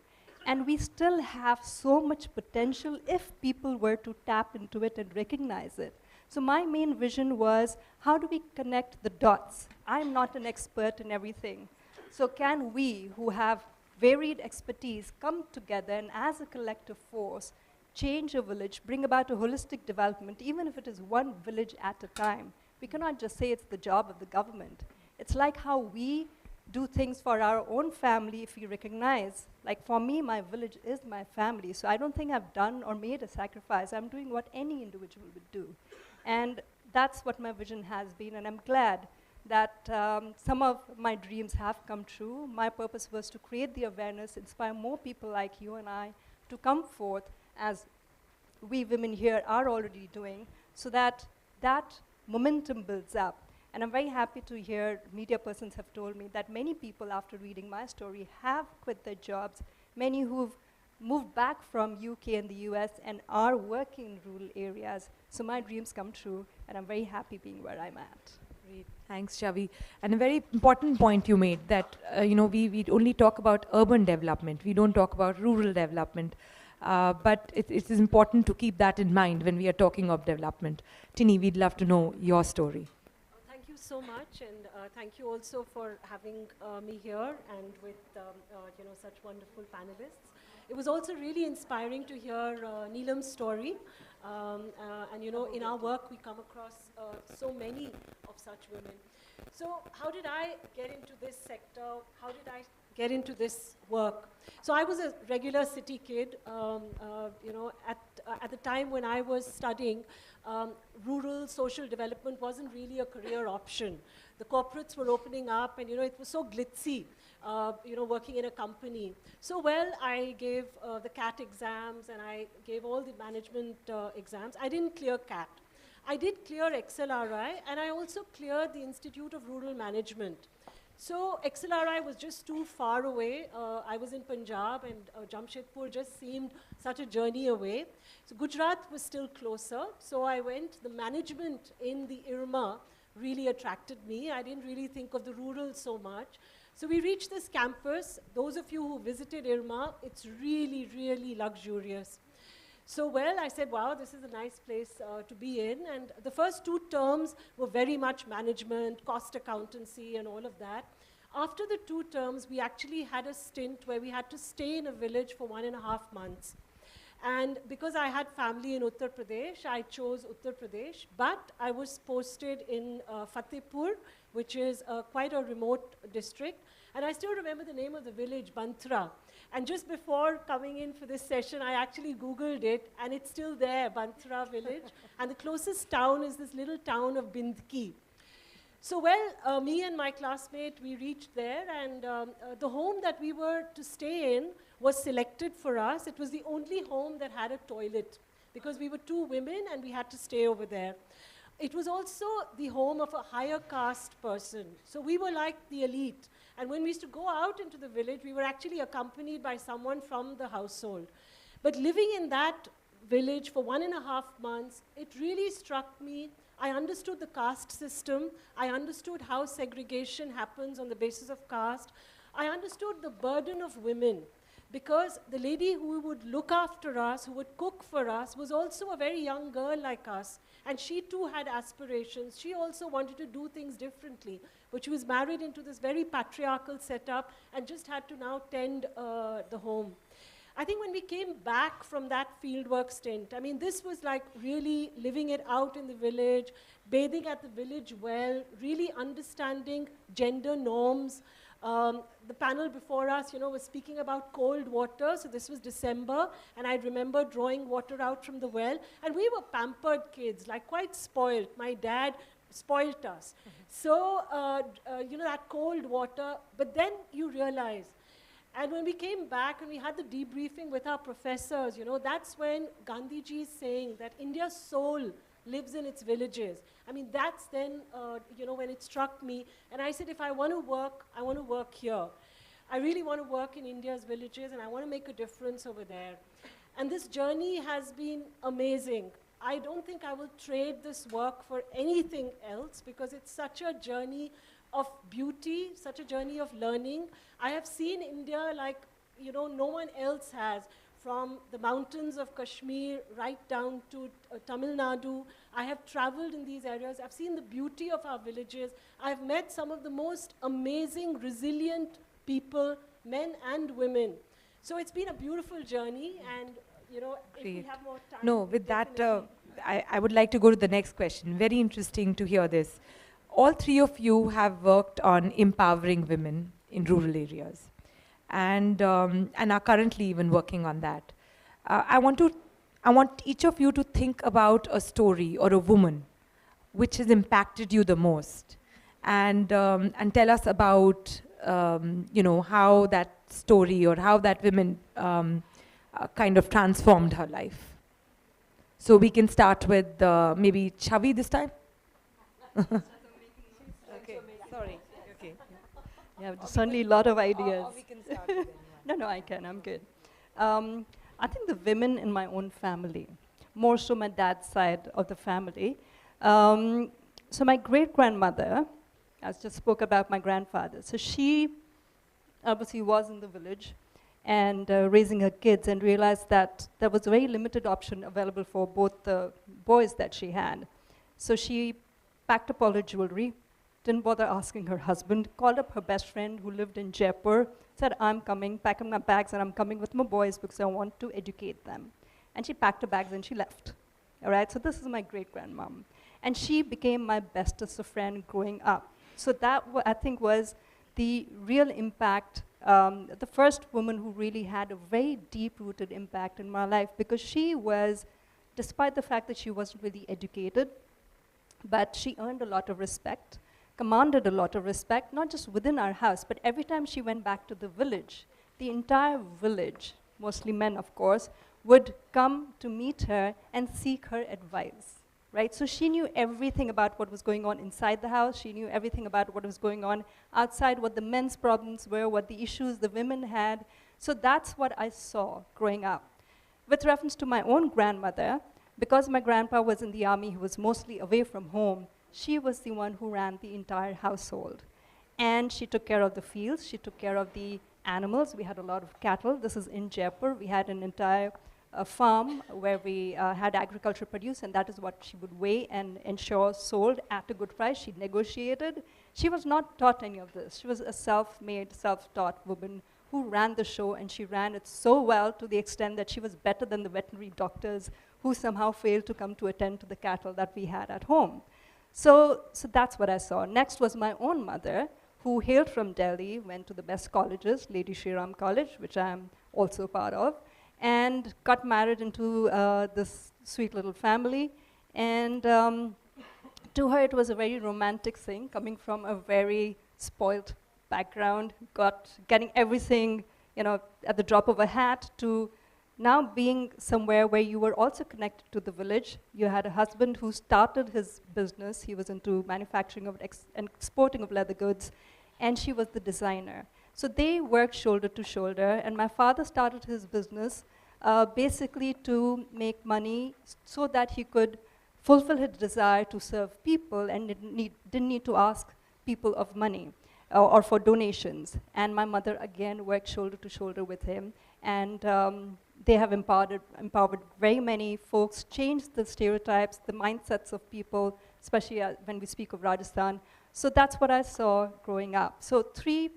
And we still have so much potential if people were to tap into it and recognize it. So my main vision was, how do we connect the dots? I'm not an expert in everything. So can we, who have varied expertise, come together and as a collective force, change a village, bring about a holistic development, even if it is one village at a time. We cannot just say it's the job of the government. It's like how we do things for our own family if we recognize, like for me, my village is my family, so I don't think I've done or made a sacrifice. I'm doing what any individual would do. And that's what my vision has been, and I'm glad that some of my dreams have come true. My purpose was to create the awareness, inspire more people like you and I to come forth, as we women here are already doing, so that that momentum builds up. And I'm very happy to hear media persons have told me that many people, after reading my story, have quit their jobs, many who've moved back from UK and the US and are working in rural areas. So my dreams come true, and I'm very happy being where I'm at. Great. Thanks, Chavi. And a very important point you made, that we only talk about urban development. We don't talk about rural development. But it is important to keep that in mind when we are talking of development. Tini, we'd love to know your story. Thank you so much, and thank you also for having me here and with such wonderful panelists. It was also really inspiring to hear Neelam's story. And in our work, we come across so many of such women. So how did I get into this sector? How did I get into this work? So I was a regular city kid. At the time when I was studying, rural social development wasn't really a career option. The corporates were opening up, and it was so glitzy, working in a company. So well, I gave the CAT exams, and I gave all the management exams. I didn't clear CAT. I did clear XLRI, and I also cleared the Institute of Rural Management. So XLRI was just too far away. I was in Punjab, and Jamshedpur just seemed such a journey away. So Gujarat was still closer. So I went, the management in the IRMA really attracted me. I didn't really think of the rural so much. So we reached this campus. Those of you who visited IRMA, it's really, really luxurious. So well, I said, wow, this is a nice place to be in. And the first 2 terms were very much management, cost accountancy, and all of that. After the 2 terms, we actually had a stint where we had to stay in a village for 1.5 months. And because I had family in Uttar Pradesh, I chose Uttar Pradesh. But I was posted in Fatehpur, which is quite a remote district. And I still remember the name of the village, Bantra. And just before coming in for this session, I actually Googled it, and it's still there, Bantra village. And the closest town is this little town of Bindki. So well, me and my classmate, we reached there, and the home that we were to stay in was selected for us. It was the only home that had a toilet, because we were 2 women and we had to stay over there. It was also the home of a higher caste person. So we were like the elite. And when we used to go out into the village, we were actually accompanied by someone from the household. But living in that village for 1.5 months, it really struck me. I understood the caste system. I understood how segregation happens on the basis of caste. I understood the burden of women. because the lady who would look after us, who would cook for us, was also a very young girl like us. And she too had aspirations. She also wanted to do things differently. But she was married into this very patriarchal setup and just had to now tend the home. I think when we came back from that fieldwork stint, I mean, this was like really living it out in the village, bathing at the village well, really understanding gender norms. The panel before us, was speaking about cold water. So this was December, and I remember drawing water out from the well. And we were pampered kids, like quite spoiled. My dad spoilt us. So, that cold water. But then you realize, and when we came back and we had the debriefing with our professors, that's when Gandhiji is saying that India's soul lives in its villages. I mean, that's then, when it struck me. And I said, if I want to work, I want to work here. I really want to work in India's villages, and I want to make a difference over there. And this journey has been amazing. I don't think I will trade this work for anything else, because it's such a journey of beauty, such a journey of learning. I have seen India like, no one else has. From the mountains of Kashmir right down to Tamil Nadu. I have traveled in these areas. I've seen the beauty of our villages. I've met some of the most amazing, resilient people, men and women. So it's been a beautiful journey, and if we have more time. No, with that, I would like to go to the next question. Very interesting to hear this. All three of you have worked on empowering women in rural areas. And are currently even working on that. I want each of you to think about a story or a woman which has impacted you the most, and tell us about how that story or how that woman kind of transformed her life. So we can start with maybe Chavi this time. Okay, sorry. Okay. Yeah, certainly a lot of ideas. Or we can start with No, I can. I'm good. I think the women in my own family, more so my dad's side of the family. So my great-grandmother, I just spoke about my grandfather. So she obviously was in the village and raising her kids, and realized that there was a very limited option available for both the boys that she had. So she packed up all her jewelry, didn't bother asking her husband, called up her best friend who lived in Jaipur, said, I'm coming, packing my bags, and I'm coming with my boys because I want to educate them. And she packed her bags and she left. All right, so this is my great-grandmom. And she became my bestest of friend growing up. So that, I think, was the real impact, the first woman who really had a very deep-rooted impact in my life, because she was, despite the fact that she wasn't really educated, but she earned a lot of respect, commanded a lot of respect, not just within our house, but every time she went back to the village, the entire village, mostly men of course, would come to meet her and seek her advice, right? So she knew everything about what was going on inside the house, she knew everything about what was going on outside, what the men's problems were, what the issues the women had. So that's what I saw growing up. With reference to my own grandmother, because my grandpa was in the army, he was mostly away from home, she was the one who ran the entire household. And she took care of the fields, she took care of the animals. We had a lot of cattle. This is in Jaipur. We had an entire farm where we had agriculture produce, and that is what she would weigh and ensure sold at a good price. She negotiated. She was not taught any of this. She was a self-made, self-taught woman who ran the show, and she ran it so well to the extent that she was better than the veterinary doctors who somehow failed to come to attend to the cattle that we had at home. So that's what I saw. Next was my own mother, who hailed from Delhi, went to the best colleges, Lady Shri Ram College, which I'm also part of, and got married into this sweet little family. And to her, it was a very romantic thing, coming from a very spoiled background, getting everything, at the drop of a hat, to now being somewhere where you were also connected to the village. You had a husband who started his business. He was into manufacturing of and exporting of leather goods, and she was the designer. So they worked shoulder to shoulder, and my father started his business basically to make money so that he could fulfill his desire to serve people and didn't need to ask people of money or for donations. And my mother again worked shoulder to shoulder with him. and they have empowered very many folks, changed the stereotypes, the mindsets of people, especially when we speak of Rajasthan. So that's what I saw growing up. So 3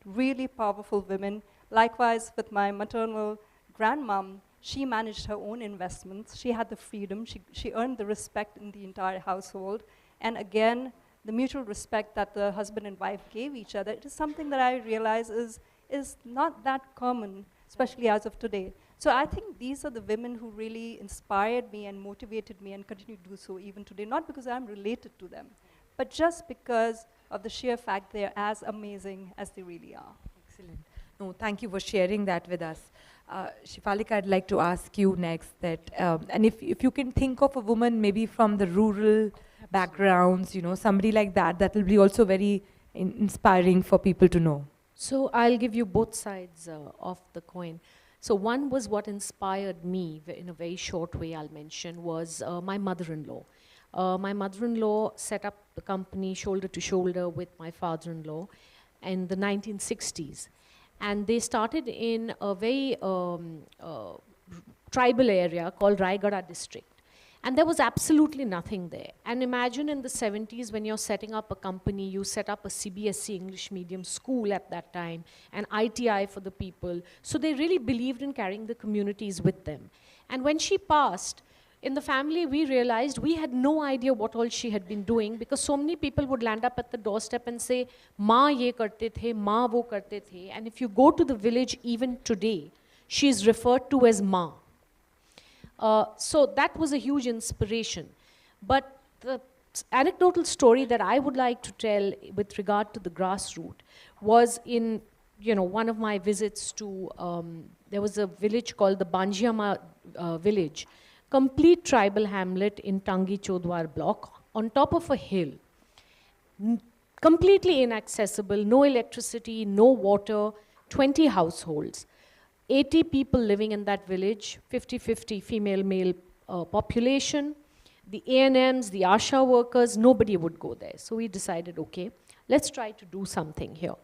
really powerful women. Likewise, with my maternal grandmom, she managed her own investments. She had the freedom. She earned the respect in the entire household. And again, the mutual respect that the husband and wife gave each other, it is something that I realize is not that common, especially as of today. So I think these are the women who really inspired me and motivated me and continue to do so even today, not because I'm related to them, but just because of the sheer fact they are as amazing as they really are. Excellent. No, thank you for sharing that with us. Shifalika, I'd like to ask you next that, and if you can think of a woman maybe from the rural backgrounds, you know, somebody like that, that will be also very inspiring for people to know. So I'll give you both sides of the coin. So one was what inspired me in a very short way, I'll mention, was my mother-in-law. My mother-in-law set up the company shoulder to shoulder with my father-in-law in the 1960s. And they started in a very tribal area called Raigada district. And there was absolutely nothing there. And imagine in the 70s when you're setting up a company, you set up a CBSE English medium school at that time, and ITI for the people. So they really believed in carrying the communities with them. And when she passed, in the family we realized we had no idea what all she had been doing, because so many people would land up at the doorstep and say, "Ma ye karte the, ma wo karte the." And if you go to the village even today, she is referred to as Ma. So that was a huge inspiration. But the anecdotal story that I would like to tell with regard to the grassroots was in, one of my visits to, there was a village called the Banjiama village, complete tribal hamlet in Tangi Chodwar block, on top of a hill, completely inaccessible, no electricity, no water, 20 households. 80 people living in that village, 50-50 female-male population. The A&Ms, the ASHA workers, nobody would go there. So we decided, okay, let's try to do something here.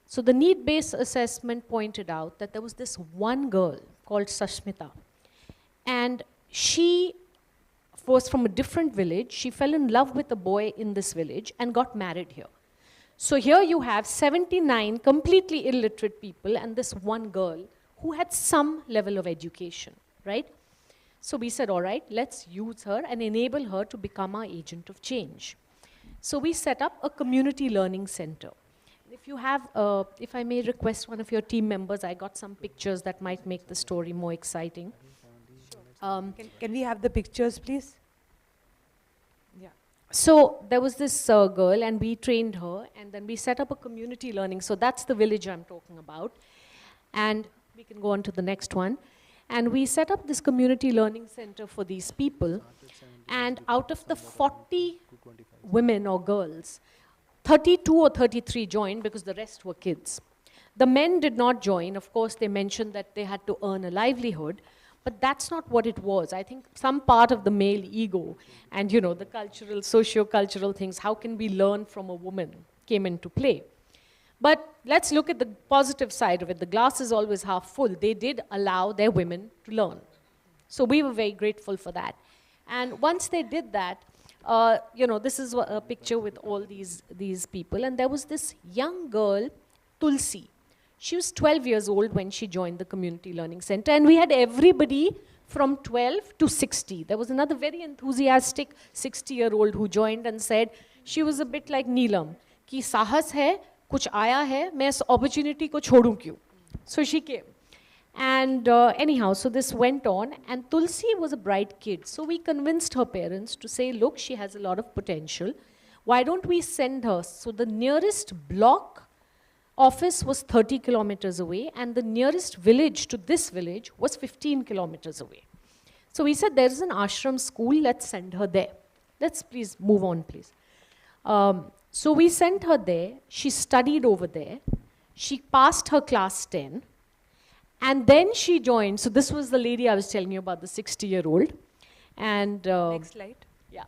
So the need-based assessment pointed out that there was this one girl called Sashmita. And she was from a different village. She fell in love with a boy in this village and got married here. So here you have 79 completely illiterate people and this one girl who had some level of education, right? So we said, all right, let's use her and enable her to become our agent of change. So we set up a community learning center. If you have, if I may request one of your team members, I got some pictures that might make the story more exciting. Can we have the pictures, please? Yeah. So there was this girl and we trained her, and then we set up a community learning. So that's the village I'm talking about. And we can go on to the next one. And we set up this community learning center for these people. And out of the 40 women or girls, 32 or 33 joined because the rest were kids. The men did not join. Of course, they mentioned that they had to earn a livelihood. But that's not what it was. I think some part of the male ego and, the cultural, socio-cultural things, how can we learn from a woman, came into play. But let's look at the positive side of it. The glass is always half full. They did allow their women to learn. So we were very grateful for that. And once they did that, this is a picture with all these people. And there was this young girl, Tulsi. She was 12 years old when she joined the Community Learning Center. And we had everybody from 12 to 60. There was another very enthusiastic 60-year-old who joined and said, she was a bit like Neelam, ki sahas hai, kuch aaya hai, main is opportunity ko chodu kyun? So she came. And anyhow, so this went on. And Tulsi was a bright kid. So we convinced her parents to say, look, she has a lot of potential. Why don't we send her? So the nearest block office was 30 kilometers away, and the nearest village to this village was 15 kilometers away. So we said, there's an ashram school, let's send her there. Let's please move on, please. So we sent her there. She studied over there. She passed her class 10. And then she joined. So this was the lady I was telling you about, the 60-year-old. And next slide. Yeah.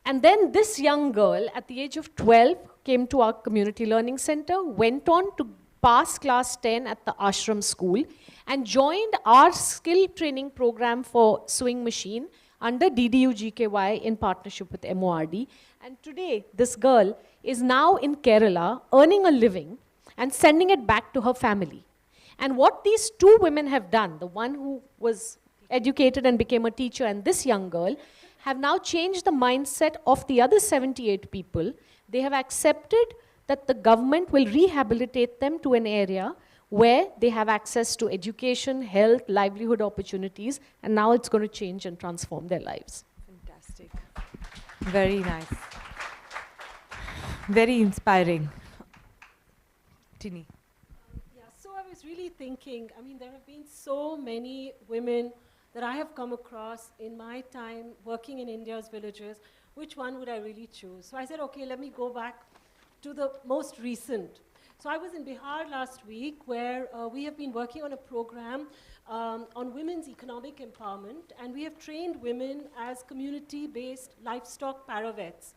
And then this young girl, at the age of 12, came to our community learning center, went on to passed class 10 at the ashram school and joined our skill training program for sewing machine under DDU GKY in partnership with MORD. And today, this girl is now in Kerala earning a living and sending it back to her family. And what these two women have done, the one who was educated and became a teacher and this young girl, have now changed the mindset of the other 78 people. They have accepted that the government will rehabilitate them to an area where they have access to education, health, livelihood opportunities, and now it's going to change and transform their lives. Fantastic. Very nice. Very inspiring. Tini. Yeah, so I was really thinking, I mean, there have been so many women that I have come across in my time working in India's villages. Which one would I really choose? So I said, okay, let me go back to the most recent. So I was in Bihar last week where we have been working on a program on women's economic empowerment, and we have trained women as community-based livestock paravets.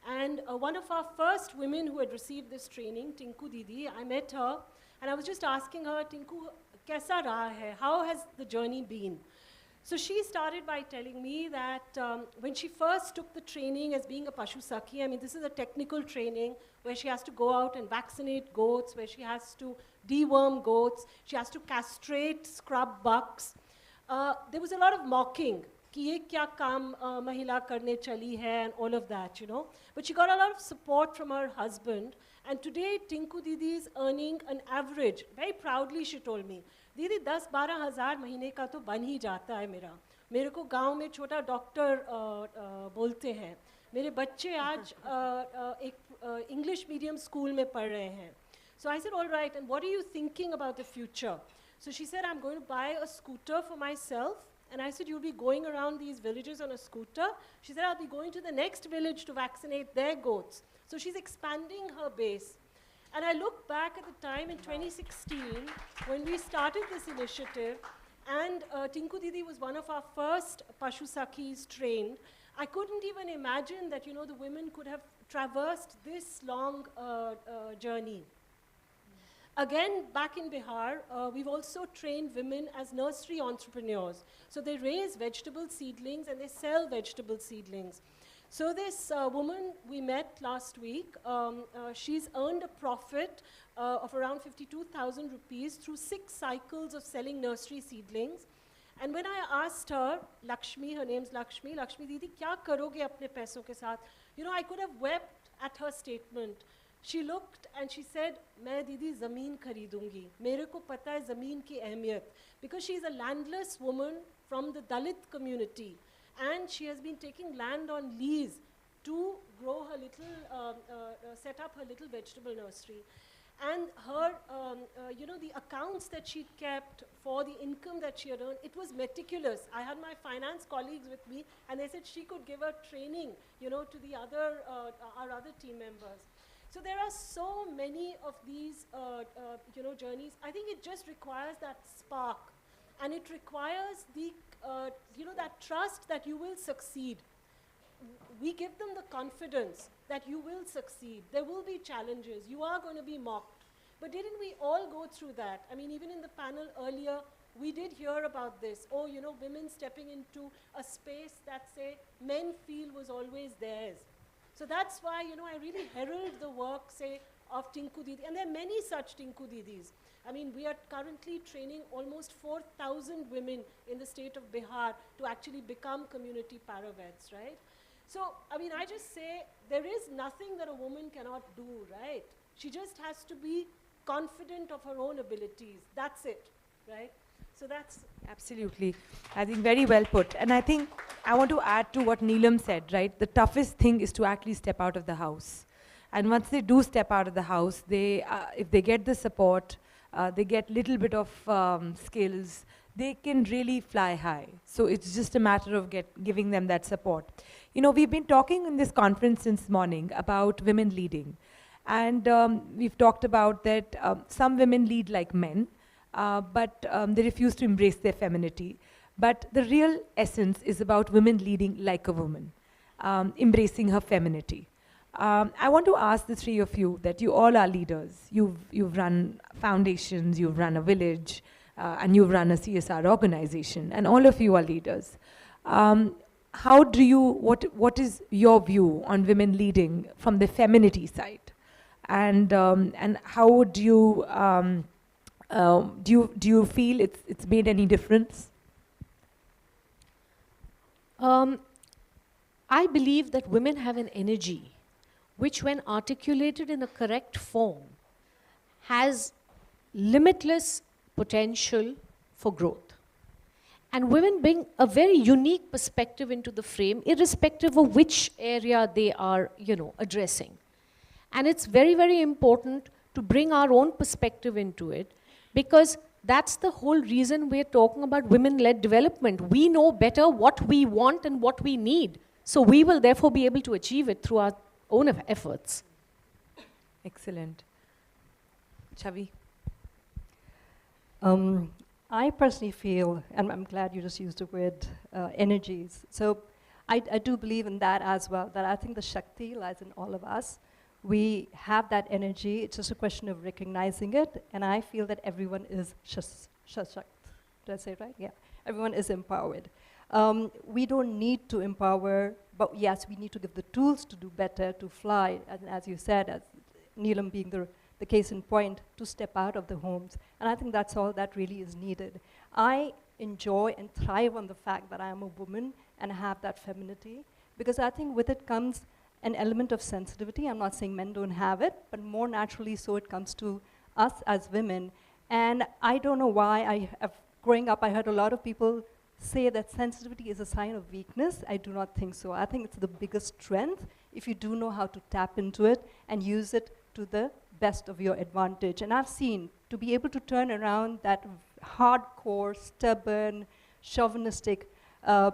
And one of our first women who had received this training, Tinku Didi, I met her and I was just asking her, Tinku, kaisa raha hai? How has the journey been? So she started by telling me that when she first took the training as being a Pashu Sakhi, I mean, this is a technical training where she has to go out and vaccinate goats, where she has to deworm goats, she has to castrate, scrub bucks. There was a lot of mocking, ki ye kya kaam mahila karne chali hai, and all of that, you know. But she got a lot of support from her husband, and today Tinku Didi is earning an average, very proudly she told me, दीदी 10-12 हज़ार महीने का तो बन ही जाता है मेरे को गांव में छोटा डॉक्टर बोलते हैं, मेरे बच्चे आज एक इंग्लिश मीडियम स्कूल में पढ़ रहे हैं. So I said, all right, and what are you thinking about the future? So she said, I'm going to buy a scooter for myself. And I said, you'll be going around these villages on a scooter? She said, I'll be going to the next village to vaccinate their goats. So she's expanding her base. And I look back at the time in 2016 when we started this initiative, and Tinku Didi was one of our first Pashu Sakhis trained. I couldn't even imagine that, you know, the women could have traversed this long journey. Again, back in Bihar, we've also trained women as nursery entrepreneurs. So they raise vegetable seedlings and they sell vegetable seedlings. So this woman we met last week, she's earned a profit of around 52,000 rupees through 6 cycles of selling nursery seedlings. And when I asked her, Lakshmi, her name's Lakshmi, Lakshmi Didi, kya karoge apne paison ke saath? You know, I could have wept at her statement. She looked and she said, मैं दीदी ज़मीन खरीदूंगी, मेरे को पता है ज़मीन की अहमियत, because she is a landless woman from the Dalit community, and she has been taking land on lease to grow her little, set up her little vegetable nursery. And her, you know, the accounts that she kept for the income that she had earned, it was meticulous. I had my finance colleagues with me, and they said she could give her training, you know, to the other, our other team members. So there are so many of these, you know, journeys. I think it just requires that spark, and it requires the, you know, that trust that you will succeed. We give them the confidence that you will succeed. There will be challenges. You are going to be mocked. But didn't we all go through that? I mean, even in the panel earlier, we did hear about this. Oh, you know, women stepping into a space that, say, men feel was always theirs. So that's why, you know, I really herald the work, say, of Tinku Didi. And there are many such Tinku Didis. I mean, we are currently training almost 4,000 women in the state of Bihar to actually become community paravets, right? So, I mean, I just say there is nothing that a woman cannot do, right? She just has to be confident of her own abilities. That's it, right? So that's... Absolutely. I think very well put. And I think I want to add to what Neelam said, right? The toughest thing is to actually step out of the house. And once they do step out of the house, they, if they get the support, they get little bit of skills, they can really fly high. So it's just a matter of giving them that support. You know, we've been talking in this conference since morning about women leading. And we've talked about that some women lead like men, but they refuse to embrace their femininity. But the real essence is about women leading like a woman, embracing her femininity. I want to ask the three of you that you all are leaders. You've run foundations, you've run a village, and you've run a CSR organization, and all of you are leaders. How do you, what is your view on women leading from the femininity side? And how would you, do you feel it's made any difference? I believe that women have an energy which, when articulated in a correct form, has limitless potential for growth. And women bring a very unique perspective into the frame, irrespective of which area they are, addressing. And it's very, very important to bring our own perspective into it, because that's the whole reason we're talking about women-led development. We know better what we want and what we need. So we will therefore be able to achieve it through our own efforts. Excellent. Chavi? I personally feel, and I'm glad you just used the word energies. So I do believe in that as well, that I think the Shakti lies in all of us. We have that energy. It's just a question of recognizing it. And I feel that everyone is Shashakt. Did I say it right? Yeah. Everyone is empowered. We don't need to empower, but yes, we need to give the tools to do better, to fly, and as you said, as Neelam being the case in point, to step out of the homes. And I think that's all that really is needed. I enjoy and thrive on the fact that I am a woman and have that femininity, because I think with it comes an element of sensitivity. I'm not saying men don't have it, but more naturally so it comes to us as women. And I don't know why, growing up, I heard a lot of people say that sensitivity is a sign of weakness. I do not think so. I think it's the biggest strength if you do know how to tap into it and use it to the best of your advantage. And I've seen, to be able to turn around that hardcore, stubborn, chauvinistic,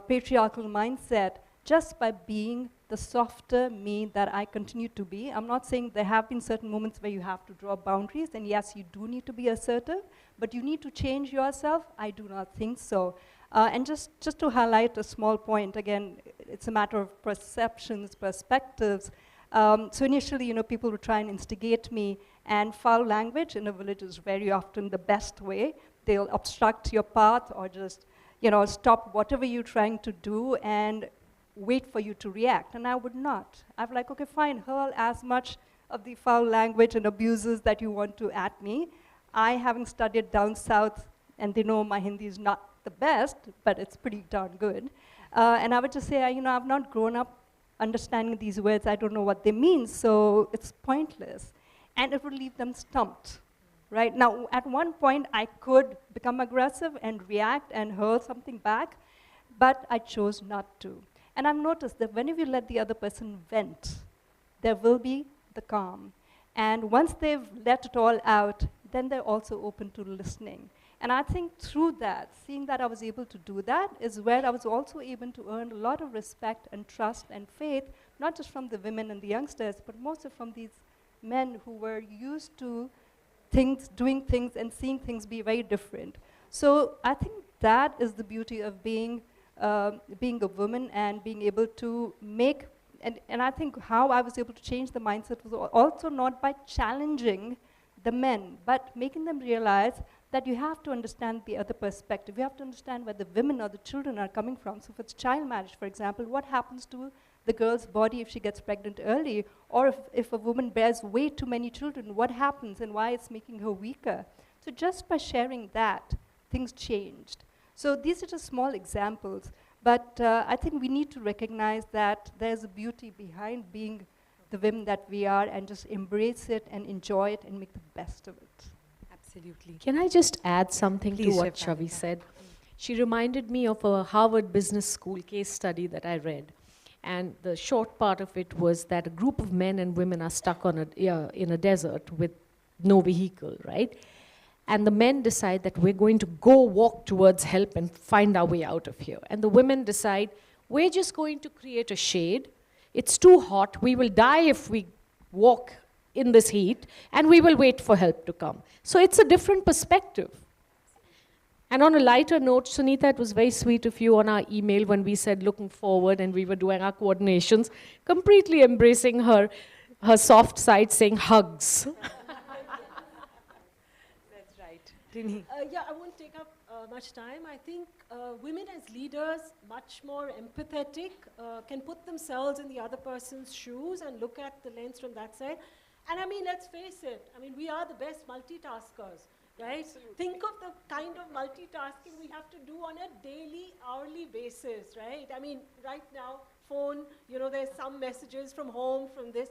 patriarchal mindset just by being the softer me that I continue to be. I'm not saying there have been certain moments where you have to draw boundaries, and yes, you do need to be assertive, but you need to change yourself. I do not think so. And just to highlight a small point, again, it's a matter of perceptions, perspectives. So initially, people would try and instigate me, and foul language in a village is very often the best way. They'll obstruct your path or just, stop whatever you're trying to do and wait for you to react. And I would not. I'm like, okay, fine, hurl as much of the foul language and abuses that you want to at me. I, having studied down south, and they know my Hindi is not the best, but it's pretty darn good. And I would just say, I've not grown up understanding these words. I don't know what they mean, so it's pointless. And it would leave them stumped, right? Now, at one point, I could become aggressive and react and hurl something back, but I chose not to. And I've noticed that whenever you let the other person vent, there will be the calm. And once they've let it all out, then they're also open to listening. And I think through that, seeing that I was able to do that, is where I was also able to earn a lot of respect and trust and faith, not just from the women and the youngsters, but mostly from these men who were used to doing things and seeing things be very different. So I think that is the beauty of being a woman and being able to make, and I think how I was able to change the mindset was also not by challenging the men, but making them realize that you have to understand the other perspective. You have to understand where the women or the children are coming from. So if it's child marriage, for example, what happens to the girl's body if she gets pregnant early? Or if a woman bears way too many children, what happens and why it's making her weaker? So just by sharing that, things changed. So these are just small examples, but I think we need to recognize that there's a beauty behind being the women that we are, and just embrace it and enjoy it and make the best of it. Absolutely. Can I just add something Please, to what Chef Chavi said? She reminded me of a Harvard Business School case study that I read. And the short part of it was that a group of men and women are stuck on in a desert with no vehicle, right? And the men decide that we're going to go walk towards help and find our way out of here. And the women decide, we're just going to create a shade. It's too hot. We will die if we walk in this heat, and we will wait for help to come. So it's a different perspective. And on a lighter note, Sunita, it was very sweet of you on our email when we said looking forward and we were doing our coordinations, completely embracing her her soft side saying hugs. That's right. Tini. Yeah, I won't take up much time. I think women as leaders, much more empathetic, can put themselves in the other person's shoes and look at the lens from that side. And I mean, let's face it, I mean, we are the best multitaskers, right? Absolutely. Think of the kind of multitasking we have to do on a daily, hourly basis, right? I mean, right now, phone, you know, there's some messages from home, from this.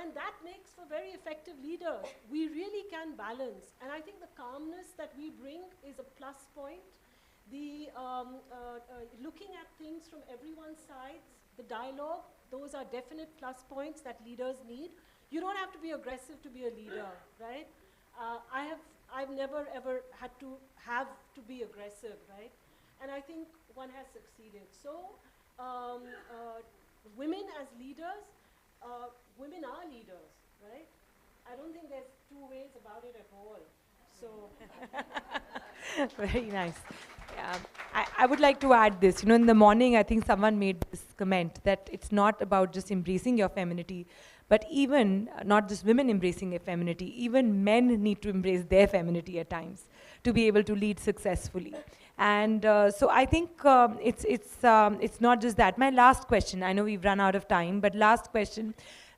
And that makes for very effective leaders. We really can balance. And I think the calmness that we bring is a plus point. The looking at things from everyone's sides, the dialogue, those are definite plus points that leaders need. You don't have to be aggressive to be a leader, right? I've never ever had to be aggressive, right? And I think one has succeeded. So women as leaders, women are leaders, right? I don't think there's two ways about it at all. So very nice. I would like to add this. You know, in the morning, I think someone made this comment that it's not about just embracing your femininity, but even not just women embracing their femininity, even men need to embrace their femininity at times to be able to lead successfully. And so I think it's not just that. My last question, I know we've run out of time, but last question.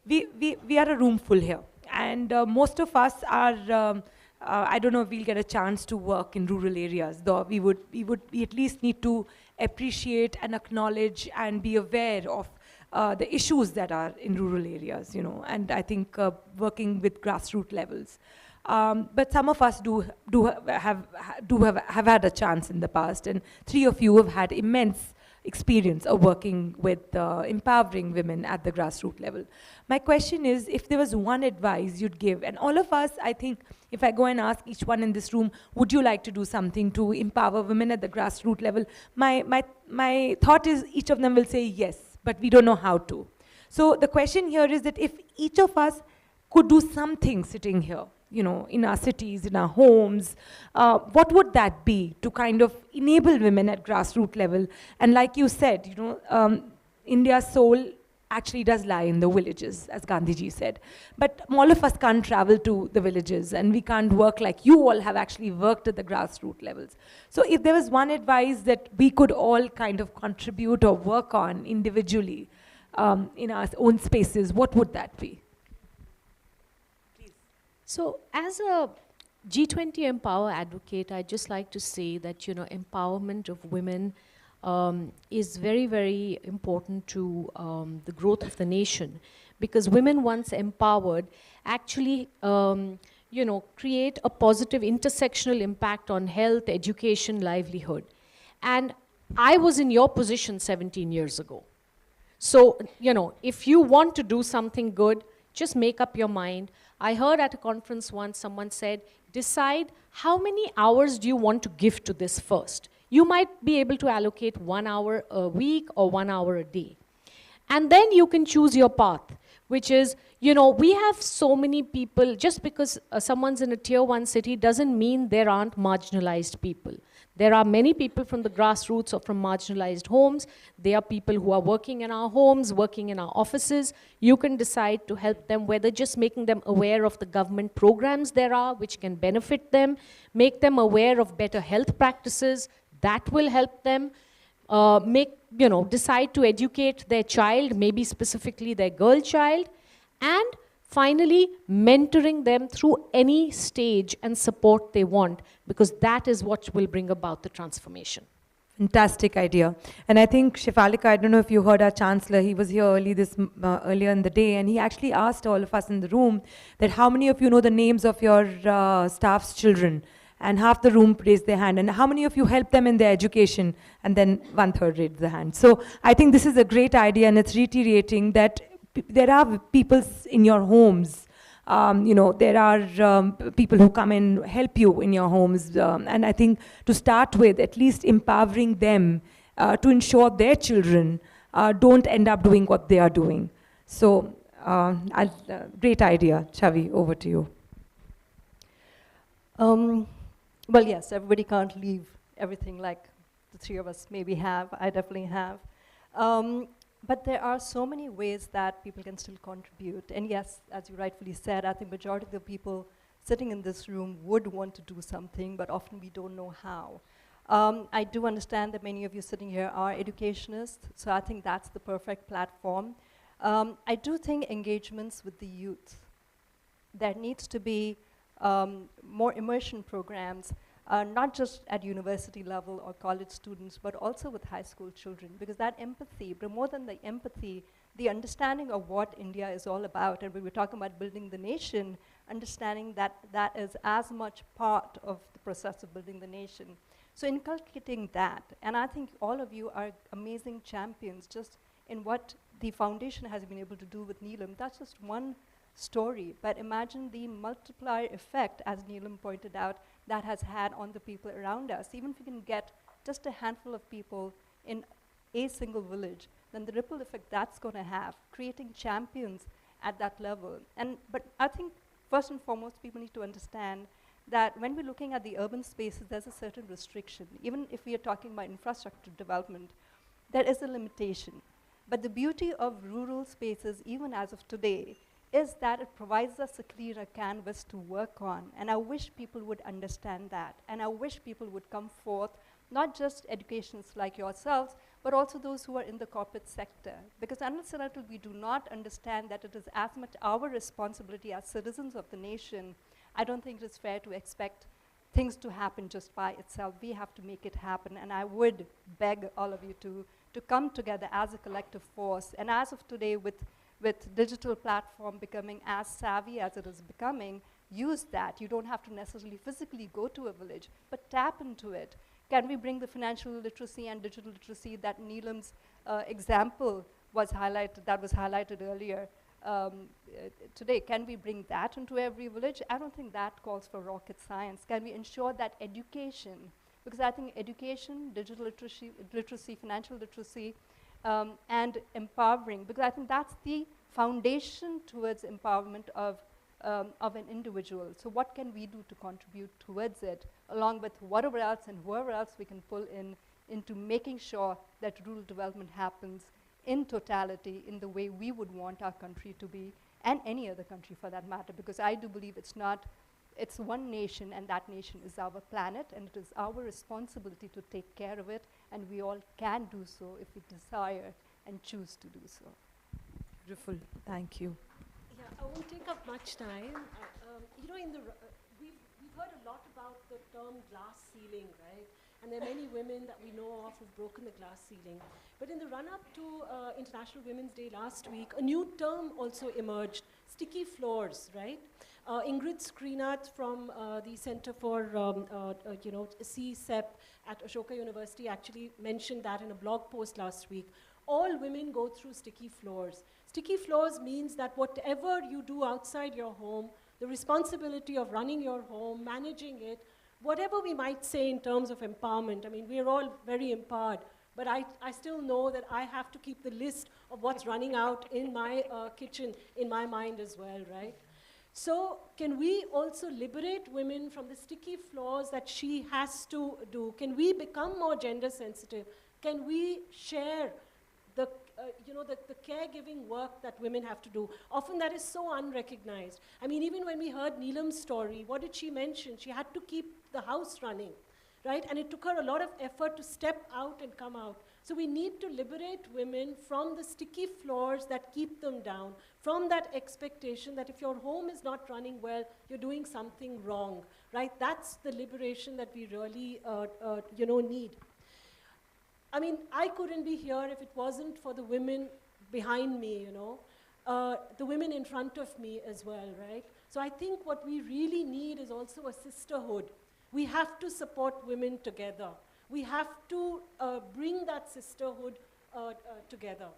We are a room full here, and most of us are, I don't know if we'll get a chance to work in rural areas, though we at least need to appreciate and acknowledge and be aware of the issues that are in rural areas, you know, and I think working with grassroots levels. But some of us have had a chance in the past, and three of you have had immense experience of working with empowering women at the grassroots level. My question is, if there was one advice you'd give, and all of us, I think, if I go and ask each one in this room, would you like to do something to empower women at the grassroots level? My thought is each of them will say yes, but we don't know how to. So the question here is that if each of us could do something sitting here, you know, in our cities, in our homes, what would that be to kind of enable women at grassroots level? And like you said, you know, India's soul actually does lie in the villages, as Gandhiji said. But all of us can't travel to the villages, and we can't work like you all have actually worked at the grassroots levels. So if there was one advice that we could all kind of contribute or work on individually in our own spaces, what would that be? So as a G20 Empower advocate, I'd just like to say that, you know, empowerment of women is very, very important to the growth of the nation, because women once empowered actually, you know, create a positive intersectional impact on health, education, livelihood. And I was in your position 17 years ago. So, you know, if you want to do something good, just make up your mind. I heard at a conference once someone said, decide how many hours do you want to give to this first. You might be able to allocate 1 hour a week or 1 hour a day. And then you can choose your path, which is, you know, we have so many people, just because someone's in a tier 1 city doesn't mean there aren't marginalized people. There are many people from the grassroots or from marginalized homes. There are people who are working in our homes, working in our offices. You can decide to help them, whether just making them aware of the government programs there are, which can benefit them, make them aware of better health practices, that will help them, decide to educate their child, maybe specifically their girl child, and finally, mentoring them through any stage and support they want, because that is what will bring about the transformation. Fantastic idea. And I think, Shefalika, I don't know if you heard our Chancellor, he was here earlier in the day, and he actually asked all of us in the room that how many of you know the names of your staff's children? And half the room raised their hand. And how many of you help them in their education? And then 1/3 raised their hand. So I think this is a great idea, and it's reiterating that there are people in your homes. There are people who come and help you in your homes. And I think to start with, at least empowering them to ensure their children don't end up doing what they are doing. So great idea. Chavi, over to you. Well, yes, everybody can't leave everything like the three of us maybe have. I definitely have. But there are so many ways that people can still contribute. And yes, as you rightfully said, I think majority of the people sitting in this room would want to do something, but often we don't know how. I do understand that many of you sitting here are educationists, so I think that's the perfect platform. I do think engagements with the youth, there needs to be more immersion programs, not just at university level or college students, but also with high school children, because that empathy, but more than the empathy, the understanding of what India is all about, and when we're talking about building the nation, understanding that that is as much part of the process of building the nation. So inculcating that, and I think all of you are amazing champions just in what the foundation has been able to do with Neelam. That's just one story, but imagine the multiplier effect, as Neelam pointed out, that has had on the people around us. Even if we can get just a handful of people in a single village, then the ripple effect that's going to have, creating champions at that level. But I think first and foremost, people need to understand that when we're looking at the urban spaces, there's a certain restriction. Even if we are talking about infrastructure development, there is a limitation. But the beauty of rural spaces, even as of today, is that it provides us a clearer canvas to work on. And I wish people would understand that. And I wish people would come forth, not just educationists like yourselves, but also those who are in the corporate sector. Because unless and until we do not understand that it is as much our responsibility as citizens of the nation, I don't think it is fair to expect things to happen just by itself. We have to make it happen. And I would beg all of you to come together as a collective force. And as of today, with digital platform becoming as savvy as it is becoming, use that. You don't have to necessarily physically go to a village, but tap into it. Can we bring the financial literacy and digital literacy that Neelam's example was highlighted earlier today? Can we bring that into every village? I don't think that calls for rocket science. Can we ensure that education, because I think education, digital literacy, financial literacy, and empowering, because I think that's the foundation towards empowerment of an individual. So what can we do to contribute towards it, along with whatever else and whoever else we can pull into making sure that rural development happens in totality, in the way we would want our country to be, and any other country for that matter, because I do believe it's one nation, and that nation is our planet, and it is our responsibility to take care of it, and we all can do so if we desire and choose to do so. Beautiful. Thank you. Yeah, I won't take up much time. We've heard a lot about the term glass ceiling, right? And there are many women that we know of who've broken the glass ceiling. But in the run-up to International Women's Day last week, a new term also emerged, sticky floors, right? Ingrid Srinath from the Center for CSEP at Ashoka University actually mentioned that in a blog post last week. All women go through sticky floors. Sticky floors means that whatever you do outside your home, the responsibility of running your home, managing it, whatever we might say in terms of empowerment, I mean, we're all very empowered, but I still know that I have to keep the list of what's running out in my kitchen in my mind as well, right? So can we also liberate women from the sticky floors that she has to do? Can we become more gender sensitive? Can we share the caregiving work that women have to do? Often that is so unrecognized. I mean, even when we heard Neelam's story, what did she mention? She had to keep the house running, right? And it took her a lot of effort to step out and come out. So we need to liberate women from the sticky floors that keep them down, from that expectation that if your home is not running well, you're doing something wrong, right? That's the liberation that we really, need. I mean, I couldn't be here if it wasn't for the women behind me, the women in front of me as well, right? So I think what we really need is also a sisterhood. We have to support women together. We have to bring that sisterhood together.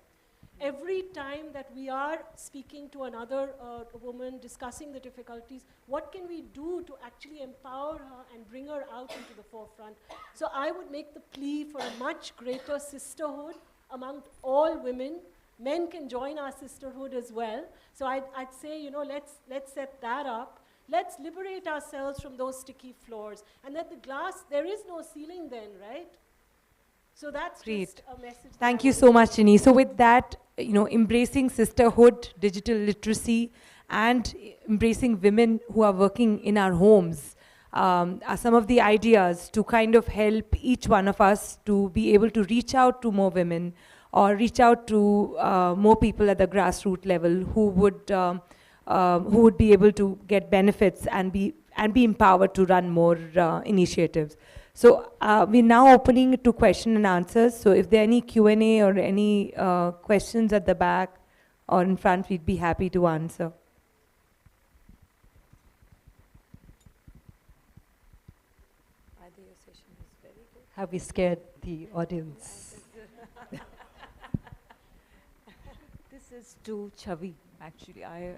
Every time that we are speaking to another woman, discussing the difficulties, what can we do to actually empower her and bring her out into the forefront? So I would make the plea for a much greater sisterhood among all women. Men can join our sisterhood as well. So I'd say, let's set that up. Let's liberate ourselves from those sticky floors. And that the glass, there is no ceiling then, right? So that's Great. just a message. Thank you so much, Ginny. So with that, embracing sisterhood, digital literacy, and embracing women who are working in our homes are some of the ideas to kind of help each one of us to be able to reach out to more women or reach out to more people at the grassroots level who would be able to get benefits and be empowered to run more initiatives. So we're now opening it to question and answers. So if there are any Q&A or any questions at the back or in front, we'd be happy to answer. Have we scared the audience? This is to Chavi, actually. I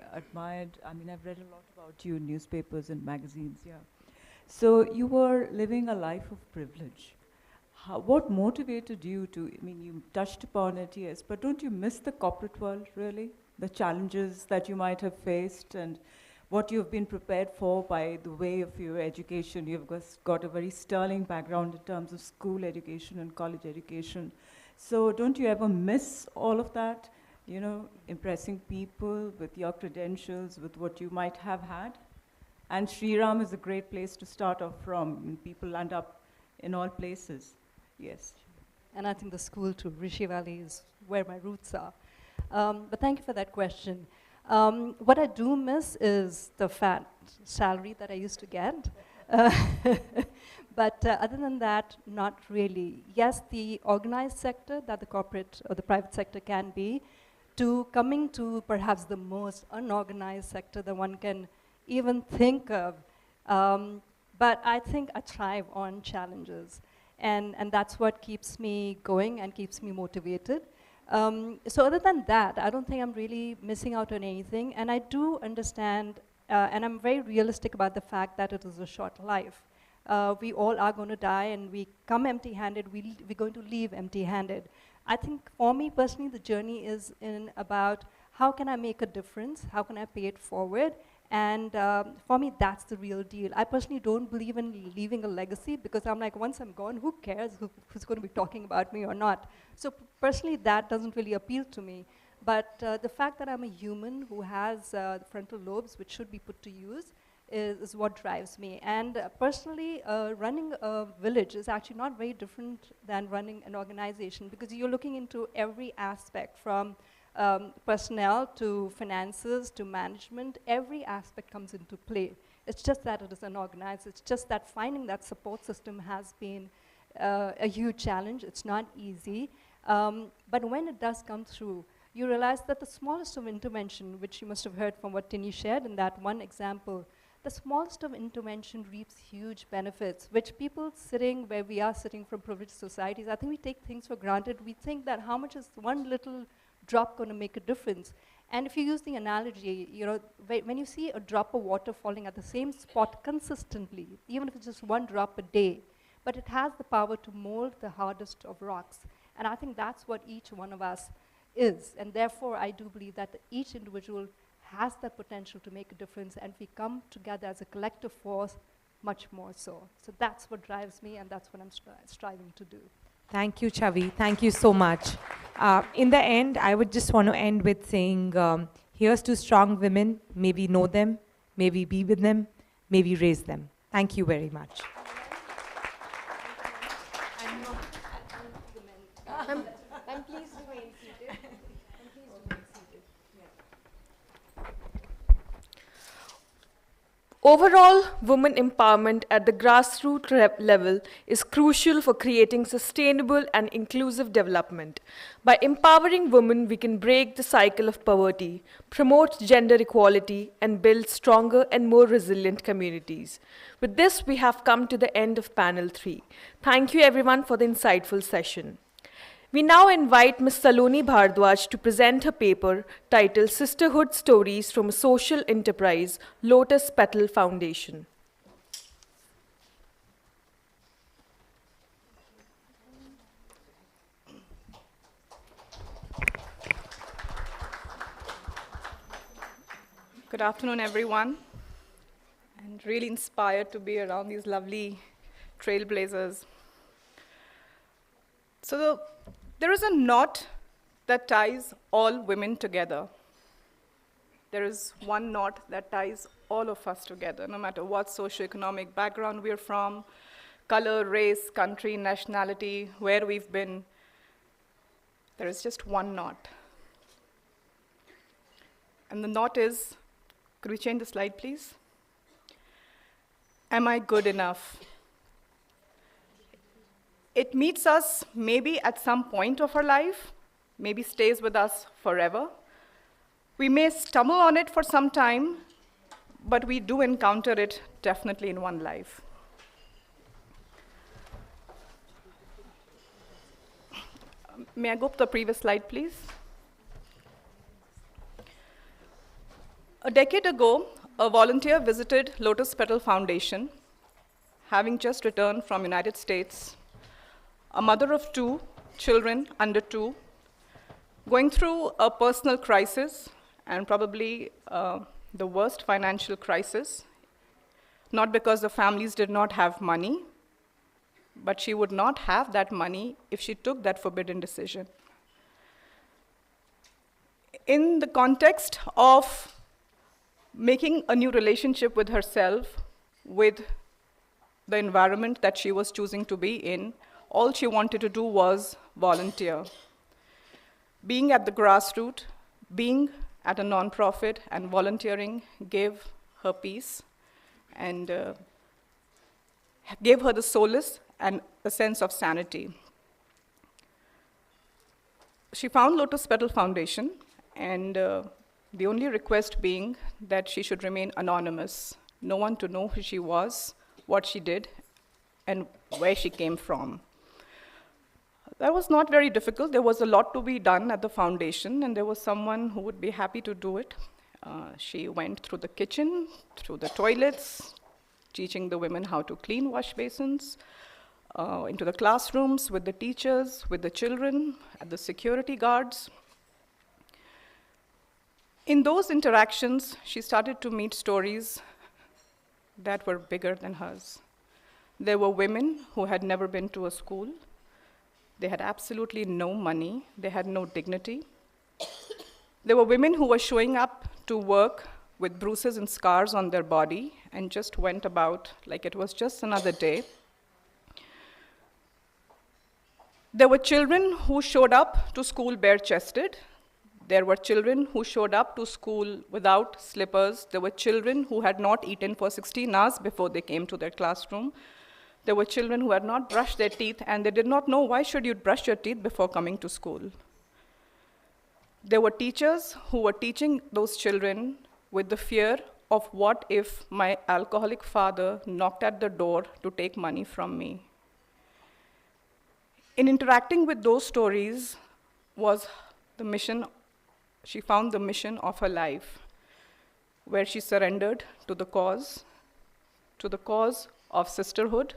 mean, I've read a lot about you in newspapers and magazines, yeah. So you were living a life of privilege. What motivated you to, I mean, you touched upon it, yes, but don't you miss the corporate world, really? The challenges that you might have faced and what you've been prepared for by the way of your education. You've got a very sterling background in terms of school education and college education. So don't you ever miss all of that? Impressing people with your credentials, with what you might have had? And Shriram is a great place to start off from. People land up in all places. Yes. And I think the school to Rishi Valley is where my roots are. But thank you for that question. What I do miss is the fat salary that I used to get. But other than that, not really. Yes, the organized sector that the corporate or the private sector can be, to coming to perhaps the most unorganized sector that one can even think of. But I think I thrive on challenges. And that's what keeps me going and keeps me motivated. So other than that, I don't think I'm really missing out on anything. And I do understand, and I'm very realistic about the fact that it is a short life. We all are going to die, and we come empty-handed, we're going to leave empty-handed. I think for me personally, the journey is about how can I make a difference, how can I pay it forward, and for me, that's the real deal. I personally don't believe in leaving a legacy because I'm like, once I'm gone, who cares who's going to be talking about me or not? So personally, that doesn't really appeal to me. But the fact that I'm a human who has the frontal lobes, which should be put to use, is what drives me. And personally, running a village is actually not very different than running an organization because you're looking into every aspect from personnel to finances to management. Every aspect comes into play. It's just that it is unorganized. It's just that finding that support system has been a huge challenge. It's not easy. But when it does come through, you realize that the smallest of intervention, which you must have heard from what Tini shared in that one example, the smallest of intervention reaps huge benefits, which people sitting where we are sitting from privileged societies, I think we take things for granted. We think that how much is one little drop going to make a difference? And if you use the analogy, when you see a drop of water falling at the same spot consistently, even if it's just one drop a day, but it has the power to mold the hardest of rocks. And I think that's what each one of us is. And therefore, I do believe that each individual has that potential to make a difference, and we come together as a collective force much more so. So that's what drives me, and that's what I'm striving to do. Thank you, Chavi. Thank you so much. In the end, I would just want to end with saying, here's to strong women. May we know them, may we be with them, may we raise them. Thank you very much. I'm pleased to be seated. Overall, women empowerment at the grassroots level is crucial for creating sustainable and inclusive development. By empowering women, we can break the cycle of poverty, promote gender equality, and build stronger and more resilient communities. With this, we have come to the end of panel 3. Thank you everyone for the insightful session. We now invite Ms. Saloni Bhardwaj to present her paper titled Sisterhood Stories from a Social Enterprise, Lotus Petal Foundation. Good afternoon, everyone. And really inspired to be around these lovely trailblazers. So there is a knot that ties all women together. There is one knot that ties all of us together, no matter what socioeconomic background we're from, color, race, country, nationality, where we've been. There is just one knot. And the knot is, could we change the slide, please? Am I good enough? It meets us maybe at some point of our life, maybe stays with us forever. We may stumble on it for some time, but we do encounter it definitely in one life. May I go up to the previous slide, please? A decade ago, a volunteer visited Lotus Petal Foundation, having just returned from United States, a mother of 2 children under 2, going through a personal crisis, and probably the worst financial crisis, not because the families did not have money, but she would not have that money if she took that forbidden decision. In the context of making a new relationship with herself, with the environment that she was choosing to be in, all she wanted to do was volunteer. Being at the grassroots, being at a nonprofit and volunteering gave her peace and gave her the solace and a sense of sanity. She found Lotus Petal Foundation, and the only request being that she should remain anonymous, no one to know who she was, what she did, and where she came from. That was not very difficult. There was a lot to be done at the foundation, and there was someone who would be happy to do it. She went through the kitchen, through the toilets, teaching the women how to clean wash basins, into the classrooms with the teachers, with the children, at the security guards. In those interactions, she started to meet stories that were bigger than hers. There were women who had never been to a school. They had absolutely no money. They had no dignity. There were women who were showing up to work with bruises and scars on their body and just went about like it was just another day. There were children who showed up to school bare-chested. There were children who showed up to school without slippers. There were children who had not eaten for 16 hours before they came to their classroom. There were children who had not brushed their teeth, and they did not know why should you brush your teeth before coming to school. There were teachers who were teaching those children with the fear of what if my alcoholic father knocked at the door to take money from me. In interacting with those stories was the mission. She found the mission of her life, where she surrendered to the cause of sisterhood,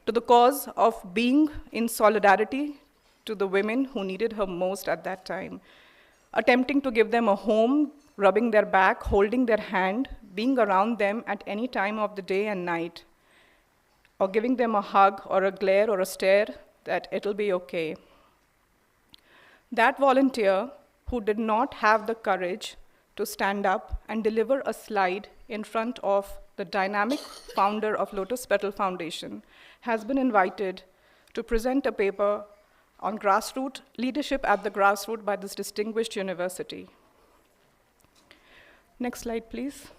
to the cause of being in solidarity to the women who needed her most at that time, attempting to give them a home, rubbing their back, holding their hand, being around them at any time of the day and night, or giving them a hug or a glare or a stare that it'll be okay. That volunteer who did not have the courage to stand up and deliver a slide in front of the dynamic founder of Lotus Petal Foundation has been invited to present a paper on grassroots leadership at the grassroots by this distinguished university. Next slide, please.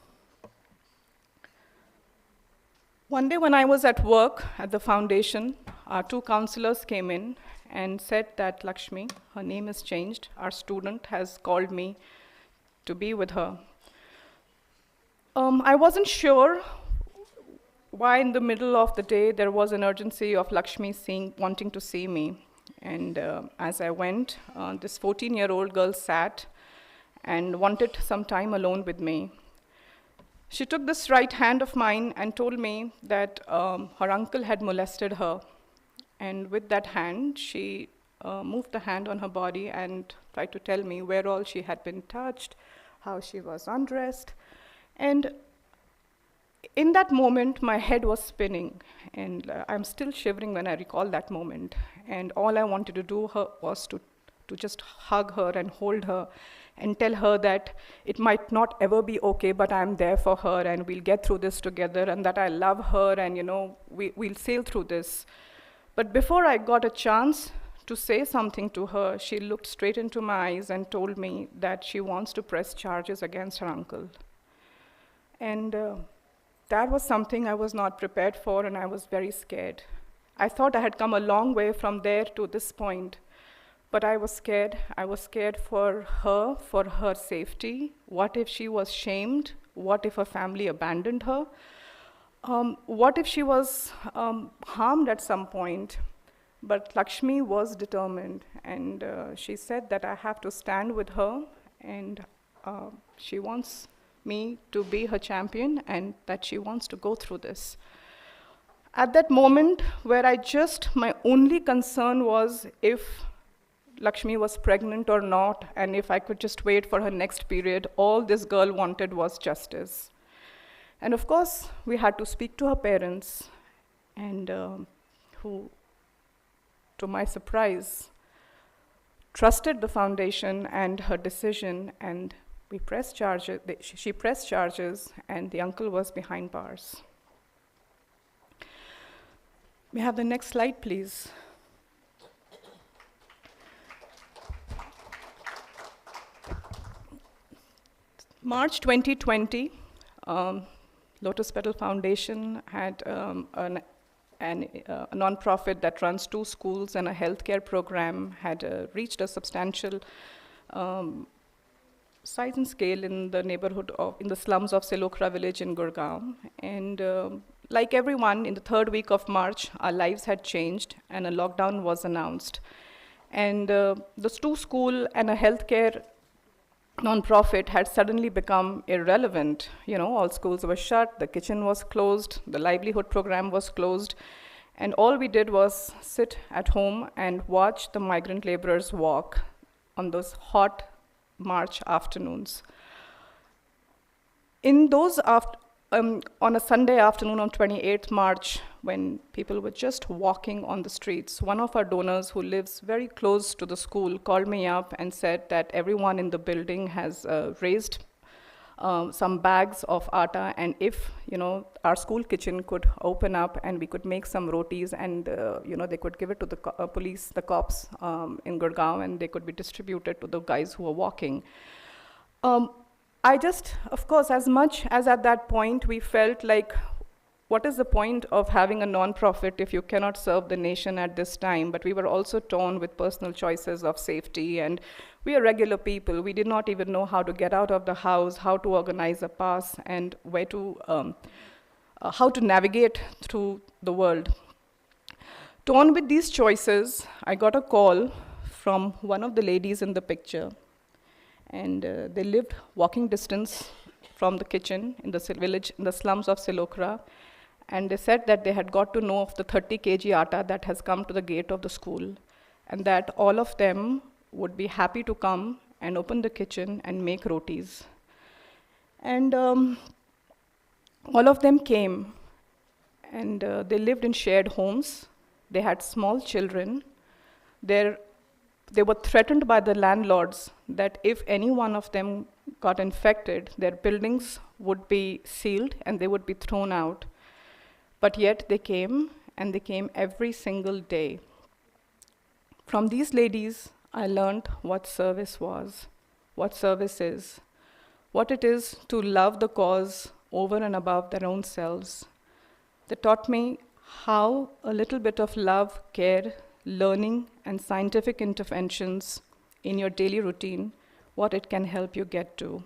One day when I was at work at the foundation, our 2 counselors came in and said that Lakshmi, her name is changed, our student has called me to be with her. I wasn't sure why in the middle of the day there was an urgency of Lakshmi wanting to see me. And as I went, this 14-year-old girl sat and wanted some time alone with me. She took this right hand of mine and told me that her uncle had molested her. And with that hand, she moved the hand on her body and tried to tell me where all she had been touched, how she was undressed. And In that moment, my head was spinning, and I'm still shivering when I recall that moment. And all I wanted to do was to just hug her and hold her and tell her that it might not ever be okay, but I'm there for her, and we'll get through this together, and that I love her, and we'll sail through this. But before I got a chance to say something to her, she looked straight into my eyes and told me that she wants to press charges against her uncle. And that was something I was not prepared for, and I was very scared. I thought I had come a long way from there to this point, but I was scared. I was scared for her safety. What if she was shamed? What if her family abandoned her? What if she was harmed at some point? But Lakshmi was determined, and she said that I have to stand with her, and she wants me to be her champion, and that she wants to go through this. At that moment where my only concern was if Lakshmi was pregnant or not, and if I could just wait for her next period, all this girl wanted was justice. And of course, we had to speak to her parents, and who, to my surprise, trusted the foundation and her decision, and we pressed charges. She pressed charges, and the uncle was behind bars. May I have the next slide, please? March 2020, Lotus Petal Foundation had a nonprofit that runs 2 schools and a healthcare program, had reached a substantial size and scale in the neighborhood in the slums of Silokra village in Gurgaon. And like everyone, in the 3rd week of March, our lives had changed and a lockdown was announced. And this 2 school and a healthcare non-profit had suddenly become irrelevant. All schools were shut, the kitchen was closed, the livelihood program was closed, and all we did was sit at home and watch the migrant laborers walk on those hot March afternoons. In those on a Sunday afternoon on 28th March, when people were just walking on the streets, one of our donors who lives very close to the school called me up and said that everyone in the building has raised some bags of atta, and if our school kitchen could open up and we could make some rotis, and they could give it to the police, the cops in Gurgaon, and they could be distributed to the guys who were walking. Of course, as much as at that point we felt like, what is the point of having a non-profit if you cannot serve the nation at this time? But we were also torn with personal choices of safety, and we are regular people. We did not even know how to get out of the house, how to organize a pass, and how to navigate through the world. Torn with these choices, I got a call from one of the ladies in the picture. And they lived walking distance from the kitchen in the village, in the slums of Silokra. And they said that they had got to know of the 30 kg atta that has come to the gate of the school, and that all of them would be happy to come and open the kitchen and make rotis. And all of them came, and they lived in shared homes. They had small children. They were threatened by the landlords that if any one of them got infected, their buildings would be sealed and they would be thrown out. But yet they came, and they came every single day. From these ladies, I learned what service was, what service is, what it is to love the cause over and above their own selves. They taught me how a little bit of love, care, learning, and scientific interventions in your daily routine, what it can help you get to.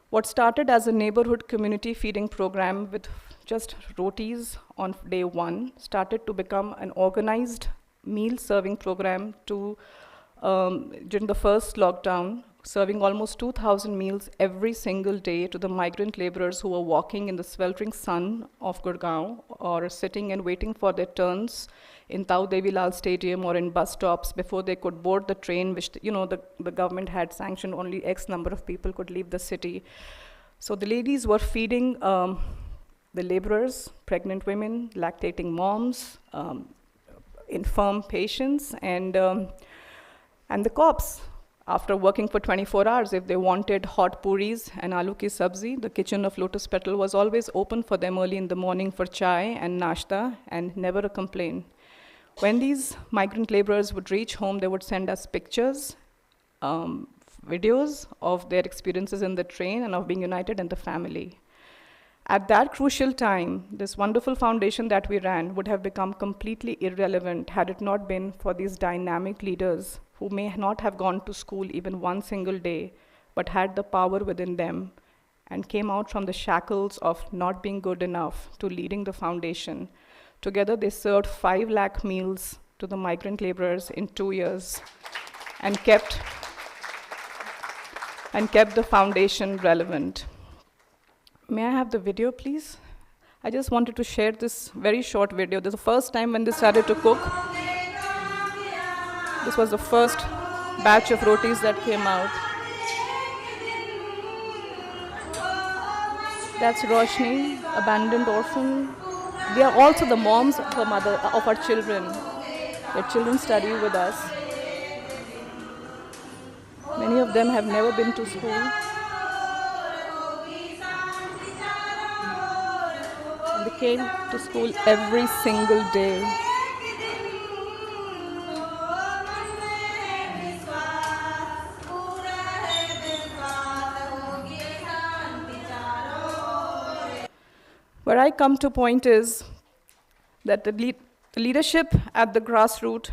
What started as a neighborhood community feeding program with just rotis on day 1 started to become an organized meal serving program during the first lockdown, serving almost 2,000 meals every single day to the migrant laborers who were walking in the sweltering sun of Gurgaon, or sitting and waiting for their turns in Tau Devi Lal Stadium or in bus stops before they could board the train, which the government had sanctioned only X number of people could leave the city. So the ladies were feeding the laborers, pregnant women, lactating moms, infirm patients, and the cops. After working for 24 hours, if they wanted hot puris and aloo ki sabzi, the kitchen of Lotus Petal was always open for them early in the morning for chai and nashta, and never a complaint. When these migrant laborers would reach home, they would send us pictures, videos of their experiences in the train and of being united in the family. At that crucial time, this wonderful foundation that we ran would have become completely irrelevant had it not been for these dynamic leaders who may not have gone to school even one single day, but had the power within them and came out from the shackles of not being good enough to leading the foundation. Together, they served 5 lakh meals to the migrant laborers in 2 years and kept the foundation relevant. May I have the video, please? I just wanted to share this very short video. This is the first time when they started to cook. This was the first batch of rotis that came out. That's Roshni, abandoned orphan. They are also the moms of our children. Their children study with us. Many of them have never been to school. And they came to school every single day. Where I come to point is that the leadership at the grassroots,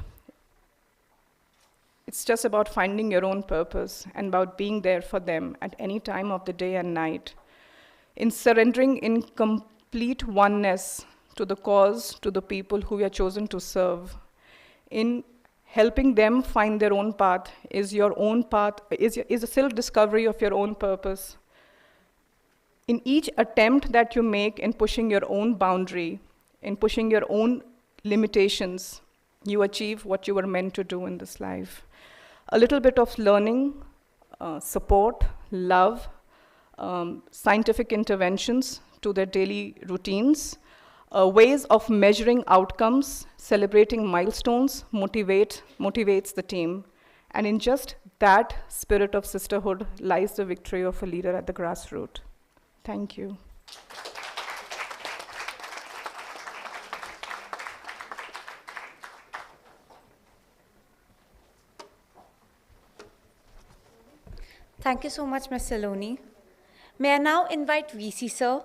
it's just about finding your own purpose and about being there for them at any time of the day and night, in surrendering in complete oneness to the cause, to the people who we are chosen to serve, in helping them find their own path, is your own path, is a self-discovery of your own purpose. In each attempt that you make in pushing your own boundary, in pushing your own limitations, you achieve what you were meant to do in this life. A little bit of learning, support, love, scientific interventions to their daily routines, ways of measuring outcomes, celebrating milestones, motivates the team. And in just that spirit of sisterhood lies the victory of a leader at the grassroots. Thank you. Thank you so much, Ms. Saloni. May I now invite VC Sir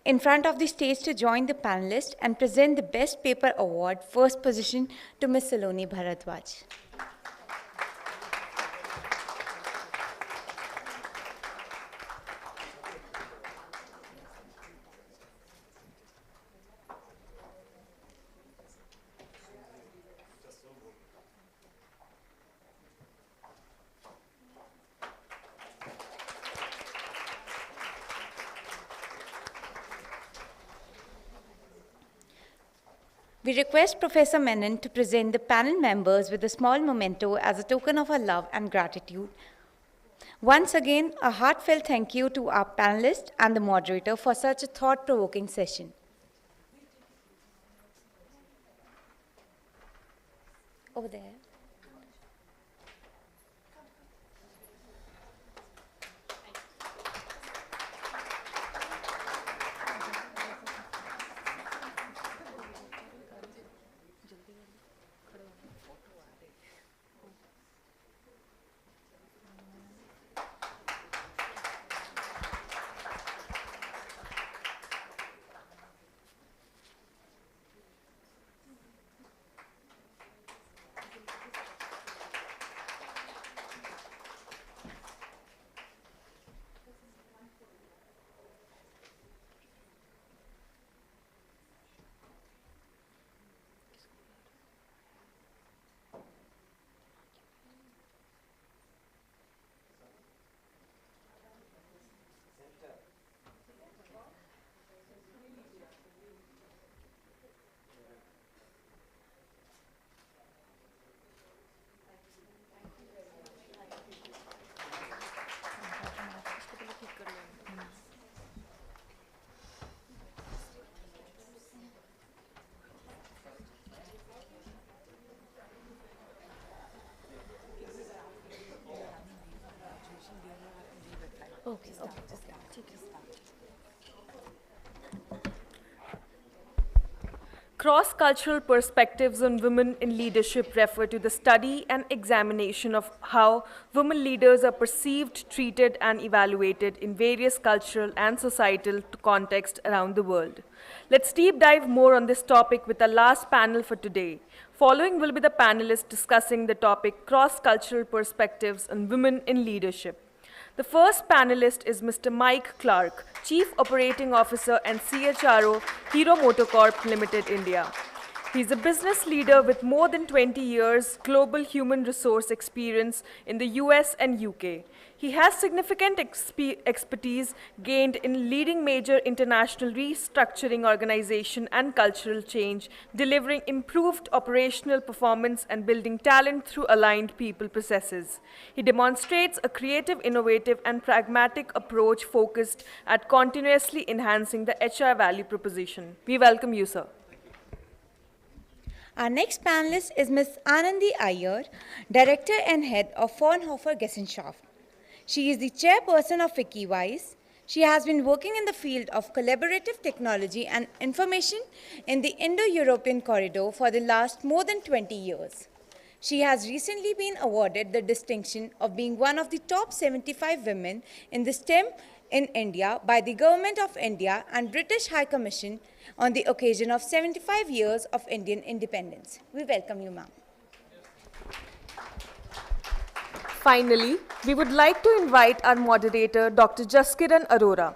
in front of the stage to join the panelists and present the Best Paper Award, first position, to Ms. Saloni Bharadwaj. We request Professor Menon to present the panel members with a small memento as a token of our love and gratitude. Once again, a heartfelt thank you to our panelists and the moderator for such a thought-provoking session. Over there. Cross-cultural perspectives on women in leadership refer to the study and examination of how women leaders are perceived, treated, and evaluated in various cultural and societal contexts around the world. Let's deep dive more on this topic with our last panel for today. Following will be the panelists discussing the topic cross-cultural perspectives on women in leadership. The first panelist is Mr. Mike Clark, Chief Operating Officer and CHRO, Hero Motocorp Limited, India. He's a business leader with more than 20 years global human resource experience in the US and UK. He has significant expertise gained in leading major international restructuring organization and cultural change, delivering improved operational performance and building talent through aligned people processes. He demonstrates a creative, innovative, and pragmatic approach focused at continuously enhancing the HR value proposition. We welcome you, sir. Our next panelist is Ms. Anandi Iyer, Director and Head of Fraunhofer Gesellschaft. She is the chairperson of Wikivise. She has been working in the field of collaborative technology and information in the Indo-European corridor for the last more than 20 years. She has recently been awarded the distinction of being one of the top 75 women in the STEM in India by the Government of India and British High Commission on the occasion of 75 years of Indian independence. We welcome you, ma'am. Finally, we would like to invite our moderator, Dr. Jaskiran Arora.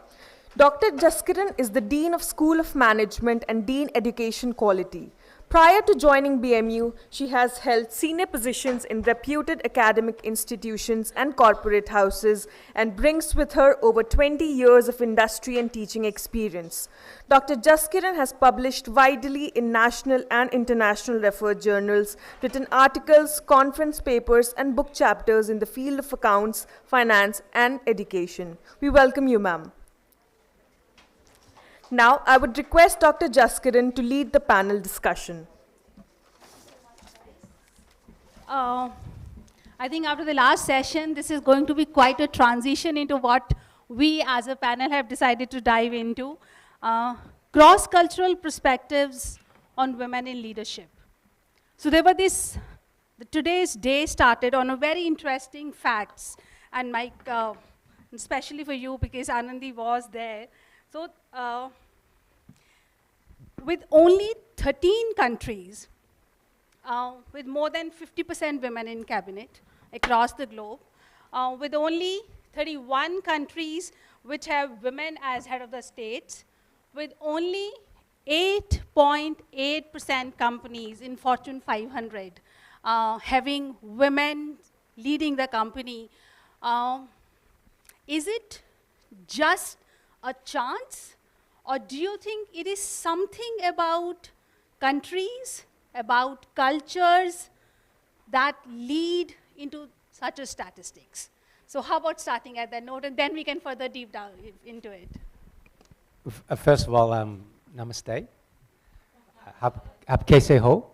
Dr. Jaskiran is the Dean of School of Management and Dean Education Quality. Prior to joining BMU, she has held senior positions in reputed academic institutions and corporate houses and brings with her over 20 years of industry and teaching experience. Dr. Jaskiran has published widely in national and international referred journals, written articles, conference papers, and book chapters in the field of accounts, finance, and education. We welcome you, ma'am. Now, I would request Dr. Jaskiran to lead the panel discussion. I think after the last session, this is going to be quite a transition into what we as a panel have decided to dive into. Cross-cultural perspectives on women in leadership. So there were today's day started on a very interesting facts, and Mike, especially for you because Anandi was there. So with only 13 countries, with more than 50% women in cabinet across the globe, with only 31 countries which have women as head of the states, with only 8.8% companies in Fortune 500 having women leading the company, is it just a chance, or do you think it is something about countries, about cultures that lead into such a statistics? So how about starting at that note, and then we can further deep down into it. First of all, namaste. Aap kaise ho?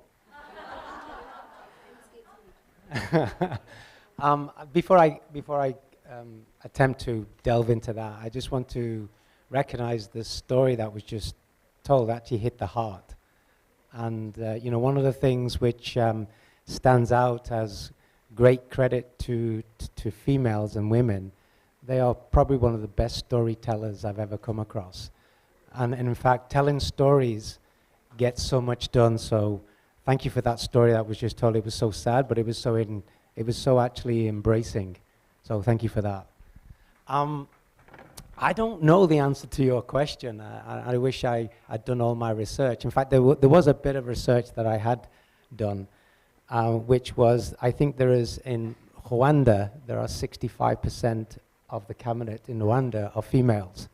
Before I attempt to delve into that, I just want to recognize the story that was just told actually hit the heart. And you know, one of the things which stands out as great credit to females and women, they are probably one of the best storytellers I've ever come across. And in fact, telling stories gets so much done. So thank you for that story that was just told. It was so sad, but it was so actually embracing. So thank you for that. I don't know the answer to your question. I wish I had done all my research. In fact, there was a bit of research that I had done, which was, I think there is in Rwanda, there are 65% of the cabinet in Rwanda are females.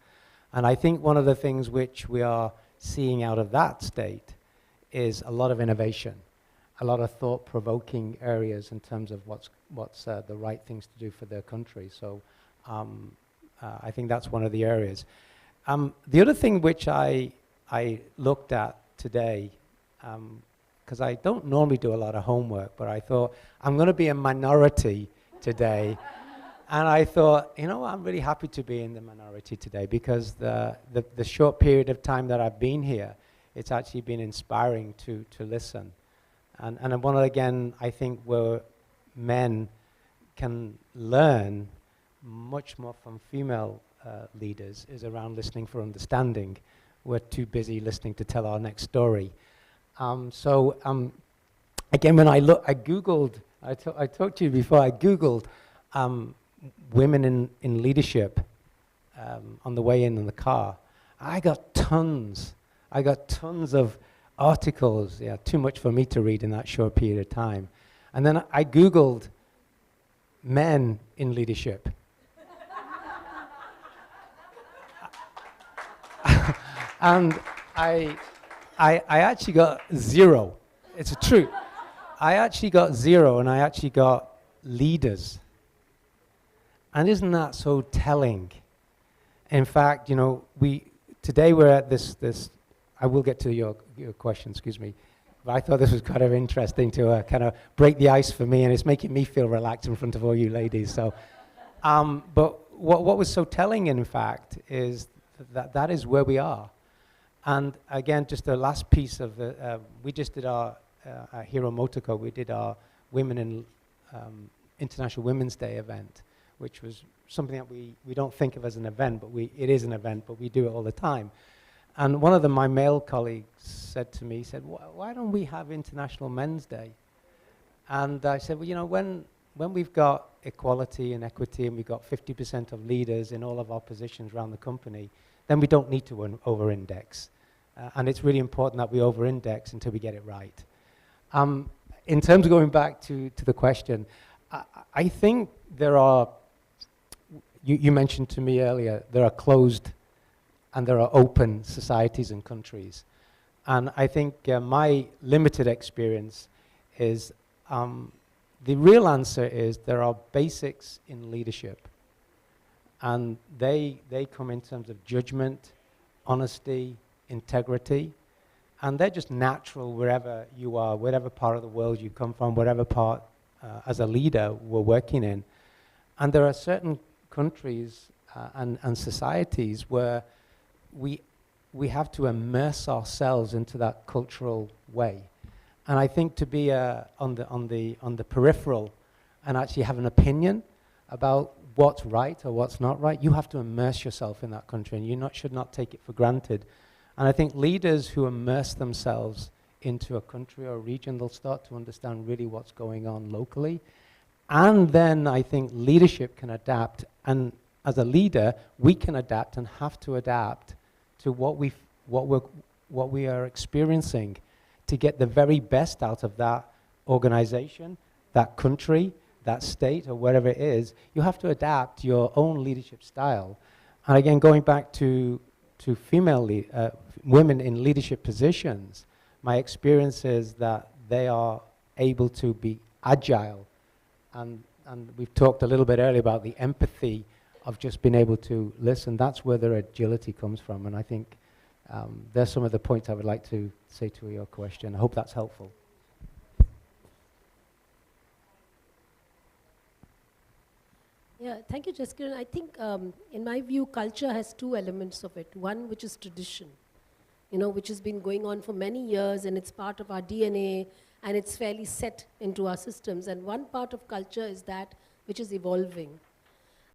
And I think one of the things which we are seeing out of that state is a lot of innovation, a lot of thought-provoking areas in terms of what's the right things to do for their country. So I think that's one of the areas. The other thing which I looked at today, because I don't normally do a lot of homework, but I thought I'm going to be a minority today. And I thought, you know, I'm really happy to be in the minority today because the short period of time that I've been here, it's actually been inspiring to listen. And one again, I think where men can learn much more from female leaders is around listening for understanding. We're too busy listening to tell our next story. Again, when I Googled, I talked to you before, I Googled women in leadership on the way in the car. I got tons of articles, too much for me to read in that short period of time. And then I Googled men in leadership. And I actually got 0. It's true. I actually got 0, and I actually got leaders. And isn't that so telling? In fact, you know, today we're at this, I will get to your question, excuse me, but I thought this was kind of interesting to kind of break the ice for me, and it's making me feel relaxed in front of all you ladies. So, but what was so telling, in fact, is that is where we are. And again, just the last piece of the, we just did our, at Hero Motorco, we did our Women in International Women's Day event, which was something that we don't think of as an event, but it is an event, but we do it all the time. And one of my male colleagues said to me, he said, why don't we have International Men's Day? And I said, well, you know, when we've got equality and equity and we've got 50% of leaders in all of our positions around the company, then we don't need to over-index. And it's really important that we over-index until we get it right. In terms of going back to the question, I think there are, you mentioned to me earlier, there are closed and there are open societies and countries. And I think my limited experience is, the real answer is there are basics in leadership. And they come in terms of judgment, honesty, integrity, and they're just natural wherever you are, whatever part of the world you come from, whatever part as a leader we're working in. And there are certain countries and societies where we have to immerse ourselves into that cultural way. And I think to be on the peripheral and actually have an opinion about what's right or what's not right, you have to immerse yourself in that country, and you should not take it for granted. And I think leaders who immerse themselves into a country or a region, they'll start to understand really what's going on locally. And then I think leadership can adapt, and as a leader, we can adapt and have to adapt to what we are experiencing to get the very best out of that organization, that country, that state, or wherever it is. You have to adapt your own leadership style. And again, going back to women in leadership positions, my experience is that they are able to be agile. And we've talked a little bit earlier about the empathy of just being able to listen. That's where their agility comes from. And I think there's some of the points I would like to say to your question. I hope that's helpful. Yeah, thank you, Jessica. I think, in my view, culture has two elements of it. One, which is tradition, which has been going on for many years, and it's part of our DNA, and it's fairly set into our systems. And one part of culture is that which is evolving.